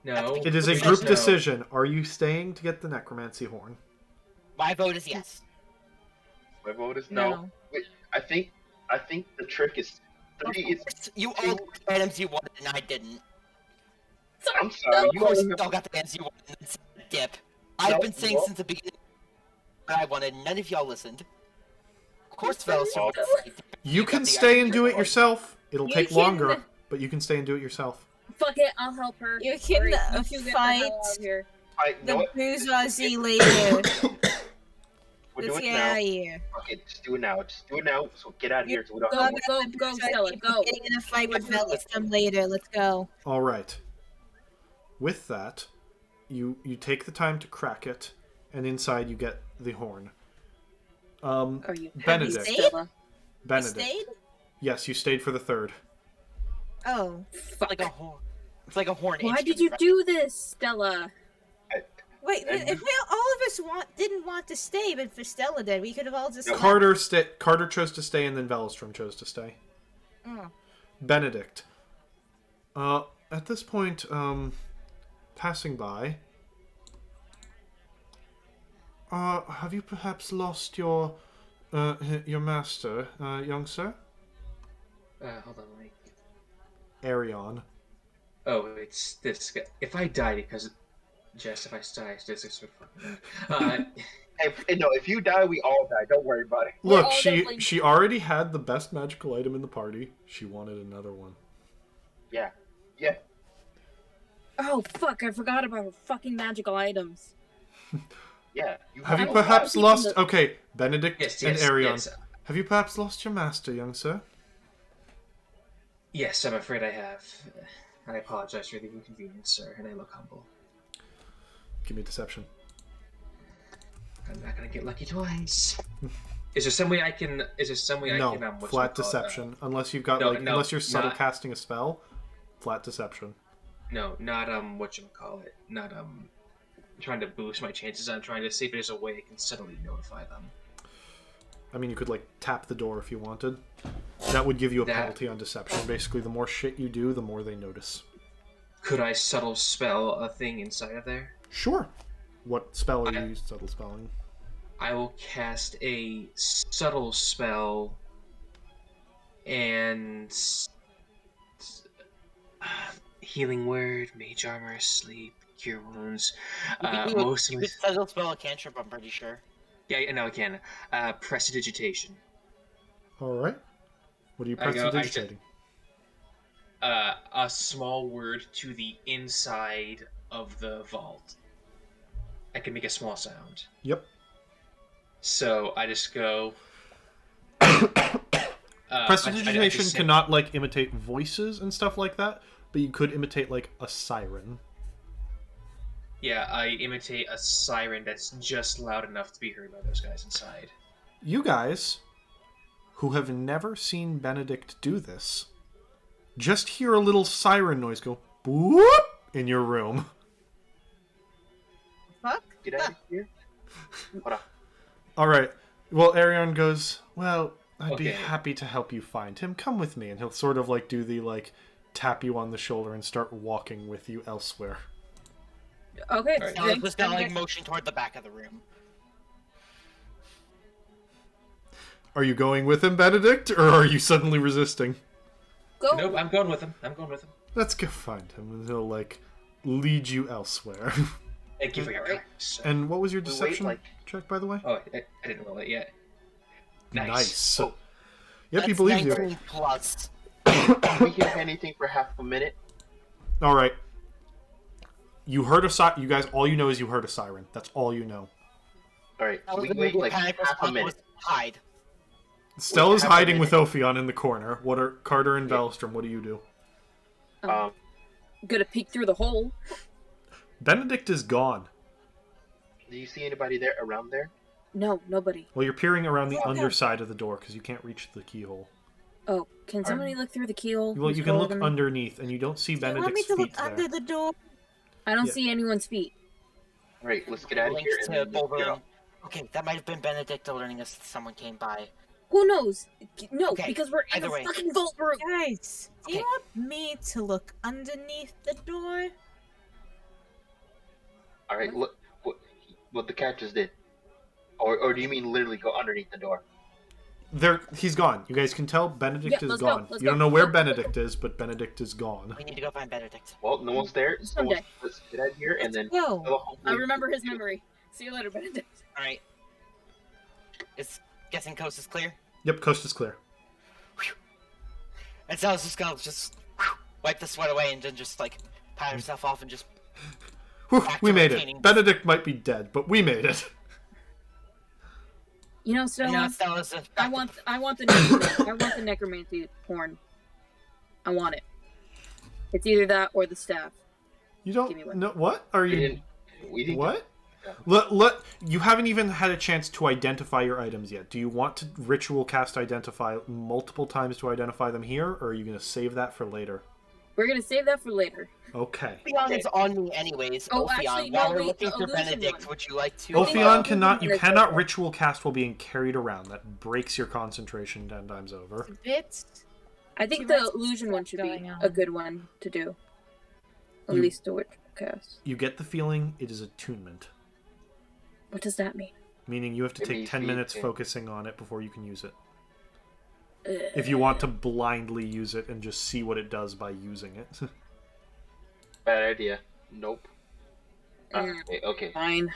No. It is a we group just know. decision. Are you staying to get the necromancy horn? My vote is yes. My vote is no. No. Wait, I think the trick is 3 is. You all got the items you wanted, and I didn't. I'm sorry. Of You course, only you have. all got the items you wanted, and it's a dip. I've been saying No. since the beginning what I wanted, none of y'all listened. Of course, fellas, No. You got can the stay items and you do it wanted. yourself. It'll You take can- longer, but you can stay and do it yourself. Fuck it, I'll help her. You can Alright, you two get the fight hell out of here. You know the what? bourgeoisie later. We're Let's doing it get now. out of here. Fuck it, just do it now. Just do it now. So get out of here. So we don't Go, have go, to. go, Stella, go. Getting in a fight with Yeah. Velasquez later. Let's go. All right. With that, you take the time to crack it, and inside you get the horn. Are you happy, Benedict. Stella? You Benedict. stayed? Yes, you stayed for the third. Oh. It's like a horn. It's like a horn. Why did instrument, you right? do this, Stella? Wait, And- if all of us didn't want to stay, but for Stella did, we could have all just left. Carter chose to stay, and then Velstrom chose to stay. Oh. Benedict. At this point, passing by. Have you perhaps lost your master, young sir? Hold on, like. Arion. Oh, it's this guy. If I die because. Jess, if I die, this is fucking. If you die, we all die. Don't worry about it. Look, all definitely- she already had the best magical item in the party. She wanted another one. Yeah. Oh, fuck, I forgot about her fucking magical items. Yeah. Have you I'm perhaps sorry, lost... people Okay, Benedict Yes, and yes, Arion. yes. Have you perhaps lost your master, young sir? Yes, I'm afraid I have. I apologize for the inconvenience, sir, and I look humble. Give me a deception. I'm not gonna get lucky twice. Is there some way I can? Is there some way I can? No, What's flat it called? deception. Unless you've got no, unless you're subtle not- casting a spell, flat deception. No, not whatchamacallit. Not trying to boost my chances. I'm trying to see if there's a way I can subtly notify them. I mean, you could like tap the door if you wanted. That would give you a That- penalty on deception. Basically, the more shit you do, the more they notice. Could I subtle spell a thing inside of there? Sure. What spell are you subtle spelling? I will cast a subtle spell and healing word, mage armor, sleep, cure wounds. Most You of could subtle spell a cantrip, I'm pretty sure. yeah, no, I can. Prestidigitation. All right. What are you I go- I prestidigitating? A small word to the inside of the vault. I can make a small sound. Yep. So I just go. Prestidigitation I just say- cannot like imitate voices and stuff like that, but you could imitate like a siren. Yeah, I imitate a siren that's just loud enough to be heard by those guys inside. You guys, who have never seen Benedict do this, just hear a little siren noise go boop in your room. Fuck? Get out of here. Hold on. All right. Well, Arion goes, well, I'd be Okay. happy to help you find him. Come with me. And he'll sort of like do the like tap you on the shoulder and start walking with you elsewhere. Okay, Alright. Now, just kind of like then- motion toward the back of the room. Are you going with him, Benedict, or are you suddenly resisting? go. Nope, I'm going with him. I'm going with him. Let's go find him, and he'll like lead you elsewhere. Thank you for your Alright. kindness. And what was your We wait, deception like- check, by the way? Oh, I didn't roll it yet. Nice. Nice. Oh. Yep, he That's believes you. 19 plus. Can we hear anything for half a minute? All right. You heard a siren. You guys, all you know is you heard a siren. That's all you know. All right. That was We the wait immediate like panic half a response minute. was hide. Stella's half a hiding with minute. Ophion in the corner. What are Carter and Yeah. Velstrom? What do you do? Gonna peek through the hole. Benedict is gone. Do you see anybody there around there? No, nobody. Well, you're peering around the Yeah. underside of the door because you can't reach the keyhole. Oh, can somebody look through the keyhole? Well, Who's you can look taller than me? underneath, and you don't see Do you want me Benedict's to feet look there. under the door? I don't Yeah. see anyone's feet. All right. Let's get out of Links here. to And then Boulder. get off. Okay, that might have been Benedict alerting us that someone came by. Who knows? No, Okay, because we're in either a way. fucking vault room. Guys, do you Okay. want me to look underneath the door? All right. Look what the cat just did. Or do you mean literally go underneath the door? He's gone. You guys can tell Benedict is let's go, gone. let's You don't go, know where go. Benedict is, but Benedict is gone. We need to go find Benedict. Well, no one's there, so Someday. let's get out of here and then. Let's go. I remember his memory. See you later, Benedict. All right. Is guessing coast is clear? Yep, coast is clear. And Sal's just gonna wipe the sweat away and then just like pat herself off and just. Whew, Back we to made retaining- it. Benedict might be dead, but we made it. You know, Stella. You know, Stella's I want the necromancy. I want the necromancy porn. I want it. It's either that or the staff. You Give me don't one. know what are you? We didn't. What? Let you haven't even had a chance to identify your items yet. Do you want to ritual cast identify multiple times to identify them here, or are you going to save that for later? We're gonna save that for later. Okay. Ophion is on me anyways. Oh, Ophion, actually, while no, we're wait, looking the for illusion Benedict, one. would you like to? Ophion cannot. You Benedict cannot one. ritual cast while being carried around. That breaks your concentration 10 times over. Bits. I think Too the much illusion one should be going on. a good one to do. At You- least do it cast. You get the feeling it is attunement, What does that mean? meaning you have to Maybe take 10 if you minutes can- focusing on it before you can use it. If you want to blindly use it and just see what it does by using it. Bad idea. Nope. Mm. Okay. Fine.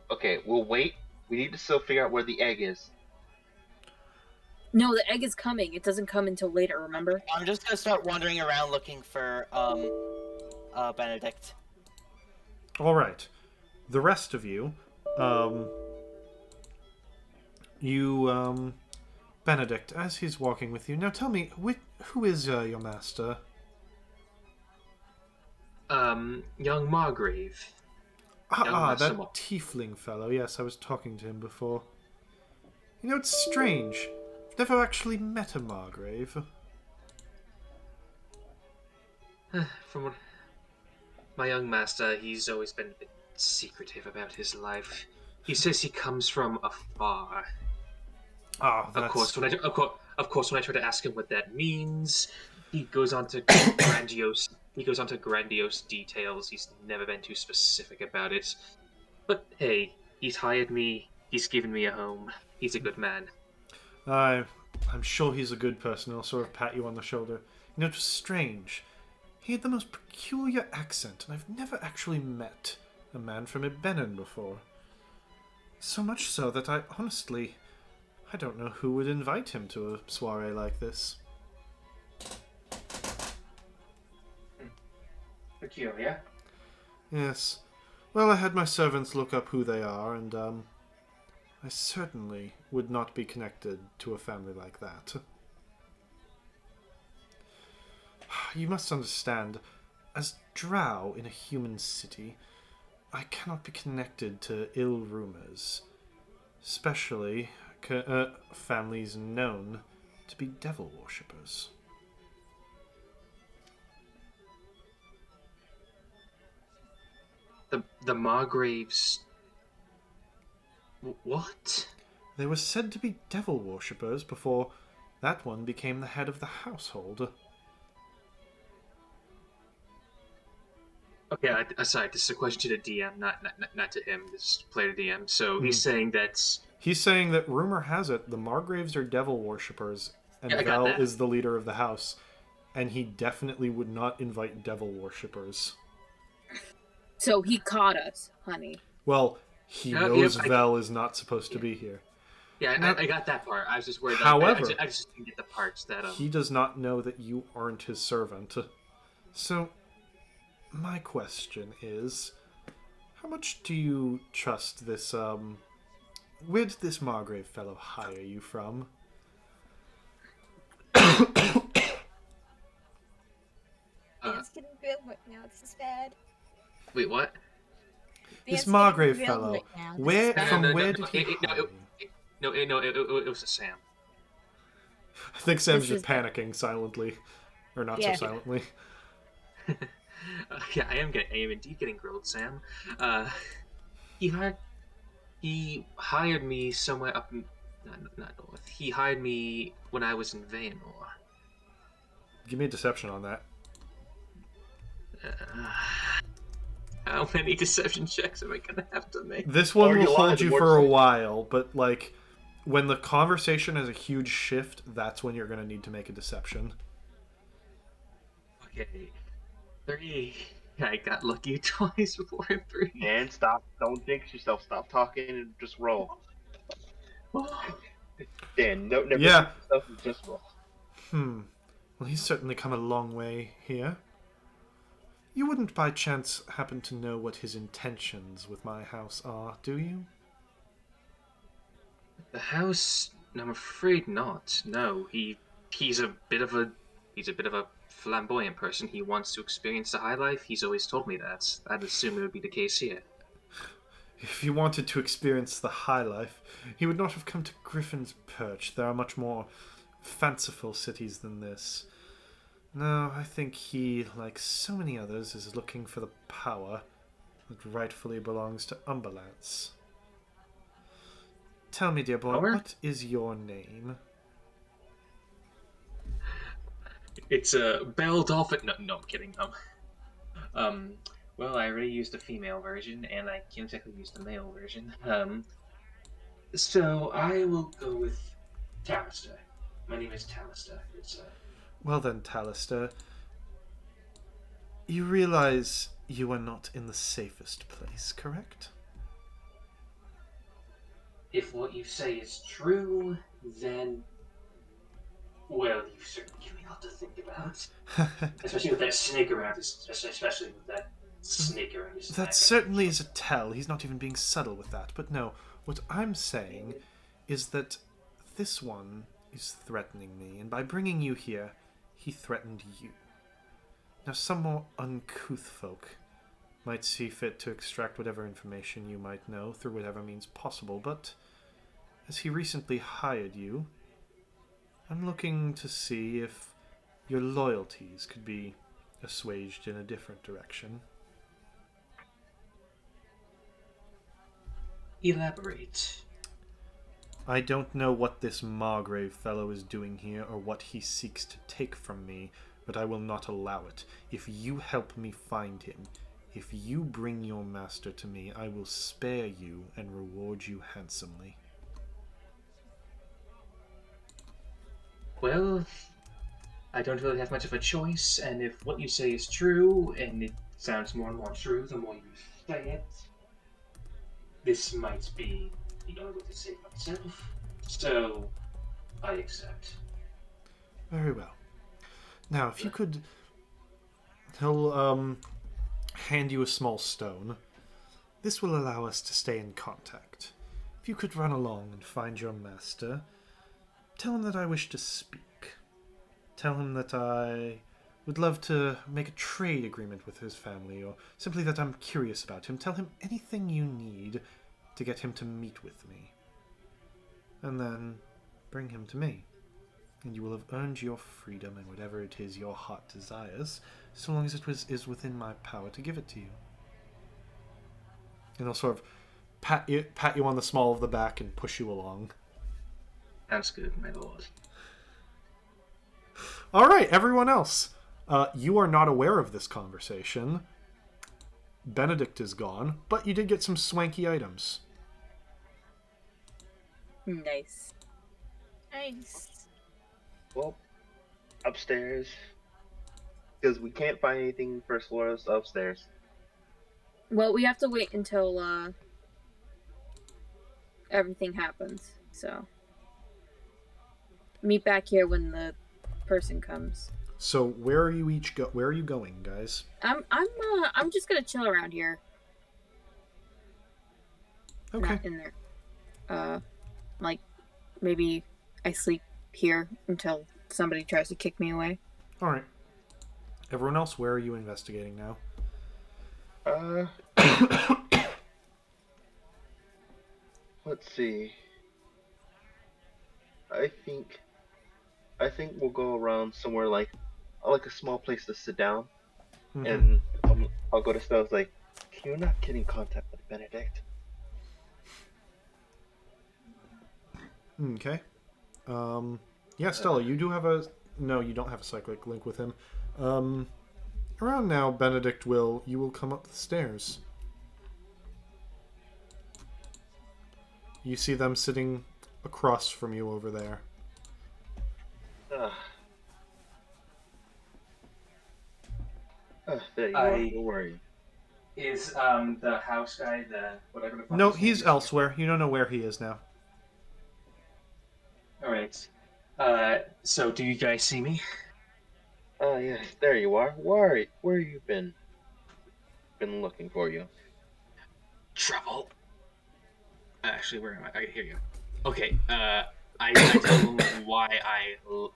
Okay, we'll wait. We need to still figure out where the egg is. No, the egg is coming. It doesn't come until later. Remember? I'm just gonna start wandering around looking for Benedict. All right. The rest of you, Benedict, as he's walking with you, now tell me, who is your master? Young Margrave. Ah, that Massimo. tiefling fellow. Yes, I was talking to him before. You know, it's strange. I've never actually met a Margrave. From what my young master, he's always been a bit secretive about his life. He says he comes from afar. Ah, that's... Of course, when I try to ask him what that means, he goes on to grandiose details. He's never been too specific about it. But hey, he's hired me. He's given me a home. He's a good man. I'm sure he's a good person. I'll sort of pat you on the shoulder. You know, it was strange. He had the most peculiar accent, and I've never actually met a man from Ibbenin before. So much so that I don't know who would invite him to a soiree like this. Peculiar. Yes. Well, I had my servants look up who they are, and, I certainly would not be connected to a family like that. You must understand, as drow in a human city, I cannot be connected to ill rumors, especially families known to be devil worshippers. The Margraves. What? They were said to be devil worshippers before that one became the head of the household. Okay, aside, this is a question to the DM, not to him. This is player DM. So he's saying that. He's saying that rumor has it the Margraves are devil worshippers, and Yeah, I got Vel that. is the leader of the house, and he definitely would not invite devil worshippers. So he caught us, honey. Well, he Yeah, knows yeah, Vel is not supposed to be here. Yeah, Now- I got that part. I was just worried. However, I just didn't get the parts that. He does not know that you aren't his servant. So, my question is, how much do you trust this, where did this Margrave fellow hire you from? It's getting real right now. This is bad. Wait, what? This Dan's Margrave getting real fellow, right now. This is where, bad. from No, where no, did he hire you? It was a Sam. I think Sam's This just is- panicking silently. Or not Yeah. so silently. Yeah, I am indeed getting grilled, Sam. He hired me somewhere up in not north. He hired me when I was in Vaynor. Give me a deception on that. How many deception checks am I gonna have to make? This one Or you will lie, hold the you more for a deception. while, but, like, when the conversation has a huge shift, that's when you're going to need to make a deception. Okay. 3. I got lucky twice before 3. And stop. Don't jinx yourself. Stop talking and just roll. Dan, no, never Yeah. jinx yourself and just roll. Well, he's certainly come a long way here. You wouldn't by chance happen to know what his intentions with my house are, do you? The house? I'm afraid not. No, he's a bit of a flamboyant person. He wants to experience the high life. He's always told me that. I'd assume it would be the case here. If he wanted to experience the high life, he would not have come to Griffin's Perch. There are much more fanciful cities than this. No, I think he, like so many others, is looking for the power that rightfully belongs to Umberlance. Tell me, dear boy, Power? what is your name? It's a Belle Dolphin. No, I'm kidding. Well, I already used the female version, and I can't exactly use the male version. So I will go with Talista. My name is Talista. Well then, Talista, you realize you are not in the safest place, correct? If what you say is true, then well, you've certainly given me a lot to think about. Especially with that snake around his, especially with that snake around his That neck. certainly is a tell. He's not even being subtle with that. But no, what I'm saying is that this one is threatening me, and by bringing you here, he threatened you. Now, some more uncouth folk might see fit to extract whatever information you might know through whatever means possible, but as he recently hired you, I'm looking to see if your loyalties could be assuaged in a different direction. Elaborate. I don't know what this Margrave fellow is doing here or what he seeks to take from me, but I will not allow it. If you help me find him, if you bring your master to me, I will spare you and reward you handsomely. Well, I don't really have much of a choice, and if what you say is true, and it sounds more and more true the more you say it, this might be the only way to save myself. So, I accept. Very well. Now, if you could... He'll hand you a small stone. This will allow us to stay in contact. If you could run along and find your master, tell him that I wish to speak. Tell him that I would love to make a trade agreement with his family, or simply that I'm curious about him. Tell him anything you need to get him to meet with me. And then bring him to me. And you will have earned your freedom and whatever it is your heart desires, so long as it is within my power to give it to you. And I'll sort of pat you on the small of the back and push you along. Sounds good, my lord. All right, everyone else. You are not aware of this conversation. Benedict is gone, but you did get some swanky items. Nice. Nice. Well, upstairs. Because we can't find anything first floor, so upstairs. Well, we have to wait until everything happens. So meet back here when the person comes. So where are you where are you going, guys? I'm just gonna chill around here. Okay. Not in there. Like maybe I sleep here until somebody tries to kick me away. All right. Everyone else, where are you investigating now? Let's see. I think we'll go around somewhere like a small place to sit down, and I'll go to Stella's like, can you not get in contact with Benedict? Okay. Yeah, Stella, you do have a... No, you don't have a cyclic link with him. Around now, Benedict you will come up the stairs. You see them sitting across from you over there. There you are. I- Don't worry. Is the house guy the whatever the fuck No, his name he's is? elsewhere. You don't know where he is now. All right. So do you guys see me? Oh yes, there you are. Where you been? Been looking for you. Trouble. Actually, where am I? I can hear you. Okay. I tell them why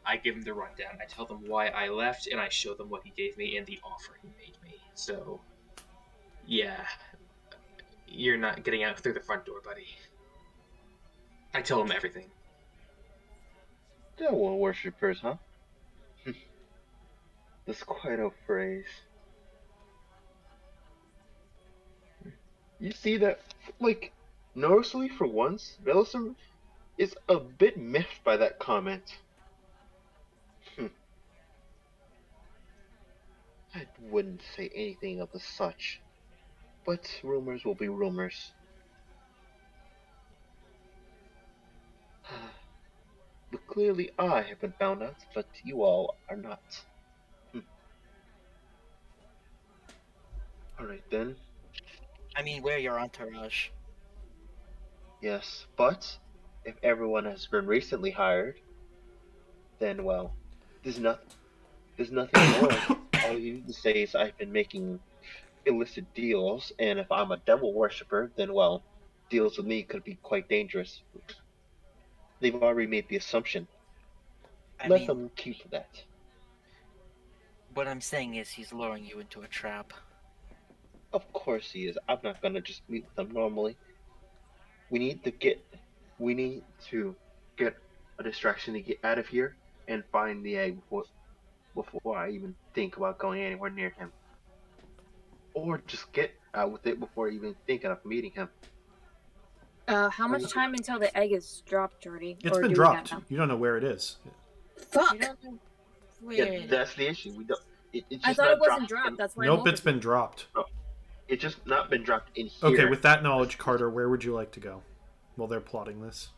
I give them the rundown. I tell them why I left, and I show them what he gave me and the offer he made me. So, yeah, you're not getting out through the front door, buddy. I tell them everything. Devil worshippers, huh? That's quite a phrase. You see that, like, noticeably for once, Velisum is a bit miffed by that comment. I wouldn't say anything of the such, but rumors will be rumors. But clearly I have been found out, but you all are not. Alright then, I mean, we're your entourage. yes, but if everyone has been recently hired, then well, there's nothing more. All you need to say is I've been making illicit deals, and if I'm a devil worshipper, then well, deals with me could be quite dangerous. They've already made the assumption. I Let mean, them keep that. what I'm saying is he's luring you into a trap. Of course he is. I'm not gonna just meet with them normally. We need to get a distraction to get out of here and find the egg before I even think about going anywhere near him. Or just get out with it before even thinking of meeting him. How much time until the egg is dropped, Jordy? It's Or been do we not dropped. know? You don't know where it is. Fuck! We don't know where Yeah, it is. that's the issue. We don't. It's I just thought not it wasn't dropped. dropped. That's why. Nope, I'm it's been dropped. It's just not been dropped in here. Okay, with that knowledge, Carter, where would you like to go while they're plotting this?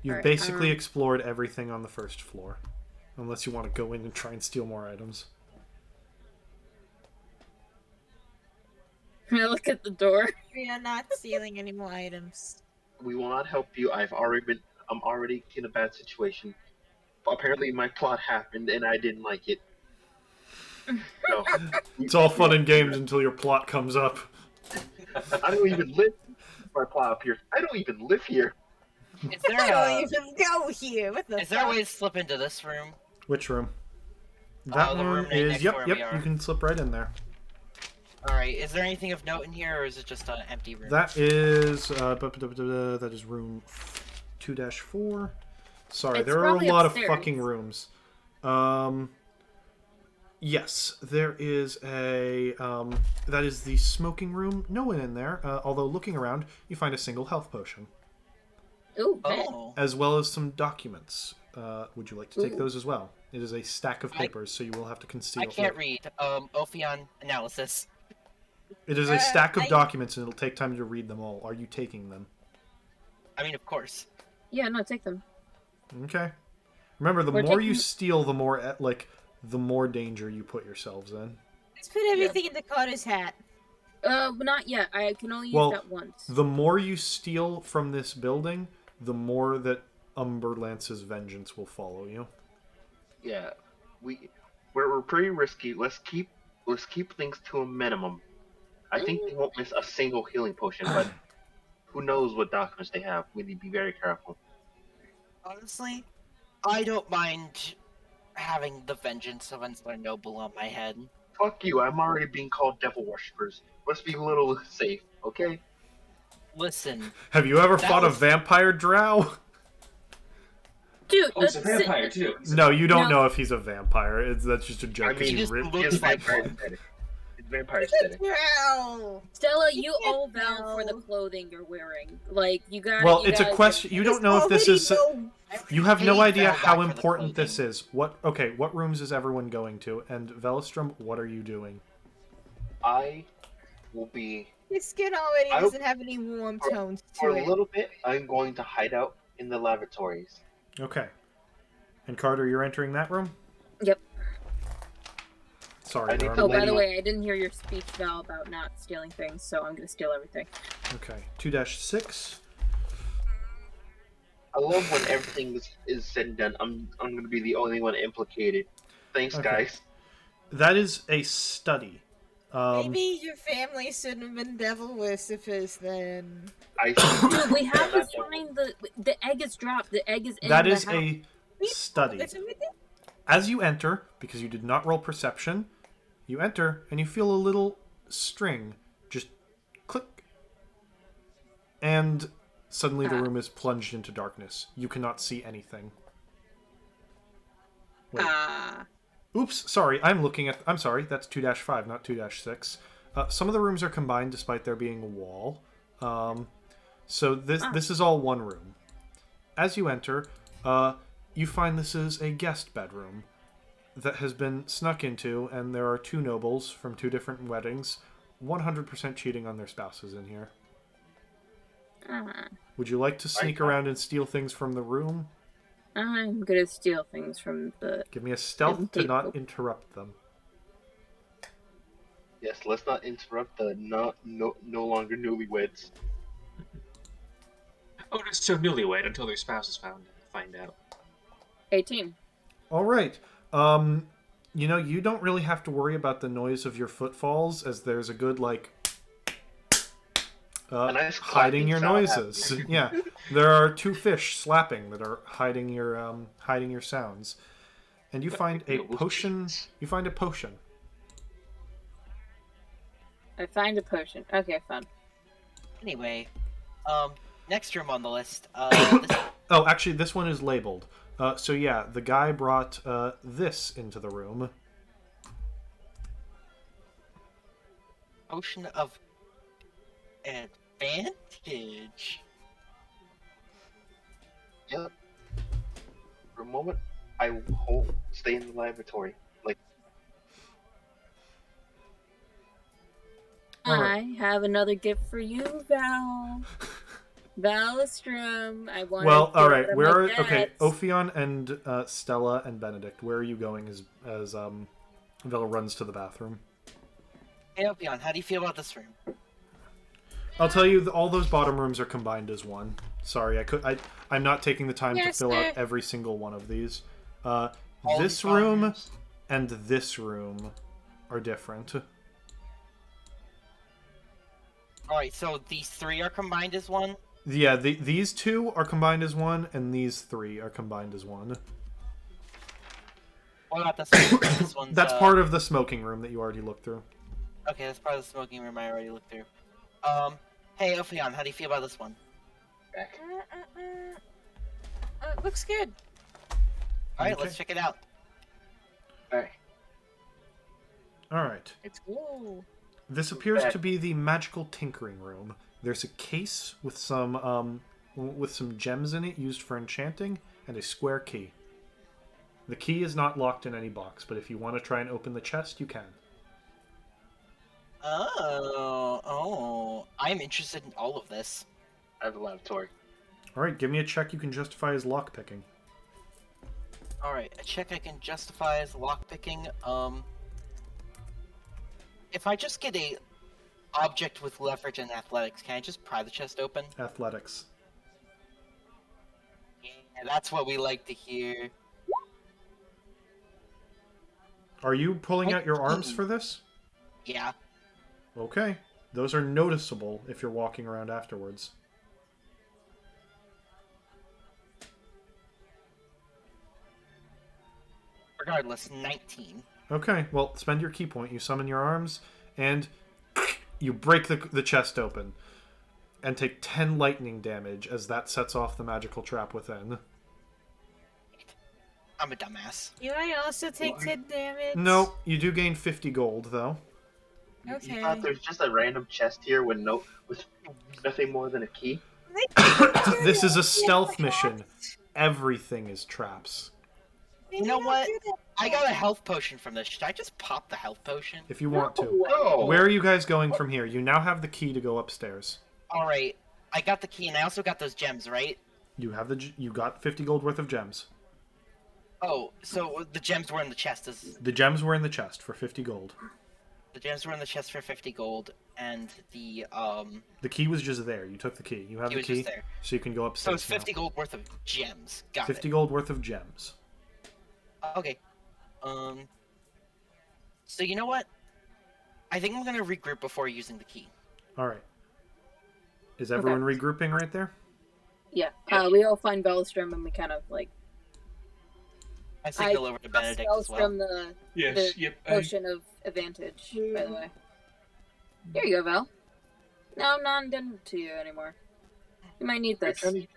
You've Alright, basically explored everything on the first floor. Unless you want to go in and try and steal more items. I look at the door. We are not stealing any more items. We will not help you. I'm already in a bad situation. Apparently, my plot happened and I didn't like it. So, It's all fun and games until your plot comes up. I don't even live. My plot appears. I don't even live here. Is there I don't a even go here. What the is there a fuck? way to slip into this room? Which room? That the one room right is. next Yep, to where yep. we are. You can slip right in there. All right. Is there anything of note in here, or is it just an empty room? That is. That is room 2-4. Sorry, It's there are a probably lot upstairs. of fucking rooms. Yes, there is a. That is the smoking room. No one in there. Although looking around, you find a single health potion, Ooh, Oh, as well as some documents. Would you like to take Ooh. those as well? It is a stack of papers, so you will have to conceal. I can't read. Ophion analysis. It is a stack of I- documents, and it'll take time to read them all. Are you taking them? I mean, of course. yeah, no, take them. Okay. Remember, the We're more you taking- steal, the more the more danger you put yourselves in. Let's put everything in Dakota's hat. Not yet. I can only use Well, that once. The more you steal from this building, the more that Umberlance's vengeance will follow you. Yeah, we're pretty risky. Let's keep things to a minimum. I think they won't miss a single healing potion, but who knows what documents they have? We need to be very careful. Honestly, I don't mind having the vengeance of Ensler Noble on my head. Fuck you! I'm already being called devil worshippers. Let's be a little safe, okay? Listen, Have you ever That fought was- a vampire drow? Dude, Oh, he's a vampire too. No, you don't No. know if he's a vampire. That's just a joke. I 'cause mean, you just ripped- looks It's like vampire one. aesthetic. It's vampire aesthetic. Wow. Stella, You you can't owe Val for the know. clothing you're wearing. Like, you got. Well, it's a question. You don't know if this is. You have no Paid idea Val back how for the important this clothing. is. What rooms is everyone going to? And Velistrom, what are you doing? I will be His skin already I- doesn't have any warm tones for to a it. little bit. I'm going to hide out in the lavatories. Okay. And Carter, you're entering that room? Yep. Sorry. I need there to are- Oh, let by the you- way, I didn't hear your speech, Val, about not stealing things, so I'm gonna steal everything. Okay. 2-6. I love when everything is said and done. I'm gonna be the only one implicated. Thanks, Okay. guys. That is a study. Maybe your family shouldn't have been devil worshippers then. Dude, we have to not devil. find the egg is dropped. The egg is in That the is house. a study. As you enter, because you did not roll perception, you enter and you feel a little string just click. And suddenly the room is plunged into darkness. You cannot see anything. Wait. Oops, sorry, I'm sorry, that's 2-5, not 2-6. Some of the rooms are combined despite there being a wall. So this is all one room. As you enter, you find this is a guest bedroom that has been snuck into, and there are two nobles from two different weddings, 100% cheating on their spouses in here. Would you like to sneak around and steal things from the room? I'm gonna steal things from the. Give me a stealth to not interrupt them. Yes, let's not interrupt the no longer newlyweds. Oh, just so newlywed until their spouses find out. 18. All right. You don't really have to worry about the noise of your footfalls, as there's a good nice hiding your clapping noises. Yeah, there are two fish slapping that are hiding your sounds, and you find a potion. You find a potion. I find a potion. Okay, fun. Anyway, next room on the list. Oh, actually, this one is labeled. So yeah, the guy brought this into the room. Potion of advantage. Yep. For a moment, I stay in the laboratory. I have another gift for you, Val. Valistrum. I want. Well, all right. Where are Ophion and Stella and Benedict? Where are you going as Vela runs to the bathroom? Hey, Ophion, how do you feel about this room? I'll tell you, all those bottom rooms are combined as one. Sorry, I'm not taking the time to fill out every single one of these. This room and this room are different. Alright, so these three are combined as one? Yeah, these two are combined as one, and these three are combined as one. What about this one? This one's, That's part of the smoking room that you already looked through. Okay, that's part of the smoking room I already looked through. Hey, Ophion, how do you feel about this one? Back. Looks good. Alright, Okay. let's check it out. Alright. Alright. Let's go. This appears to be the magical tinkering room. There's a case with some gems in it used for enchanting, and a square key. The key is not locked in any box, but if you want to try and open the chest, you can. Oh, I'm interested in all of this. I have a laboratory. Alright, give me a check you can justify as lockpicking. Alright, a check I can justify as lockpicking. If I just get a object with leverage and athletics, can I just pry the chest open? Athletics. Yeah, that's what we like to hear. Are you pulling out your arms for this? Yeah. Okay. Those are noticeable if you're walking around afterwards. Regardless, 19. Okay, well, spend your key point. You summon your arms, and you break the chest open. And take 10 lightning damage as that sets off the magical trap within. I'm a dumbass. Do I also take 10 damage? No, you do gain 50 gold, though. Okay. You thought there's just a random chest here with nothing more than a key? This is a stealth mission. Everything is traps. You know what? I got a health potion from this. Should I just pop the health potion? If you want to. No. Where are you guys going from here? You now have the key to go upstairs. Alright, I got the key and I also got those gems, right? You got 50 gold worth of gems. Oh, so the gems were in the chest. The gems were in the chest for 50 gold. The gems were in the chest for 50 gold, and the The key was just there. You took the key. You have Key the was key, just there. so you can go So upstairs it's 50 gold worth of gems. now. Got 50 it. gold worth of gems. Okay. So you know what? I think I'm gonna regroup before using the key. All right. Is everyone regrouping right there? Yeah. We all find Velstrom and we kind of like. I signal over to Benedict as well. Velstrom the Yes, yep. potion of advantage, by the way. Here you go, Val. No, I'm not indebted to you anymore. You might need this. Are you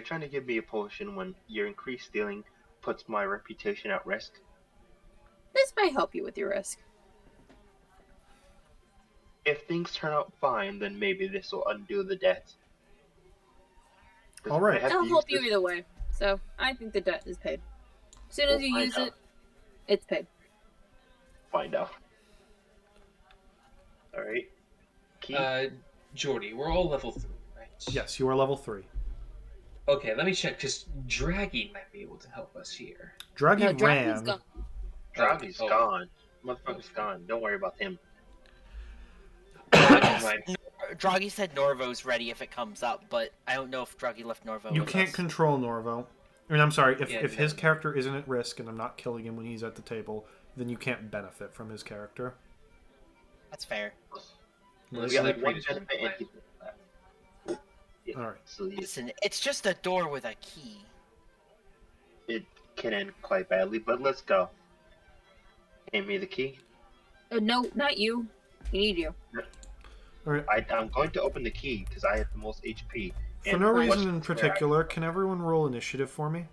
trying to give me a potion when your increased stealing puts my reputation at risk? This might help you with your risk. If things turn out fine, then maybe this will undo the debt. 'Cause All right. I have to It'll use help you this- either way. So I think the debt is paid. As soon as you We'll use find it, it's paid. Find out. Alright. Key? Jordy, we're all level 3, right? Yes, you are level 3. Okay, let me check, because Draggy might be able to help us here. Draggy No, Draggy's ran. gone. Draggy's oh. gone. Motherfucker's gone. Don't worry about him. Draghi said Norvo's ready if it comes up, but I don't know if Draghi left Norvo You with can't us. control Norvo. I mean, I'm sorry. If Yeah, his no. character isn't at risk and I'm not killing him when he's at the table, then you can't benefit from his character. That's fair. Unless We got they like one predetermined benefit and plan. he's left. Yeah, All right. so Listen, it's just a door with a key. it can end quite badly, but let's go. Hand me the key. No, not you. We need you. All right. I'm going to open the key because I have the most HP. For and no what's reason in where particular, can everyone roll initiative for me?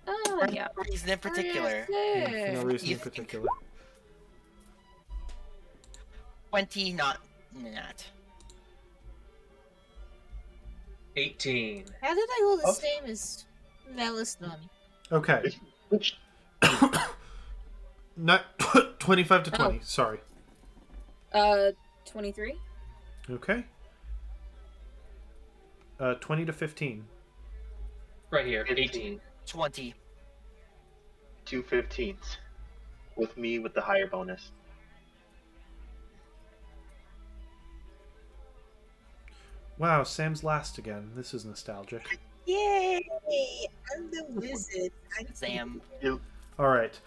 Oh, yeah. For no reason in particular. Yeah, for no reason You in think- particular. 20, not. 18. How did I roll the Oh. same as Velaston? Okay. Which Not 25 to 20. Oh. Sorry. 23? Okay. 20 to 15. Right here, 15. 18. 20. 2 15s. With me with the higher bonus. Wow, Sam's last again. This is nostalgic. Yay! I'm the wizard. Sam. All right.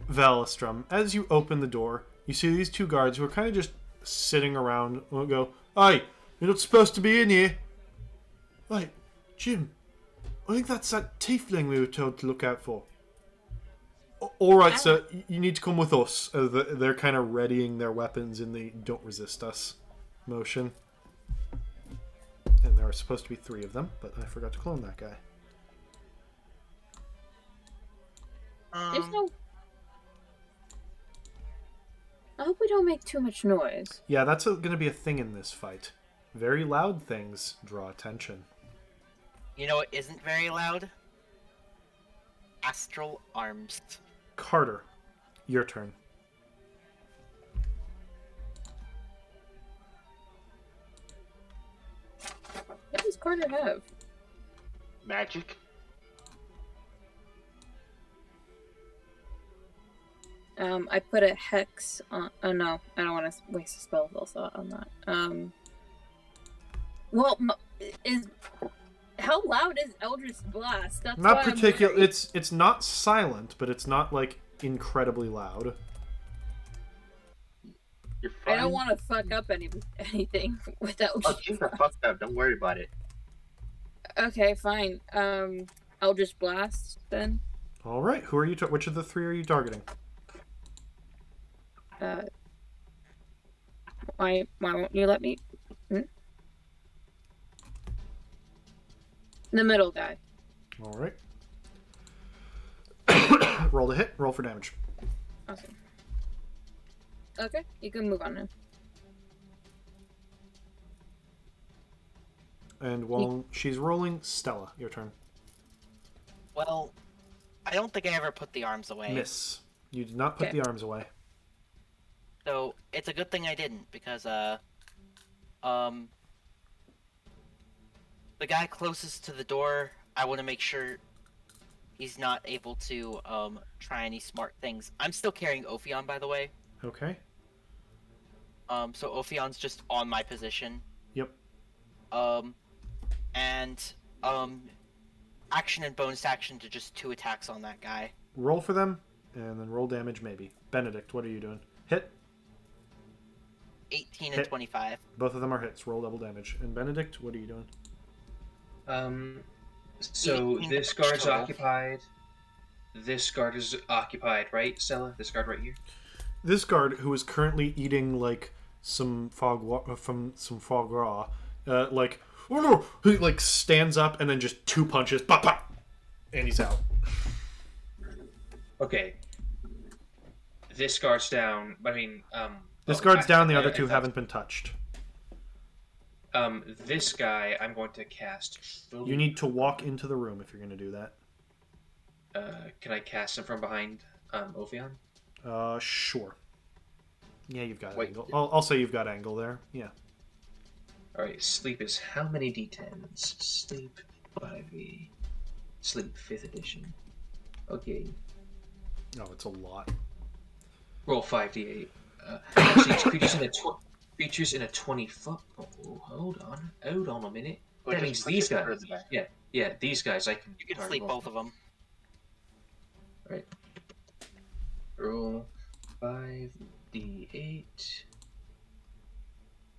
Valistrum, as you open the door, you see these two guards who are kind of just sitting around and go, "Hey, you're not supposed to be in here." Right, Jim, I think that's that tiefling we were told to look out for. All right, sir, you need to come with us. They're kind of readying their weapons in the "don't resist us" motion. And there are supposed to be 3 of them, but I forgot to clone that guy. There's no. I hope we don't make too much noise. Yeah, that's going to be a thing in this fight. Very loud things draw attention. You know what isn't very loud? Astral arms. Carter, your turn. What does Carter have? Magic? I put a hex on. Oh no, I don't want to waste a spell slot on that. Well, how loud is Eldritch Blast? That's Not why I'm particular. worried. It's not silent, but it's not like incredibly loud. You're fine. I don't want to fuck up anything with Oh, Eldritch things are Blast. fucked up. Don't worry about it. Okay, fine. Eldritch Blast then. All right, who are you? Which of the 3 are you targeting? Why won't you let me? The middle guy. All right. Roll to hit. Roll for damage. Awesome. Okay, you can move on now. And while she's rolling, Stella, your turn. Well, I don't think I ever put the arms away. Miss. You did not put Okay. the arms away. So it's a good thing I didn't, because The guy closest to the door, I want to make sure he's not able to try any smart things. I'm still carrying Ophion, by the way. Okay. So Ophion's just on my position. Yep. And action and bonus action to just 2 attacks on that guy. Roll for them, and then roll damage maybe. Benedict, what are you doing? Hit. 18 Hit. and 25. Both of them are hits. Roll double damage. And Benedict, what are you doing? So 18 this damage guard's total. occupied. This guard is occupied, right, Stella? This guard right here. This guard, who is currently eating like some foie gras, like he like stands up and then just 2 punches, pop pop, and he's out. Okay. This guard's down. I mean, This guard's down. The other I 2 thought- haven't been touched. This guy, I'm going to cast. You need to walk into the room if you're going to do that. Can I cast him from behind Ophion? Sure. Yeah, you've got Wait. angle. I'll say you've got angle there. Yeah. Alright, sleep is how many d10s? Sleep 5e. Sleep 5th edition. Okay. No, it's a lot. Roll 5d8. Actually, it's creatures in a 20-foot. Oh, hold on a minute. Or That just means push these it guys. further back. Yeah, these guys I can. You can target sleep roll. both of them. Right. Roll 5d8.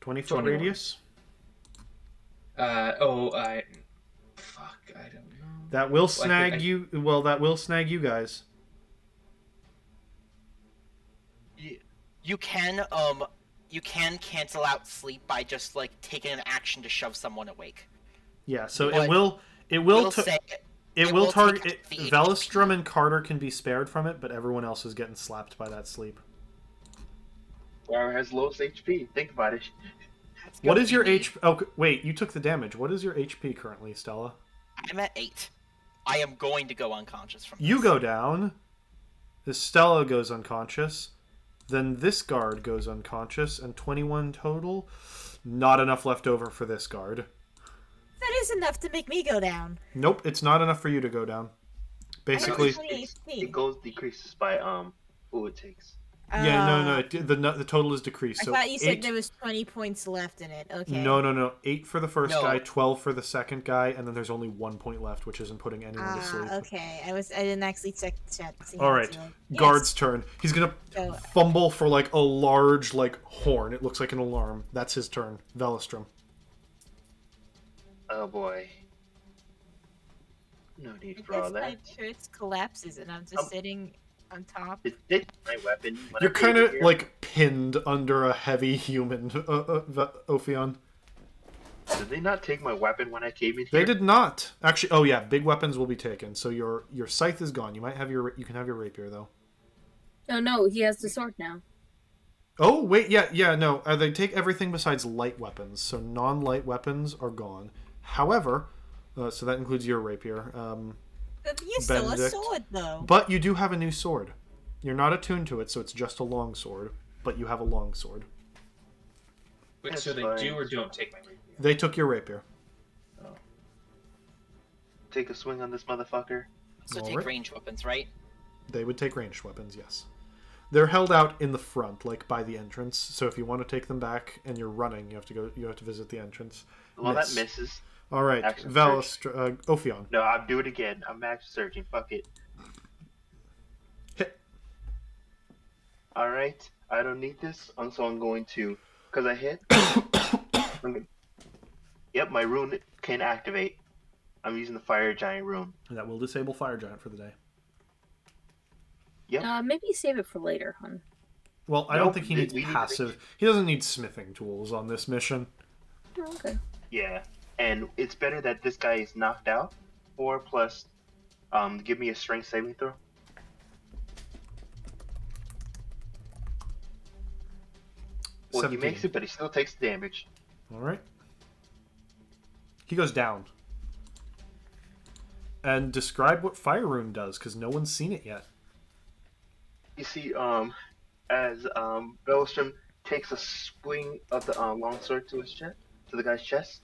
20-foot 21. radius. Fuck, I don't know. That will I snag think you. Well, that will snag you guys. You can cancel out sleep by just like taking an action to shove someone awake. Yeah. So But it will. It We'll will. say It it will will target. take out the Velostrom and Carter can be spared from it, but everyone else is getting slapped by that sleep. Whoever has lowest HP. Think about it. It's What gonna is your be me. HP? Oh, wait, you took the damage. What is your HP currently, Stella? I'm at 8. I am going to go unconscious from You this. go down. This Stella goes unconscious. Then this guard goes unconscious, and 21 total. Not enough left over for this guard. That is enough to make me go down. Nope, it's not enough for you to go down. Basically, I have 20 HP. It goes decreases by who it takes. yeah, no, the total is decreased. I So thought you said 8, there was 20 points left in it. Okay. No. 8 for the first No. guy, 12 for the second guy, and then there's only 1 point left, which isn't putting anyone to sleep. Okay. I didn't actually check the chat. to see All how right, it's doing. guard's turn. He's gonna So- fumble for like a large like horn. It looks like an alarm. That's his turn. Velostrom. Oh boy. No need I for all guess my that. turret collapses and I'm just sitting on top. Is this my weapon? when You're I kind came of here? like pinned under a heavy human, Ophion. Did they not take my weapon when I came in They here? did not actually. Oh yeah, big weapons will be taken. So your scythe is gone. You might have you can have your rapier though. Oh no, he has the sword now. Oh wait, yeah, no. They take everything besides light weapons. So non-light weapons are gone. However, so that includes your rapier. But you still a Benedict. sword though. But you do have a new sword. You're not attuned to it, so it's just a long sword. But you have a long sword. Wait, That's so they fine. do or don't take my rapier? They took your rapier. Take a swing on this motherfucker. So Alright. take range weapons, right? They would take ranged weapons, yes. They're held out in the front, like by the entrance. So if you want to take them back and you're running, you have to go. You have to visit the entrance. Well, Miss. that misses. All right, Action Ophion. No, I'll do it again. I'm max searching. Fuck it. Hit. All right. I don't need this, so I'm going to, because I hit. I'm gonna, yep, my rune can activate. I'm using the fire giant rune. That will disable Fire Giant for the day. Yep. Maybe save it for later, hon. Well, I don't Nope, think he we needs need to passive. He doesn't need smithing tools on this mission. Oh, okay. Yeah, and it's better that this guy is knocked out. 4 plus, give me a strength saving throw. Well, 17. he makes it, but he still takes the damage. All right. He goes down. And describe what Fire Rune does, because no one's seen it yet. You see, as Bellstrom takes a swing of the longsword to his chest, to the guy's chest,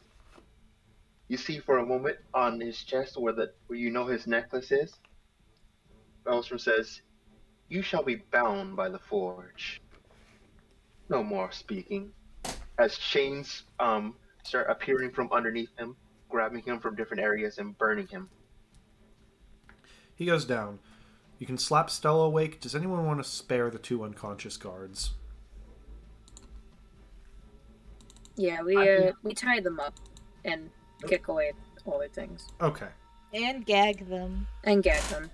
You see for a moment on his chest where you know his necklace is. Elstrom says, "You shall be bound by the forge. No more speaking." As chains start appearing from underneath him, grabbing him from different areas and burning him. He goes down. You can slap Stella awake. Does anyone want to spare the 2 unconscious guards? Yeah, we tie them up and kick away all their things Okay. And gag them. and gag them.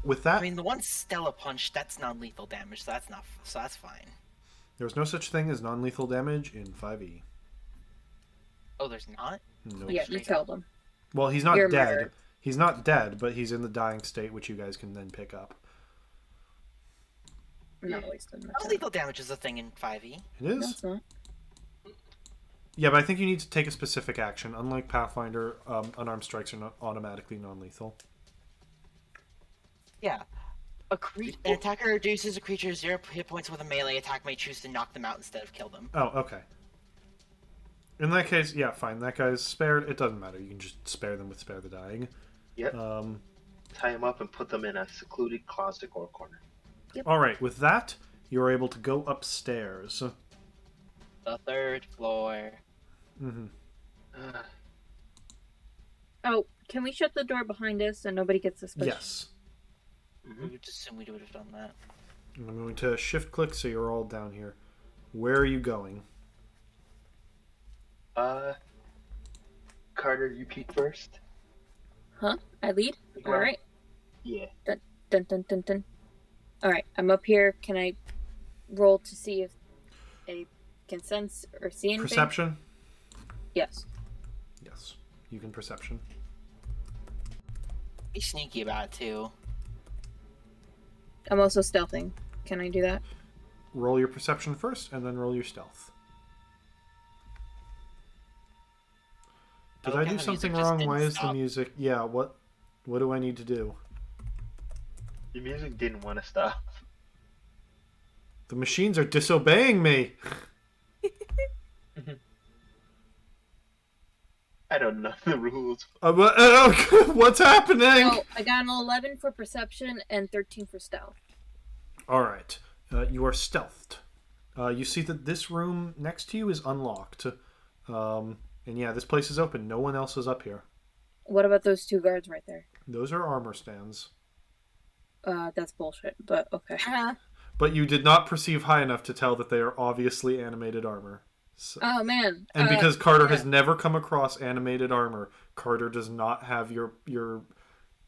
With that, I mean, the one Stella punch, that's non-lethal damage, so that's fine. there's no such thing as non-lethal damage in 5e. Oh, there's not? No. Yeah, you killed them. Well, he's not You're dead. murdered. He's not dead, but he's in the dying state, which you guys can then pick up. Not wasting my time. Non-lethal damage is a thing in 5e. It is? No, it's not. Yeah, but I think you need to take a specific action. Unlike Pathfinder, unarmed strikes are not automatically non-lethal. Yeah. An attacker reduces a creature's 0 hit points with a melee attack, may choose to knock them out instead of kill them. Oh, okay. In that case, yeah, fine. That guy's spared. It doesn't matter. You can just spare them with Spare the Dying. Yep. Tie him up and put them in a secluded closet or corner. Alright, with that, you're able to go upstairs. The 3rd floor. Mm-hmm. Oh, can we shut the door behind us and nobody gets suspicious? Yes. We would assume we would have done that. And I'm going to shift-click so you're all down here. Where are you going? Carter, you peek first. Huh? I lead? Alright. Yeah. Dun dun dun dun dun. Alright, I'm up here. Can I roll to see if I can sense or see anything? Perception? Yes. Yes. You can perception. Be sneaky about it, too. I'm also stealthing. Can I do that? Roll your perception first, and then roll your stealth. Did I do something wrong? Why is the music... Yeah, what do I need to do? The music didn't want to stop. The machines are disobeying me! I don't know the rules. What's happening? So, I got an 11 for perception and 13 for stealth. Alright. You are stealthed. You see that this room next to you is unlocked. And yeah, this place is open. No one else is up here. What about those 2 guards right there? Those are armor stands. That's bullshit, but okay. But you did not perceive high enough to tell that they are obviously animated armor. So, Oh, man. and because Carter has never come across animated armor, Carter does not have your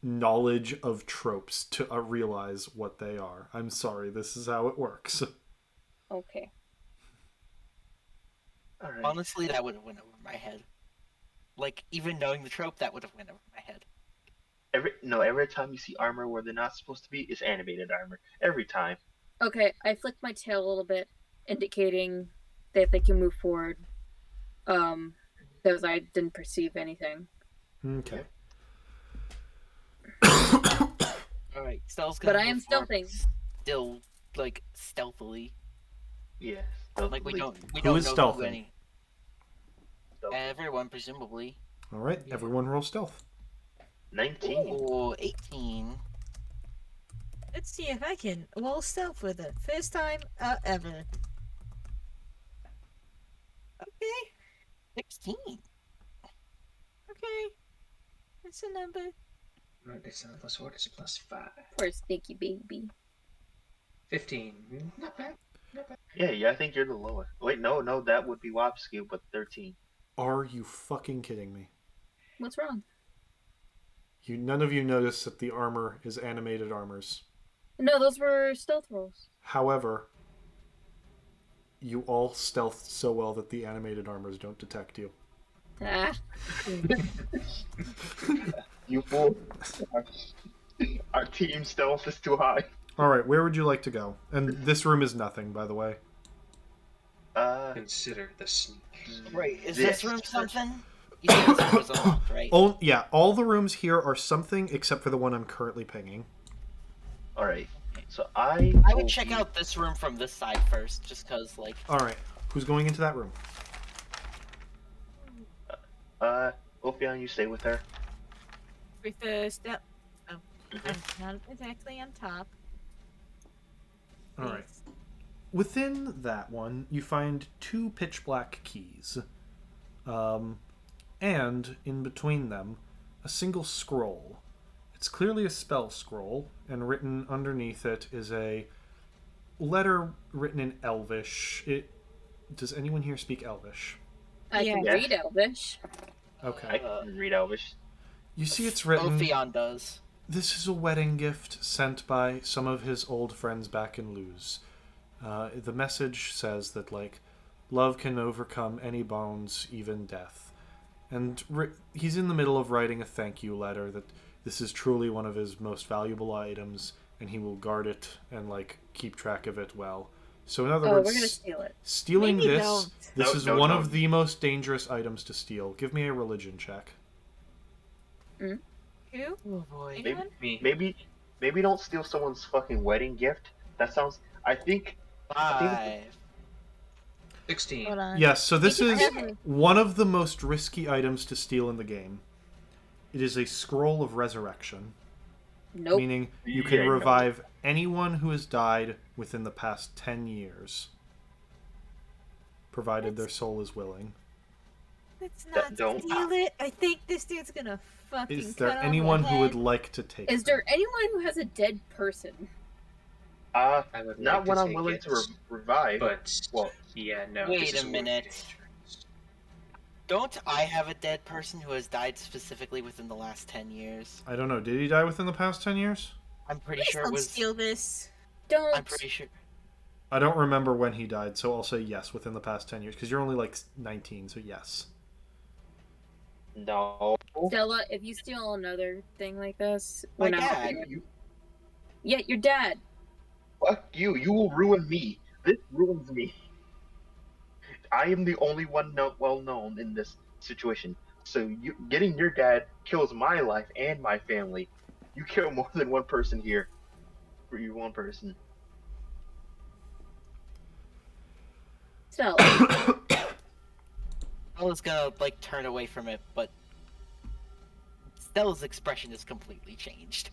knowledge of tropes to realize what they are. I'm sorry, this is how it works. Okay. All right. Honestly, that would have went over my head. Like, even knowing the trope, that would have went over my head. Every time you see armor where they're not supposed to be, it's animated armor. Every time. Okay, I flicked my tail a little bit, indicating that they can move forward. Because I didn't perceive anything. Okay. Alright, Stella's gonna But I move am forward stealthing. Still, like, stealthily. Yes. Like, we don't Who know is who stealthing? any... Everyone, presumably. Alright, everyone roll stealth. 19. Ooh, 18. Let's see if I can roll stealth with it. First time ever. Okay, 16. okay. That's a number. Right, it's a +4, it's a +5. Poor sneaky baby. 15. Not bad. Yeah, I think you're the lowest. Wait, no, that would be Wapskew, but 13. Are you fucking kidding me? What's wrong? None of you notice that the armor is animated armors. No, those were stealth rolls. However, you all stealthed so well that the animated armors don't detect you. Ah. You fool. Our team stealth is too high. Alright, where would you like to go? And this room is nothing, by the way. Consider the sneak. Right, is This. this room something? You said this room was unlocked, right? Oh, yeah, all the rooms here are something except for the one I'm currently pinging. Alright, so I would check out this room from this side first, just cause, like... Alright, who's going into that room? Ophion, you stay with her. With the step. Oh, Mhm. I'm not exactly on top. All right. Please. Within that one, you find 2 pitch black keys. And in between them, a single scroll. It's clearly a spell scroll, and written underneath it is a letter written in Elvish. Does anyone here speak Elvish? I can Yeah. read Elvish. Okay. I can read Elvish. You see it's written, Ophion does. this is a wedding gift sent by some of his old friends back in Luz. The message says that, like, love can overcome any bonds, even death. And he's in the middle of writing a thank you letter that this is truly one of his most valuable items, and he will guard it and, like, keep track of it well. So in other Oh, words, we're gonna steal it. stealing Maybe this, don't. this No, is no, one no. of the most dangerous items to steal. Give me a religion check. Who? Oh boy. Maybe, Anyone? Me. maybe don't steal someone's fucking wedding gift. That sounds. I think 5. 16. Hold on. Yes, so this I is have a- one of the most risky items to steal in the game. It is a scroll of resurrection, Nope. meaning you can Yeah, no. revive anyone who has died within the past 10 years, provided their soul is willing. Let's That not don't- steal it. I think this dude's gonna fucking Is there cut off anyone my who would head. like to take Is them? there anyone who has a dead person? I would not like when to I'm take willing it, to revive. But Well, yeah, no. Wait this is a way minute. dangerous. Don't I have a dead person who has died specifically within the last 10 years? I don't know. Did he die within the past 10 years? I'm pretty Please sure it don't was. steal this. Don't. I'm pretty sure. I don't remember when he died, so I'll say yes within the past 10 years, because you're only like 19, so yes. no. Stella, if you steal another thing like this, My we're not dad. helping you. Yeah, your dad. Fuck you. You will ruin me. This ruins me. I am the only one well known in this situation. So you getting your dad kills my life and my family. You kill more than one person here. For you one person. Stella. Stella's gonna like turn away from it, but Stella's expression is completely changed.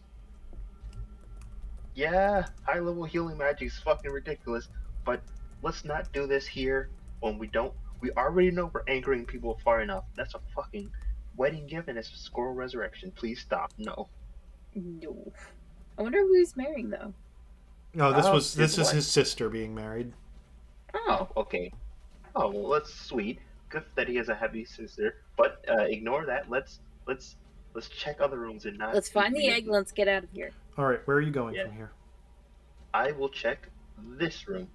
Yeah, high level healing magic is fucking ridiculous, but let's not do this here when we don't. We already know we're anchoring people far enough. That's a fucking wedding gift and it's a squirrel resurrection. Please stop. No. No. I wonder who he's marrying though. No, Oh, this is what? his sister being married. Oh. Okay. Oh, well, that's sweet. Good that he has a happy sister. But ignore that. Let's check other rooms and not. Let's find the egg. Let's get out of here. All right, where are you going Yeah. from here? I will check this room.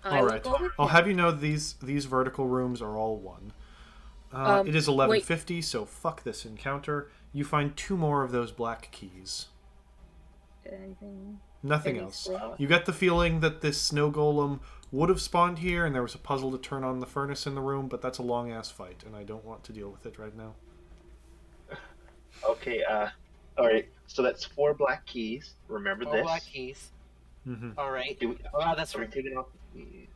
I All will right. go with I'll him. have you know these vertical rooms are all one. It is 11:50, so fuck this encounter. You find 2 more of those black keys. Anything? Nothing Any else. scroll? You get the feeling that this snow golem would have spawned here, and there was a puzzle to turn on the furnace in the room, but that's a long ass fight, and I don't want to deal with it right now. Okay. All right. So that's 4 black keys. Remember 4 this. black keys. hmm Alright. Do we, Oh, that's are we right. taking off the keys?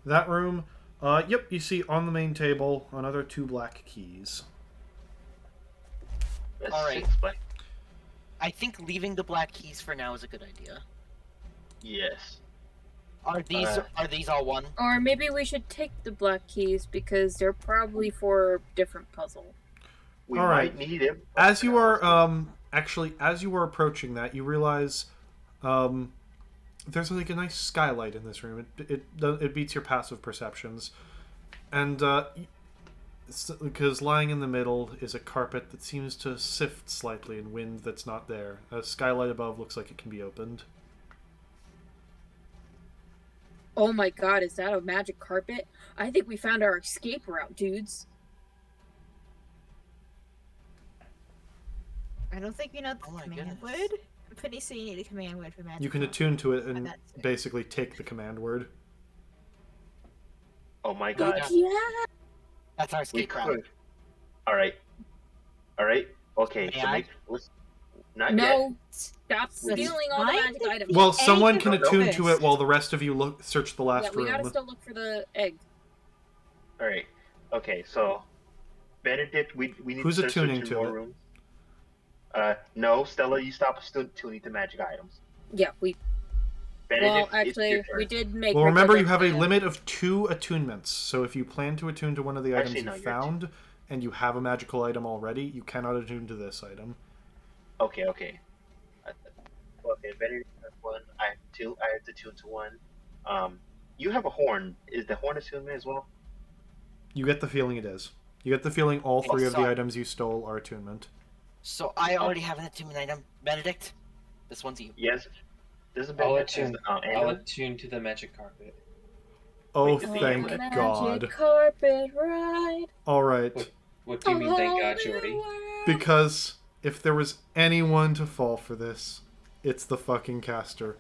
That room. Yep. You see on the main table another 2 black keys. That's All right. 6 black. I think leaving the black keys for now is a good idea. Yes. Are these all one? Or maybe we should take the black keys because they're probably for a different puzzle. We All right. might need him. As you are as you are approaching that, you realize there's like a nice skylight in this room. It beats your passive perceptions, and because lying in the middle is a carpet that seems to sift slightly in wind that's not there. A skylight above looks like it can be opened. Oh my god, is that a magic carpet? I think we found our escape route, dudes. I don't think you know the Oh my command goodness. word. I'm pretty sure you need a command word for magic. You can carpet. attune to it and That's it. basically take the command word. Oh my god. Yeah. That's our We escape route. could. All right. Okay. May So I? let's not yet. No, stop We- stealing all the Why magic did items. Well, egg someone is can the attune to it first. while the rest of you search the Yeah, last we gotta room. still look for the egg. All right. Okay. So Benedict, we need Who's to start attuning searching to more it? rooms. No, Stella, you stop tuning to magic items. Yeah, we. Benedict, Well, it's your actually, turn. we did make. Well, her remember put you have a the- limit of 2 attunements. So if you plan to attune to one of the items Actually, no, you you're found, and you have a magical item already, you cannot attune to this item. Okay. Okay, Benedict has one. I have two. I have to tune to one. You have a horn. Is the horn attunement as well? You get the feeling it is. You get the feeling all 3 of the sorry. items you stole are attunement. So I already have an attunement item. Benedict, this one's you. Yes. This is I'll Benedict. attune. I'll Angela? attune to the magic carpet. Oh, Wait, thank the God. Magic carpet ride. All right. What do you mean, thank God, Holy Jordy? world. Because if there was anyone to fall for this, it's the fucking caster.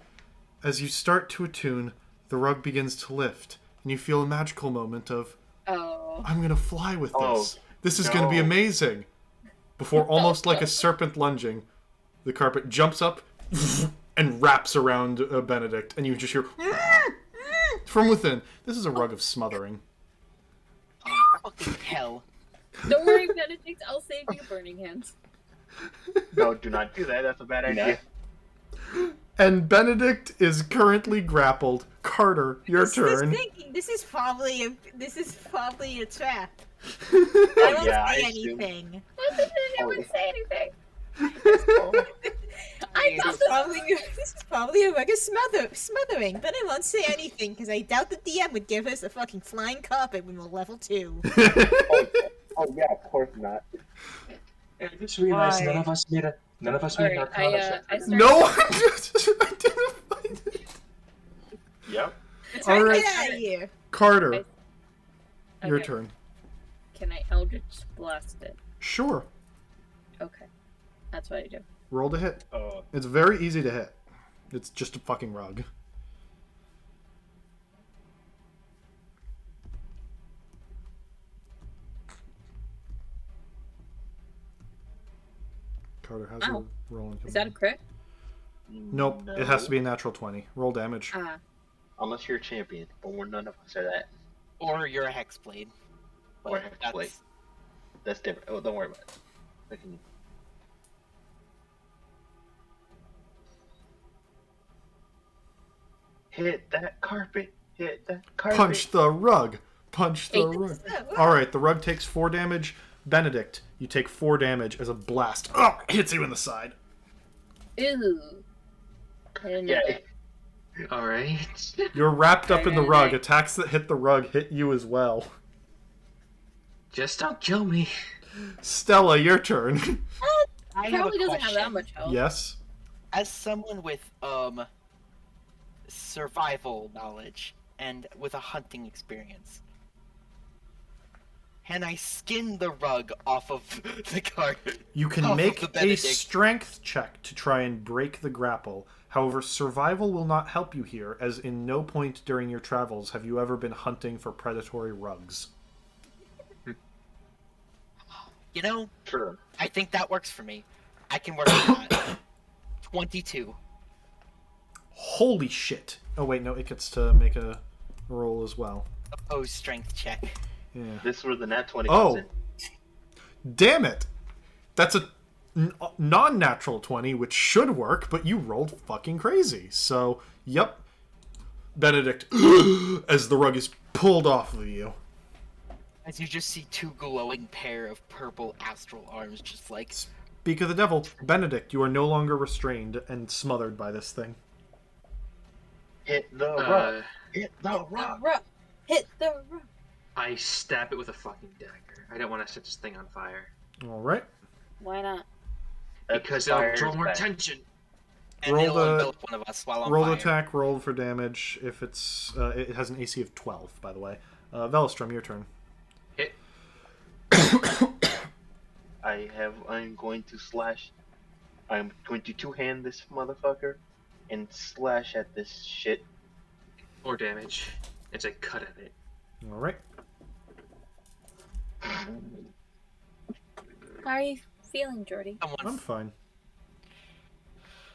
As you start to attune, the rug begins to lift, and you feel a magical moment of, Oh. I'm gonna fly with Oh, this. This is gonna be no. amazing. Before, almost like a serpent lunging, the carpet jumps up and wraps around Benedict, and you just hear from within. This is a rug of smothering. Fucking hell. Don't worry, Benedict. I'll save you, Burning Hands. No, do not do that. That's a bad idea. And Benedict is currently grappled. Carter, your This is turn. thinking. This is probably a trap. I Oh, won't yeah, say I assume. anything. Why didn't anyone say anything? I thought this is probably a rug of smothering, but I won't say anything because I doubt the DM would give us a fucking flying carpet when we're level 2. Oh yeah, of course not. I just realized Why? none of us made an Alright, Arcana I check. started- No one just identified it. Yep. Let's All right. get out of here. Carter, your Okay. turn. Can I Eldritch Blast it? Sure. Okay. That's what I do. Roll to hit. Oh, It's very easy to hit. It's just a fucking rug. Carter, how's your Ow. rolling? Is that a crit? Nope, no. it has to be a natural 20. Roll damage. Ah. Unless you're a champion, but none of us are that. Or you're a Hexblade. Or But Hexblade. That's different. Oh, don't worry about it. I can... Hit that carpet. Hit that carpet. Punch the rug. Punch the Hey, rug. Alright, the rug takes 4 damage. Benedict, you take 4 damage as a blast. Oh, hits you in the side. Ew. I didn't know Yeah. that. All right. You're wrapped up in the rug. Right. Attacks that hit the rug hit you as well. Just don't kill me. Stella, your turn. I have a Probably doesn't have that question. much health. Yes. As someone with survival knowledge and with a hunting experience, can I skin the rug off of the carpet? You can Off of make the a Benedict. strength check to try and break the grapple. However, survival will not help you here, as in no point during your travels have you ever been hunting for predatory rugs. You know, Sure. I think that works for me. I can work with that. 22. Holy shit. Oh wait, no, it gets to make a roll as well. Opposed strength check. Yeah. This is where the nat 20 Oh. comes in. Damn it! That's a non-natural 20, which should work, but you rolled fucking crazy. So, yep. Benedict, as the rug is pulled off of you. As you just see 2 glowing pair of purple astral arms just like... Speak of the devil, Benedict, you are no longer restrained and smothered by this thing. Hit the rug. Uh, Hit the rug. Hit the rug. I stab it with a fucking dagger. I don't want to set this thing on fire Alright. Why not? because it'll Fire's draw more bad. attention. And Roll it'll the- envelop one of us while on Roll fire. attack, roll for damage. If it's, it has an AC of 12, by the way. Velostrom, your turn. Hit. I'm going to slash. I'm going to two-hand this motherfucker and slash at this shit. Or damage. It's a cut at it. Alright. How are you feeling, Jordy? I'm Someone's, fine.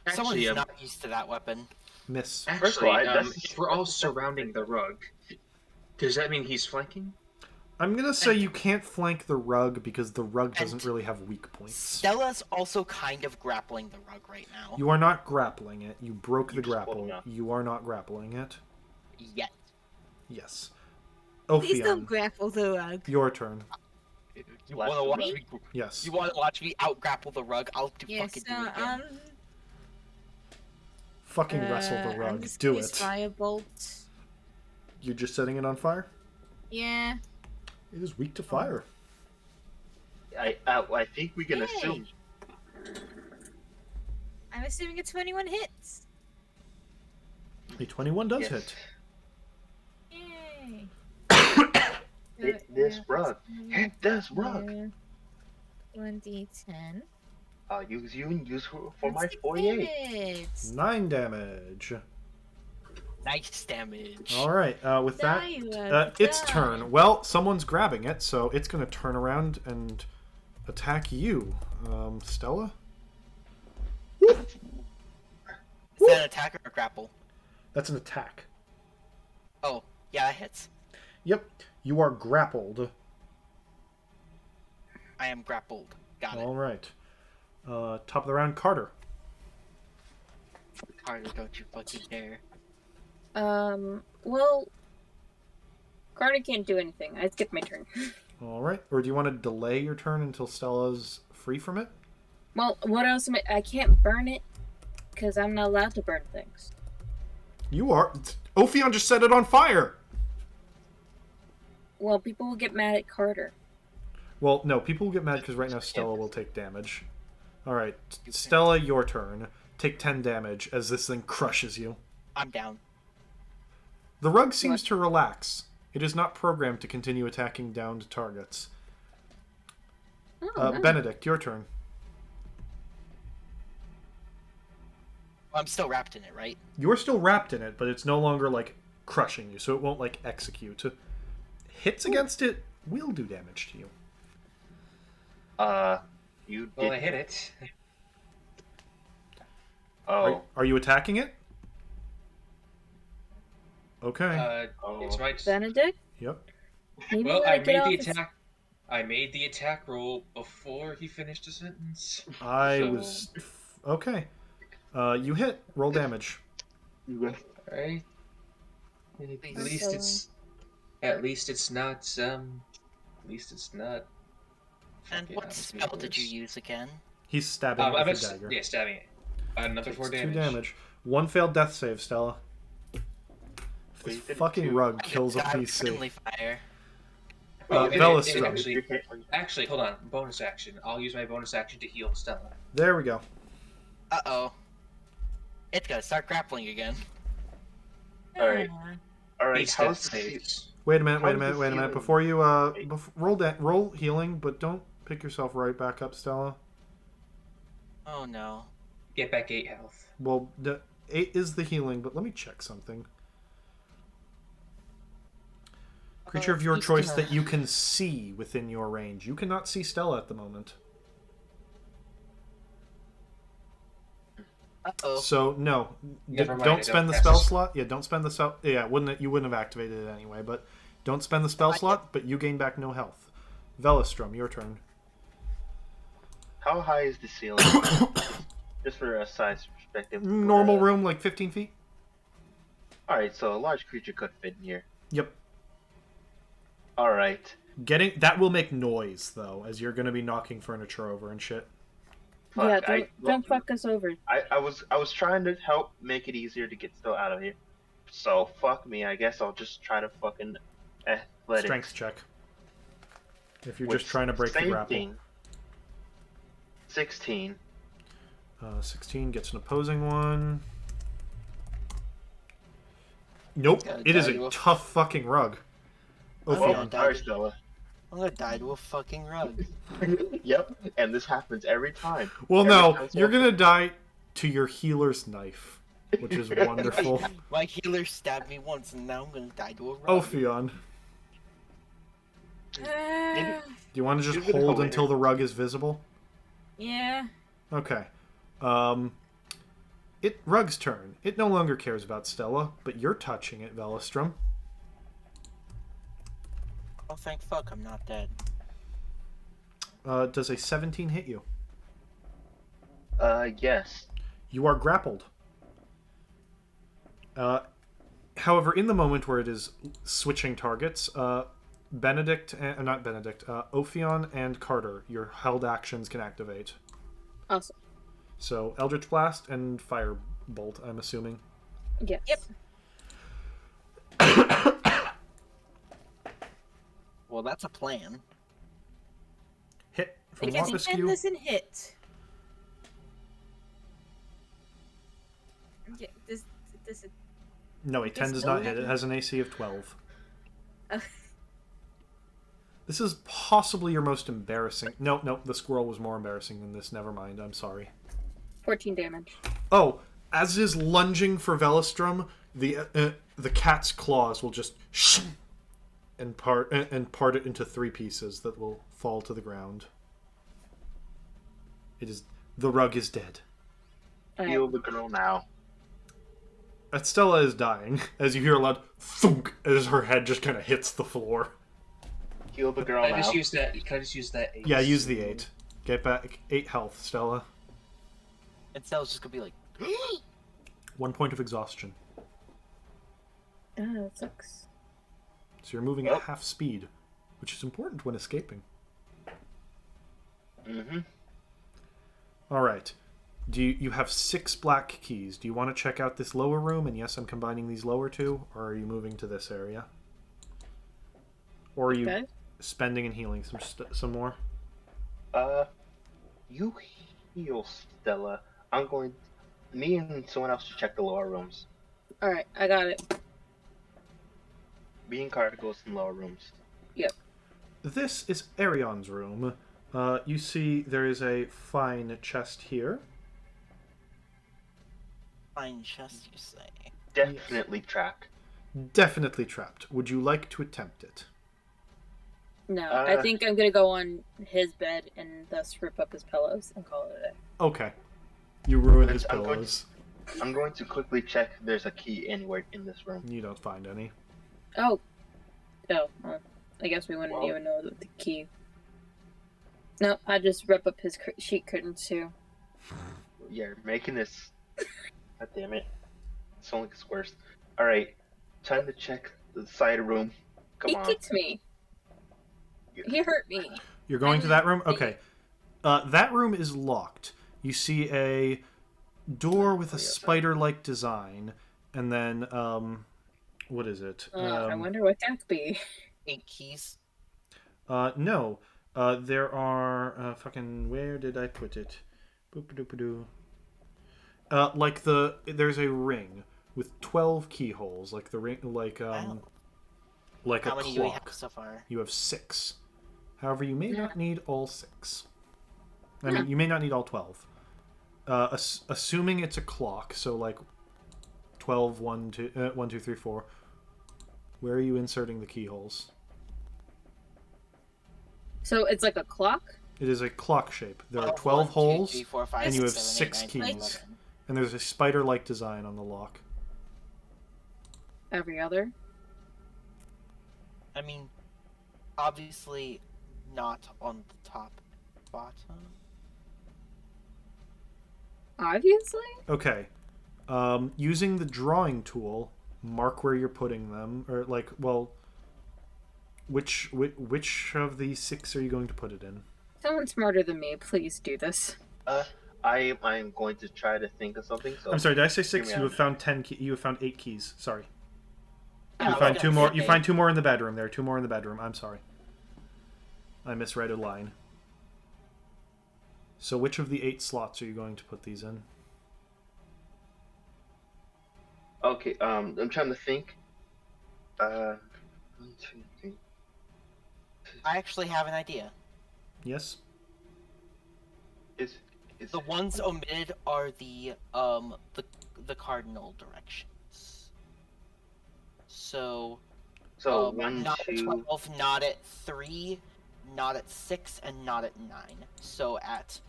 someone Actually, who's not used to that weapon. Miss. First of all, actually, that's- if we're all surrounding the rug, does that mean he's flanking? I'm gonna say you can't flank the rug because the rug And doesn't really have weak points. Stella's also kind of grappling the rug right now. You are not grappling it. You broke the You're just grapple. holding on. You are not grappling it. Yet. Yes. Please don't Ophion, grapple the rug. your turn. You Last want to of watch us. me? Yes. You want to watch me out grapple the rug? I'll Yes, fucking do it again. Fucking wrestle the I'm rug. just Do gonna use it. Firebolt. You're just setting it on fire? Yeah. It is weak to fire. I think we can Yay. assume. I'm assuming it's 21 hits. A 21 does Yes. hit. Yay. Hit this rug. Hit this rug. 1d10. I'll use you and use for my Six 48. damage. 9 damage. Nice damage. Alright, with that, its turn. Well, someone's grabbing it, so it's going to turn around and attack you. Stella? Is that an attack or a grapple? That's an attack. Oh, yeah, that hits. Yep, you are grappled. I am grappled. Got it. Alright. Top of the round, Carter. Carter, don't you fucking dare. Well, Carter can't do anything. I skipped my turn. Alright, or do you want to delay your turn until Stella's free from it? Well, what else am I can't burn it because I'm not allowed to burn things. You are. Ophion just set it on fire! Well, people will get mad at Carter. Well, no, people will get mad because right now Stella will take damage. Alright, Stella, your turn. Take 10 damage as this thing crushes you. I'm down. The rug seems to relax. It is not programmed to continue attacking downed targets. Oh, no. Benedict, your turn. I'm still wrapped in it, right? You're still wrapped in it, but it's no longer, like, crushing you, so it won't, like, execute. Hits against it will do damage to you. You did. Well, I hit it. Oh. Are you attacking it? Okay. It's my. Benedict? Yep. Maybe Well, when I get made off the his- attack. I made the attack roll before he finished the sentence. I okay. You hit. Roll damage. Alright. At Please. least it's. At least it's not. At least it's not. And fucking what spell did you use again? He's stabbing it I'm with a dagger. yeah, stabbing it. Another Takes 4 2 damage. damage. 1 failed death save, Stella. If this Wait, did fucking two. rug kills a Die with PC. friendly fire. Velostrom. Actually, hold on. Bonus action. I'll use my bonus action to heal Stella. There we go. Uh-oh. It's gonna start grappling again. Alright. Alright, Beats how's death the saves. Wait a minute, How wait a does minute, this wait a minute. healing- Before you roll roll healing, but don't pick yourself right back up, Oh no. Get back 8 health. Well, the 8 is the healing, but let me check something. Creature of your he's choice gonna- that you can see within your range. You cannot see Stella at the moment. Uh-oh. So no, Never mind, I don't don't spend the cast spell this. slot. Yeah, don't spend the spell. Yeah, you wouldn't have activated it anyway. But don't spend the spell slot. But you gain back no health. Velostrom, your turn. How high is the ceiling? Just for a size perspective. Normal room, like 15 feet. Alright, so a large creature could fit in here. Yep. Alright. Getting that will make noise though, as you're going to be knocking furniture over and shit. Yeah, Fuck, don't fuck us over. I was trying to help make it easier to get Still out of here. So fuck me, I guess I'll just try to fucking athletics. Strength check. If you're Which just trying to break the same grapple. thing. 16. 16 gets an opposing one. Nope. Gotta It is die a to a- tough fucking rug. Oh, Well, yeah. Ophion. sorry, Stella. I'm gonna die to a fucking rug. Yep, and this happens every time. Well, Every no, time you're someone- gonna die to your healer's knife, which is wonderful. My healer stabbed me once, and now I'm gonna die to a rug. Ophion, do you want to just You've been hold holding until it. the rug is visible? Yeah. Okay. Rug's turn. It no longer cares about Stella, but you're touching it, Velostrom. Oh, thank fuck I'm not dead. Does a 17 hit you? Yes. You are grappled. However, in the moment where it is switching targets, Ophion and Carter, your held actions can activate. Awesome. So Eldritch Blast and Firebolt, I'm assuming. Yes. Yep. Well, that's a plan. Hit I from guess 10 Wampuskew. doesn't hit. Yeah, does it... No, a 10 does not hit. It has an AC of 12. This is possibly your most embarrassing... No, the squirrel was more embarrassing than this. Never mind, I'm sorry. 14 damage. Oh, as it is lunging for Velostrum, the cat's claws will just and part it into 3 pieces that will fall to the ground. The rug is dead. Heal the girl now. Estella is dying as you hear a loud thunk as her head just kind of hits the floor. Heal the girl Can I now. just use that? Can I just use that? 8? Yeah, use the 8. Get back 8 health, Stella. And Stella's just gonna be like, 1 point of exhaustion. That sucks. So you're moving at half speed, which is important when escaping. Mm-hmm. All right. You have 6 black keys. Do you want to check out this lower room? And yes, I'm combining these lower 2. Or are you moving to this area? Or are you spending and healing some more? You heal, Stella. Me and someone else to check the lower rooms. Alright, I got it. Me and Carter goes in lower rooms. Yep. This is Arion's room. You see there is a fine chest here. fine chest, you say? Definitely trapped. Definitely trapped. Would you like to attempt it? No, I think I'm gonna go on his bed and thus rip up his pillows and call it a day. Okay. You ruin his I'm going pillows. I'm going to quickly check if there's a key anywhere in this room. You don't find any. Oh. Well, I guess we wouldn't even know the key. No, I just rip up his sheet curtains too. Yeah, you're making this. God damn it. It's only gets worse. Alright, time to check the side room. Come on. He kicked me. He hurt me. You're going to that room? Okay. That room is locked. You see a door with a spider-like design, and then, what is it? I wonder what that could be. 8 keys. No. There are, where did I put it? Boop-a-doop-a-doo. There's a ring with 12 keyholes, like the ring, like Wow. a How many do we clock. have so far? You have 6. However, you may not need all 6. I mean, you may not need all 12. Assuming it's a clock, so like 12, 1, 2, 3, 4. Where are you inserting the keyholes? So it's like a clock? It is a clock shape. There are 1, 12 2, holes, 3, 4, 5, and you have 6, 6 7, 8, 9, 10, keys. 11. And there's a spider-like design on the lock. Every other? I mean, obviously not on the top bottom. Obviously? Okay. Using the drawing tool, mark where you're putting them, or which of the 6 are you going to put it in? Someone smarter than me, please do this. I'm going to try to think of something. So I'm sorry, did I say 6? hear You me have found 10. You have found 8 keys. Sorry. I You was find gonna 2 more. say- You find 2 more in the bedroom. There are 2 more in the bedroom. I'm sorry. I misread a line. So which of the 8 slots are you going to put these in? Okay, I'm trying to think. 1, 2, 3. I actually have an idea. Yes. Is The ones omitted are the cardinal directions. So one, not at 2. 12, not at 3, not at 6, and not at 9. So at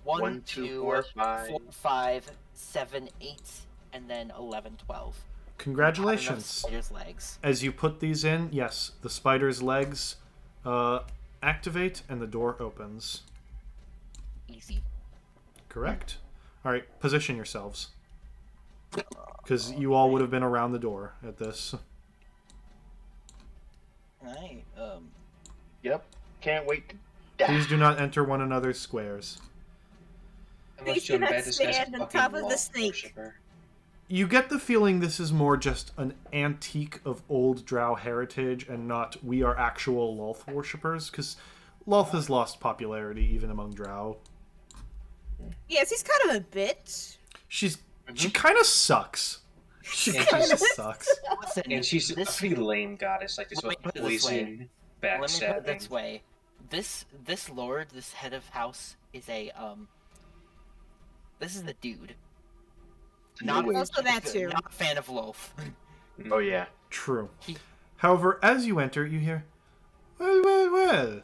1, 2, 4, 5. 4, 5, 7, 8, and then 11, 12. Congratulations. Spider's legs. As you put these in, yes, the spider's legs Activate, and the door opens. Easy. Correct. All right, position yourselves. Because you all would have been around the door at this. Alright, Yep. Can't wait to die. Please do not enter one another's squares. Unless Please Joe do not Bet this guy's a stand on fucking top of the law snake. worshiper. You get the feeling this is more just an antique of old Drow heritage and not we are actual Lolth worshippers, because Lolth has lost popularity even among Drow. Yes, he's kind of a bitch. She kind of sucks. She Yeah, kind of she's- sucks. listen, And she's this, a pretty lame goddess, like this Let me with put it this way. poison, let me put it backstabbing. this way. This lord, this head of house, is a, this is a dude. Not, New age. Also that too. not a fan of loaf. Oh yeah. True. He- However, as you enter, you hear, "Well, well, well.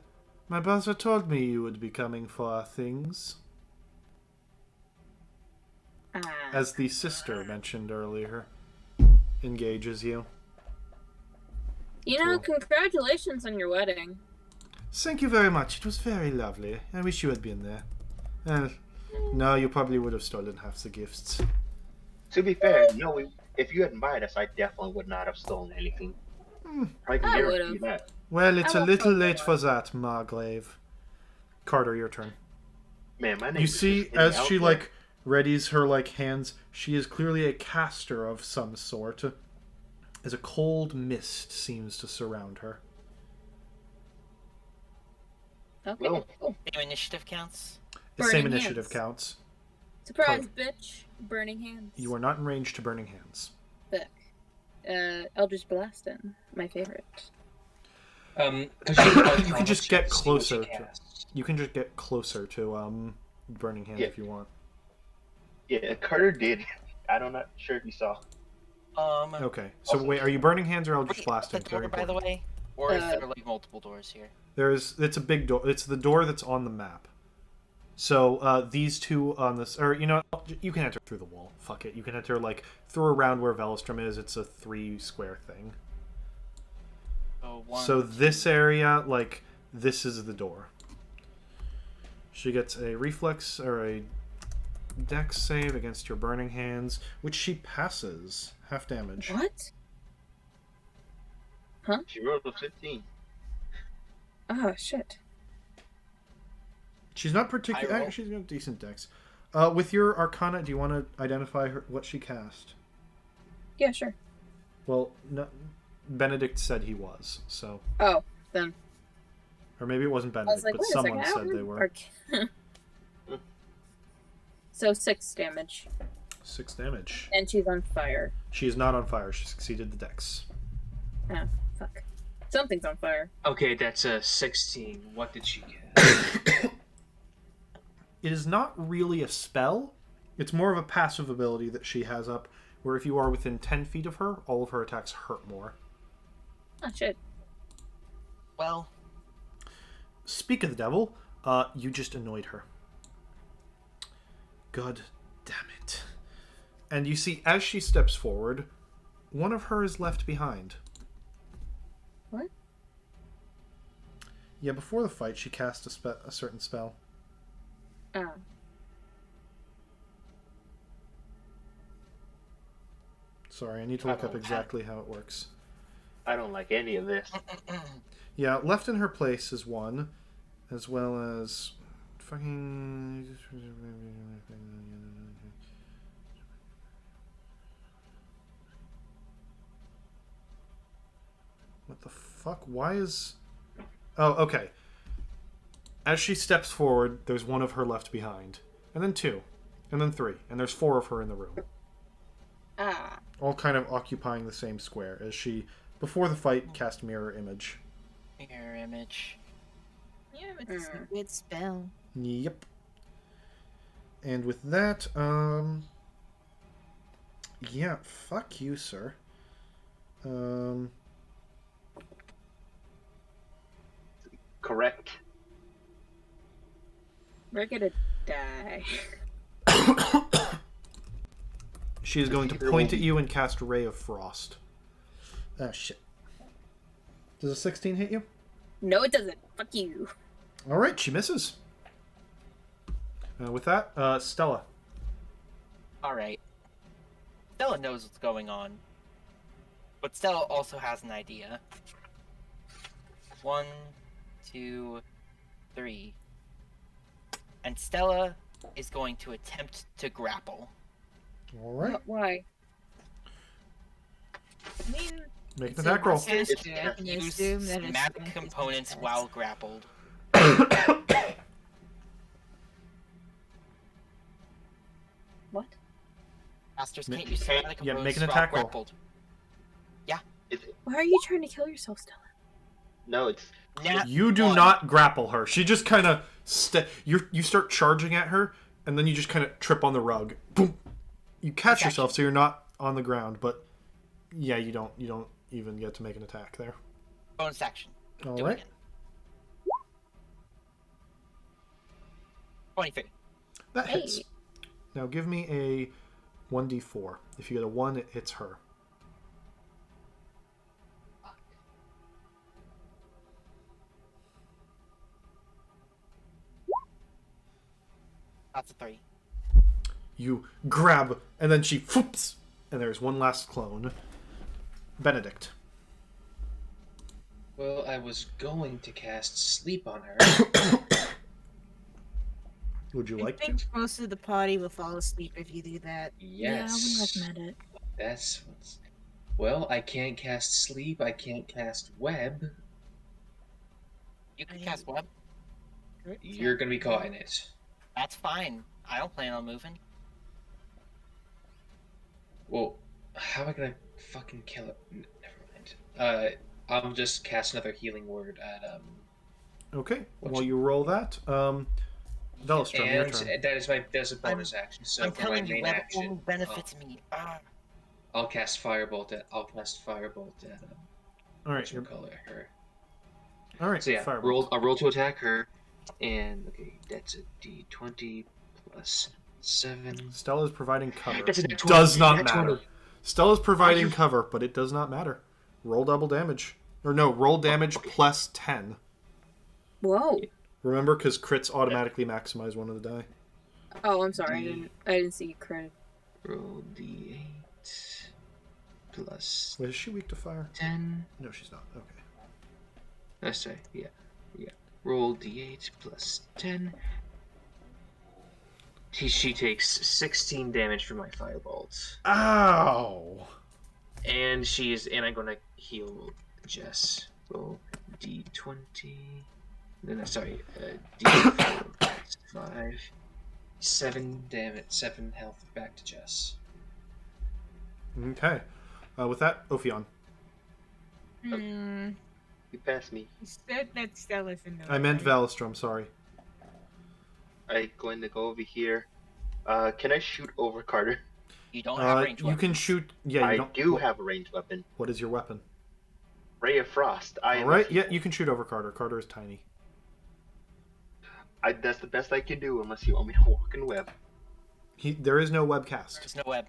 My brother told me you would be coming for our things." As the sister mentioned earlier engages you. You know, Cool. congratulations on your wedding. Thank you very much. It was very lovely. I wish you had been there. No, you probably would have stolen half the gifts. To be fair, no, if you had invited us, I definitely would not have stolen anything. I can I guarantee would've. that. Well, it's I a won't little vote late for for that, Margrave. Carter, your turn. Man, my name You is see, just as getting she out there. readies her hands, she is clearly a caster of some sort. As a cold mist seems to surround her. Okay. Well, Cool. Same initiative counts. The same Burning initiative hands. counts. Surprise, bitch. Burning hands. You are not in range to burning hands. Fuck. Eldritch Blastin'. My favorite. You can just get closer to. Cast. You can just get closer to burning hands Yeah. if you want. yeah, Carter did. I'm not sure if you saw. Okay. So Also- wait, are you burning hands or Eldritch The Blasting? door, Very by the important. way, or is there like multiple doors here? It's a big door. It's the door that's on the map. So these two on this, or you can enter through the wall. Fuck it. You can enter through around where Velostrom is. It's a 3 square thing. So this area, this is the door. She gets a reflex or a dex save against your burning hands, which she passes. Half damage. What? She rolled a 15. Oh, shit. She's not High particular. roll. She's got decent dex. With your Arcana, do you want to identify what she cast? Yeah, sure. Well, no, Benedict said he was, so. Oh, then. Or maybe it wasn't I Benedict, was like, but wait a second. someone I said don't they were. So 6 damage. 6 damage. And she's on fire. She is not on fire. She succeeded the dex. Oh, fuck. Something's on fire. Okay, that's a 16. What did she get? It is not really a spell. It's more of a passive ability that she has up, where if you are within 10 feet of her, all of her attacks hurt more. Oh, shit. Well, Speak of the devil, you just annoyed her. God damn it. And you see, as she steps forward, one of her is left behind. What? Yeah, before the fight, she cast a certain spell. Oh. Sorry, I need to look up exactly how it works. I don't like any of this. Yeah, left in her place is one, as well as fucking. What the fuck? Why is. Oh, okay. As she steps forward, there's one of her left behind. And then 2. And then 3. And there's 4 of her in the room. Ah. All kind of occupying the same square as she, before the fight, cast Mirror Image. mirror image. Yeah, it's a good spell. Yep. And with that, yeah, fuck you, sir. Correct. We're gonna die. She is going to point at you and cast Ray of Frost. Oh, shit. Does a 16 hit you? No, it doesn't. Fuck you. All right, she misses. With that, Stella. Alright. Stella knows what's going on. But Stella also has an idea. 1, 2, 3. And Stella is going to attempt to grapple. All right. Why? I mean, Make an it's attack a roll. caster, It's I can Use assume that it's magic strength is components its while grappled. What? Casters Ma- can't use okay, magic yeah, components make an while attack roll. grappled. Why are you trying to kill yourself, Stella? No, it's Nat You do 1. not grapple her. She just kind of you start charging at her, and then you just kind of trip on the rug. Boom. You catch Attack. yourself, so you're not on the ground. But yeah, you don't even get to make an attack there. Bonus action. All Do right. it again. 23. That Hey. hits. Now give me a 1d4. If you get a 1, it hits her. That's a 3. You grab, and then she whoops, and there's one last clone. Benedict. Well, I was going to cast sleep on her. Would you I like to? think most of the party will fall asleep if you do that. Yeah, I Yes. wouldn't recommend it. That's what's. Well, I can't cast sleep. I can't cast web. You can cast web. You're gonna be caught in it. That's fine. I don't plan on moving. Well, how am I gonna fucking kill it? Never mind. I'll just cast another healing word at Okay. What While you- you roll that, Velostrom, your and turn. that's a bonus action. So I'm for my telling you, main web action, only benefits me. I'll cast firebolt at All right. her. All right. So yeah, Firebolt. I'll roll to attack her, and okay, that's a D20 plus 7. Stella's providing cover. That's a nat 20. Does not Nat matter. 20. Stella's providing you- cover, but it does not matter. Roll double damage. Or no, roll damage plus 10. Whoa. Remember, because crits automatically maximize one of the die. Oh, I'm sorry. I didn't see credit. Roll D8 plus Wait, is she weak to fire? 10. No, she's not. Okay. That's right. Yeah. Roll D8 plus 10. She takes 16 damage from my firebolt, Ow! and I'm gonna heal Jess. Roll D20. No, sorry. D4 plus 5. 7 damage. 7 health back to Jess. Okay. With that, Ophion. Hmm. you passed me. You said that Stella's in the I meant right? Valistrom, sorry. I'm going to go over here. Can I shoot over Carter? You don't have range You weapons. can shoot. Yeah, you I don't. do have a ranged weapon. What is your weapon? Ray of Frost. I am All right. a Yeah, feeble. you can shoot over Carter. Carter is tiny. That's the best I can do unless you want me to walk in web. There is no web cast. There's no web.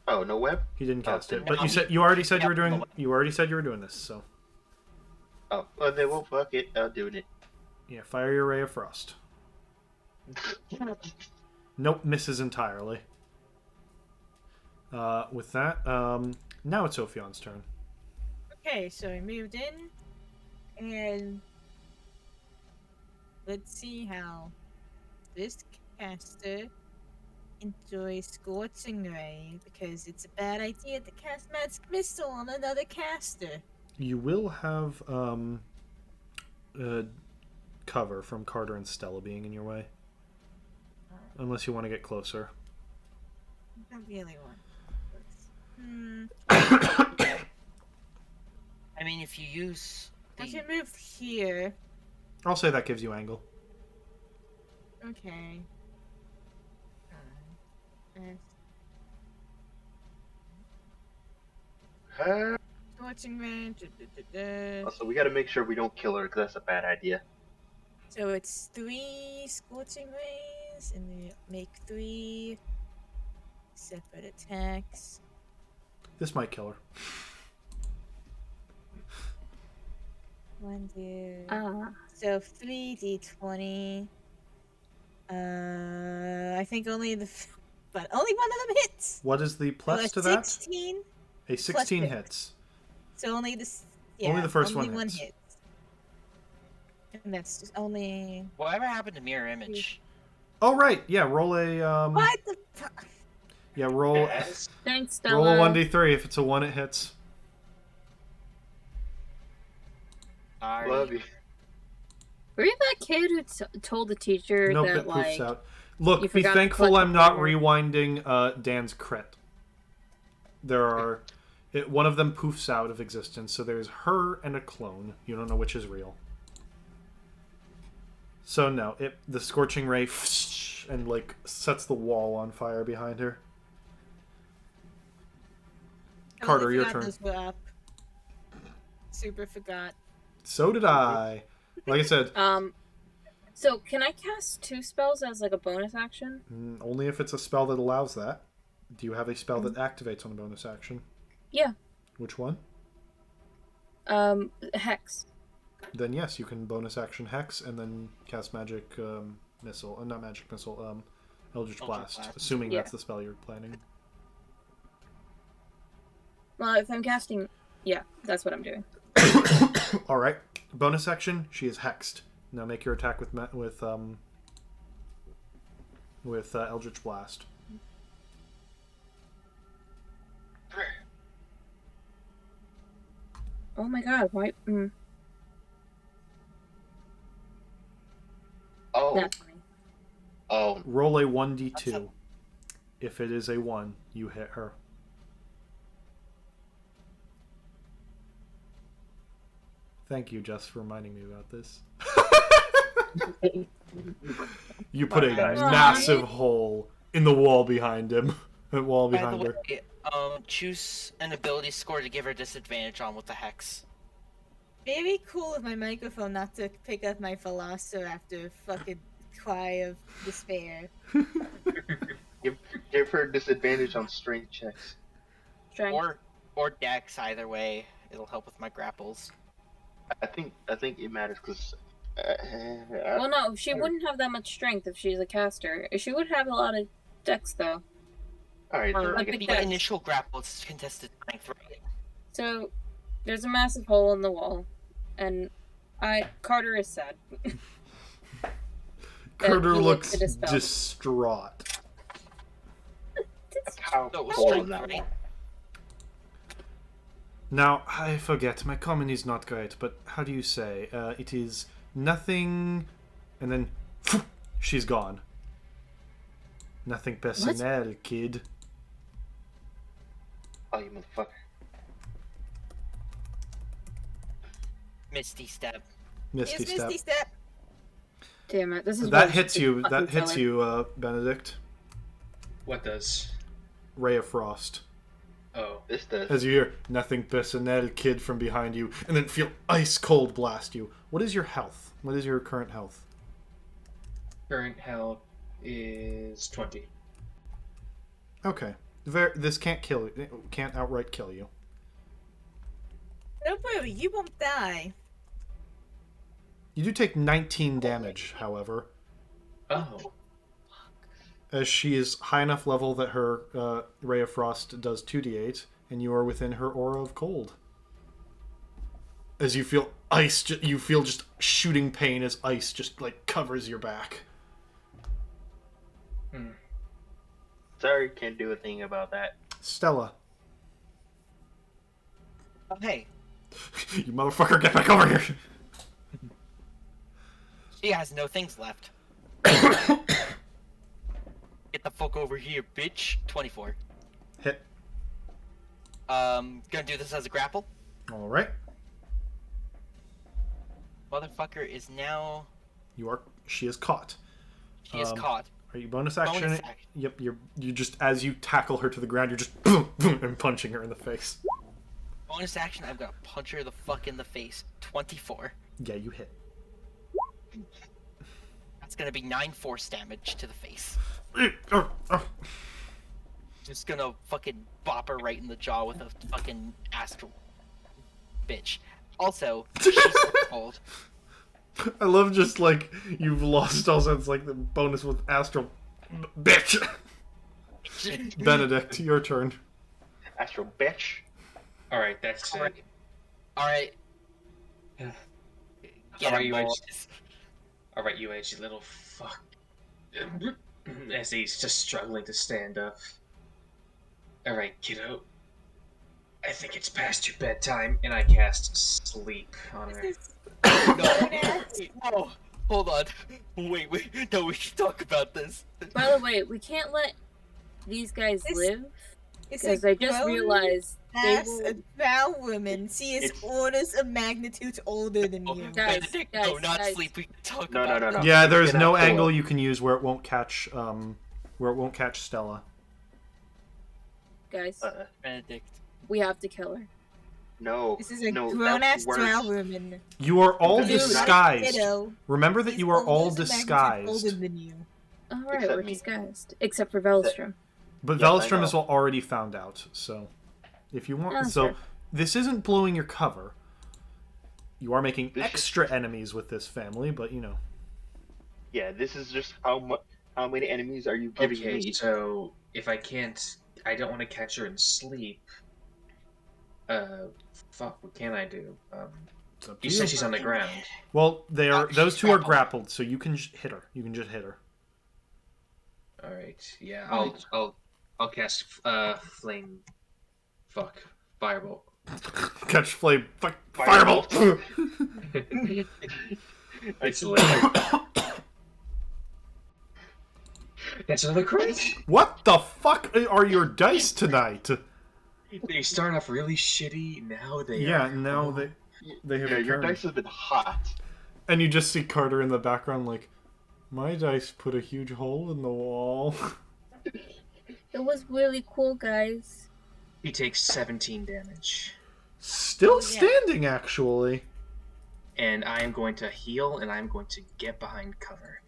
Oh, no web? He didn't cast then it, but no. you already said you were Yeah, doing. no. You already said you were doing this. So Oh, well, then we'll fuck it. I'm doing it. yeah, fire your ray of frost. Nope, misses entirely. With that, now it's Ophion's turn. Okay, so I moved in, and let's see how this caster enjoys Scorching Ray, because it's a bad idea to cast Magic Missile on another caster. You will have cover from Carter and Stella being in your way, unless you want to get closer. I don't really want this. I mean, if you use I the should move here. I'll say that gives you angle. Okay. Scorching Ray. Also, we gotta make sure we don't kill her, because that's a bad idea. So it's 3 Scorching Rays, and then you make 3 separate attacks. This might kill her. One, two. Ah. So 3d20. I think only but only one of them hits. What is the So plus a to that? 16. A 16 six. hits. So only Only the first only one hits. hits. And that's just only. Whatever happened to mirror image? Oh right, yeah. Roll a What the fuck? Yeah, roll Yes. Thanks, roll a Stella. 1d3. If it's a 1, it hits. Sorry. Love you. Were you that kid who told the teacher Nope, that, it poofs like, out. you Look, be forgot to thankful collect I'm the not armor? rewinding Dan's crit. There are... one of them poofs out of existence, so there's her and a clone. You don't know which is real. So no, the scorching ray and like sets the wall on fire behind her. I Carter, really your forgot turn. those were up. Super forgot. So did I. Like I said, So can I cast 2 spells as, like, a bonus action? only if it's a spell that allows that. Do you have a spell that activates on a bonus action? Yeah. Which one? Hex. Then yes, you can bonus action Hex and then cast Magic Missile. Not Magic Missile, Eldritch Blast. Blast. Assuming Yeah. that's the spell you're planning. Well, if I'm casting... Yeah, that's what I'm doing. Alright. Bonus action, she is hexed. Now make your attack with Eldritch Blast. Oh my god, why... Oh, That's fine. oh, Roll a 1d2. If it is a 1, you hit her. Thank you, Jess, for reminding me about this. You put a massive hole in the wall behind him. The wall By the behind her. way, choose an ability score to give her disadvantage on with the hex. Very cool of my microphone not to pick up my velociraptor fucking cry of despair. give her disadvantage on strength checks. Strength. Or dex, either way. It'll help with my grapples. I think it matters because. Well, no, she wouldn't have that much strength if she's a caster. She would have a lot of dex, though. All right, Or then I I guess think The that's- initial grapple is contested strength, right? So, there's a massive hole in the wall, and Carter is sad. Carter he looks looked at his spell. distraught. how So it was cold strength, that right? wall. Now, I forget, my common is not great, but how do you say? It is nothing, and then she's gone. Nothing personnel, kid. Oh, you motherfucker! Misty step. Misty It's step. Misty Step. Damn it, this is That why hits she's you. fucking That hits killer. you, Benedict. What does? Ray of Frost. Oh. This does. As you hear nothing personnel, kid, from behind you, and then feel ice cold blast you. What is your health? What is your current health? Current health is 20. Okay. This can't kill you. It can't outright kill you. Don't worry, you won't die. You do take 19 damage, however, Oh. as she is high enough level that her Ray of Frost does 2d8, and you are within her aura of cold. As you feel ice, you feel just shooting pain as ice just like covers your back. Sorry, can't do a thing about that. Stella, Oh, hey, you motherfucker, get back over here! she has no things left. Get the fuck over here, bitch. 24. Hit. Gonna do this as a grapple. All right. Motherfucker is now. She is caught. She is caught. Are you bonus action? Bonus action. Yep. You just, as you tackle her to the ground, you're just boom, boom, and punching her in the face. Bonus action, I'm gonna punch her the fuck in the face. 24. Yeah, you hit. That's gonna be 9 force damage to the face. Just gonna fucking bop her right in the jaw with a fucking astral bitch. Also, she's cold. I love just like you've lost all sense, like the bonus with Astral. Bitch! Benedict, your turn. Astral bitch. Alright, that's Alright. it. Alright. Get Alright, him, you edge. boys. Alright, you edge, you little fuck. As he's just struggling to stand up. Alright, kiddo. I think it's past your bedtime, and I cast sleep on her. No, no, hold on. Wait, no, we can talk about this. By the way, we can't let these guys This- live It's because I just realized they As will. a foul woman, she is It's- orders of magnitude older than you. Guys, Benedict, guys, no, not guys. sleep. We can talk No, about no, no, no. Yeah, there's Get no out, angle Thor. you can use where it won't catch Stella. Guys, Benedict. we have to kill her. No. This is a no, grown ass that's worse. drow woman. You are all Dude, disguised. Kiddo. Remember that She's you are all orders of magnitude disguised. older than you. All right, Except we're me. disguised, except for Velstrom. But Yes, I Velstrom know. is already found out, so if you want, Oh, so sure. this isn't blowing your cover. You are making This is- extra enemies with this family, but you know. Yeah, this is just how many enemies are you giving Okay, me? so if I can't, I don't want to catch her in sleep. Fuck, what can I do? It's up to You you. said she's on the ground. Well, they are. She's Those two are grappled. grappled, so you can hit her. You can just hit her. All right, yeah, I'll cast flame. Fuck, firebolt. Catch flame. Firebolt. Firebolt. It's late. That's another crit. What the fuck are your dice tonight? They start off really shitty. Now they Yeah, are. now oh. they have Yeah, your returned. dice has been hot. And you just see Carter in the background, like, my dice put a huge hole in the wall. It was really cool, guys. He takes 17 damage, Still yeah. standing, actually. and I am going to heal, and I'm going to get behind cover.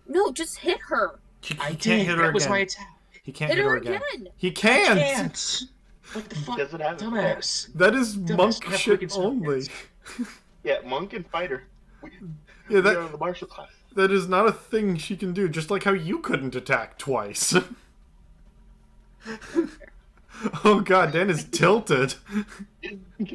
No, just hit her. He I can't did. hit her That was again. my attack. He can't Hit hit her her again. again. He can't. Can't. What the fuck? Doesn't have it. Dumbass. That is Dumbass, monk have shit freaking only. Yeah, monk and fighter. Yeah, We are that the martial class. that is not a thing she can do. Just like how you couldn't attack twice. Oh god, Dan is tilted.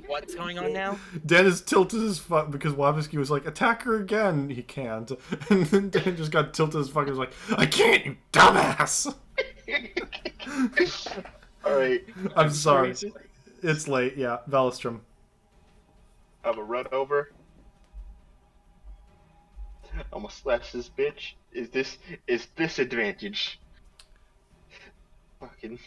What's going on now? Dan is tilted as fuck because Wabisky was like, attack her again. He can't. And then Dan just got tilted as fuck. He was like, I can't, you dumbass. Alright, I'm sorry. It's late, yeah. Valistrom. I'm gonna run over. I'm gonna slash this bitch. Is this advantage? Fucking.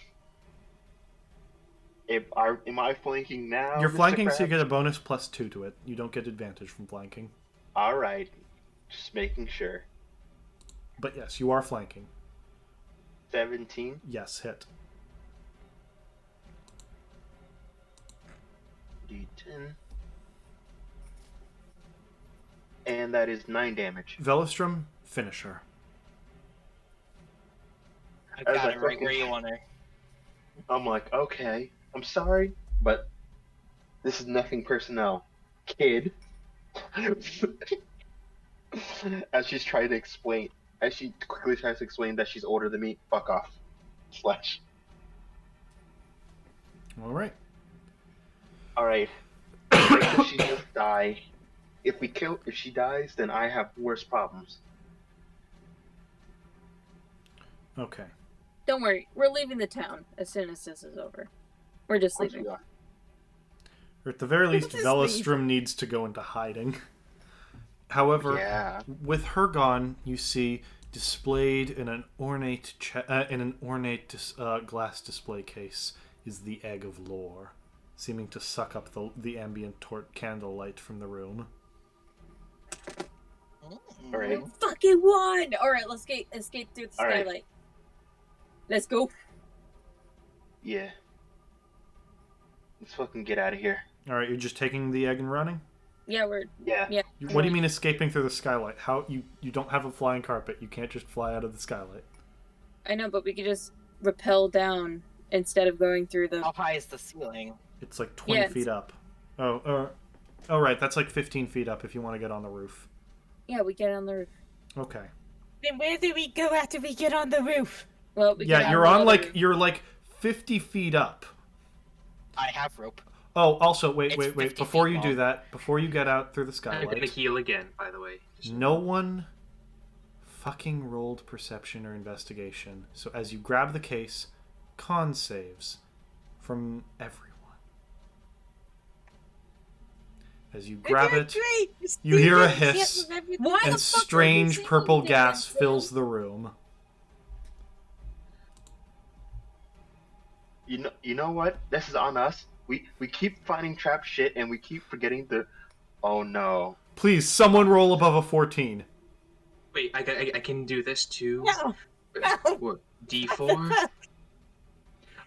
Am I flanking now? You're Mr. flanking, so you Krabs? get a bonus +2 to it. You don't get advantage from flanking. Alright. Just making sure. But yes, you are flanking. 17. Yes, hit. D10. And that is 9 damage. Velistrom, finish her. I As got I it right fucking- where you want her. I'm like, okay, I'm sorry, but this is nothing personnel. Kid. As she quickly tries to explain that she's older than me, fuck off. Slash. Alright. Alright. Make sure she just die. If she dies, then I have worse problems. Okay. Don't worry, we're leaving the town as soon as this is over. We're just Of course leaving. we are. Or at the very least, Just Velistrom needs to go into hiding. However, Yeah. with her gone, you see displayed in an ornate glass display case is the Egg of Lorr, seeming to suck up the ambient candlelight from the room. Alright. We fucking won! Alright, let's escape through the All right. skylight. Let's go. Yeah. Let's fucking get out of here. Alright, you're just taking the egg and running? Yeah, Yeah. yeah. What do you mean escaping through the skylight? How you don't have a flying carpet. You can't just fly out of the skylight. I know, but we could just rappel down instead of going through the. How high is the ceiling? It's like 20 Yeah, feet up. Oh, Oh, right. That's like 15 feet up if you want to get on the roof. Yeah, we get on the roof. Okay. Then where do we go after we get on the roof? Well, we Yeah, get you're on on the like roof. you're like 50 feet up. I have rope. Oh, also, wait. It's 50 Before feet you do long. that, before you get out through the I'm gonna skylight, heal again, by the way. no one fucking rolled perception or investigation. So as you grab the case, con saves from everyone. As you grab it, you hear a hiss, Why and the fuck strange would you purple say gas that? fills the room. You know what? This is on us. We keep finding trap shit and we keep forgetting the. Oh no. Please, someone roll above a 14. Wait, I can do this too. No. No. What? D4.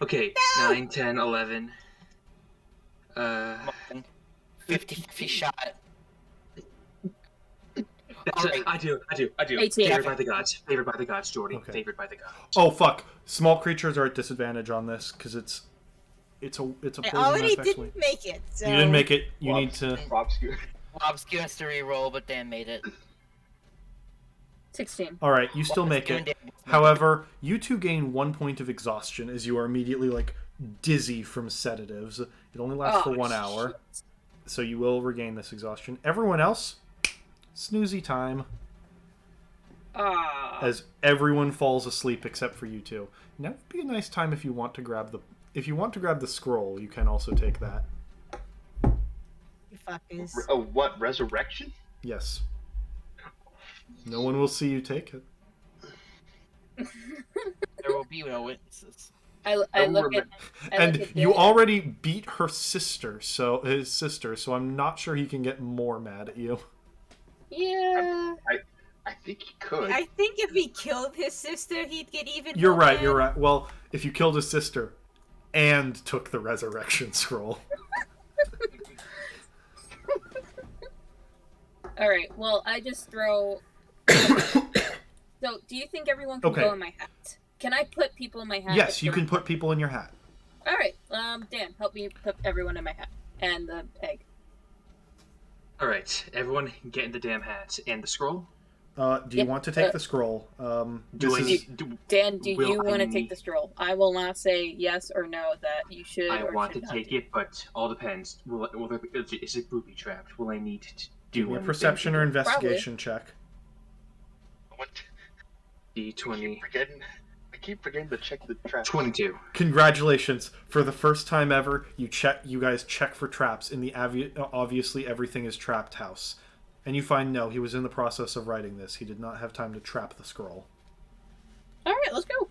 Okay, No! 9, 10, 11. 50-50 shot. That's Alright. I do. 18. Favored by the gods, Jordy. Okay. Favored by the gods. Oh fuck! Small creatures are at disadvantage on this because it's a I poison already knife, actually. didn't make it. So... You didn't make it. You need to. Obscure. Obscure has to reroll, but Dan made it. 16. All right, you still make Doing it. damage. However, you two gain 1 point of exhaustion as you are immediately like dizzy from sedatives. It only lasts for 1 hour, so you will regain this exhaustion. Everyone else, snoozy time. As everyone falls asleep except for you two. Now would be a nice time if you want to grab the scroll. You can also take that. You fuckers. What resurrection? Yes. No one will see you take it. There will be no witnesses. I look at And look at you Dan. already beat his sister, so I'm not sure he can get more mad at you. Yeah. I think he could. I think if he killed his sister, he'd get even You're more right, mad. you're right. Well, if you killed his sister and took the resurrection scroll. All right. Well, I just throw. So, do you think everyone can Okay. go in my hat? Can I put people in my hat? Yes, if you they're- can put people in your hat. All right. Dan, help me put everyone in my hat and the egg. All right, everyone, get in the damn hat and the scroll. Do you Yeah, want to take the scroll? Do I This need? is Dan, do Will you want to I- take the stroll? I will not say yes or no that you should. I or want to should not take do. it, but all depends. Will there, is it booby trapped? Will I need to do give me a anything perception to or it? investigation check. What? D20. I keep forgetting to check the trap. 22. Congratulations! For the first time ever, you guys check for traps in the obviously everything is trapped house. And you find no, he was in the process of writing this. He did not have time to trap the scroll. All right, let's go.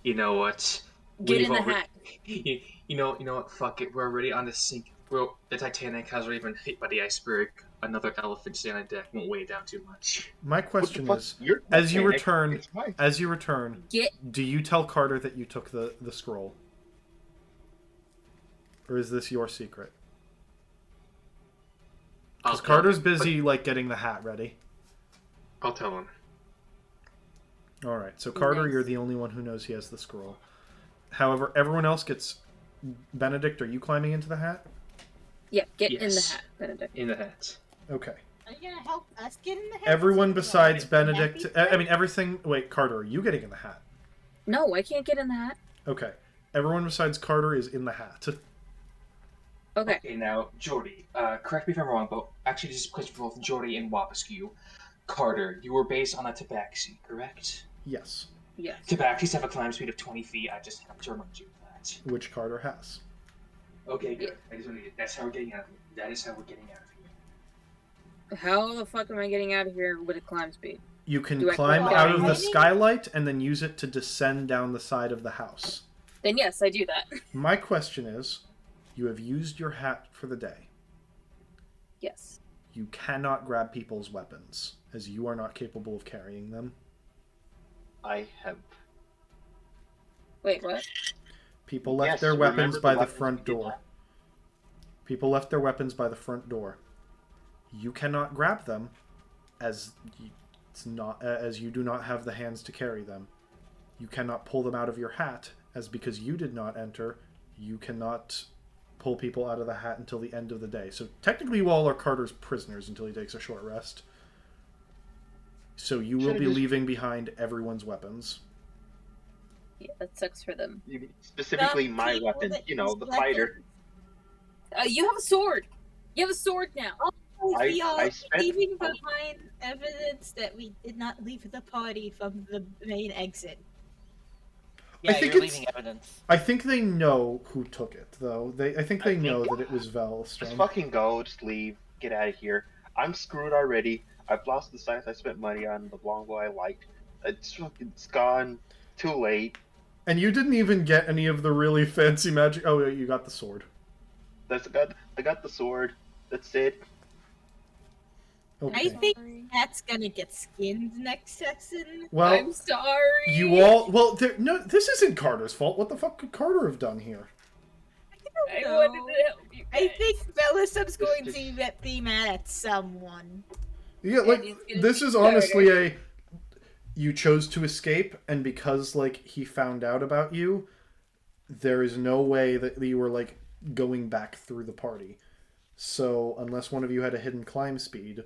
You know what? Get We've in the already- hat. You know what? Fuck it. We're already on the sink. Well, the Titanic has already been hit by the iceberg. Another elephant staying on deck won't weigh down too much. My What the question fuck? is, You're as you Titanic. return, It's my- Get. do you tell Carter that you took the scroll? Or is this your secret? I'll Because tell Carter's him, busy, like, getting the hat ready. but I'll tell him. Alright, so Carter, Nice. you're the only one who knows he has the scroll. However, everyone else gets... Benedict, are you climbing into the hat? Yeah, get in the Yes. hat, Benedict. In the hat. Okay. Are you gonna help us get in the hat? Everyone besides Happy Benedict... for I mean, everything... Wait, Carter, are you getting in the hat? No, I can't get in the hat. Okay. Everyone besides Carter is in the hat. Okay. Okay, now, Jordy, correct me if I'm wrong, but actually this is a question for both Jordy and Wabascu. Carter, you were based on a tabaxi, correct? Yes. Yes. Tabaxis have a climb speed of 20 feet. I just have to remind you of that. Which Carter has. Okay, good. I just wanted to, that's how we're getting out of here. That is how we're getting out of here. How the fuck am I getting out of here with a climb speed? You can Do I climb climb out down? of the skylight and then use it to descend down the side of the house. Then yes, I do that. My question is, you have used your hat for the day. Yes. You cannot grab people's weapons, as you are not capable of carrying them. I have. Wait, what? People left Yes, their remember weapons the by the weapons front we did door. that? People left their weapons by the front door. You cannot grab them, as as you do not have the hands to carry them. You cannot pull them out of your hat, as because you did not enter, you cannot pull people out of the hat until the end of the day. So technically, you all are Carter's prisoners until he takes a short rest. So you will be leaving behind everyone's weapons. Yeah, that sucks for them. Specifically, Some my people weapon. that You know, use the weapons- fighter. You have a sword. You have a sword now. We are I spent- leaving behind evidence that we did not leave the party from the main exit. Yeah, think you're it's- leaving evidence. I think they know who took it, though. I think they I think- know that it was Just Velstrom. fucking go. Just leave. Get out of here. I'm screwed already. I've lost the science I spent money on, the longbow I liked. It's gone. Too late. And you didn't even get any of the really fancy magic. Oh, you got the sword. I got the sword. That's it. Okay. I think that's gonna get skinned next season. Well, I'm sorry. you all. Well, no, this isn't Carter's fault. What the fuck could Carter have done here? I No. wanted to help you. I guys. think Belisum's going Just- to be mad at someone. Yeah, And like he's gonna this be is honestly Carter. you chose to escape, and because like he found out about you, there is no way that you were like going back through the party. So unless one of you had a hidden climb speed,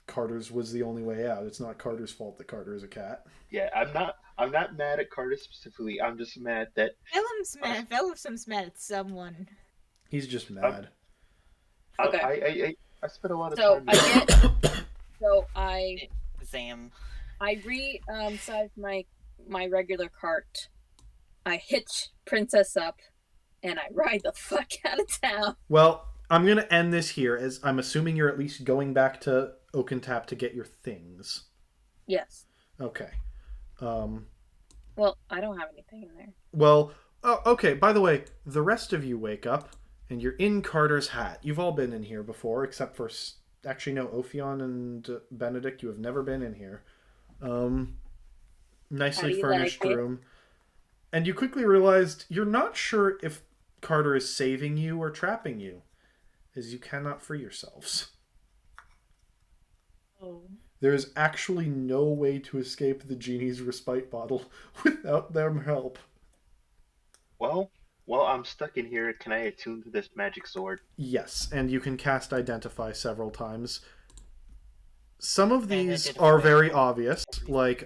Carter's was the only way out. It's not Carter's fault that Carter is a cat. Yeah, I'm not mad at Carter specifically. I'm just mad that Belisum's mad at someone. He's just mad. Okay. I spent a lot of So time. I get. So I Zam. size my regular cart. I hitch Princess up, and I ride the fuck out of town. Well, I'm gonna end this here, as I'm assuming you're at least going back to Oakentap to get your things. Yes. Okay. Well, I don't have anything in there. Well, okay, by the way, the rest of you wake up, and you're in Carter's hat. You've all been in here before, except for... Actually, no, Ophion and Benedict, you have never been in here. How Nicely do you furnished like it? room. And you quickly realized you're not sure if Carter is saving you or trapping you, as you cannot free yourselves. Oh. There is actually no way to escape the genie's respite bottle without their help. Well, I'm stuck in here. Can I attune to this magic sword? Yes, and you can cast Identify several times. Some of And these identify are very everything. obvious, like,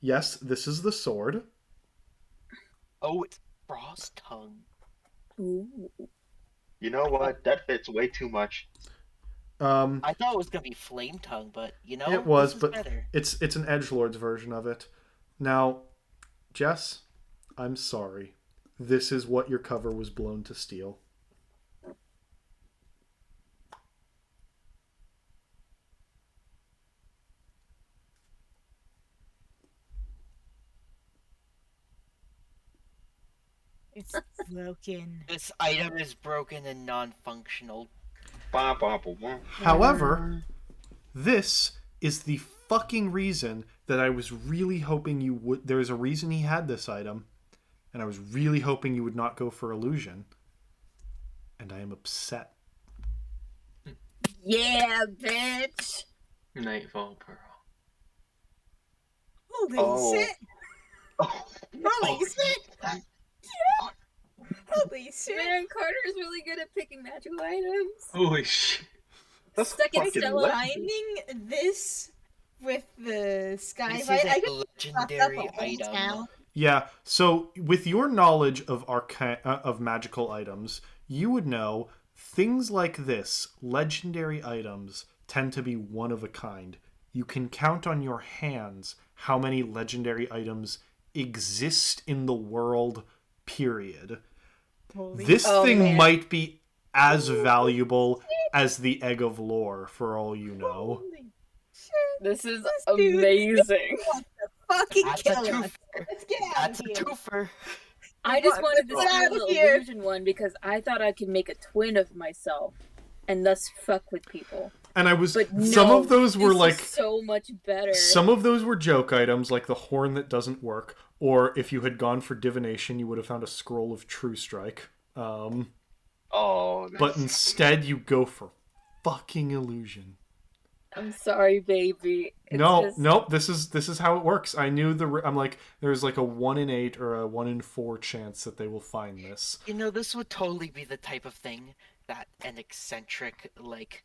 yes, this is the sword. Oh, it's Frost Tongue. Ooh. You know what? That fits way too much. I thought it was gonna be Flame Tongue, but you know, It was, this is but better. it's an edgelord's version of it. Now, Jess, I'm sorry. This is what your cover was blown to steel. It's broken. This item is broken and non-functional. Bah, bah, bah, bah. However, this is the fucking reason that I was really hoping you would... There's a reason he had this item, and I was really hoping you would not go for illusion. And I am upset. Yeah, bitch. Nightfall Pearl. Holy Oh. shit! Oh, Holy shit! Holy shit! Man, Carter is really good at picking magical items. Holy shit. that's Stuck in fucking Stella. legendary. Finding this with the sky This fight, is I a could fuck up legendary a whole item. town. Yeah, so with your knowledge of of magical items, you would know things like this, legendary items, tend to be one of a kind. You can count on your hands how many legendary items exist in the world, period. Holy This Oh, thing man. might be as valuable as the Egg of Lorr, for all you know. Holy shit! This is This dude- amazing. Fucking That's a kill us! twofer. Let's get out That's of a here! twofer. I just wanted to Get out steal of the here. illusion one because I thought I could make a twin of myself and thus fuck with people. And I was... But no, some of those were this is like... so much better. Some of those were joke items, like the horn that doesn't work, or if you had gone for divination, you would have found a scroll of True Strike. Oh, But instead, you go for fucking illusion. I'm sorry, baby. It's No, just nope. This is how it works. I knew I'm like, there's like a 1 in 8 or a 1 in 4 chance that they will find this. You know, this would totally be the type of thing that an eccentric, like,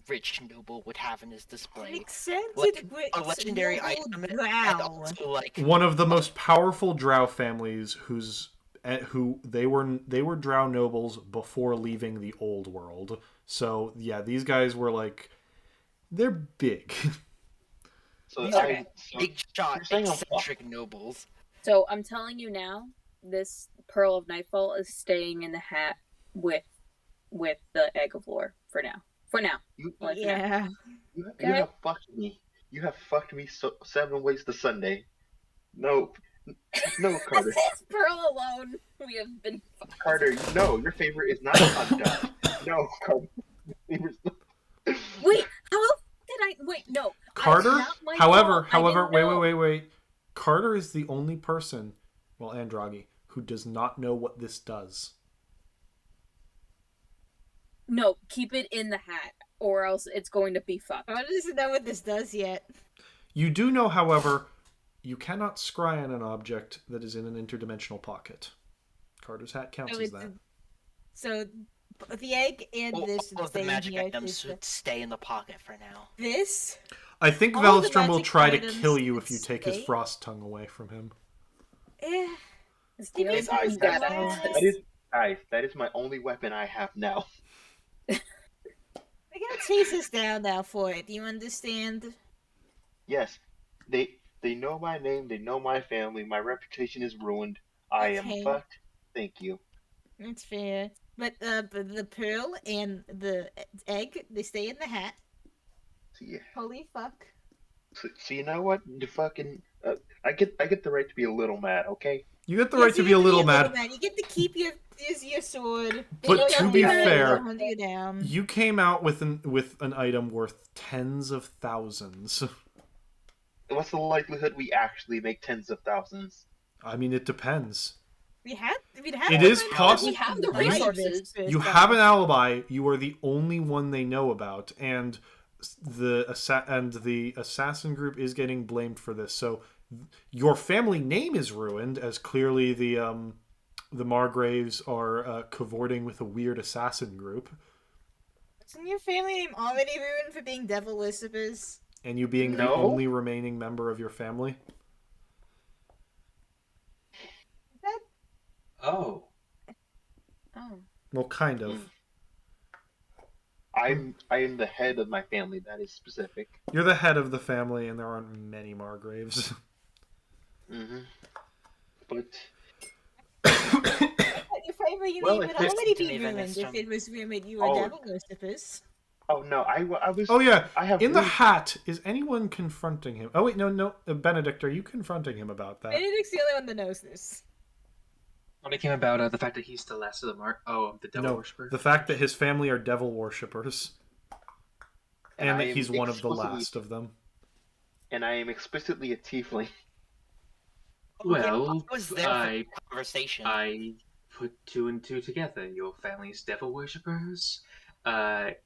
rich noble would have in his display. Eccentric A legendary noble item, and drow. also, like, One of the most powerful drow families who they were drow nobles before leaving the old world. So yeah, these guys were like, they're big. So these are I so big shot, you're saying I'm fucked. eccentric nobles. so I'm telling you now, this Pearl of Nightfall is staying in the hat with the Egg of Lore for now. For now. You Only for now. Yeah. you Okay. have fucked me. You have fucked me 7 ways to Sunday. No, no, Carter. Since Pearl alone, we have been fucked. Carter, no, your favorite is not Undead. No, Carter. Wait, how did I wait? No, Carter, not my however, fault. I didn't know. wait. Carter is the only person, well, and Draghi, who does not know what this does. No, keep it in the hat, or else it's going to be fucked. I doesn't know what this does yet. You do know, however, you cannot scry on an object that is in an interdimensional pocket. Carter's hat counts as that. So the egg and All this of the thing magic here items is should stay in the pocket for now. this. I think all the Velistrom will magic try to items kill you if you that take his stay- frost tongue away from him. Eh, This Keep deal it is in we the gotta glass. have That this. is, guys, that is my only weapon I have now. we're gonna chase us down now for it. Do you understand? Yes, they know my name, they know my family, my reputation is ruined. I am Okay. fucked. Thank you. That's fair. But the pearl and the egg, they stay in the hat. See, Holy fuck. so you know what? The fucking I get the right to be a little mad, okay? You get the Yes, right to you be a get little mad, You get to keep your sword. but They to don't be have to fair, hunt you down. you came out with an item worth tens of thousands. What's the likelihood we actually make tens of thousands? I mean, it depends. We'd have It to is find out possible. We have the why this resources. first You off. have an alibi. You are the only one they know about, and the assassin group is getting blamed for this. So your family name is ruined, as clearly the Margraves are cavorting with a weird assassin group, Isn't your family name already ruined for being devil worshippers? and you being the No. only remaining member of your family. Oh. Oh. Well, kind of. I am the head of my family. That is specific. You're the head of the family, and there aren't many Margraves. Mm-hmm. But Your family Well, name if would it- already to be me, ruined Vanessa. if it was rumored you were Oh. devil worshippers. oh no, I was. Oh yeah, I have in the room- hat, is anyone confronting him? Oh wait, no, Benedict, are you confronting him about that? Benedict's the only one that knows this. When it came about the fact that he's the last of the the devil No, worshiper. the fact that his family are devil worshippers, and I that am he's one of the explicitly- last of them. And I am explicitly a tiefling. Well, I was there for the conversation. I put 2 and 2 together. Your family's devil worshippers. A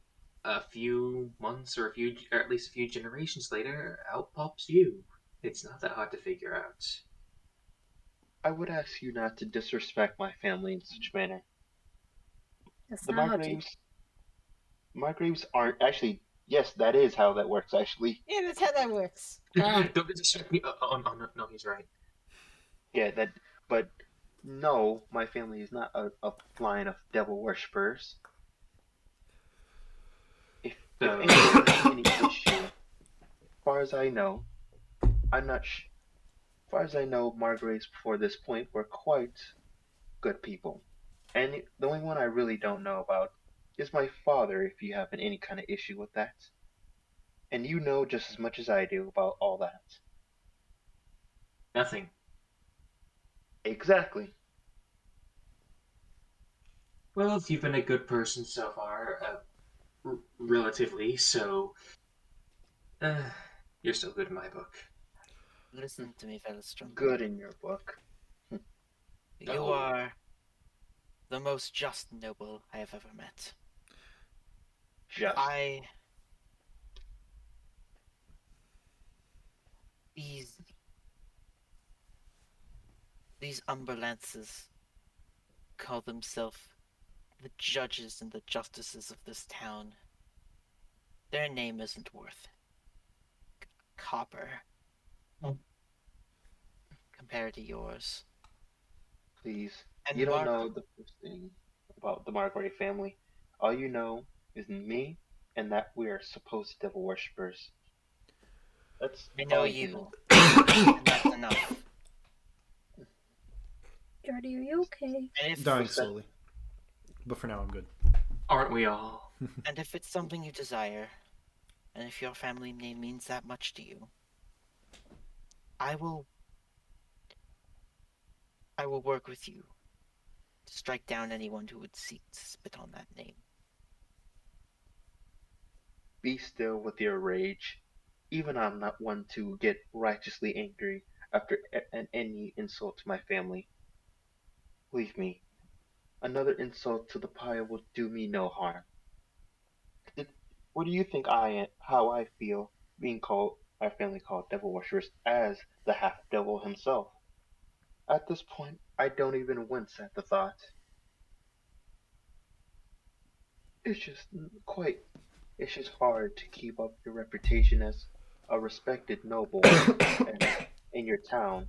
few months or at least a few generations later, out pops you. It's not that hard to figure out. I would ask you not to disrespect my family in such manner. That's The not how to. Margraves aren't actually. Yes, that is how that works. Actually, Yeah, that's how that works. Don't distract me. No, he's right. yeah, that. But no, my family is not a line of devil worshippers. If So- anyone has any issue, as far as I know, I'm not. As far as I know, Margraves before this point were quite good people, and the only one I really don't know about is my father. If you have any kind of issue with that, and you know just as much as I do about all that. Nothing. Exactly. Well, you've been a good person so far, relatively, so you're still good in my book. Listen to me, Velistrom. Good in your book. You Oh. are the most just noble I have ever met. Just. These Umberlances call themselves the judges and the justices of this town. Their name isn't worth copper compared to yours. Please. And You don't Mark, know the first thing about the Margrave family. All you know is me and that we are supposed devil worshippers. That's I know all you you, know. and that's enough. Jordy, are you okay? And if Dying What's that? slowly. But for now, I'm good. Aren't we all? and if it's something you desire, and if your family name means that much to you, I will work with you to strike down anyone who would seek to spit on that name. Be still with your rage. Even I'm not one to get righteously angry after any insult to my family. Believe me, another insult to the pyre will do me no harm. Did, what do you think I am? How I feel being called our family called devil worshippers as the half devil himself? At this point, I don't even wince at the thought. It's just quite. It's just hard to keep up your reputation as a respected noble in your town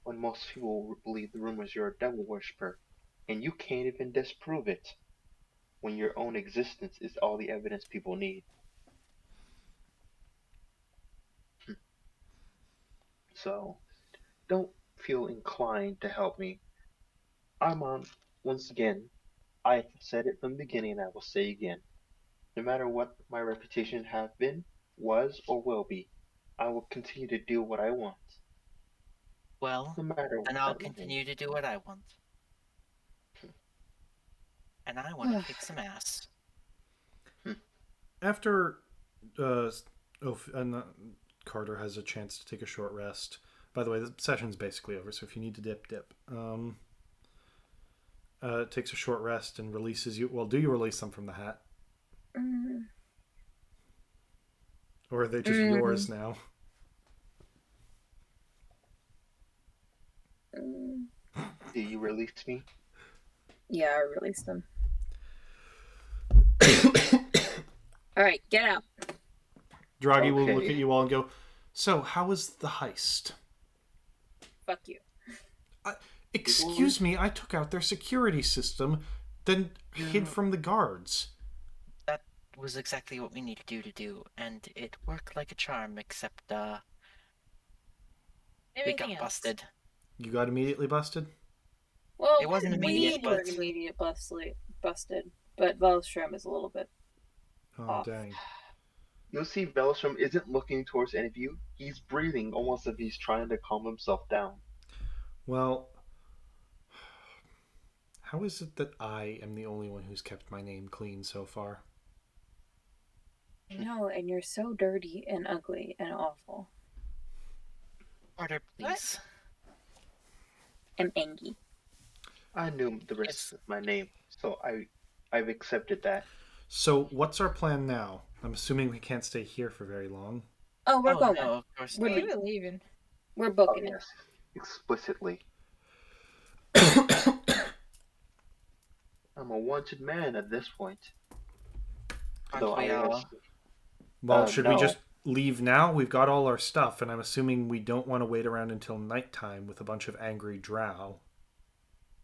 when most people believe the rumors you're a devil worshiper, and you can't even disprove it when your own existence is all the evidence people need. So, don't feel inclined to help me. I'm on, once again, I've said it from the beginning and I will say again. No matter what my reputation have been, was, or will be, I will continue to do what I want. Well, No matter then what I'll that may mean. continue to do what I want. And I want to kick some ass. After and Carter has a chance to take a short rest. By the way, the session's basically over, so if you need to dip. Takes a short rest and releases you. Well, do you release them from the hat? Or are they just yours now? Do you release me? Yeah, I released them. Alright, get out. Draghi will look Okay. at you all and go, "So, how was the heist?" Fuck you. Excuse me, I took out their security system, then hid from the guards. That was exactly what we needed you to do, and it worked like a charm, except, we Anything got else? busted. You got immediately busted? Well, It wasn't immediate, we were but immediate busted, but Velstrom is a little bit Oh, off. dang. You'll see Velstrom isn't looking towards any of you. He's breathing almost as if he's trying to calm himself down. Well, how is it that I am the only one who's kept my name clean so far? I know, and you're so dirty and ugly and awful. Carter, please. I'm angry. I knew the rest of my name, so I've accepted that. So, what's our plan now? I'm assuming we can't stay here for very long. Oh, we're going. No, of course We're not. leaving. We're leaving. We're Oh booking it. yes, explicitly. I'm a wanted man at this point. Though Aren't we I all? was, Well, should we no. just leave now? We've got all our stuff, and I'm assuming we don't want to wait around until nighttime with a bunch of angry drow.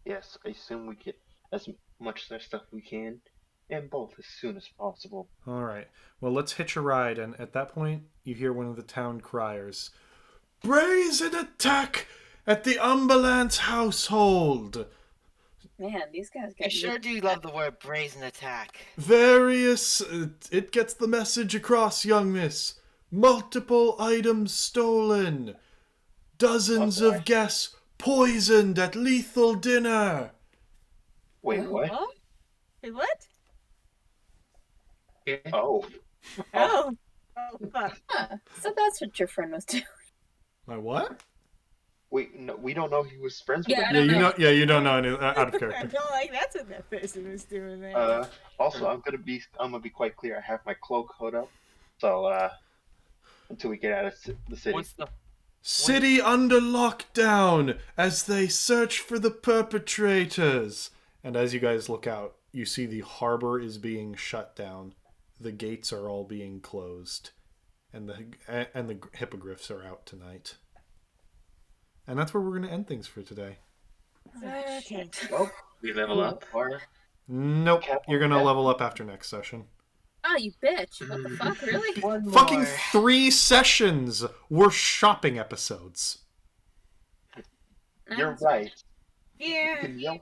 Yes, I assume we get as much of their stuff we can, and both as soon as possible. All right. Well, let's hitch a ride, and at that point, you hear one of the town criers. "Brazen attack at the Umberlance household! Man, these guys I get sure do love the word brazen attack. It gets the message across, young miss. Multiple items stolen. Dozens Oh, boy. of guests poisoned at lethal dinner." Wait, what? Oh? Wait, what? Yeah. Oh, Oh. Oh, fuck. Huh. So that's what your friend was doing. My what? wait, no, we don't know he was friends with Yeah, him. I don't know. You don't know any, out of I character. don't like that's what that person was doing there. Also, I'm gonna be quite clear. I have my cloak hood up, so until we get out of the city. What's the City under lockdown as they search for the perpetrators. And as you guys look out, you see the harbor is being shut down. The gates are all being closed. And the hippogriffs are out tonight. And that's where we're going to end things for today. Okay. Well, We level up. Or Nope, you're going to level up after next session. oh, you bitch. What the fuck, really? One Fucking more. 3 sessions were shopping episodes. You're right. You Yeah. can yell.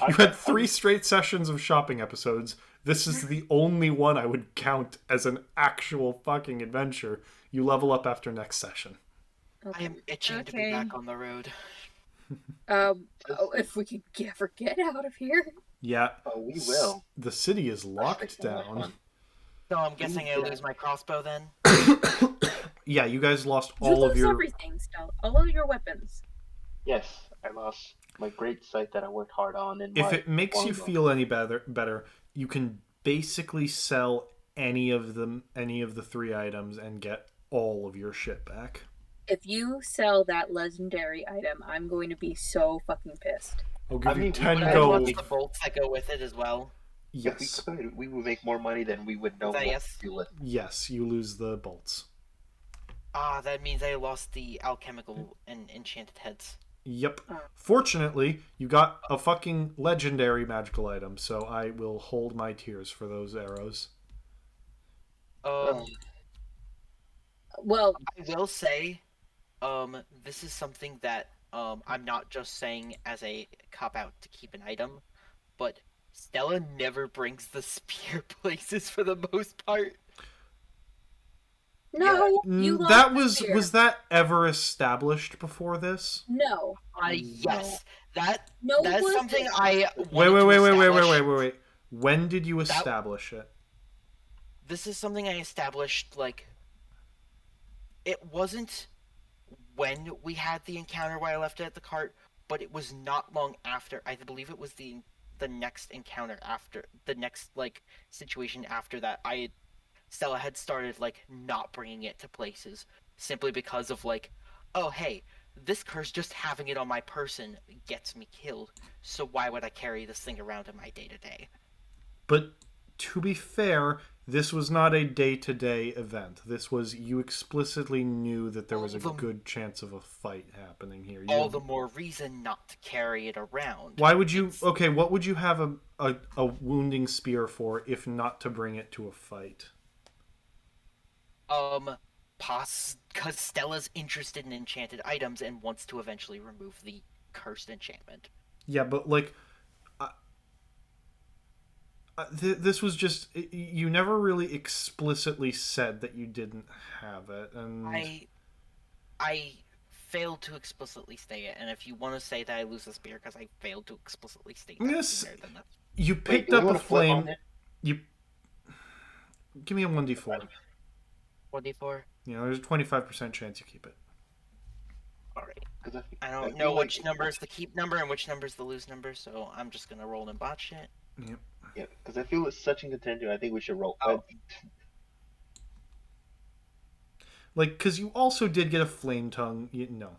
You had 3 straight sessions of shopping episodes. This is the only one I would count as an actual fucking adventure. You level up after next session. I am itching to be Okay. back on the road. If we could ever get out of here. Yeah. Oh, we will. The city is locked That's so much down. fun. So I'm guessing I lose my crossbow then? Yeah, you guys lost You all of lose your... everything still. All of your weapons. Yes, I lost my great sight that I worked hard on. And If my it makes you longbow. feel any better, you can basically sell any of the 3 items and get all of your shit back. If you sell that legendary item, I'm going to be so fucking pissed. I'll give I you mean, 10 Would I gold. want the bolts that go with it as well? Yes. If we could, we would make more money than we would know Is that what yes? to do with. Yes, you lose the bolts. Ah, that means I lost the alchemical and enchanted heads. Yep. Oh. Fortunately, you got a fucking legendary magical item, so I will hold my tears for those arrows. Well, I will say, this is something that I'm not just saying as a cop out to keep an item, but Stella never brings the spear places for the most part. no, you lost That the was spear. was that ever established before this? No. Yes, that No, that is was something it? I Wait. wanted to establish. Wait. When did you establish it? This is something I established, like, it wasn't when we had the encounter where I left it at the cart, but it was not long after. I believe it was the next encounter after the next like situation after that. Stella had started like not bringing it to places simply because of like, oh hey, this curse just having it on my person gets me killed. So why would I carry this thing around in my day to day? But to be fair, this was not a day-to-day event. This was, you explicitly knew that there was a good chance of a fight happening here. All the more reason not to carry it around. Why would you... Okay, what would you have a wounding spear for if not to bring it to a fight? Because Stella's interested in enchanted items and wants to eventually remove the cursed enchantment. Yeah, but like... this was just... You never really explicitly said that you didn't have it, and... I failed to explicitly state it, and if you want to say that I lose the spear because I failed to explicitly state that, Yes. then that's... You picked do we up a wanna flip on flame... it? You... Give me a 1d4. 1d4? Yeah, there's a 25% chance you keep it. Alright. 'Cause I I don't feel know like- which number is the keep number and which number is the lose number, so I'm just gonna roll and botch it. Yep. Yeah, because I feel it's such a contention. I think we should roll. Oh. Like, because you also did get a flame tongue. No.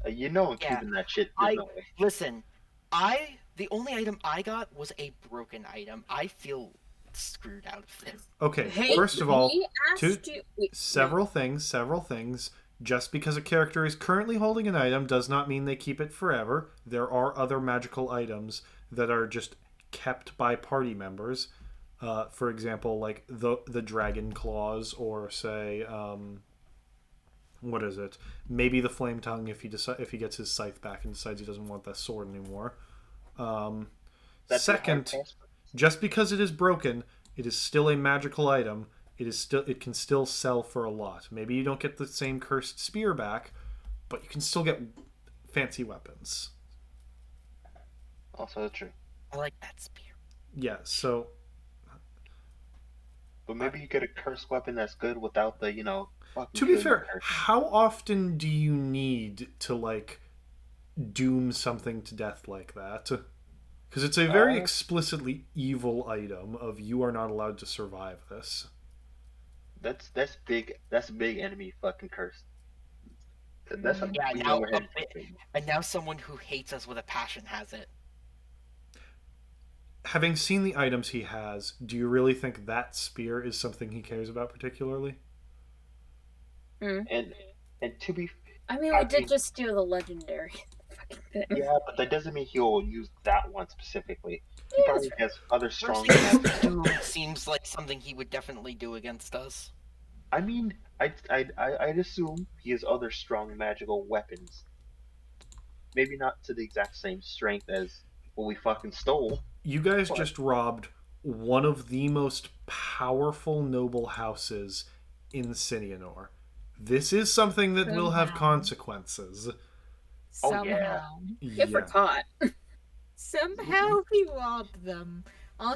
You know I'm Yeah, keeping that shit. I- No way. Listen, the only item I got was a broken item. I feel screwed out of this. Okay, hey, first of all, he asked two- you. Wait, several things. Just because a character is currently holding an item does not mean they keep it forever. There are other magical items that are just kept by party members. For example, like the dragon claws, or say, what is it? Maybe the flame tongue if he gets his scythe back and decides he doesn't want that sword anymore. That's a hard Second, task. just because it is broken, it is still a magical item. It can still sell for a lot. Maybe you don't get the same cursed spear back, but you can still get fancy weapons. Also true. I like that spear. Yeah, so But maybe you get a cursed weapon that's good without the, fucking to be killing fair, person. how often do you need to like doom something to death like that? Because it's a very explicitly evil item of you are not allowed to survive this. That's big. That's a big enemy fucking curse. That's something Yeah, we now go ahead and take. and now someone who hates us with a passion has it. Having seen the items he has, do you really think that spear is something he cares about particularly? And to be, I mean, I we did mean, just steal the legendary fucking thing. yeah, but that doesn't mean he'll use that one specifically. He Yeah, probably that's has other strong Bursting magic. Doom seems like something he would definitely do against us. I mean, I'd assume he has other strong magical weapons. Maybe not to the exact same strength as what we fucking stole. You guys But just robbed one of the most powerful noble houses in Sinianor. This is something that will have Somehow. consequences. oh yeah, Somehow. if we're Yeah. caught. Somehow we robbed them.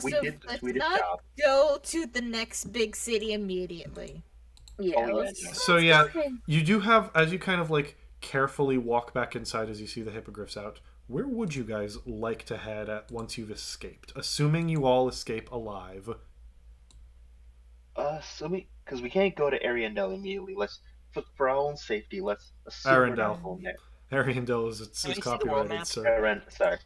we Also, did the let's sweetest not job. go to the next big city immediately. Yeah, Oh, yeah, let's, no. So let's yeah, go ahead. you do have, as you kind of like carefully walk back inside as you see the hippogriffs out, where would you guys like to head at once you've escaped? Assuming you all escape alive. So because we can't go to Ariandel immediately. Let's for our own safety. Let's assume we're not Arendelle. going there. Ariandel is Can it's we see the world copyrighted, map? so Aren, sorry.